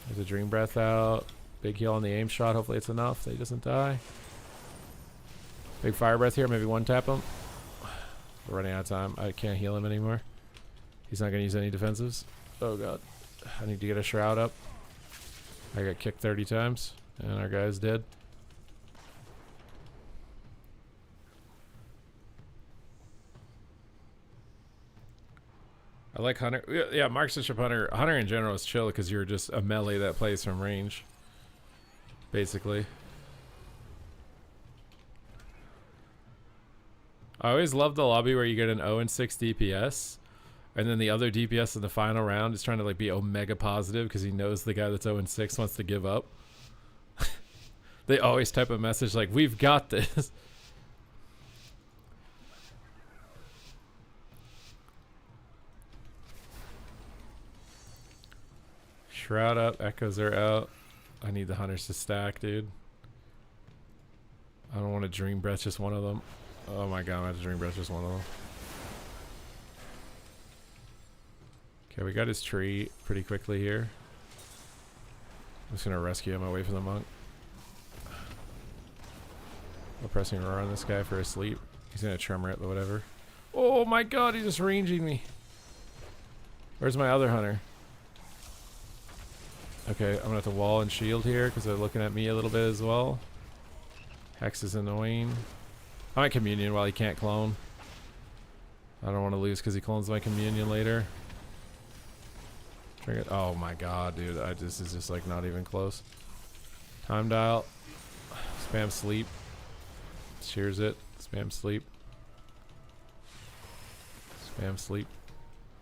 S1: There's a dream breath out. Big heal on the aim shot. Hopefully it's enough that he doesn't die. Big fire breath here. Maybe one tap him. We're running out of time. I can't heal him anymore. He's not going to use any defensives. Oh god. I need to get a shroud up. I got kicked 30 times. And our guy's dead. I like Hunter. Yeah, Marksmanship Hunter. Hunter in general is chill because you're just a melee that plays from range. Basically. I always love the lobby where you get an 0 and 6 DPS. And then the other DPS in the final round is trying to like be omega positive because he knows the guy that's 0 and 6 wants to give up. They always type a message like, "We've got this." Shroud up, echoes are out. I need the hunters to stack, dude. I don't want to dream breath just one of them. Oh my god, I have to dream breath just one of them. Okay, we got his tree pretty quickly here. I'm just gonna rescue him away from the monk. I'm pressing roar on this guy for a sleep. He's gonna tremor it, but whatever. Oh my god, he's just ranging me. Where's my other hunter? Okay, I'm gonna have to wall and shield here because they're looking at me a little bit as well. Hex is annoying. I might communion while he can't clone. I don't want to lose because he clones my communion later. Trigger. Oh my god, dude. This is just like not even close. Time dial. Spam sleep. Shears it. Spam sleep. Spam sleep.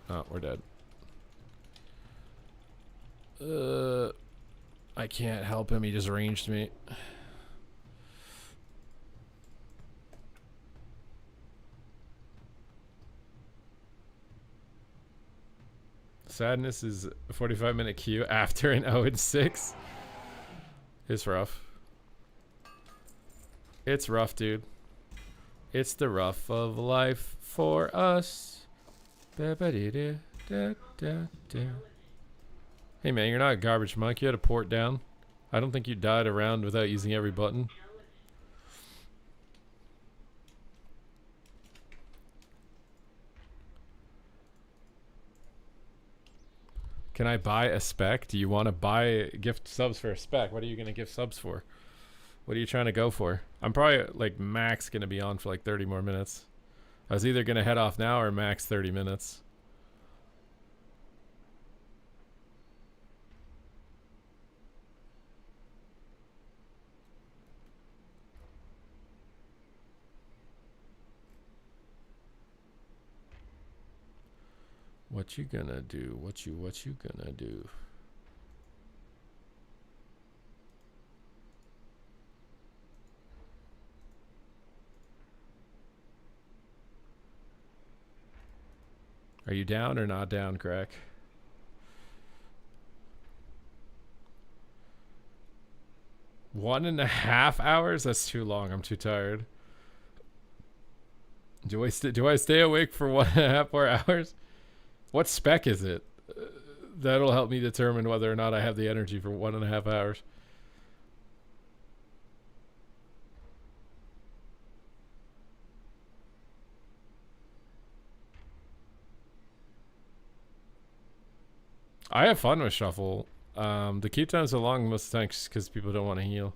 S1: Oh, we're dead. I can't help him. He just ranged me. Sadness is a 45-minute queue after an 0 and 6. It's rough. It's rough, dude. It's the rough of life for us. Hey man, you're not a garbage monk. You had a port down. I don't think you died a round without using every button. Can I buy a spec? Do you want to buy gift subs for a spec? What are you going to give subs for? What are you trying to go for? I'm probably like max going to be on for like 30 more minutes. I was either going to head off now or max 30 minutes. What you gonna do? What you gonna do? Are you down or not down, Crack? One and a half hours? That's too long. I'm too tired. Do I stay awake for 1.5 more hours? What spec is it? That'll help me determine whether or not I have the energy for 1.5 hours. I have fun with Shuffle. The keep times are long most of the time because people don't want to heal.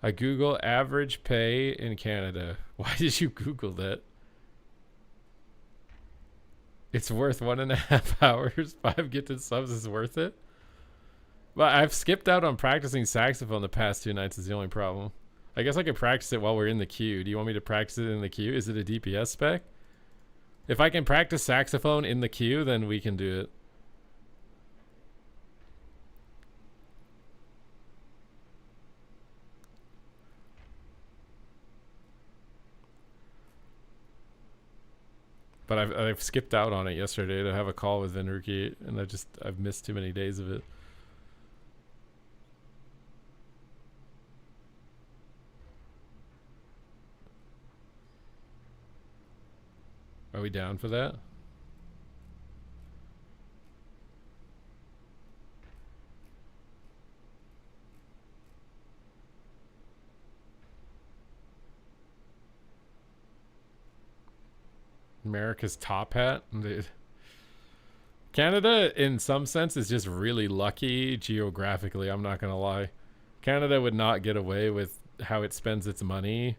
S1: I Google average pay in Canada. Why did you Google that? It's worth 1.5 hours. 5 gifted subs is worth it. But I've skipped out on practicing saxophone the past 2 nights is the only problem. I guess I could practice it while we're in the queue. Do you want me to practice it in the queue? Is it a DPS spec? If I can practice saxophone in the queue, then we can do it. But I've skipped out on it yesterday to have a call with Venruki, and I've missed too many days of it. Are we down for that? America's top hat, dude. Canada, in some sense, is just really lucky geographically. I'm not gonna lie. Canada would not get away with how it spends its money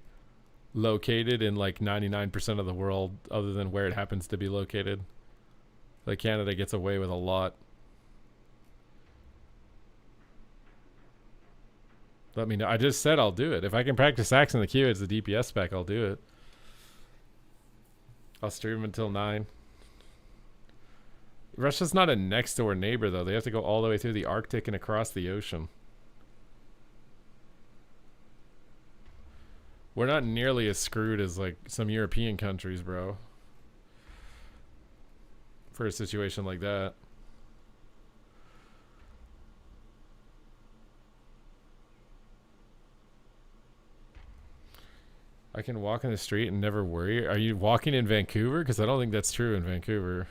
S1: located in like 99% of the world, other than where it happens to be located. Like Canada gets away with a lot. Let me know. I just said I'll do it. If I can practice sax in the queue as a DPS spec, I'll do it. I'll stream until 9. Russia's not a next door neighbor though. They have to go all the way through the Arctic and across the ocean. We're not nearly as screwed as like some European countries, bro. For a situation like that. I can walk in the street and never worry. Are you walking in Vancouver? Because I don't think that's true in Vancouver.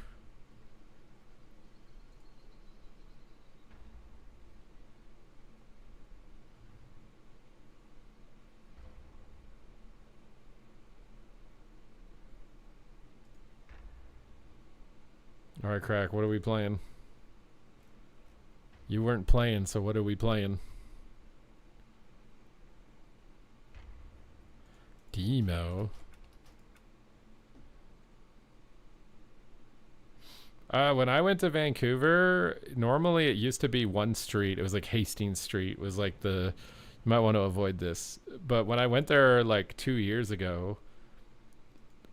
S1: All right, Crack, what are we playing? You weren't playing, so what are we playing? Demo. When I went to Vancouver, normally it used to be one street. It was like Hastings Street was like the, you might want to avoid this. But when I went there like 2 years ago,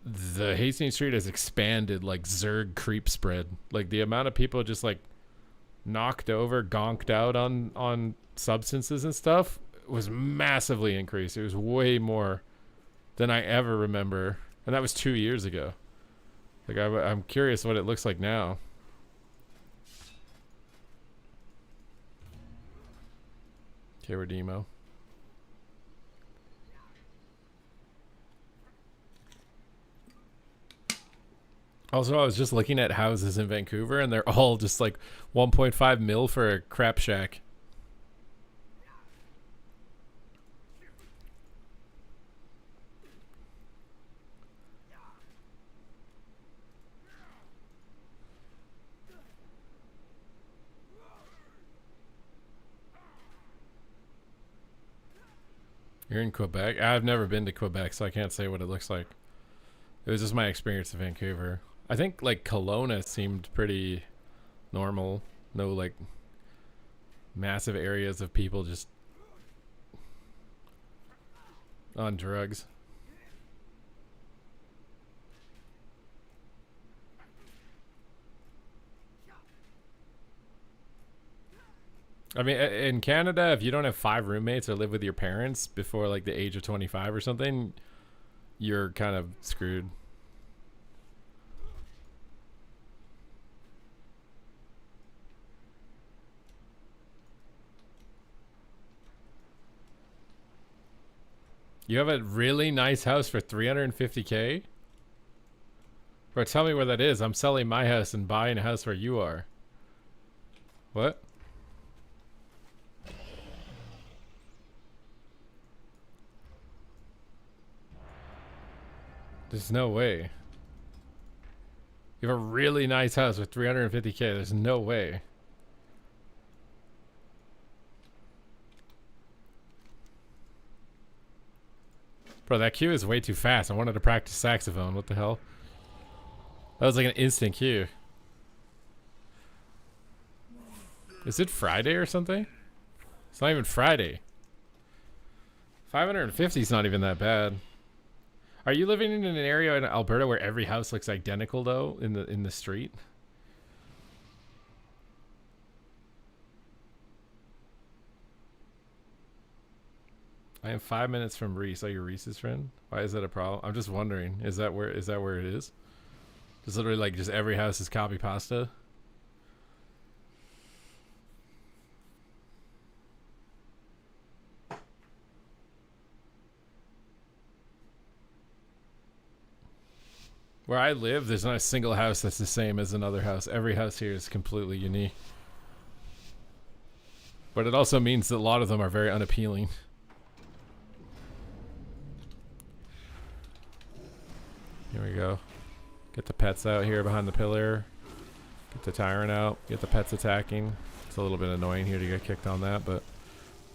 S1: the Hastings Street has expanded like Zerg creep spread. Like the amount of people just like knocked over, gonked out on substances and stuff was massively increased. It was way more than I ever remember, and that was 2 years ago. Like I'm curious what it looks like now. Okay, we're demo. Also, I was just looking at houses in Vancouver, and they're all just like 1.5 mil for a crap shack. You're in Quebec? I've never been to Quebec, so I can't say what it looks like. It was just my experience in Vancouver. I think like Kelowna seemed pretty normal. No like massive areas of people just on drugs. I mean, in Canada, if you don't have 5 roommates or live with your parents before like the age of 25 or something, you're kind of screwed. You have a really nice house for 350K? Bro, tell me where that is. I'm selling my house and buying a house where you are. What? There's no way. You have a really nice house with 350K. There's no way. Bro, that queue is way too fast. I wanted to practice saxophone. What the hell? That was like an instant queue. Is it Friday or something? It's not even Friday. 550 is not even that bad. Are you living in an area in Alberta where every house looks identical though in the street? I am 5 minutes from Reese. Are you Reese's friend? Why is that a problem? I'm just wondering. Is that where it is? Just literally like just every house is copy pasta. Where I live, there's not a single house that's the same as another house. Every house here is completely unique. But it also means that a lot of them are very unappealing. Here we go. Get the pets out here behind the pillar. Get the tyrant out. Get the pets attacking. It's a little bit annoying here to get kicked on that, but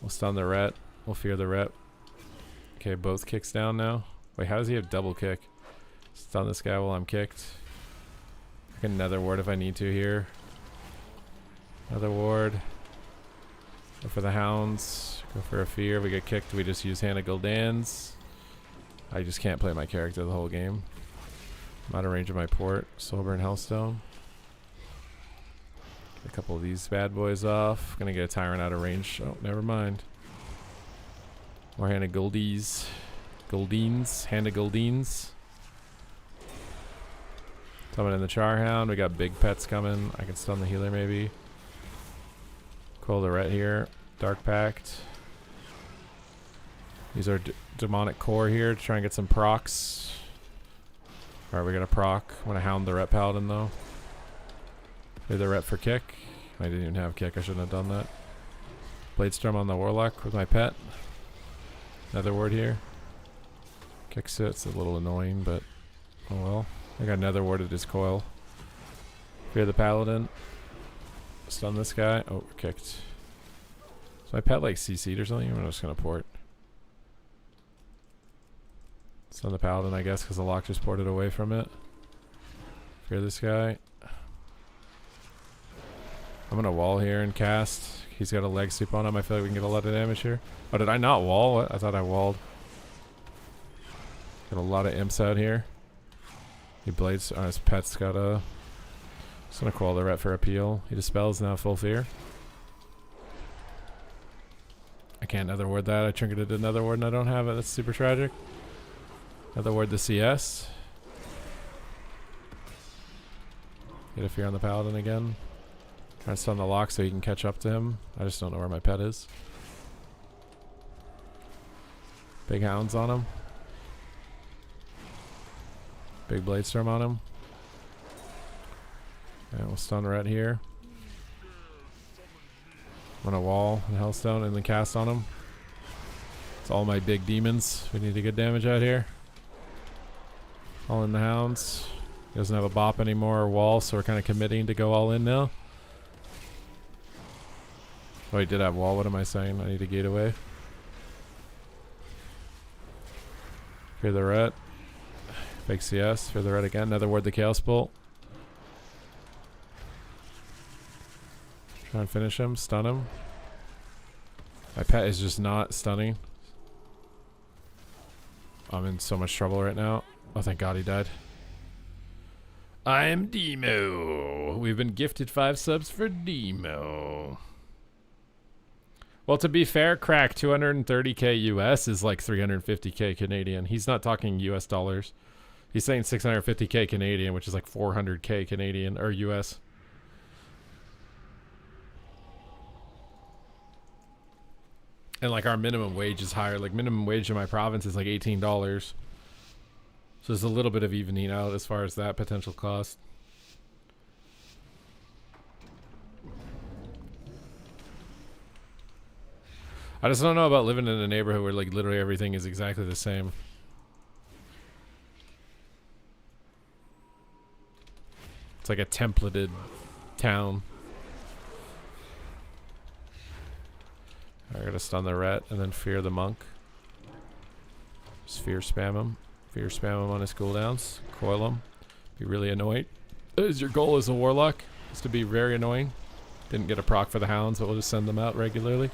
S1: we'll stun the ret. We'll fear the ret. Okay, both kicks down now. Wait, how does he have double kick? Stun this guy while I'm kicked. I can nether ward if I need to here. Nether ward. Go for the hounds. Go for a fear. We get kicked. We just use Hand of Gul'dan's. I just can't play my character the whole game. I'm out of range of my port. Sober and Hellstone. Get a couple of these bad boys off. Gonna get a tyrant out of range. Oh, never mind. More Hand of Gul'dan's. Hand of Gul'dan's. Coming in the Charhound. We got big pets coming. I can stun the healer maybe. Coil the ret here. Dark Pact. Use our demonic core here to try and get some procs. Alright, we got a proc. I'm gonna hound the ret paladin though. Play the ret for kick. I didn't even have kick. I shouldn't have done that. Bladestorm on the Warlock with my pet. Nether ward here. Kicks it. It's a little annoying, but oh well. I got nether warded his coil. Fear the paladin. Stun this guy. Oh, kicked. So my pet like CC'd or something? I'm just gonna port. Stun the paladin, I guess, because the lock just ported away from it. Fear this guy. I'm gonna wall here and cast. He's got a leg sweep on him. I feel like we can get a lot of damage here. Oh, did I not wall? What? I thought I walled. Got a lot of imps out here. He blades. His pet's got a. Just gonna call the ret for appeal. He dispels now full fear. I can't nether ward that. I trinketed a nether ward and I don't have it. That's super tragic. Nether ward the CS. Get a fear on the paladin again. Try to stun the lock so he can catch up to him. I just don't know where my pet is. Big hounds on him. Big Bladestorm on him. And we'll stun ret here. I'm gonna wall and Hellstone and then cast on him. It's all my big demons. We need to get damage out here. All in the hounds. He doesn't have a bop anymore or wall, so we're kind of committing to go all in now. Oh, he did have wall. What am I saying? I need to gate away. Fear the ret. Fake CS. Fear the ret again. Nether ward the Chaos Bolt. Try and finish him. Stun him. My pet is just not stunning. I'm in so much trouble right now. Oh, thank God he died. I'm Demo. We've been gifted 5 subs for Demo. Well, to be fair, Crack, 230k US is like 350k Canadian. He's not talking US dollars. He's saying 650k Canadian, which is like 400k Canadian or US. And like our minimum wage is higher. Like minimum wage in my province is like $18. So there's a little bit of evening out as far as that potential cost. I just don't know about living in a neighborhood where like literally everything is exactly the same. It's like a templated town. I gotta stun the ret and then fear the monk. Just fear spam him. Fear spam him on his cooldowns. Coil him. Be really annoying. Is your goal as a warlock? Is to be very annoying. Didn't get a proc for the hounds, but we'll just send them out regularly.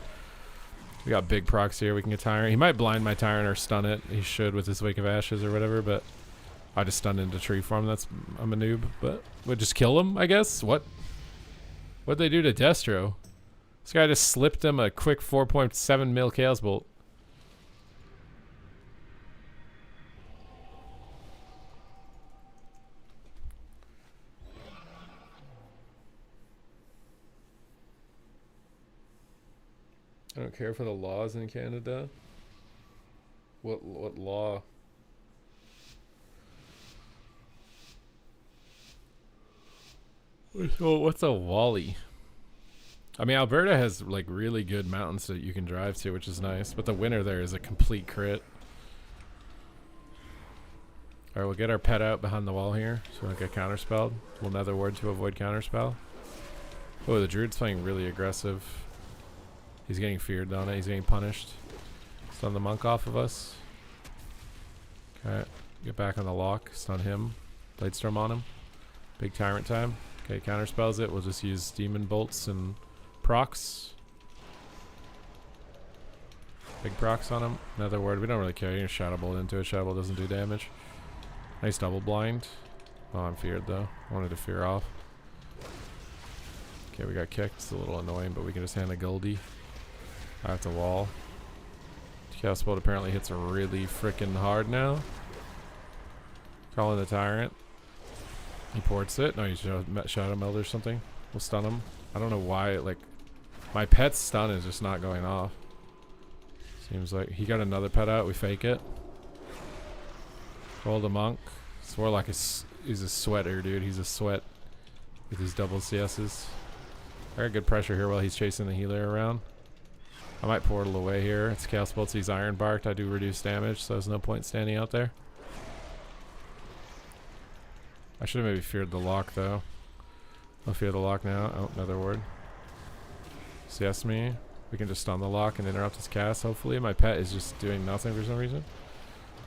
S1: We got big procs here. We can get Tyrant. He might blind my Tyrant or stun it. He should with his Wake of Ashes or whatever, but I just stunned into tree form. I'm a noob, but we'll just kill him, I guess. What'd they do to Destro? This guy just slipped him a quick 4.7 mil Chaos Bolt. I don't care for the laws in Canada. What law? What's a Wally? I mean, Alberta has like really good mountains that you can drive to, which is nice. But the winter there is a complete crit. All right, we'll get our pet out behind the wall here, so we don't get counterspelled. We'll nether ward to avoid counterspell. Oh, the druid's playing really aggressive. He's getting feared on it. He's getting punished. Stun the monk off of us. Okay, get back on the lock. Stun him. Bladestorm on him. Big tyrant time. Okay, counterspells it. We'll just use demon bolts and procs. Big procs on him. Another word. We don't really care. You can shadow bolt into it. Shadow bolt doesn't do damage. Nice double blind. Oh, I'm feared though. I wanted to fear off. Okay, we got kicked. It's a little annoying, but we can just hand a Goldie. Out the wall. Chaos Bolt apparently hits really freaking hard now. Calling the Tyrant. He ports it. No, he's Shadow Meld or something. We'll stun him. I don't know why, like, my pet's stun is just not going off. Seems like he got another pet out. We fake it. Hold the monk. This Warlock he's a sweater, dude. He's a sweat with his double CSs. Very good pressure here while he's chasing the healer around. I might portal away here. It's Chaos Bolts. He's Iron Barked. I do reduce damage, so there's no point standing out there. I should have maybe feared the lock, though. I'll fear the lock now. Oh, another word. CS me. We can just stun the lock and interrupt his cast, hopefully. My pet is just doing nothing for some reason.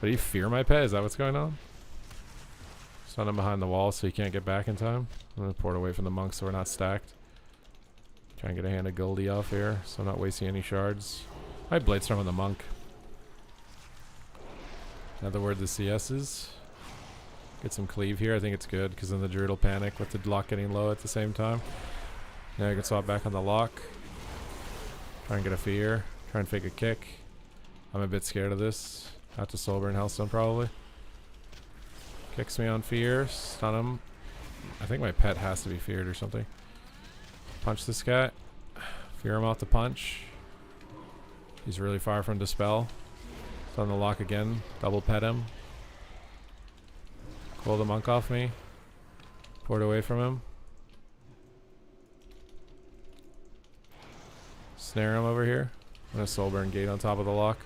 S1: But do you fear my pet? Is that what's going on? Stun him behind the wall so he can't get back in time. I'm going to port away from the monk so we're not stacked. Try and get a hand of Goldie off here, so I'm not wasting any shards. I Bladestorm on the monk. Another word, the CS's. Get some cleave here. I think it's good because then the druid will panic with the lock getting low at the same time. Now I can swap back on the lock. Try and get a fear. Try and fake a kick. I'm a bit scared of this. Out to Soulburn Hellstone probably. Kicks me on fear. Stun him. I think my pet has to be feared or something. Punch this guy. Fear him off the punch. He's really far from Dispel. Stun the lock again. Double pet him. Pull the monk off me. Port away from him. Snare him over here. I'm gonna Soulburn Gate on top of the lock.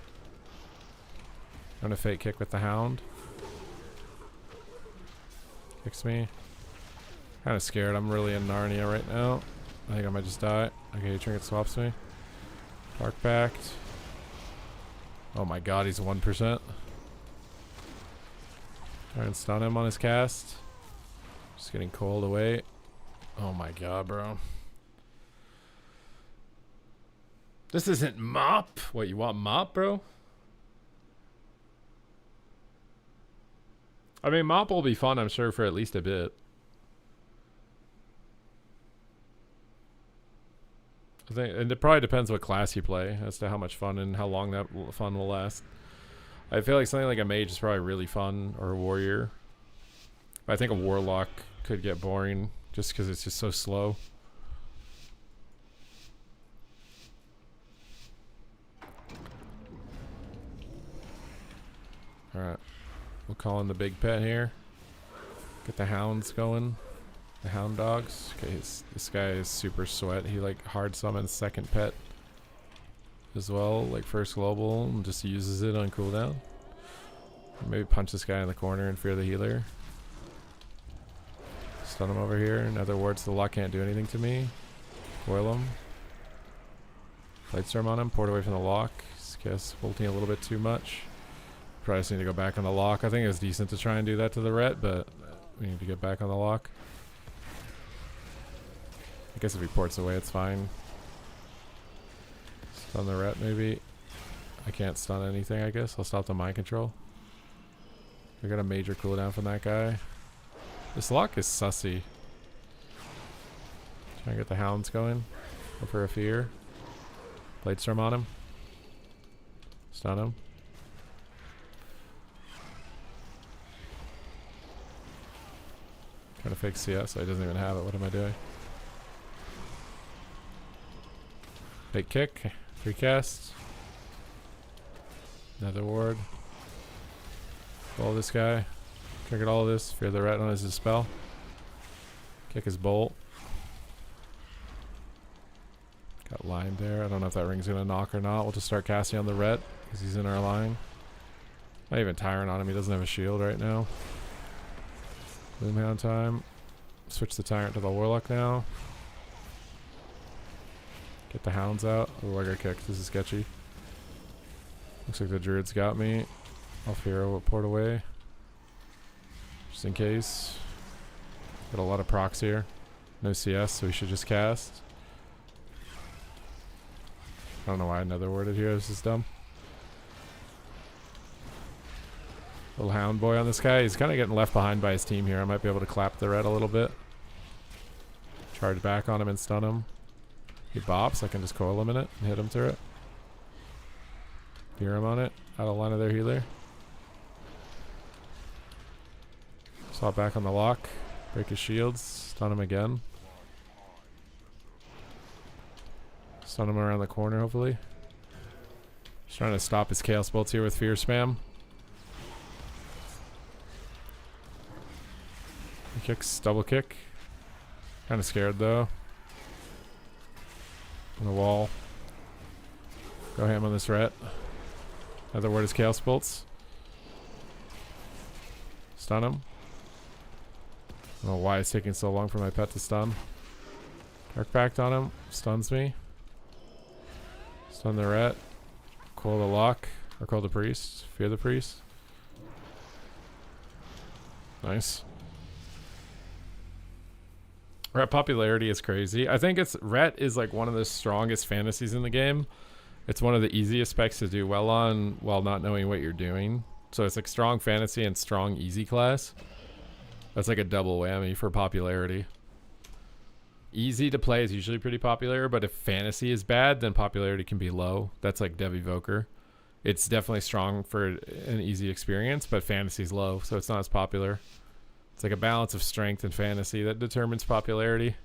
S1: I'm gonna fake kick with the hound. Kicks me. Kinda scared. I'm really in Narnia right now. I think I might just die. Okay, Trinket swaps me. Dark Pact. Oh my god, he's 1%. Try and stun him on his cast. Just getting cold away. Oh my god, bro. This isn't mop. What, you want mop, bro? I mean, mop will be fun, I'm sure, for at least a bit. I think, and it probably depends what class you play as to how much fun and how long that fun will last. I feel like something like a mage is probably really fun, or a warrior. But I think a warlock could get boring just because it's just so slow. Alright. We'll call in the big pet here. Get the hounds going. The hound dogs. Okay, this guy is super sweat. He like hard summons second pet as well, like first global, and just uses it on cooldown. Maybe punch this guy in the corner and fear the healer. Stun him over here. In other words, the lock can't do anything to me. Coil him. Bladestorm on him. Port away from the lock. Guess bolting a little bit too much. Probably just need to go back on the lock. I think it was decent to try and do that to the ret, but We need to get back on the lock. I guess if he ports away, it's fine. Stun the ret, maybe. I can't stun anything, I guess. I'll stop the mind control. We got a major cooldown from that guy. This lock is sussy. Try and get the hounds going. Go for a fear. Bladestorm on him. Stun him. Trying to fake CS, so he doesn't even have it. What am I doing? Big kick. Free cast. Another ward. Follow this guy. Triggered all of this. Fear the ret on his spell. Kick his bolt. Got lined there. I don't know if that ring's gonna knock or not. We'll just start casting on the ret because he's in our line. Not even Tyrant on him. He doesn't have a shield right now. Gloomhound time. Switch the Tyrant to the Warlock now. Get the hounds out. Oh, I got kicked. This is sketchy. Looks like the druid's got me. I'll fear what port away. Just in case. Got a lot of procs here. No CS, so we should just cast. I don't know why I another worded here. This is dumb. Little hound boy on this guy. He's kind of getting left behind by his team here. I might be able to clap the red a little bit. Charge back on him and stun him. He bops. I can just coil him in it and hit him through it. Fear him on it. Out of line of their healer. Swap back on the lock. Break his shields. Stun him again. Stun him around the corner, hopefully. Just trying to stop his chaos bolts here with fear spam. He kicks, double kick. Kind of scared though. On the wall. Go ham on this ret. Another word is chaos bolts. Stun him. I don't know why it's taking so long for my pet to stun. Dark Pact on him. Stuns me. Stun the ret. Coil the lock. Or call the priest. Fear the priest. Nice. Ret popularity is crazy. I think Ret is like one of the strongest fantasies in the game. It's one of the easiest specs to do well on while not knowing what you're doing. So it's like strong fantasy and strong easy class. That's like a double whammy for popularity. Easy to play is usually pretty popular, but if fantasy is bad, then popularity can be low. That's like Evoker. It's definitely strong for an easy experience, but fantasy's low, so it's not as popular. It's like a balance of strength and fantasy that determines popularity.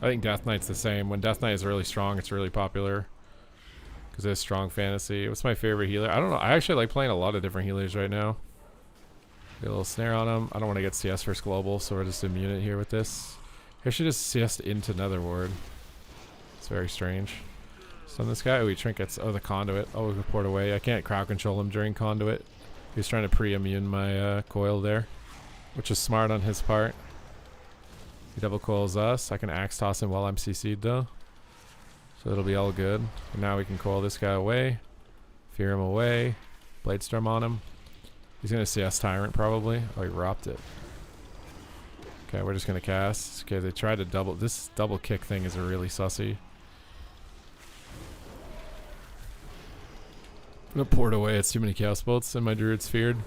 S1: I think Death Knight's the same. When Death Knight is really strong, it's really popular. Because it has strong fantasy. What's my favorite healer? I don't know. I actually like playing a lot of different healers right now. Get a little snare on him. I don't want to get CS versus global, so we're just immune it here with this. I should just CS into Nether Ward. It's very strange. Stun this guy. Oh, he trinkets. Oh, the conduit. Oh, we can port away. I can't crowd control him during conduit. He was trying to pre-immune my coil there, which is smart on his part. He double coils us. I can axe toss him while I'm CC'd though. So it'll be all good. And now we can coil this guy away. Fear him away. Bladestorm on him. He's going to CS Tyrant probably. Oh, he ropped it. Okay, we're just going to cast. Okay, they tried to double. This double kick thing is really sussy. I'm gonna port away. It's too many chaos bolts and my druid's feared.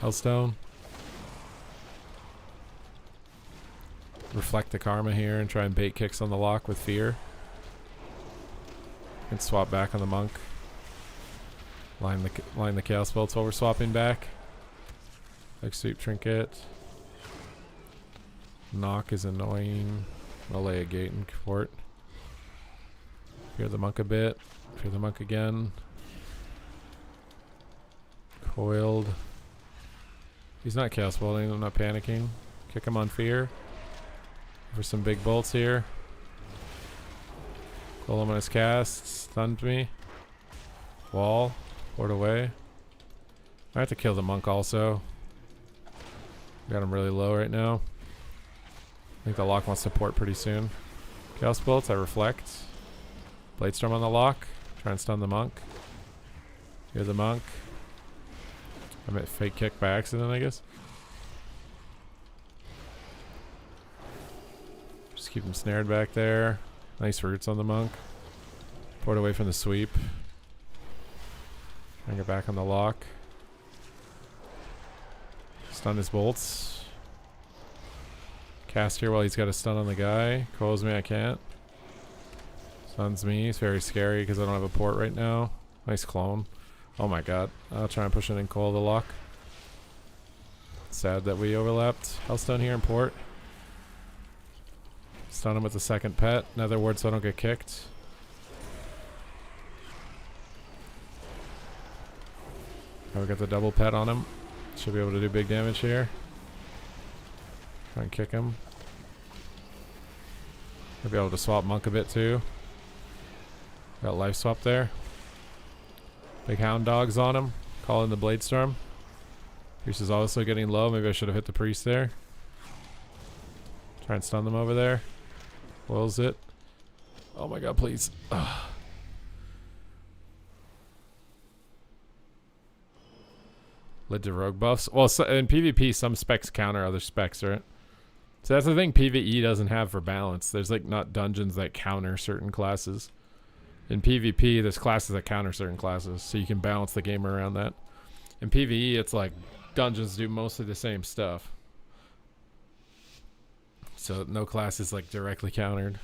S1: Hellstone. Reflect the karma here and try and bait kicks on the lock with fear. And swap back on the monk. Line the chaos bolts while we're swapping back. Like sweep trinket. Knock is annoying. I'll lay a gate and port. Fear the monk a bit. Fear the monk again. Coiled. He's not chaos bolting. I'm not panicking. Kick him on fear. For some big bolts here. Coil him on his cast. Stunned me. Wall. Port away. I have to kill the monk also. Got him really low right now. I think the lock wants to port pretty soon. Chaos bolts. I reflect. Bladestorm on the lock. Try and stun the monk. Hear the monk. I meant fake kick by accident, I guess. Just keep him snared back there. Nice roots on the monk. Port away from the sweep. Bring it back on the lock. Stun his bolts. Cast here while he's got a stun on the guy. Coils me, I can't. Stuns me. It's very scary because I don't have a port right now. Nice clone. Oh my god. I'll try and push it in coil the lock. Sad that we overlapped. I'll stun here in port. Stun him with the second pet. Another ward so I don't get kicked. Oh, we got the double pet on him. Should be able to do big damage here. Try and kick him. I'll be able to swap monk a bit too. Got life swap there. Big hound dogs on him. Call in the blade storm. Priest is also getting low. Maybe I should have hit the priest there. Try and stun them over there. Wills it. Oh my god, please. Ugh. Led to rogue buffs. Well, so in PvP, some specs counter other specs, right? So that's the thing PvE doesn't have for balance. There's like not dungeons that counter certain classes. In PvP, there's classes that counter certain classes, so you can balance the game around that. In PvE, it's like dungeons do mostly the same stuff. So no class is like directly countered.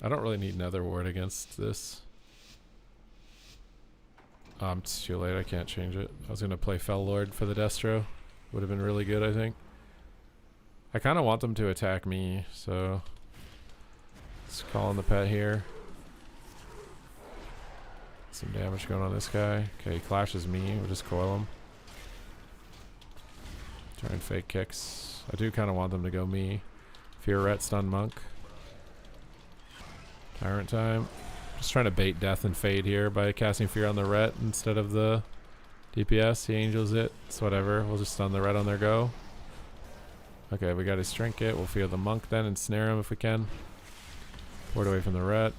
S1: I don't really need Nether Ward against this. It's too late. I can't change it. I was going to play Fell Lord for the Destro. Would have been really good, I think. I kind of want them to attack me, so... Let's call in the pet here. Some damage going on this guy. Okay, he clashes me. We'll just coil him. Try and fake kicks. I do kind of want them to go me. Fear Ret, stun monk. Tyrant time. Just trying to bait death and fade here by casting fear on the Ret instead of the DPS. He angels it. It's whatever. We'll just stun the Ret on their go. Okay, we got his trinket. We'll fear the monk then and snare him if we can. Port away from the Ret.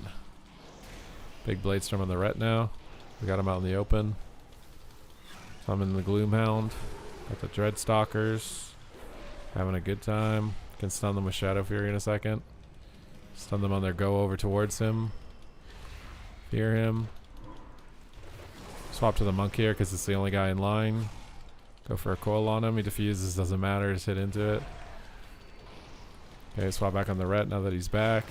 S1: Big blade storm on the Ret now. We got him out in the open. Summon the Gloomhound. Got the Dreadstalkers. Having a good time. Can stun them with Shadow Fury in a second. Stun them on their go over towards him. Fear him. Swap to the monk here because it's the only guy in line. Go for a coil on him. He diffuses, doesn't matter. Just hit into it. Okay, swap back on the Ret now that he's back.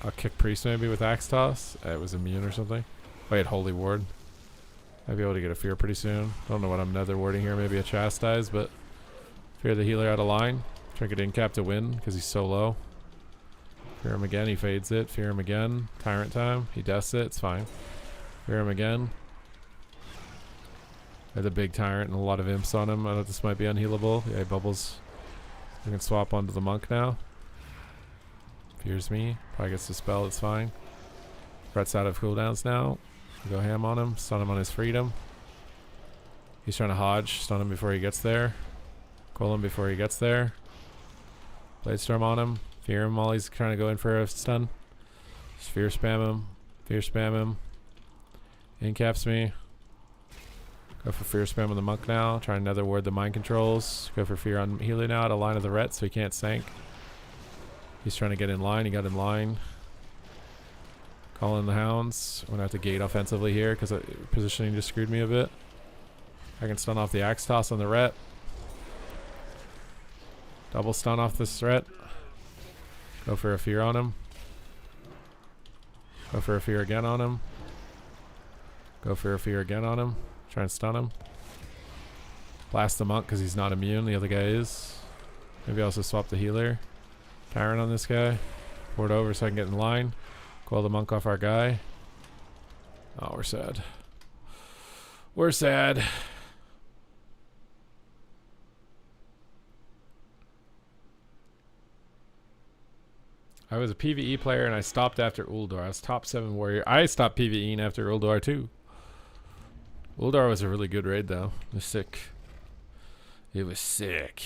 S1: I'll kick Priest maybe with Axe Toss. It was immune or something. Oh, he had Holy Ward. I'd be able to get a Fear pretty soon. Don't know what I'm Nether Warding here. Maybe a Chastise, but fear the healer out of line. Trinket Incap to win because he's so low. Fear him again. He fades it. Fear him again. Tyrant time. He deaths it. It's fine. Fear him again. I had a big Tyrant and a lot of imps on him. I thought this might be unhealable. Yeah, he bubbles. We can swap onto the monk now. Fears me. Probably gets the spell. It's fine. Ret's out of cooldowns now. Go ham on him. Stun him on his freedom. He's trying to hodge. Stun him before he gets there. Coil him before he gets there. Blade Storm on him. Fear him while he's trying to go in for a stun. Just fear spam him. Fear spam him. Incaps me. Go for fear spam on the monk now. Try and Nether Ward the mind controls. Go for fear on healer now. Out of line of the Ret so he can't sank. He's trying to get in line. He got in line. Call in the hounds. I'm going to have to gate offensively here because positioning just screwed me a bit. I can stun off the Axe Toss on the Ret. Double stun off this Ret. Go for a fear on him. Go for a fear again on him. Go for a fear again on him. Try and stun him. Blast the monk because he's not immune. The other guy is. Maybe also swap the healer. Tyrant on this guy. Port over so I can get in line. Coil the monk off our guy. Oh, we're sad. We're sad. I was a PvE player and I stopped after Uldar. I was top 7 warrior. I stopped PvEing after Uldar too. Uldar was a really good raid though. It was sick. It was sick.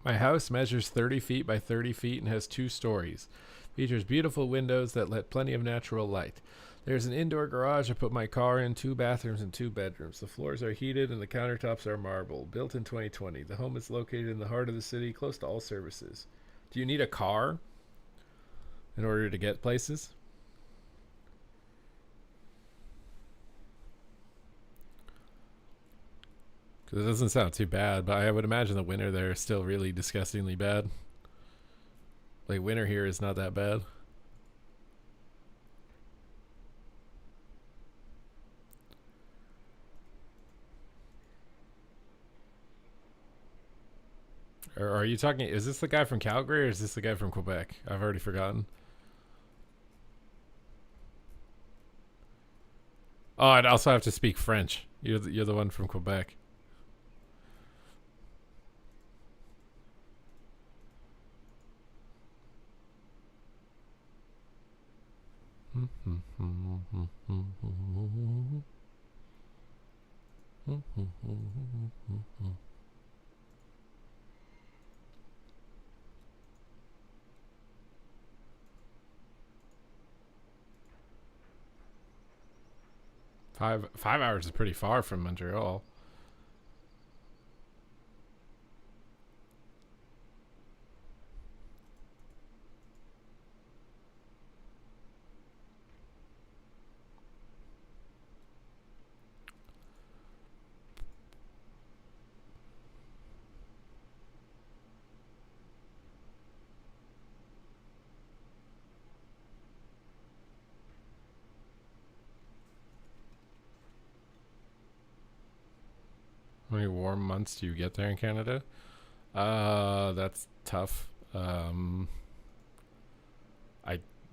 S1: My house measures 30 feet by 30 feet and has 2 stories. Features beautiful windows that let plenty of natural light. There's an indoor garage I put my car in, 2 bathrooms and 2 bedrooms. The floors are heated and the countertops are marble. Built in 2020. The home is located in the heart of the city, close to all services. Do you need a car in order to get places? Because it doesn't sound too bad, but I would imagine the winter there is still really disgustingly bad. Like, winter here is not that bad. Or are you talking, is this the guy from Calgary or is this the guy from Quebec? I've already forgotten. Oh, I'd also have to speak French. You're the one from Quebec. Five hours is pretty far from Montreal. How many warm months do you get there in Canada? That's tough. I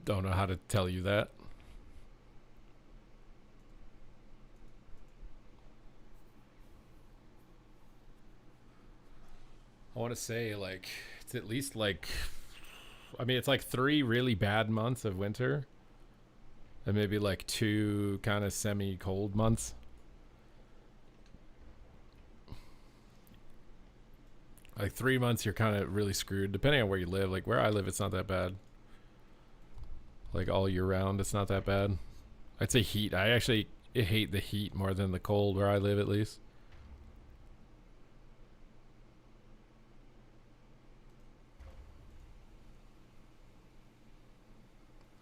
S1: don't know how to tell you that. I want to say like it's at least like, I mean, it's like 3 really bad months of winter and maybe like 2 kind of semi-cold months. Like 3 months you're kind of really screwed depending on where you live. Like where I live, it's not that bad. Like all year round, it's not that bad. I'd say heat. I actually hate the heat more than the cold where I live, at least.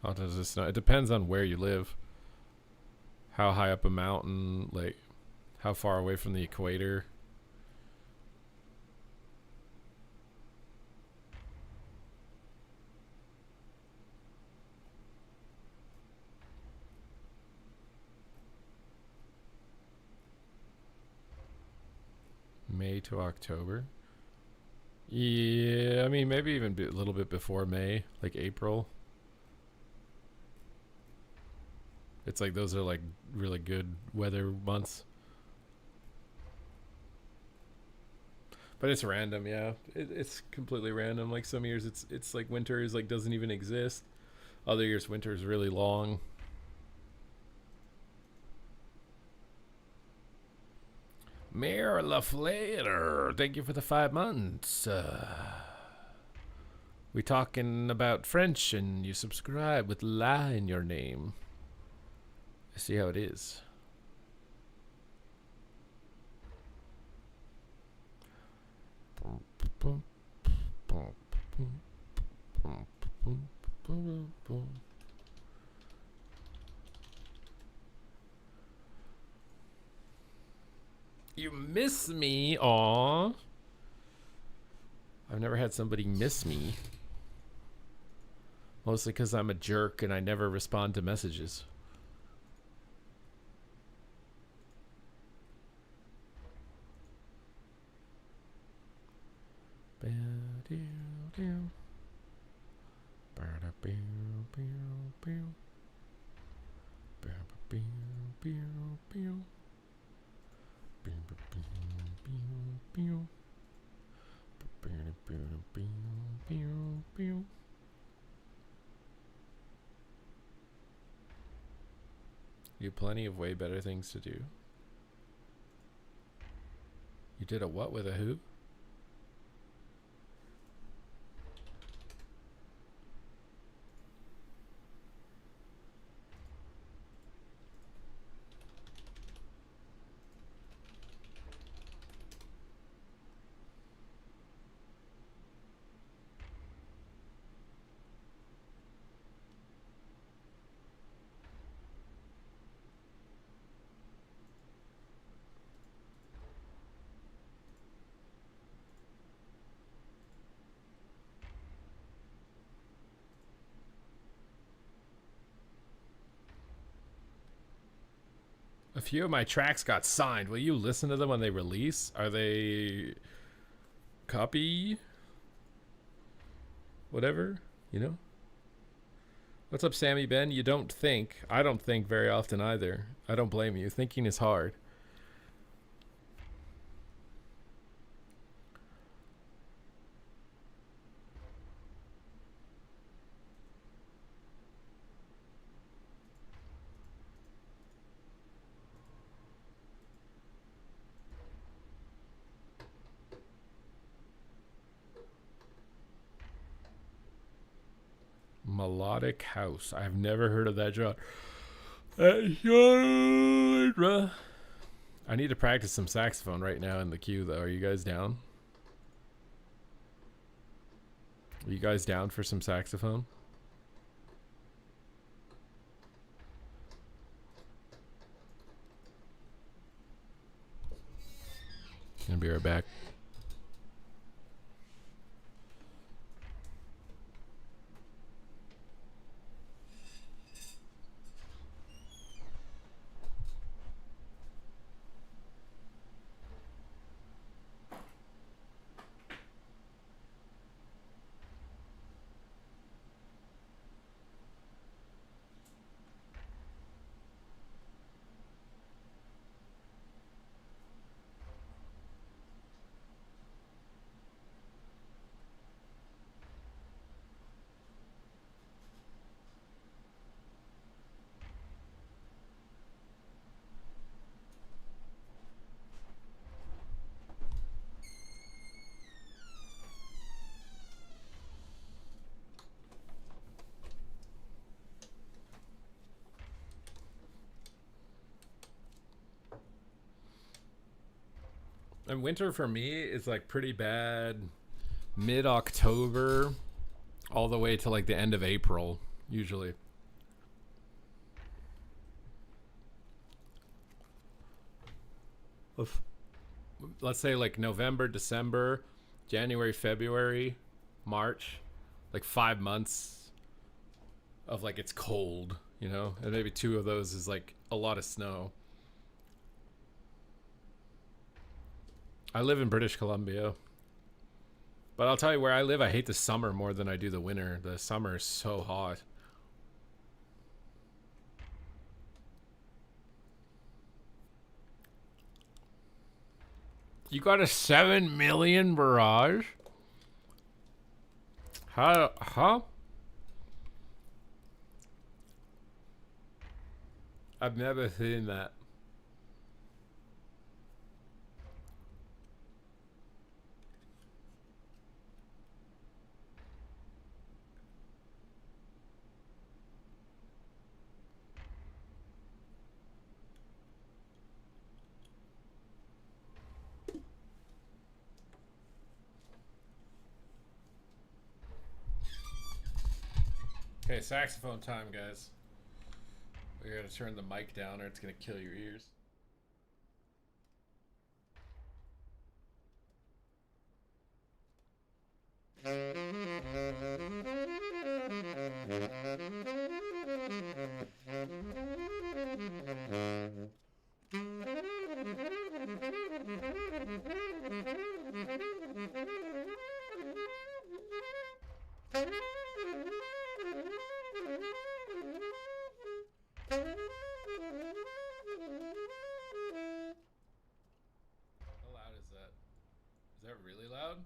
S1: How does this snow? It depends on where you live. How high up a mountain, like how far away from the equator. May to October. Yeah, I mean maybe even a little bit before May, like April. It's like those are like really good weather months. But it's random, yeah. It's completely random. Like some years it's like winter is like doesn't even exist. Other years winter is really long. Mayor LaFlater, thank you for the 5 months. We talking about French and you subscribe with La in your name. I see how it is. You miss me? Aw. I've never had somebody miss me. Mostly because I'm a jerk and I never respond to messages. You have plenty of way better things to do. You did a what with a who? few of my tracks got signed. Will you listen to them when they release? Are they copy? Whatever, you know? What's up, Sammy Ben? You don't think. I don't think very often either. I don't blame you. Thinking is hard. Melodic House. I've never heard of that genre. I need to practice some saxophone right now in the queue, though. Are you guys down? Are you guys down for some saxophone? Gonna be right back. And winter for me is like pretty bad mid-October all the way to like the end of April usually. Let's say like November, December, January, February, March, like 5 months of like it's cold, you know, and maybe 2 of those is like a lot of snow. I live in British Columbia, but I'll tell you where I live, I hate the summer more than I do the winter. The summer is so hot. You got a 7 million barrage? Huh? I've never seen that. Okay, saxophone time, guys. We gotta turn the mic down or it's gonna kill your ears. How loud is that? Is that really loud?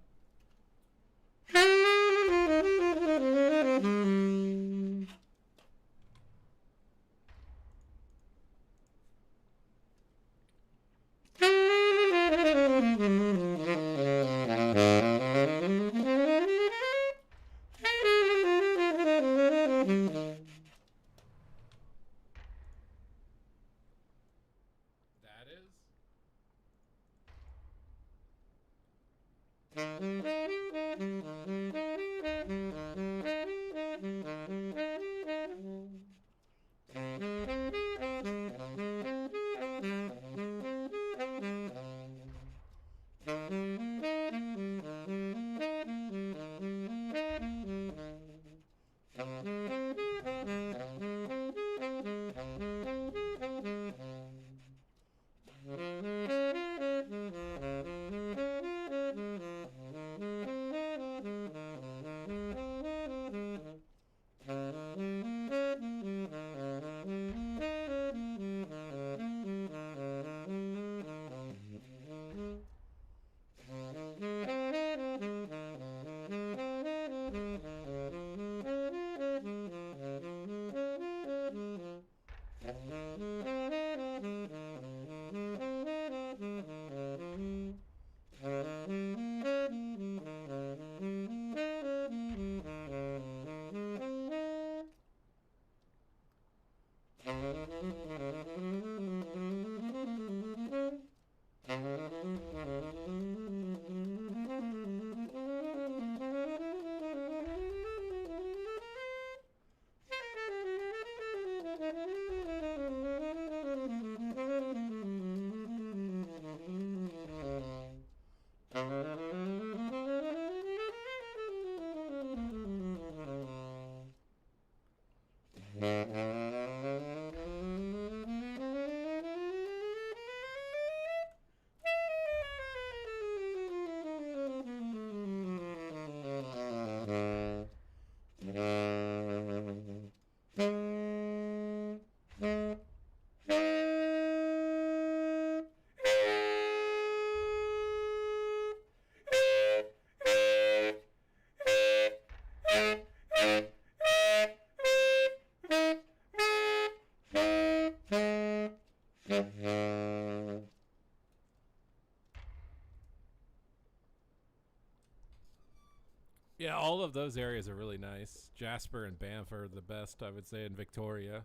S1: Yeah, all of those areas are really nice. Jasper and Banff are the best, I would say, in Victoria.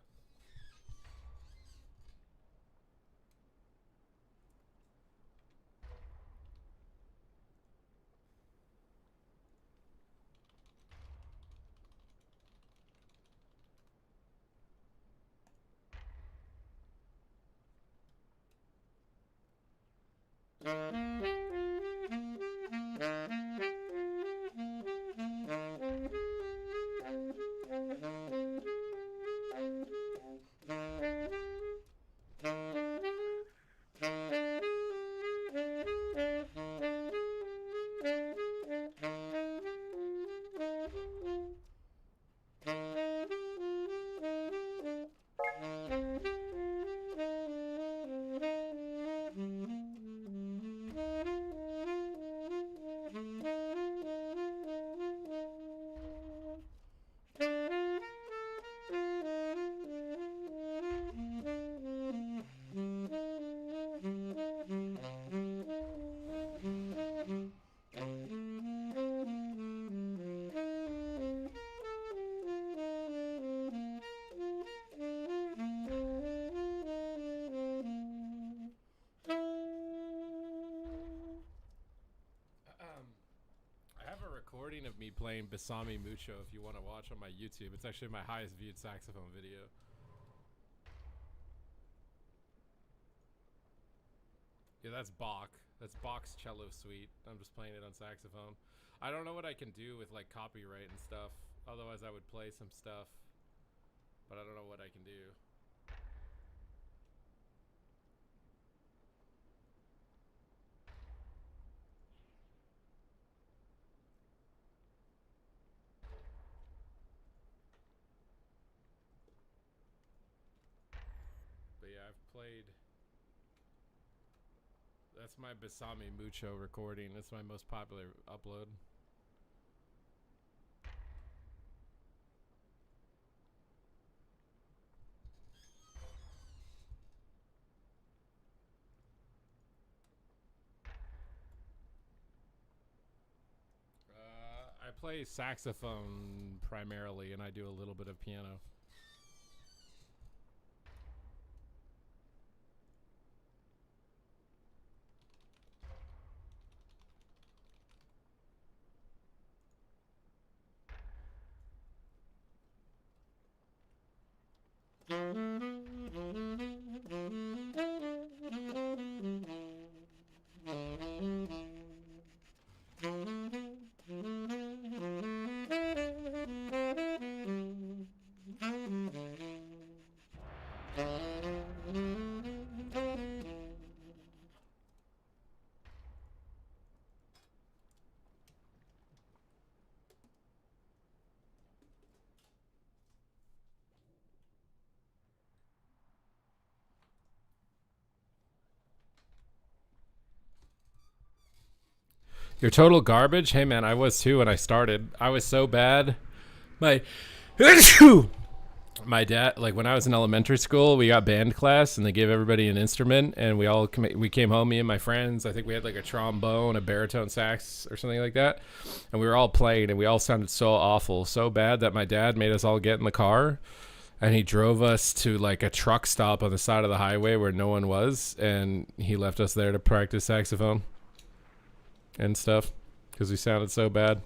S1: I have a recording of me playing Besame Mucho if you want to watch on my YouTube. It's actually my highest viewed saxophone video. Yeah, that's Bach. That's Bach's cello suite. I'm just playing it on saxophone. I don't know what I can do with like copyright and stuff. Otherwise I would play some stuff. But I don't know what I can do. But yeah, I've played... That's my Besame Mucho recording. That's my most popular upload. I play saxophone primarily, and I do a little bit of piano. You're total garbage? Hey man, I was too when I started. I was so bad. My my dad, like when I was in elementary school, we got band class and they gave everybody an instrument and we came home, me and my friends. I think we had like a trombone, a baritone sax or something like that. And we were all playing and we all sounded so awful, so bad that my dad made us all get in the car And he drove us to like a truck stop on the side of the highway where no one was, and he left us there to practice saxophone and stuff because we sounded so bad.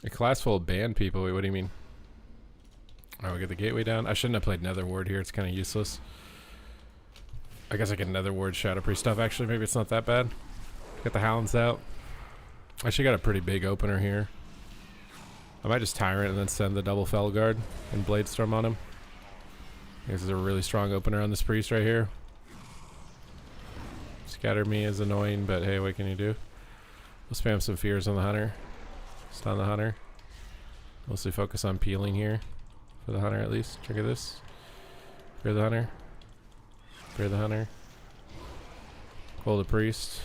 S1: A class full of band people. Wait, what do you mean? Oh, we get the gateway down. I shouldn't have played Nether Ward here. It's kind of useless. I guess I get Nether Ward Shadow Priest stuff. Actually, maybe it's not that bad. Get the Hounds out. I actually got a pretty big opener here. I might just Tyrant and then send the double Felguard and Bladestorm on him. This is a really strong opener on this priest right here. Scatter me is annoying, but hey, what can you do? We'll spam some fears on the hunter. Stun the hunter. Mostly focus on peeling here. For the hunter at least. Trigger this. Fear the hunter. Fear the hunter. Pull the priest.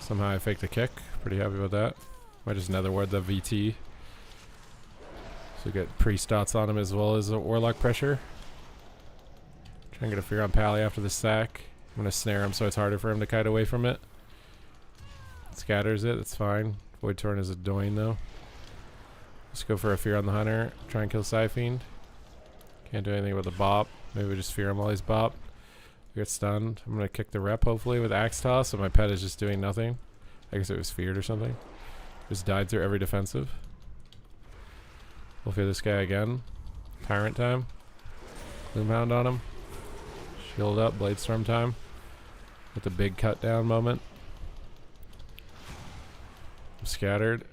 S1: Somehow I faked the kick. Pretty happy with that. Might just nether ward the VT. So get priest dots on him as well as the warlock pressure. Try and get a fear on Pally after the sack. I'm gonna snare him so it's harder for him to kite away from it. Scatters it, that's fine. Void Torrent is annoying though. Let's go for a fear on the hunter. Try and kill Psyfiend. Can't do anything with the bop. Maybe we just fear him while he's bop. We get stunned. I'm gonna kick the rep hopefully with axe toss, so my pet is just doing nothing. I guess it was feared or something. Just died through every defensive. We'll fear this guy again. Tyrant time. Gloomhound on him. Shield up, Bladestorm time. With the big cut down moment. I'm scattered.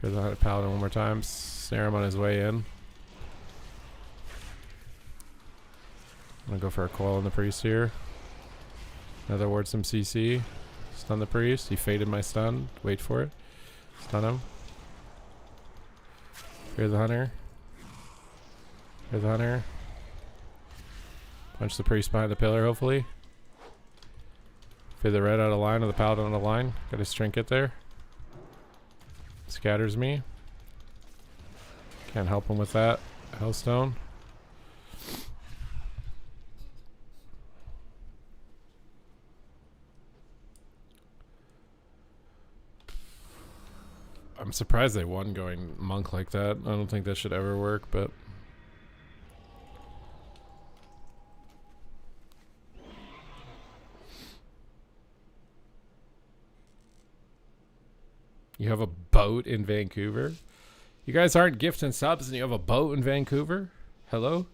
S1: Fear the Hunted Paladin one more time. Snare him on his way in. I'm gonna go for a coil on the priest here. Another ward some CC. Stun the priest. He faded my stun. Wait for it. Stun him. Fear the hunter. Fear the hunter. Punch the priest behind the pillar hopefully. Fear the red out of line or the paladin out of line. Got his trinket there. Scatters me. Can't help him with that. Hellstone. I'm surprised they won going monk like that. I don't think that should ever work, but you have a boat in Vancouver? You guys aren't gifting subs and you have a boat in Vancouver? Hello?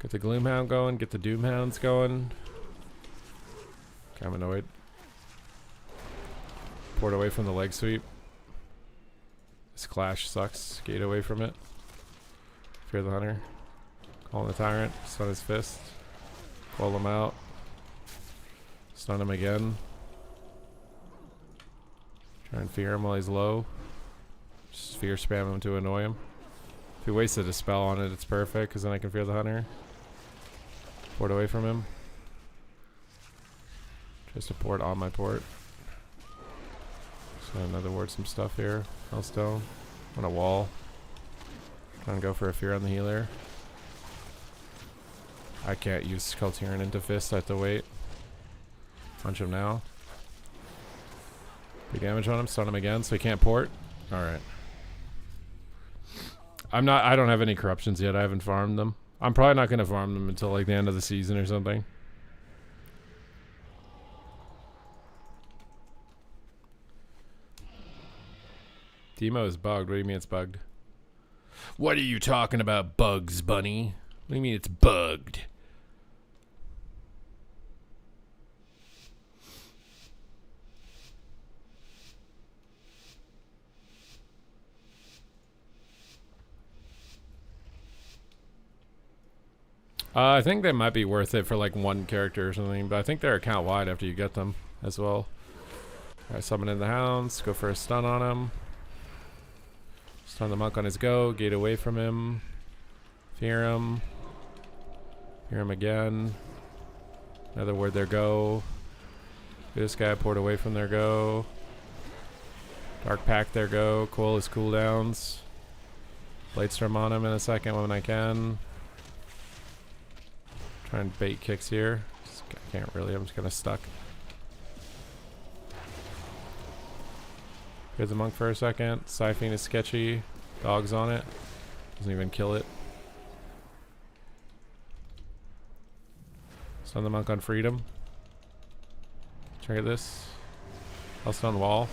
S1: Get the Gloomhound going, get the Doomhounds going. Okay, I'm annoyed. Port away from the leg sweep. This clash sucks. Gate away from it. Fear the hunter. Calling the tyrant. Stun his fist. Pull him out. Stun him again. Try and fear him while he's low. Just fear spam him to annoy him. If he wasted a spell on it, it's perfect because then I can fear the hunter. Port away from him. Just to port on my port. So another ward some stuff here. Hellstone. On a wall. Trying to go for a fear on the healer. I can't use Kultiran into fist. I have to wait. Punch him now. Big damage on him. Stun him again so he can't port. Alright. I don't have any corruptions yet. I haven't farmed them. I'm probably not going to farm them until like the end of the season or something. Demo is bugged. What do you mean it's bugged? What are you talking about, Bugs Bunny? What do you mean it's bugged? I think they might be worth it for like one character or something, but I think they're account wide after you get them as well. Alright, summon in the hounds, go for a stun on him. Stun the monk on his go, gate away from him. Fear him. Fear him again. Another word, there go. This guy poured away from their go. Dark Pact, there go. Coil his cooldowns. Bladestorm on him in a second when I can. Try and bait kicks here. I can't really, I'm just kind of stuck. Here's the monk for a second. Siphon is sketchy. Dogs on it. Doesn't even kill it. Stun the monk on freedom. Check at this. I'll stun wall.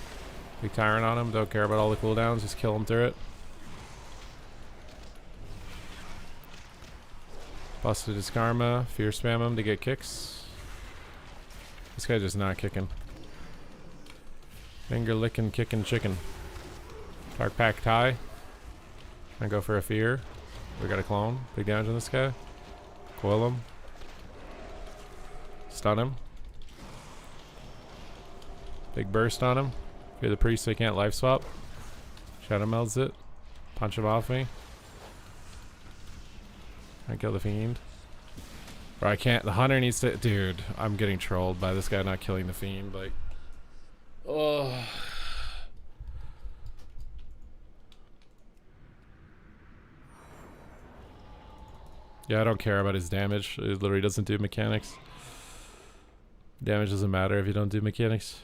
S1: Big tyrant on him. Don't care about all the cooldowns. Just kill him through it. Busted his karma. Fear spam him to get kicks. This guy's just not kicking. Finger licking, kicking chicken. Dark Pack tie. I go for a fear. We got a clone. Big damage on this guy. Coil him. Stun him. Big burst on him. Fear the priest so he can't life swap. Shadow melds it. Punch him off me. I kill the fiend. Or I can't. The hunter needs to. Dude, I'm getting trolled by this guy not killing the fiend. Like, oh. Yeah, I don't care about his damage. It literally doesn't do mechanics. Damage doesn't matter if you don't do mechanics.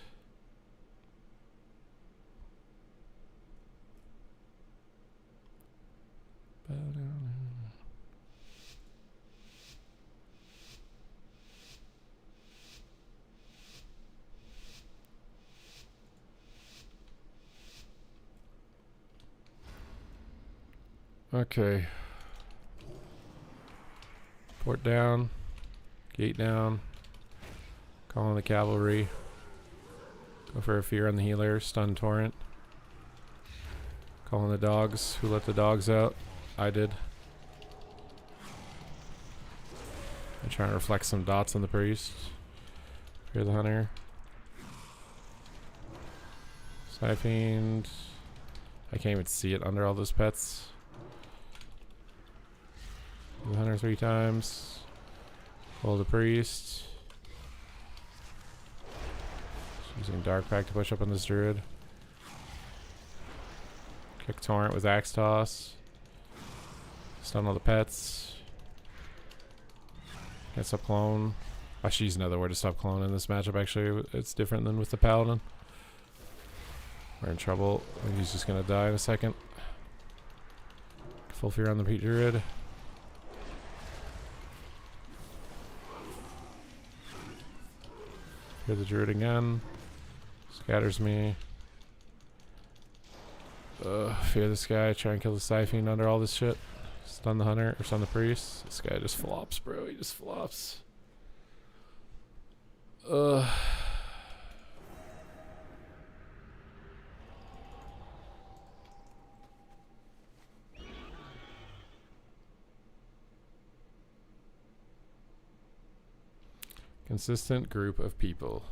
S1: Okay. Port down. Gate down. Calling the cavalry. Go for a fear on the healer. Stun torrent. Calling the dogs. Who let the dogs out? I did. I'm trying to reflect some dots on the priest. Fear the hunter. Siphoned. I can't even see it under all those pets. The hunter 3 times. Pull the priest. Using Dark Pack to push up on this druid. Kick torrent with axe toss. Stun all the pets. Get stop clone. I should use another word to stop clone in this matchup. Actually, it's different than with the paladin. We're in trouble. I think he's just gonna die in a second. Full fear on the Pete druid. Fear the druid again. Scatters me. Fear this guy. Try and kill the siphon under all this shit. Stun the hunter or stun the priest. This guy just flops, bro. He just flops. Consistent group of people.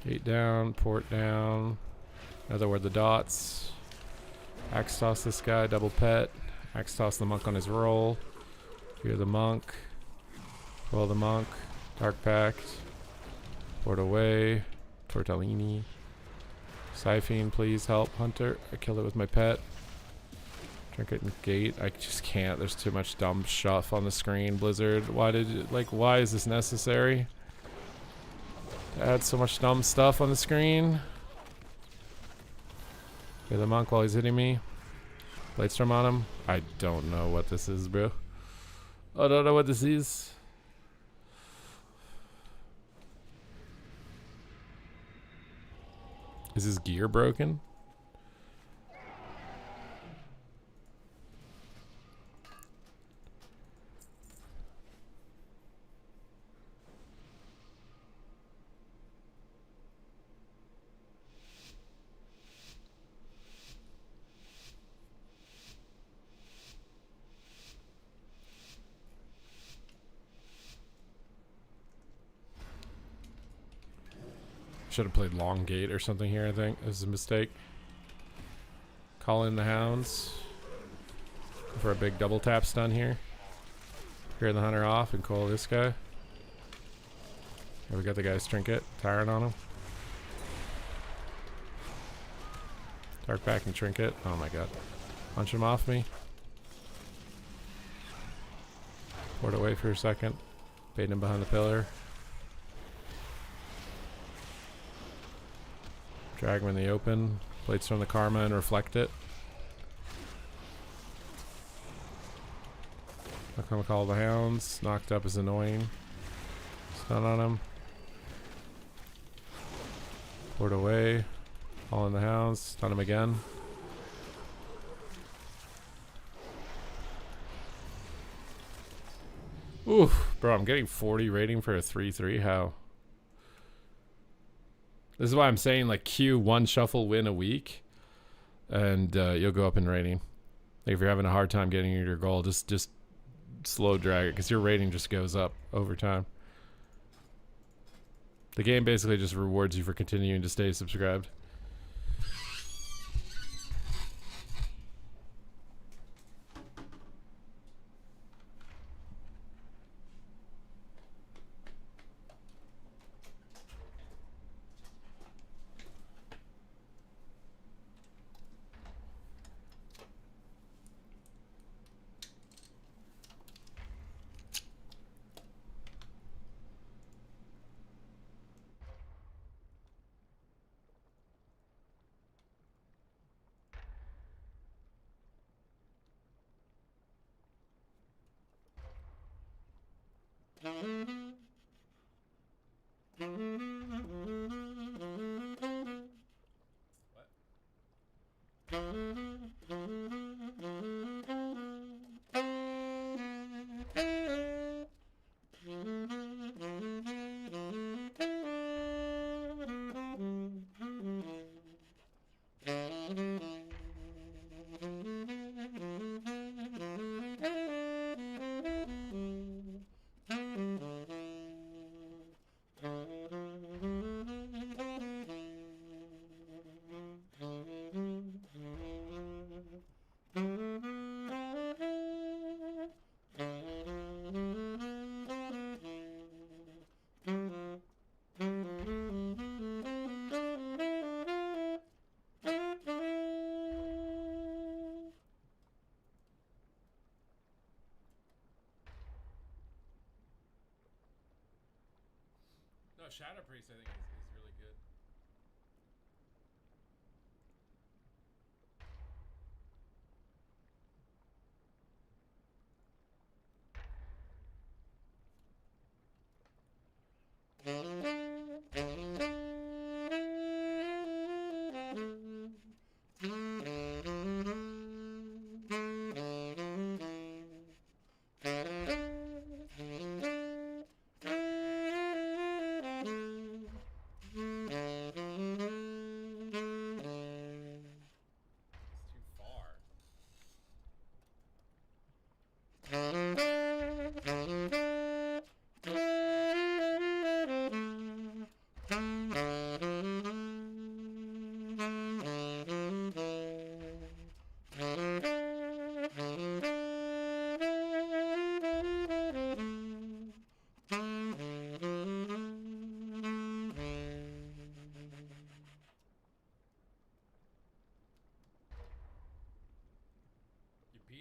S1: Gate down, port down. Another word, the dots. Axe toss this guy, double pet. Axe toss the monk on his roll. Fear the monk. Roll the monk. Dark Pact. Port away. Tortellini. Siphon, please help, Hunter. I killed it with my pet. Trinket and gate. I just can't. There's too much dumb stuff on the screen. Blizzard. Why did you, like, why is this necessary? To add so much dumb stuff on the screen. Okay, the monk while he's hitting me. Bladestorm on him. I don't know what this is, bro. I don't know what this is. Is his gear broken? Should have played long gate or something here, I think. This is a mistake. Call in the hounds. For a big double tap stun here. Clear the hunter off and call this guy. Here we got the guy's trinket. Tyrant on him. Dark back and trinket. Oh my god. Punch him off me. Port away for a second. Bait him behind the pillar. Drag him in the open. Blades from the karma and reflect it. I'll come call the hounds. Knocked up is annoying. Stun on him. Port away. All in the hounds. Stun him again. Oof, bro, I'm getting 40 rating for a 3-3. How? This is why I'm saying like queue one shuffle win a week, and you'll go up in rating. Like if you're having a hard time getting your goal, just slow drag it because your rating just goes up over time. The game basically just rewards you for continuing to stay subscribed. No, Shadow Priest I think is really good.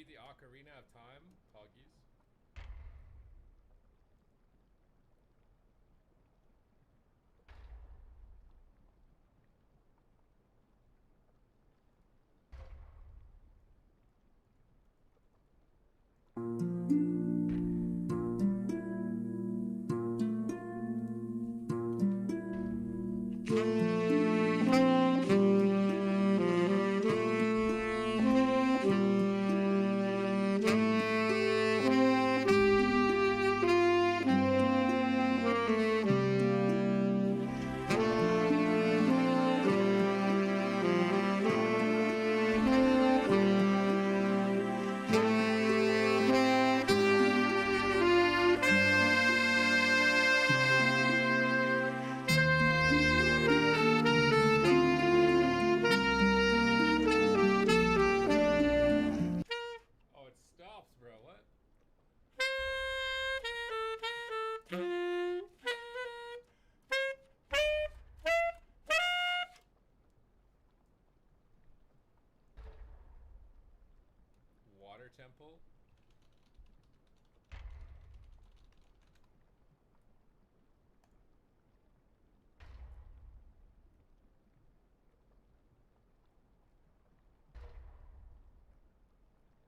S1: The Ocarina of Time, Poggies. temple.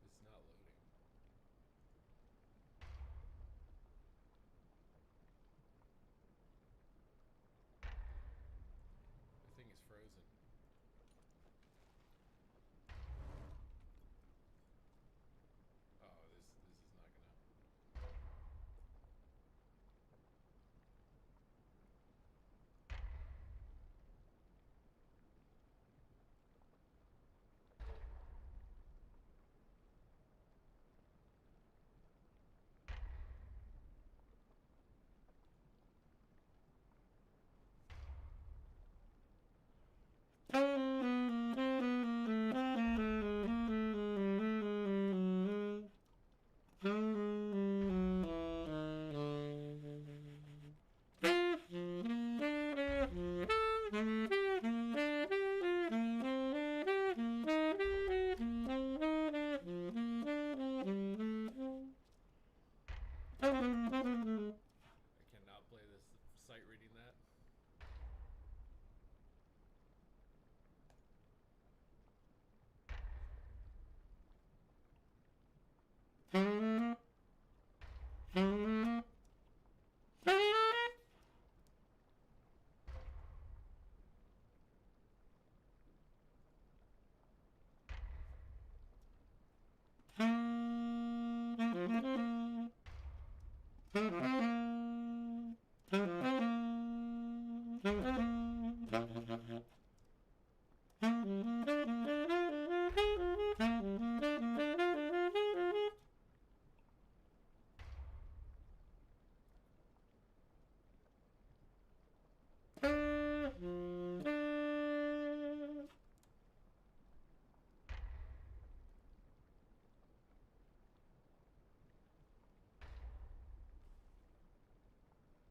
S1: It's not loading. The thing is frozen. Oh, this is not gonna. I cannot play this sight reading that.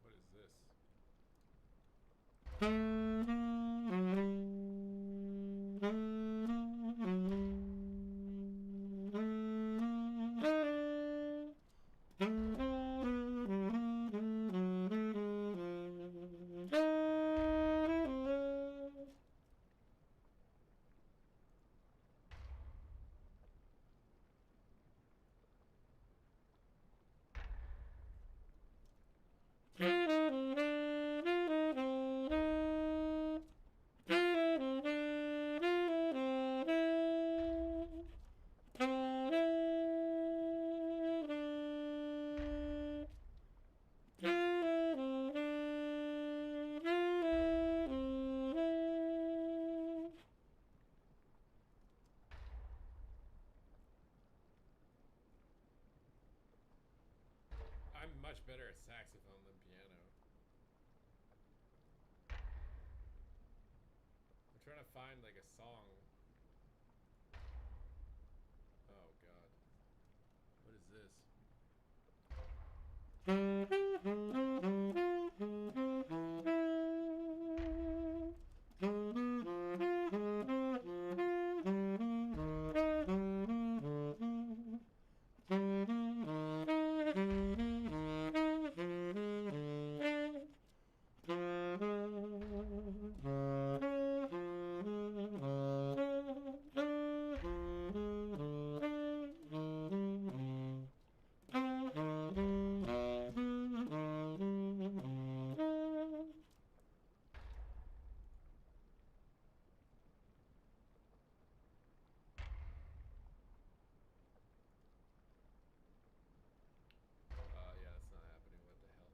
S1: What is this? I'm much better at saxophone than piano. I'm trying to find like a song. Oh god. What is this? Yeah, that's not happening. What the hell?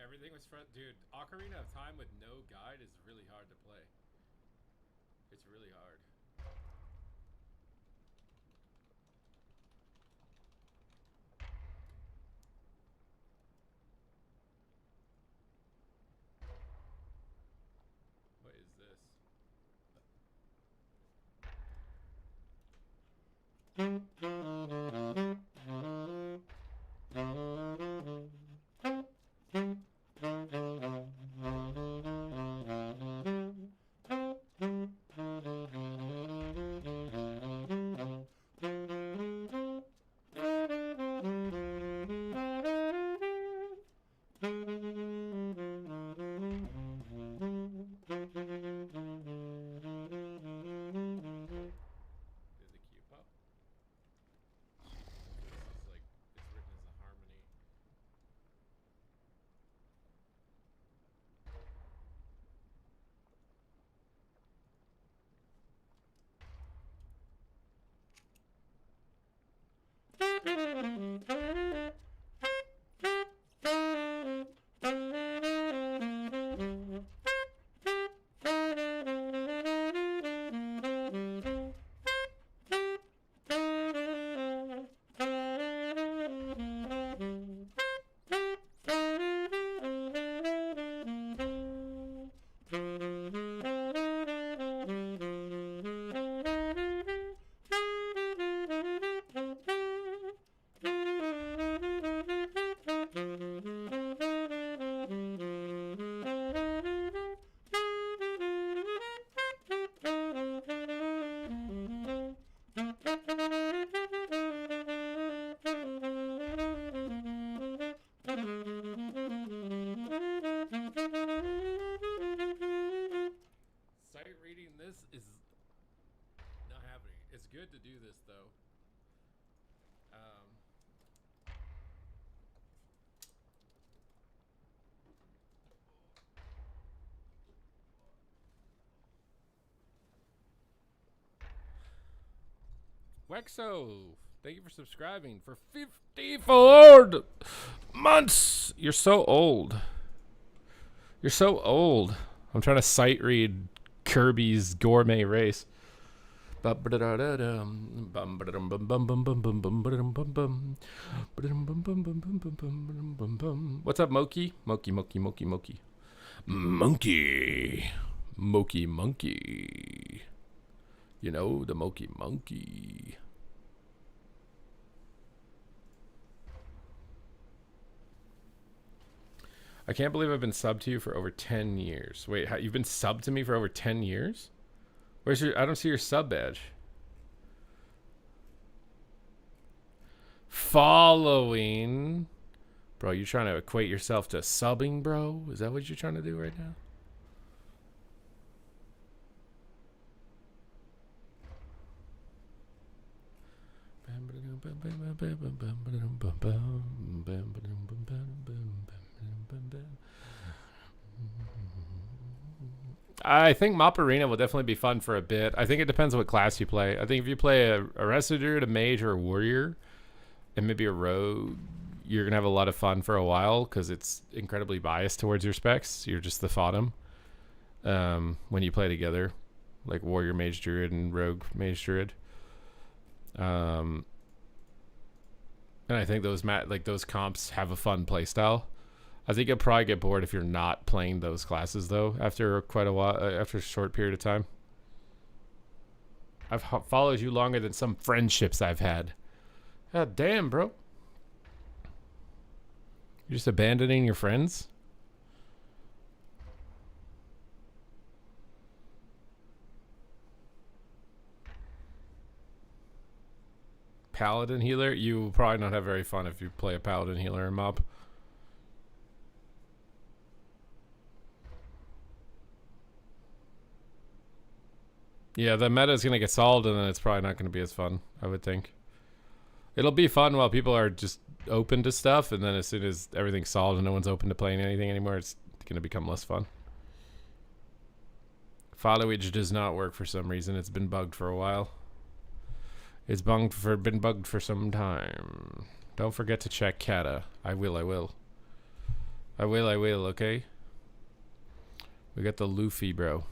S1: Everything was front, dude. Ocarina of Time with no guide is really hard to play. It's really hard. What is this? Sight reading this is not happening. It's good to do this though. Wexo, thank you for subscribing for 54 months. You're so old. You're so old. I'm trying to sight read Kirby's gourmet race. What's up, Moki? Moki. Monkey. You know, the monkey. I can't believe I've been subbed to you for over 10 years. Wait, you've been subbed to me for over 10 years? Where's your... I don't see your sub badge. Following. Bro, you trying to equate yourself to subbing, bro? Is that what you're trying to do right now? I think Mop Arena will definitely be fun for a bit. I think it depends on what class you play. I think if you play a Resto Druid, a Mage, or a Warrior, and maybe a Rogue, you're going to have a lot of fun for a while because it's incredibly biased towards your specs. You're just the Fodom when you play together, like Warrior Mage Druid and Rogue Mage Druid. And I think those comps have a fun play style. I think you'll probably get bored if you're not playing those classes though after quite a while, after a short period of time. I've followed you longer than some friendships I've had. God damn, bro. You're just abandoning your friends? Paladin healer? You will probably not have very fun if you play a paladin healer in mob. Yeah, the meta is going to get solved and then it's probably not going to be as fun, I would think. It'll be fun while people are just open to stuff, and then as soon as everything's solved and no one's open to playing anything anymore, it's going to become less fun. Followage does not work for some reason. It's been bugged for a while. It's been bugged for some time. Don't forget to check Kata. I will, okay? We got the Luffy, bro.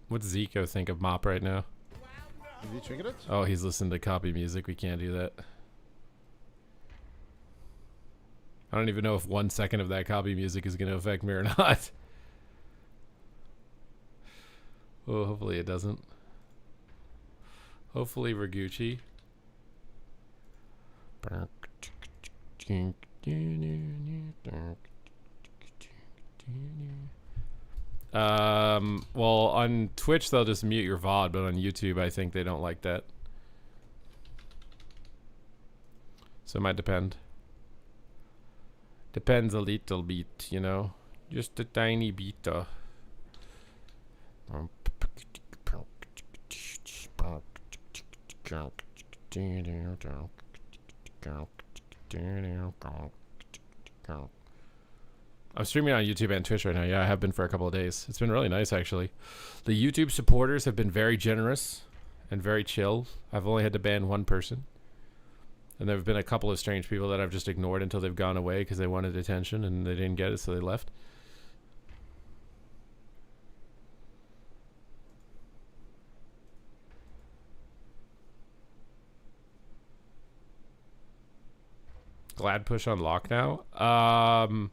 S1: What's Zico think of Mop right now?
S5: Did you trigger it?
S1: Oh, he's listening to copy music. We can't do that. I don't even know if 1 second of that copy music is going to affect me or not. Oh, hopefully it doesn't. Hopefully Ragucci. Well, on Twitch they'll just mute your VOD, but on YouTube I think they don't like that. So it might depend. Depends a little bit, you know. Just a tiny bit. I'm streaming on YouTube and Twitch right now. Yeah, I have been for a couple of days. It's been really nice, actually. The YouTube supporters have been very generous and very chill. I've only had to ban one person. And there have been a couple of strange people that I've just ignored until they've gone away because they wanted attention and they didn't get it, so they left. Glad push on lock now. I'm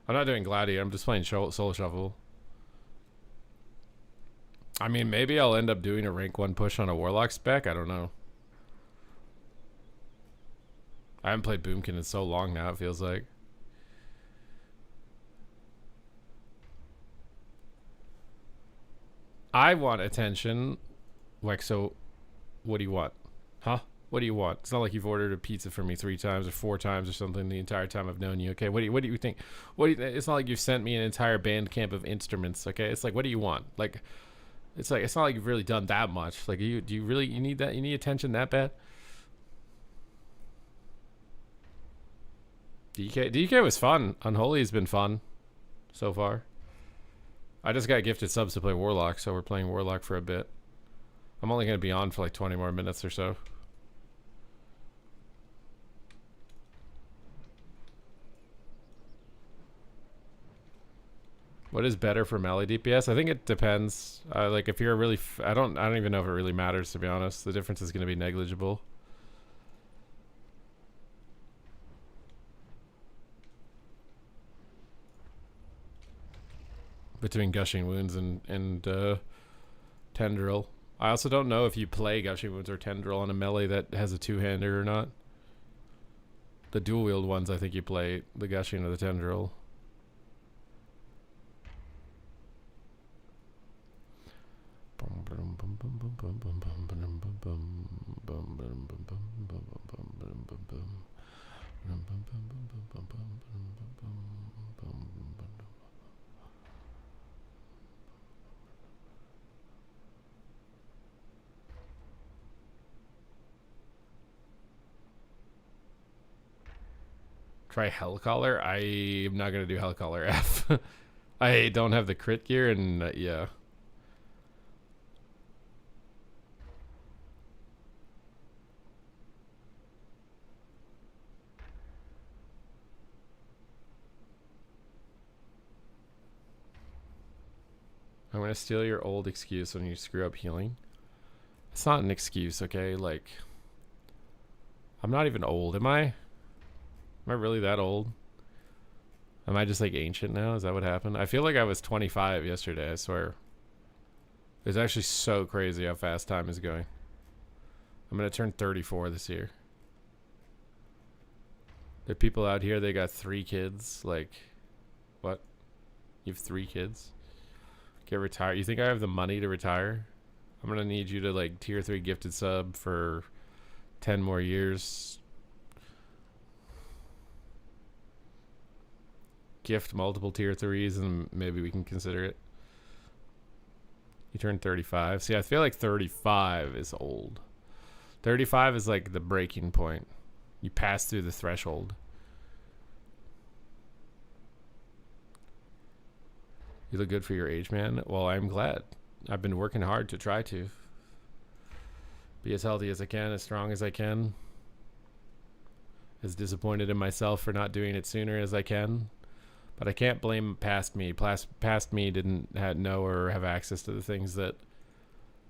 S1: not doing Gladiator. I'm just playing Soul Shuffle. I mean, maybe I'll end up doing a rank 1 push on a Warlock spec. I don't know. I haven't played Boomkin in so long now, it feels like. I want attention. Like, so, what do you want? Huh? What do you want? It's not like you've ordered a pizza for me 3 times or 4 times or something the entire time I've known you. Okay, what do you think? It's not like you've sent me an entire band camp of instruments. Okay, it's like, what do you want? Like, it's not like you've really done that much. Like, do you really need that? You need attention that bad? DK was fun. Unholy has been fun so far. I just got gifted subs to play Warlock, so we're playing Warlock for a bit. I'm only going to be on for like 20 more minutes or so. What is better for melee DPS? I think it depends. Like if you're a really, I don't even know if it really matters, to be honest. The difference is going to be negligible. Between Gushing Wounds and Tendril. I also don't know if you play Gushing Wounds or Tendril on a melee that has a 2-hander or not. The dual wield ones, I think you play the Gushing or the Tendril. Try Hellcaller? I am not going to do Hellcaller F. I don't have the crit gear and yeah. I'm going to steal your old excuse when you screw up healing. It's not an excuse, okay? Like, I'm not even old, am I? Am I really that old? Am I just like ancient now? Is that what happened? I feel like I was 25 yesterday, I swear. It's actually so crazy how fast time is going. I'm going to turn 34 this year. There are people out here, they got 3 kids. Like, what? You have 3 kids? Get retired. You think I have the money to retire? I'm going to need you to like tier 3 gifted sub for 10 more years. Gift multiple tier 3s and maybe we can consider it. You turn 35. See, I feel like 35 is old. 35 is like the breaking point. You pass through the threshold. You look good for your age, man. Well, I'm glad. I've been working hard to try to be as healthy as I can, as strong as I can. As disappointed in myself for not doing it sooner as I can. But I can't blame past me. Past me didn't know or have access to the things that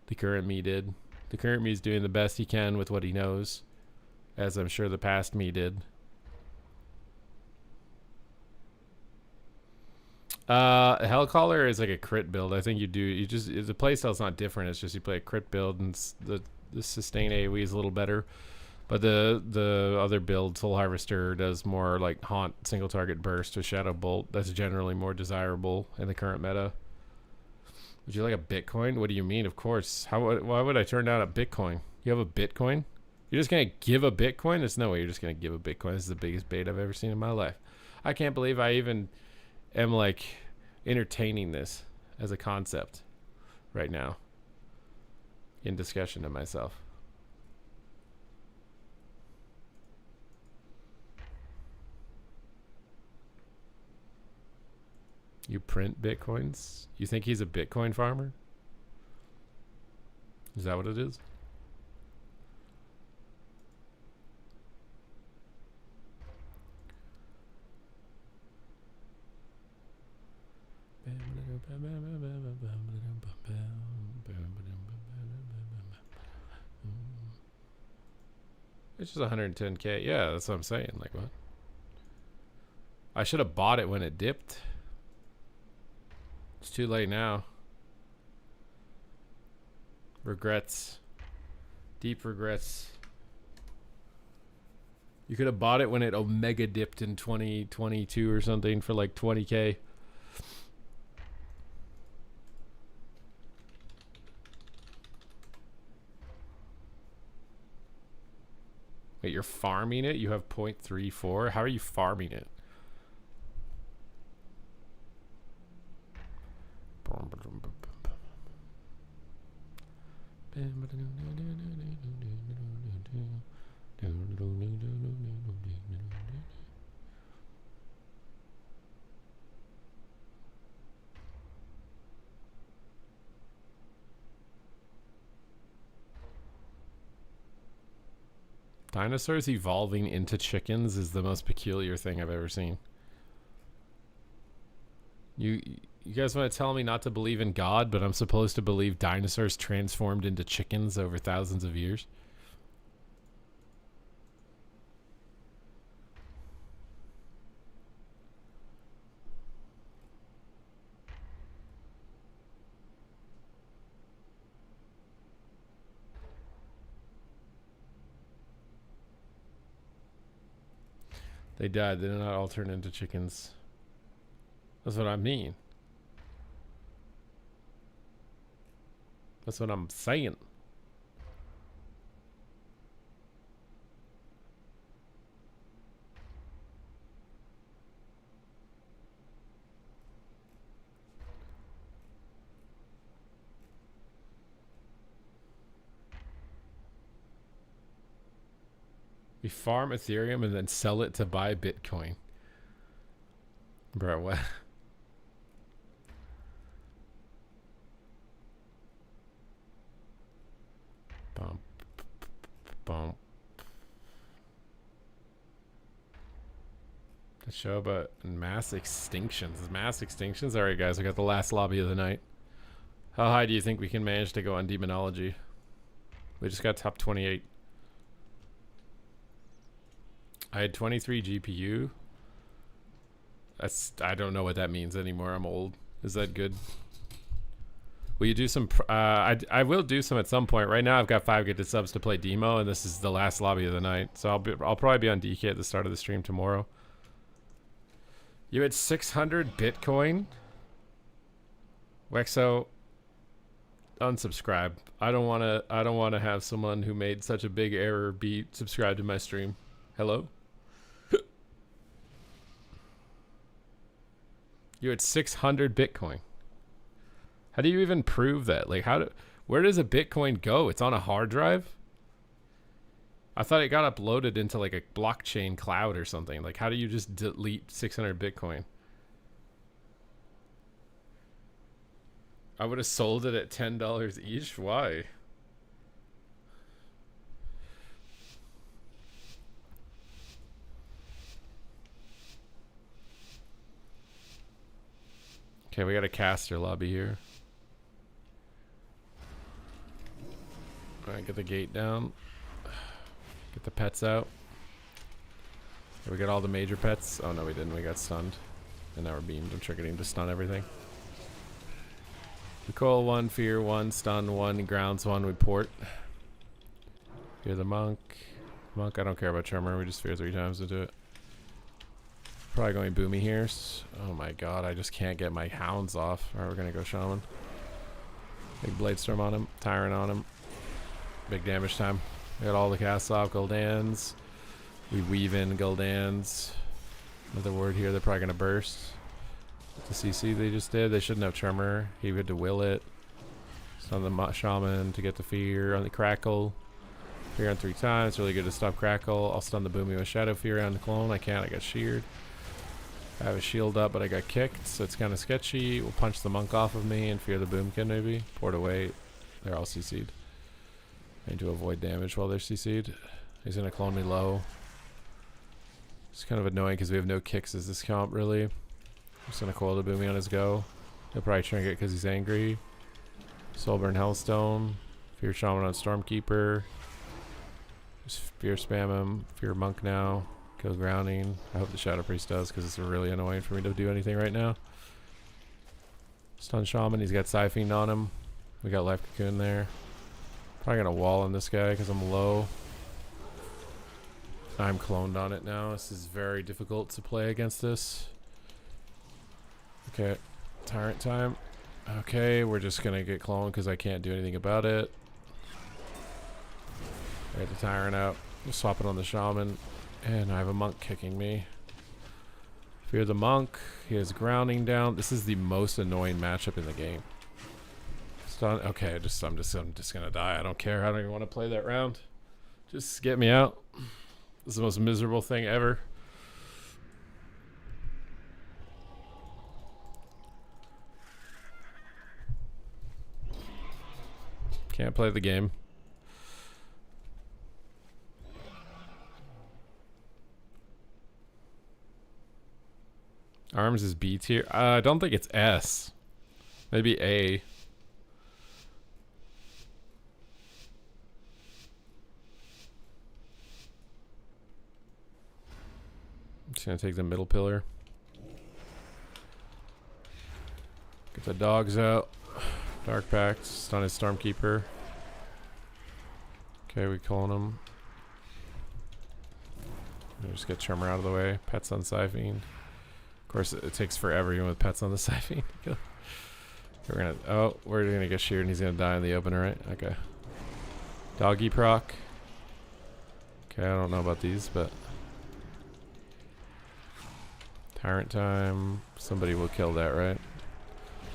S1: the current me did. The current me is doing the best he can with what he knows, as I'm sure the past me did. Hellcaller is like a crit build. I think you just the playstyle's not different. It's just you play a crit build and the sustain AoE is a little better. But the other build, Soul Harvester, does more like haunt, single target burst with Shadow Bolt. That's generally more desirable in the current meta. Would you like a Bitcoin? What do you mean? Of course. Why would I turn down a Bitcoin? You have a Bitcoin? You're just gonna give a Bitcoin? There's no way you're just gonna give a Bitcoin. This is the biggest bait I've ever seen in my life. I can't believe I even am like entertaining this as a concept right now in discussion to myself. You print Bitcoins? You think he's a Bitcoin farmer? Is that what it is? It's just 110k. Yeah, that's what I'm saying. Like, what? I should have bought it when it dipped. It's too late now. Regrets. Deep regrets. You could have bought it when it omega dipped in 2022 or something for like 20k. Wait, you're farming it? You have 0.34? How are you farming it? Dinosaurs evolving into chickens is the most peculiar thing I've ever seen. You guys want to tell me not to believe in God, but I'm supposed to believe dinosaurs transformed into chickens over thousands of years? They died. They did not all turn into chickens. That's what I mean. That's what I'm saying. We farm Ethereum and then sell it to buy Bitcoin. Bro, what? Bump. Bump. The show about mass extinctions. Mass extinctions? Alright guys, we got the last lobby of the night. How high do you think we can manage to go on Demonolgy? We just got top 28. I had 23 GPU. I don't know what that means anymore. I'm old. Is that good? Will you do some? I will do some at some point. Right now, I've got 5 gifted subs to play demo, and this is the last lobby of the night. So I'll probably be on DK at the start of the stream tomorrow. You had 600 Bitcoin. Wexo, unsubscribe. I don't wanna have someone who made such a big error be subscribed to my stream. Hello. You had 600 Bitcoin. How do you even prove that? Like, where does a Bitcoin go? It's on a hard drive? I thought it got uploaded into like a blockchain cloud or something. Like, how do you just delete 600 Bitcoin? I would have sold it at $10 each. Why? Okay, we got a caster lobby here. Alright, get the gate down. Get the pets out. Okay, we got all the major pets. Oh no, we didn't. We got stunned. And now we're beamed. I'm tricketing to stun everything. Recoil 1, fear 1, stun 1, grounds 1, we port. Fear the monk. Monk, I don't care about Charmer. We just fear 3 times to do it. Probably going boomy here. Oh my god, I just can't get my hounds off. Alright, we're gonna go shaman. Big blade storm on him. Tyrant on him. Big damage time. We got all the casts off. Guldans. We weave in Guldans. Another word here, they're probably gonna burst. The CC they just did. They shouldn't have Charmer. He had to will it. Stun the shaman to get the fear on the crackle. Fear on 3 times. Really good to stop crackle. I'll stun the boomy with shadow fear on the clone. I can't. I got sheared. I have a shield up, but I got kicked, so it's kind of sketchy. We'll punch the monk off of me and fear the boomkin maybe. Port away. They're all CC'd. I need to avoid damage while they're CC'd. He's gonna clone me low. It's kind of annoying because we have no kicks as this comp really. I'm just gonna coil the boomy on his go. He'll probably trinket because he's angry. Soulburn Hellstone. Fear Shaman on Stormkeeper. Just fear spam him. Fear monk now. Kill grounding. I hope the Shadow Priest does because it's really annoying for me to do anything right now. Stun Shaman. He's got Siphene on him. We got Life Cocoon there. Probably gonna wall on this guy because I'm low. I'm cloned on it now. This is very difficult to play against this. Okay. Tyrant time. Okay, we're just gonna get cloned because I can't do anything about it. I get the Tyrant out. We'll swap it on the Shaman. And I have a monk kicking me. Fear the monk. He has grounding down. This is the most annoying matchup in the game. Stun. Okay, I'm just gonna die. I don't care. I don't even want to play that round. Just get me out. This is the most miserable thing ever. Can't play the game. Arms is B tier. I don't think it's S. Maybe A. I'm just gonna take the middle pillar. Get the dogs out. Dark Pact. Stun his Stormkeeper. Okay, we calling him. Just get Tremor out of the way. Pets on Siphene. Of course, it takes forever even with pets on the Siphene. We're gonna get sheared and he's gonna die in the opener, right? Okay. Doggy proc. Okay, I don't know about these, but Tyrant time. Somebody will kill that, right?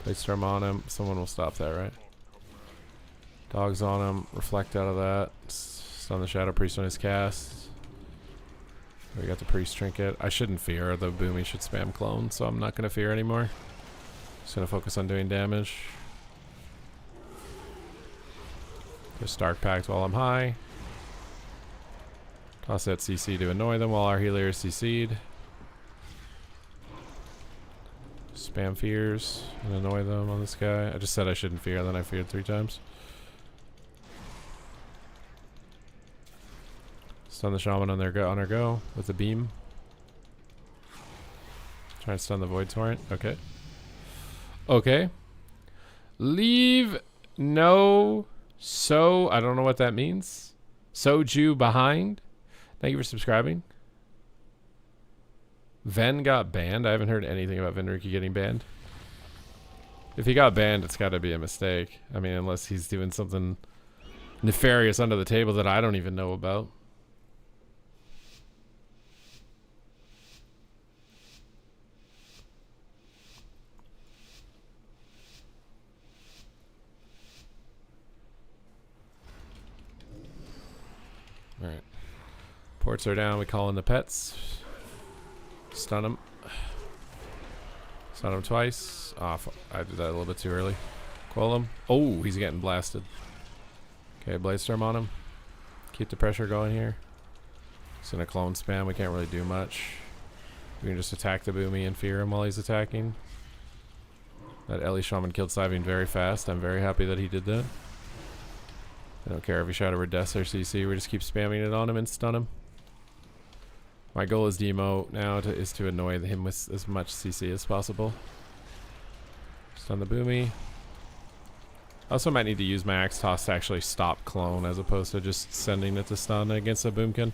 S1: Play Storm on him. Someone will stop that, right? Dogs on him. Reflect out of that. Stun the Shadow Priest on his cast. We got the Priest Trinket. I shouldn't fear. The Boomy should spam clone, so I'm not going to fear anymore. Just going to focus on doing damage. Just Dark Pact while I'm high. Toss that CC to annoy them while our healer is CC'd. Spam fears and annoy them on this guy. I just said I shouldn't fear, then I feared 3 times. Stun the Shaman on our go with the beam. Try and stun the Void Torrent. Okay. Okay. Leave no I don't know what that means. Soju behind. Thank you for subscribing. Ven got banned. I haven't heard anything about Venriki getting banned. If he got banned, it's got to be a mistake. I mean, unless he's doing something nefarious under the table that I don't even know about. Alright. Ports are down. We call in the pets. Stun him. Stun him twice. Off. I did that a little bit too early. Quell him. Oh, he's getting blasted. Okay, Blade Storm on him. Keep the pressure going here. He's gonna clone spam. We can't really do much. We can just attack the Boomy and fear him while he's attacking. That Ellie Shaman killed Siphene very fast. I'm very happy that he did that. I don't care if he Shadow or Death or CC. We just keep spamming it on him and stun him. My goal as Demo now is to annoy him with as much CC as possible. Stun the Boomy. Also might need to use my Axe Toss to actually stop clone as opposed to just sending it to stun against a Boomkin.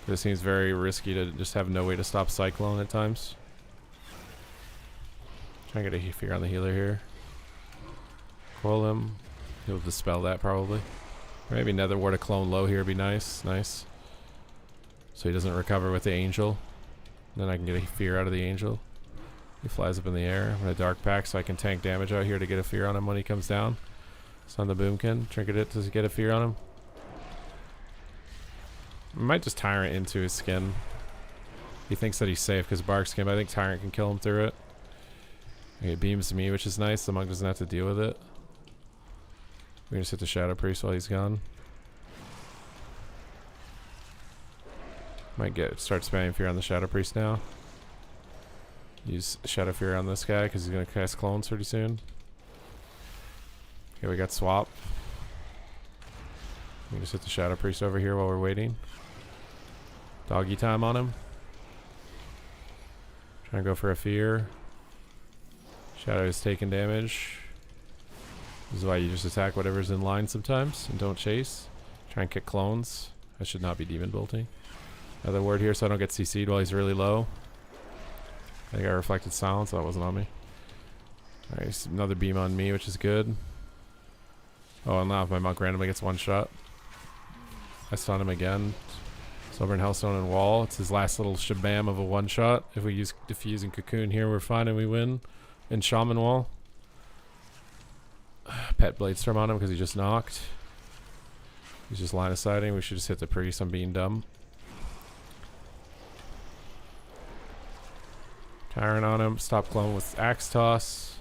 S1: This seems very risky to just have no way to stop Cyclone at times. Try and get a fear on the healer here. Coil him. He'll dispel that probably. Or maybe Nether Ward a clone low here would be nice. Nice. So he doesn't recover with the Angel. Then I can get a fear out of the Angel. He flies up in the air. I'm gonna Dark Pack so I can tank damage out here to get a fear on him when he comes down. Stun the Boomkin. Trinket it to get a fear on him. I might just Tyrant into his skin. He thinks that he's safe because Bark skin, but I think Tyrant can kill him through it. Okay, it beams me, which is nice. The monk doesn't have to deal with it. We're gonna just hit the Shadow Priest while he's gone. Might start spamming fear on the Shadow Priest now. Use Shadow Fear on this guy because he's gonna cast clones pretty soon. Okay, we got swap. We just hit the Shadow Priest over here while we're waiting. Doggy time on him. Trying to go for a fear. Shadow is taking damage. This is why you just attack whatever's in line sometimes and don't chase. Try and kick clones. I should not be demon bolting. Another word here so I don't get CC'd while he's really low. I think I reflected silence, so that wasn't on me. Alright, another beam on me, which is good. Oh, and now if my monk randomly gets one shot. I stun him again. Sovereign Hellstone and Wall. It's his last little shabam of a one shot. If we use Diffuse and Cocoon here, we're fine and we win. And Shaman Wall. Pet Bladestorm on him because he just knocked. He's just line of sighting. We should just hit the priest. I'm being dumb. Tyrant on him. Stop clone with Axe Toss.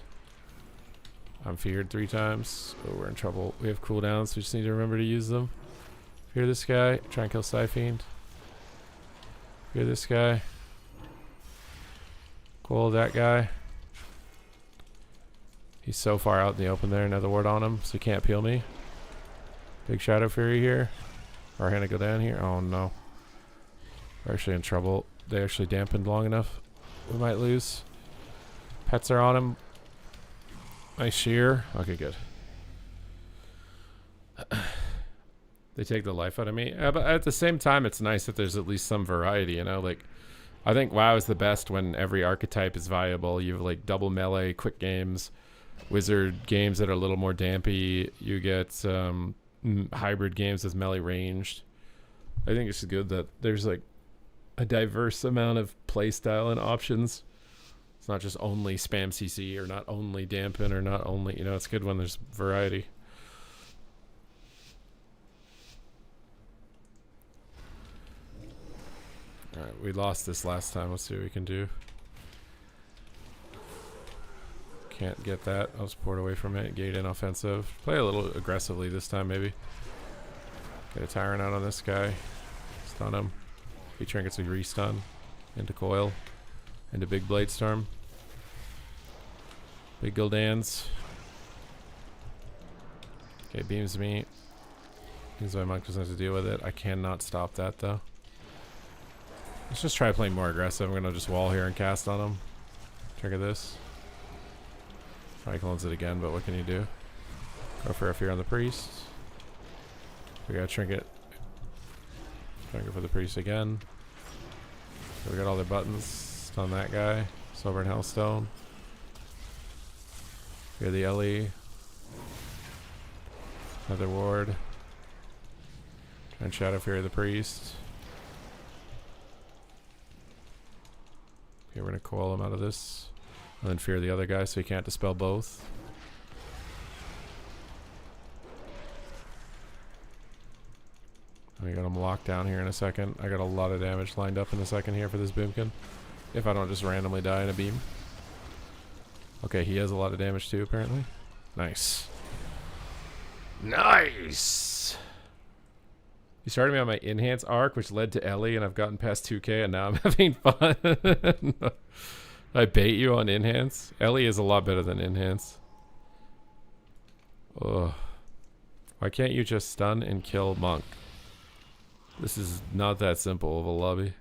S1: I'm feared 3 times. Oh, we're in trouble. We have cooldowns. We just need to remember to use them. Fear this guy. Try and kill Psyfiend. Fear this guy. Cool that guy. He's so far out in the open there. Another ward on him, so he can't peel me. Big Shadow Fury here. Our hand to go down here. Oh no. We're actually in trouble. They actually dampened long enough. We might lose. Pets are on him. Nice shear. Okay, good. They take the life out of me. But at the same time, it's nice that there's at least some variety, you know? Like, I think WoW is the best when every archetype is viable. You have, like, double melee, quick games, wizard games that are a little more dampy. You get hybrid games with melee ranged. I think it's good that there's, like, a diverse amount of playstyle and options. It's not just only spam CC or not only dampen or not only, you know, it's good when there's variety. Alright, we lost this last time. Let's see what we can do. Can't get that. I'll just port away from it. Gate in offensive. Play a little aggressively this time, maybe. Get a Tyrant out on this guy. Stun him. He trinkets, we restun. Into Coil. Into Big Bladestorm. Big Gildans. Okay, beams me. Means my monk doesn't have to deal with it. I cannot stop that though. Let's just try playing more aggressive. I'm gonna just wall here and cast on him. Trigger this. Probably clones it again, but what can you do? Go for a fear on the priest. We got Trinket. Trying to go for the priest again. So we got all their buttons. Stun that guy. Sovereign Hellstone. Fear the Ellie. Another ward. Try and Shadow Fury the priest. Okay, we're gonna coil him out of this. And then fear the other guy so he can't dispel both. We got him locked down here in a second. I got a lot of damage lined up in a second here for this Boomkin. If I don't just randomly die in a beam. Okay, he has a lot of damage too, apparently. Nice. Nice! You started me on my enhance arc, which led to Ellie, and I've gotten past 2k, and now I'm having fun. I bait you on enhance? Ellie is a lot better than enhance. Ugh. Why can't you just stun and kill monk? This is not that simple of a lobby.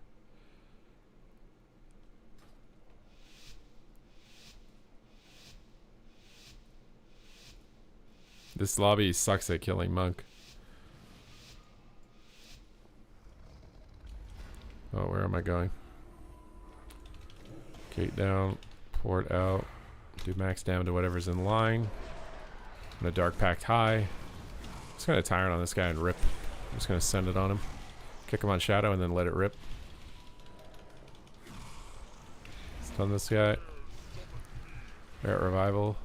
S1: This lobby sucks at killing monk. Oh, where am I going? Gate down, port out, do max damage to whatever's in line. I'm gonna dark pact high. Just gonna tyrant on this guy and rip. I'm just gonna send it on him. Kick him on shadow and then let it rip. Stun this guy. Barret revival.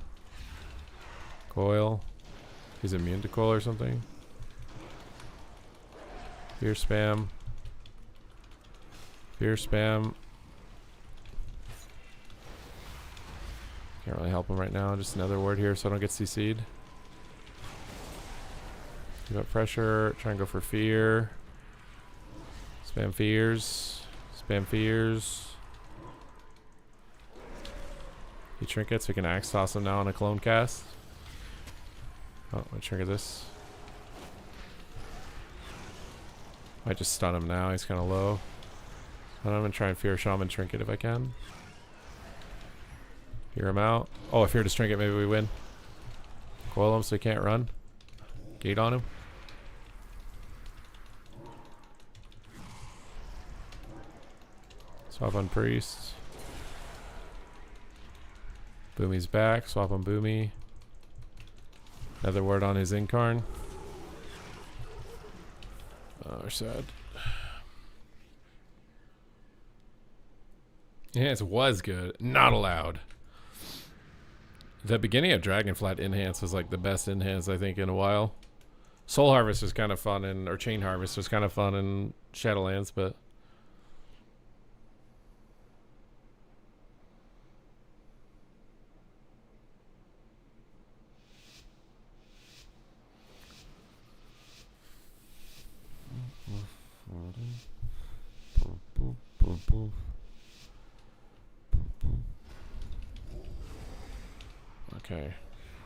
S1: Coil. He's immune to coil or something. Fear spam. Fear spam. Can't really help him right now. Just another word here so I don't get CC'd. Give up pressure. Try and go for fear. Spam fears. Spam fears. He trinkets. We can axe toss him now on a clone cast. Oh, I trigger this. Might just stun him now. He's kind of low. I'm gonna try and fear shaman trinket if I can. Fear him out. Oh, if fear to trinket, maybe we win. Coil him so he can't run. Gate on him. Swap on priest. Boomy's back. Swap on Boomy. Another word on his incarn. Oh, we're sad. Enhance was good. Not allowed. The beginning of Dragonflight Enhance was like the best enhance I think in a while. Soul Harvest was kind of fun or Chain Harvest was kind of fun in Shadowlands, but okay.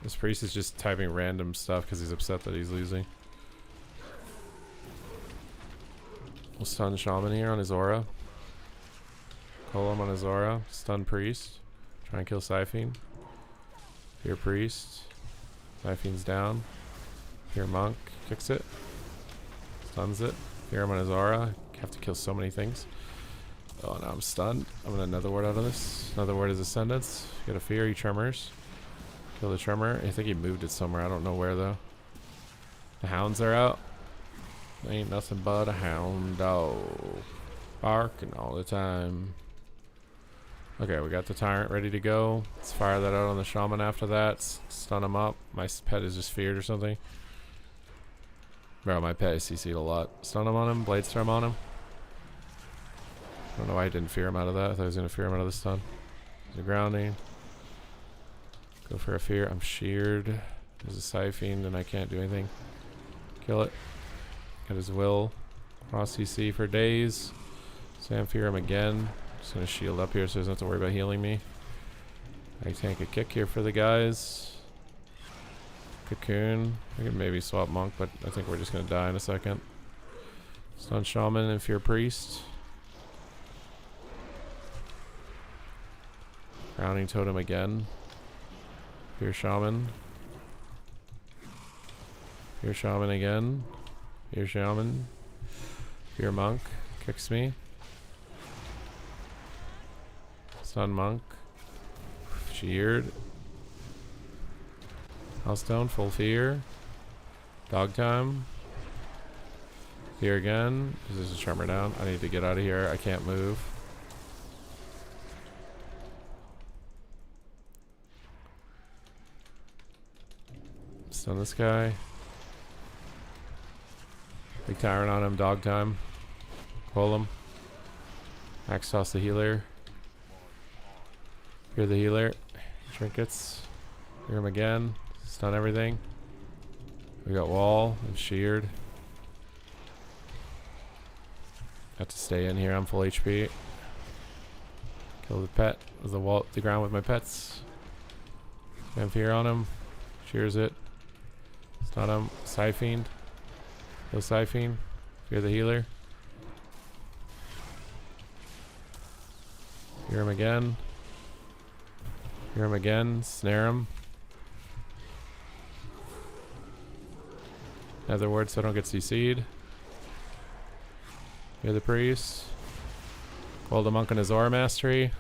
S1: This priest is just typing random stuff because he's upset that he's losing. We'll stun shaman here on his aura. Call him on his aura. Stun priest. Try and kill Siphene. Fear priest. Siphene's down. Fear monk. Kicks it. Stuns it. Fear him on his aura. Have to kill so many things. Oh, now I'm stunned. I'm gonna another word out of this. Another word is Ascendance. Get a fear. He tremors. Kill the tremor. I think he moved it somewhere. I don't know where though. The hounds are out. Ain't nothing but a hound dog. Barking all the time. Okay, we got the tyrant ready to go. Let's fire that out on the shaman after that. Stun him up. My pet is just feared or something. Bro, my pet is CC'd a lot. Stun him on him. Blade storm on him. I don't know why I didn't fear him out of that. I thought I was going to fear him out of the stun. There's a grounding. Go for a fear. I'm sheared. There's a Siphene, and I can't do anything. Kill it. Got his will. Cross CC for days. Sam fear him again. Just gonna shield up here so he doesn't have to worry about healing me. I tank a kick here for the guys. Cocoon. I could maybe swap monk, but I think we're just gonna die in a second. Stun shaman and fear priest. Grounding totem again. Fear shaman. Fear shaman again. Fear shaman. Fear monk. Kicks me. Stun monk. Sheared. Healthstone. Full fear. Dog time. Fear again. There's a tremor down. I need to get out of here. I can't move. Stun this guy. Big tyrant on him. Dog time. Pull him. Axe toss the healer. Fear the healer. Trinkets. Fear him again. Stun everything. We got wall and sheared. Have to stay in here. I'm full HP. Kill the pet. The ground with my pets. Spam fear on him. Shears it. Stun him. Siphene. Kill Siphene. Fear the healer. Fear him again. Fear him again. Snare him. Nether ward so I don't get CC'd. You're the priest. Hold the monk on his aura mastery.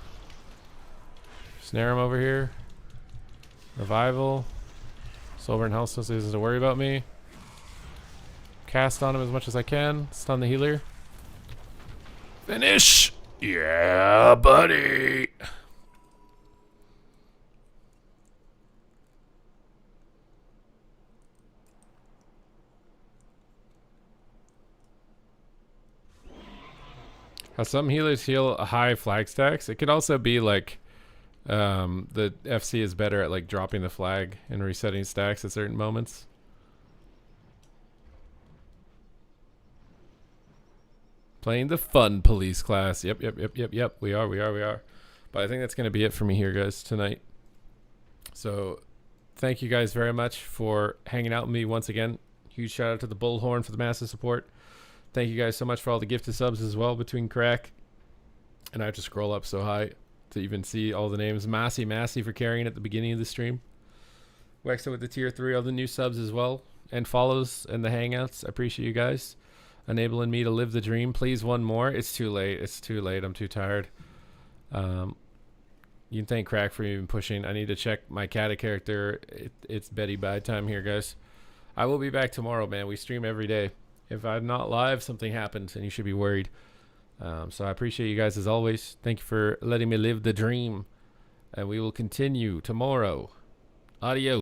S1: Snare him over here. Revival. Silver and health doesn't have to worry about me. Cast on him as much as I can. Stun the healer. Finish! Yeah, buddy! How some healers heal high flag stacks. It could also be like the FC is better at like dropping the flag and resetting stacks at certain moments. Playing the fun police class. Yep. We are. But I think that's going to be it for me here, guys, tonight. So thank you guys very much for hanging out with me once again. Huge shout out to the Bullhorn for the massive support. Thank you guys so much for all the gifted subs as well between Crack. And I have to scroll up so high to even see all the names. Massey for carrying at the beginning of the stream. Wexa with the tier 3, all the new subs as well. And follows and the hangouts. I appreciate you guys enabling me to live the dream. Please, one more. It's too late. I'm too tired. You can thank Crack for even pushing. I need to check my Kata character. It's Betty bad time here, guys. I will be back tomorrow, man. We stream every day. If I'm not live, something happens and you should be worried. So I appreciate you guys as always. Thank you for letting me live the dream. And we will continue tomorrow. Adios.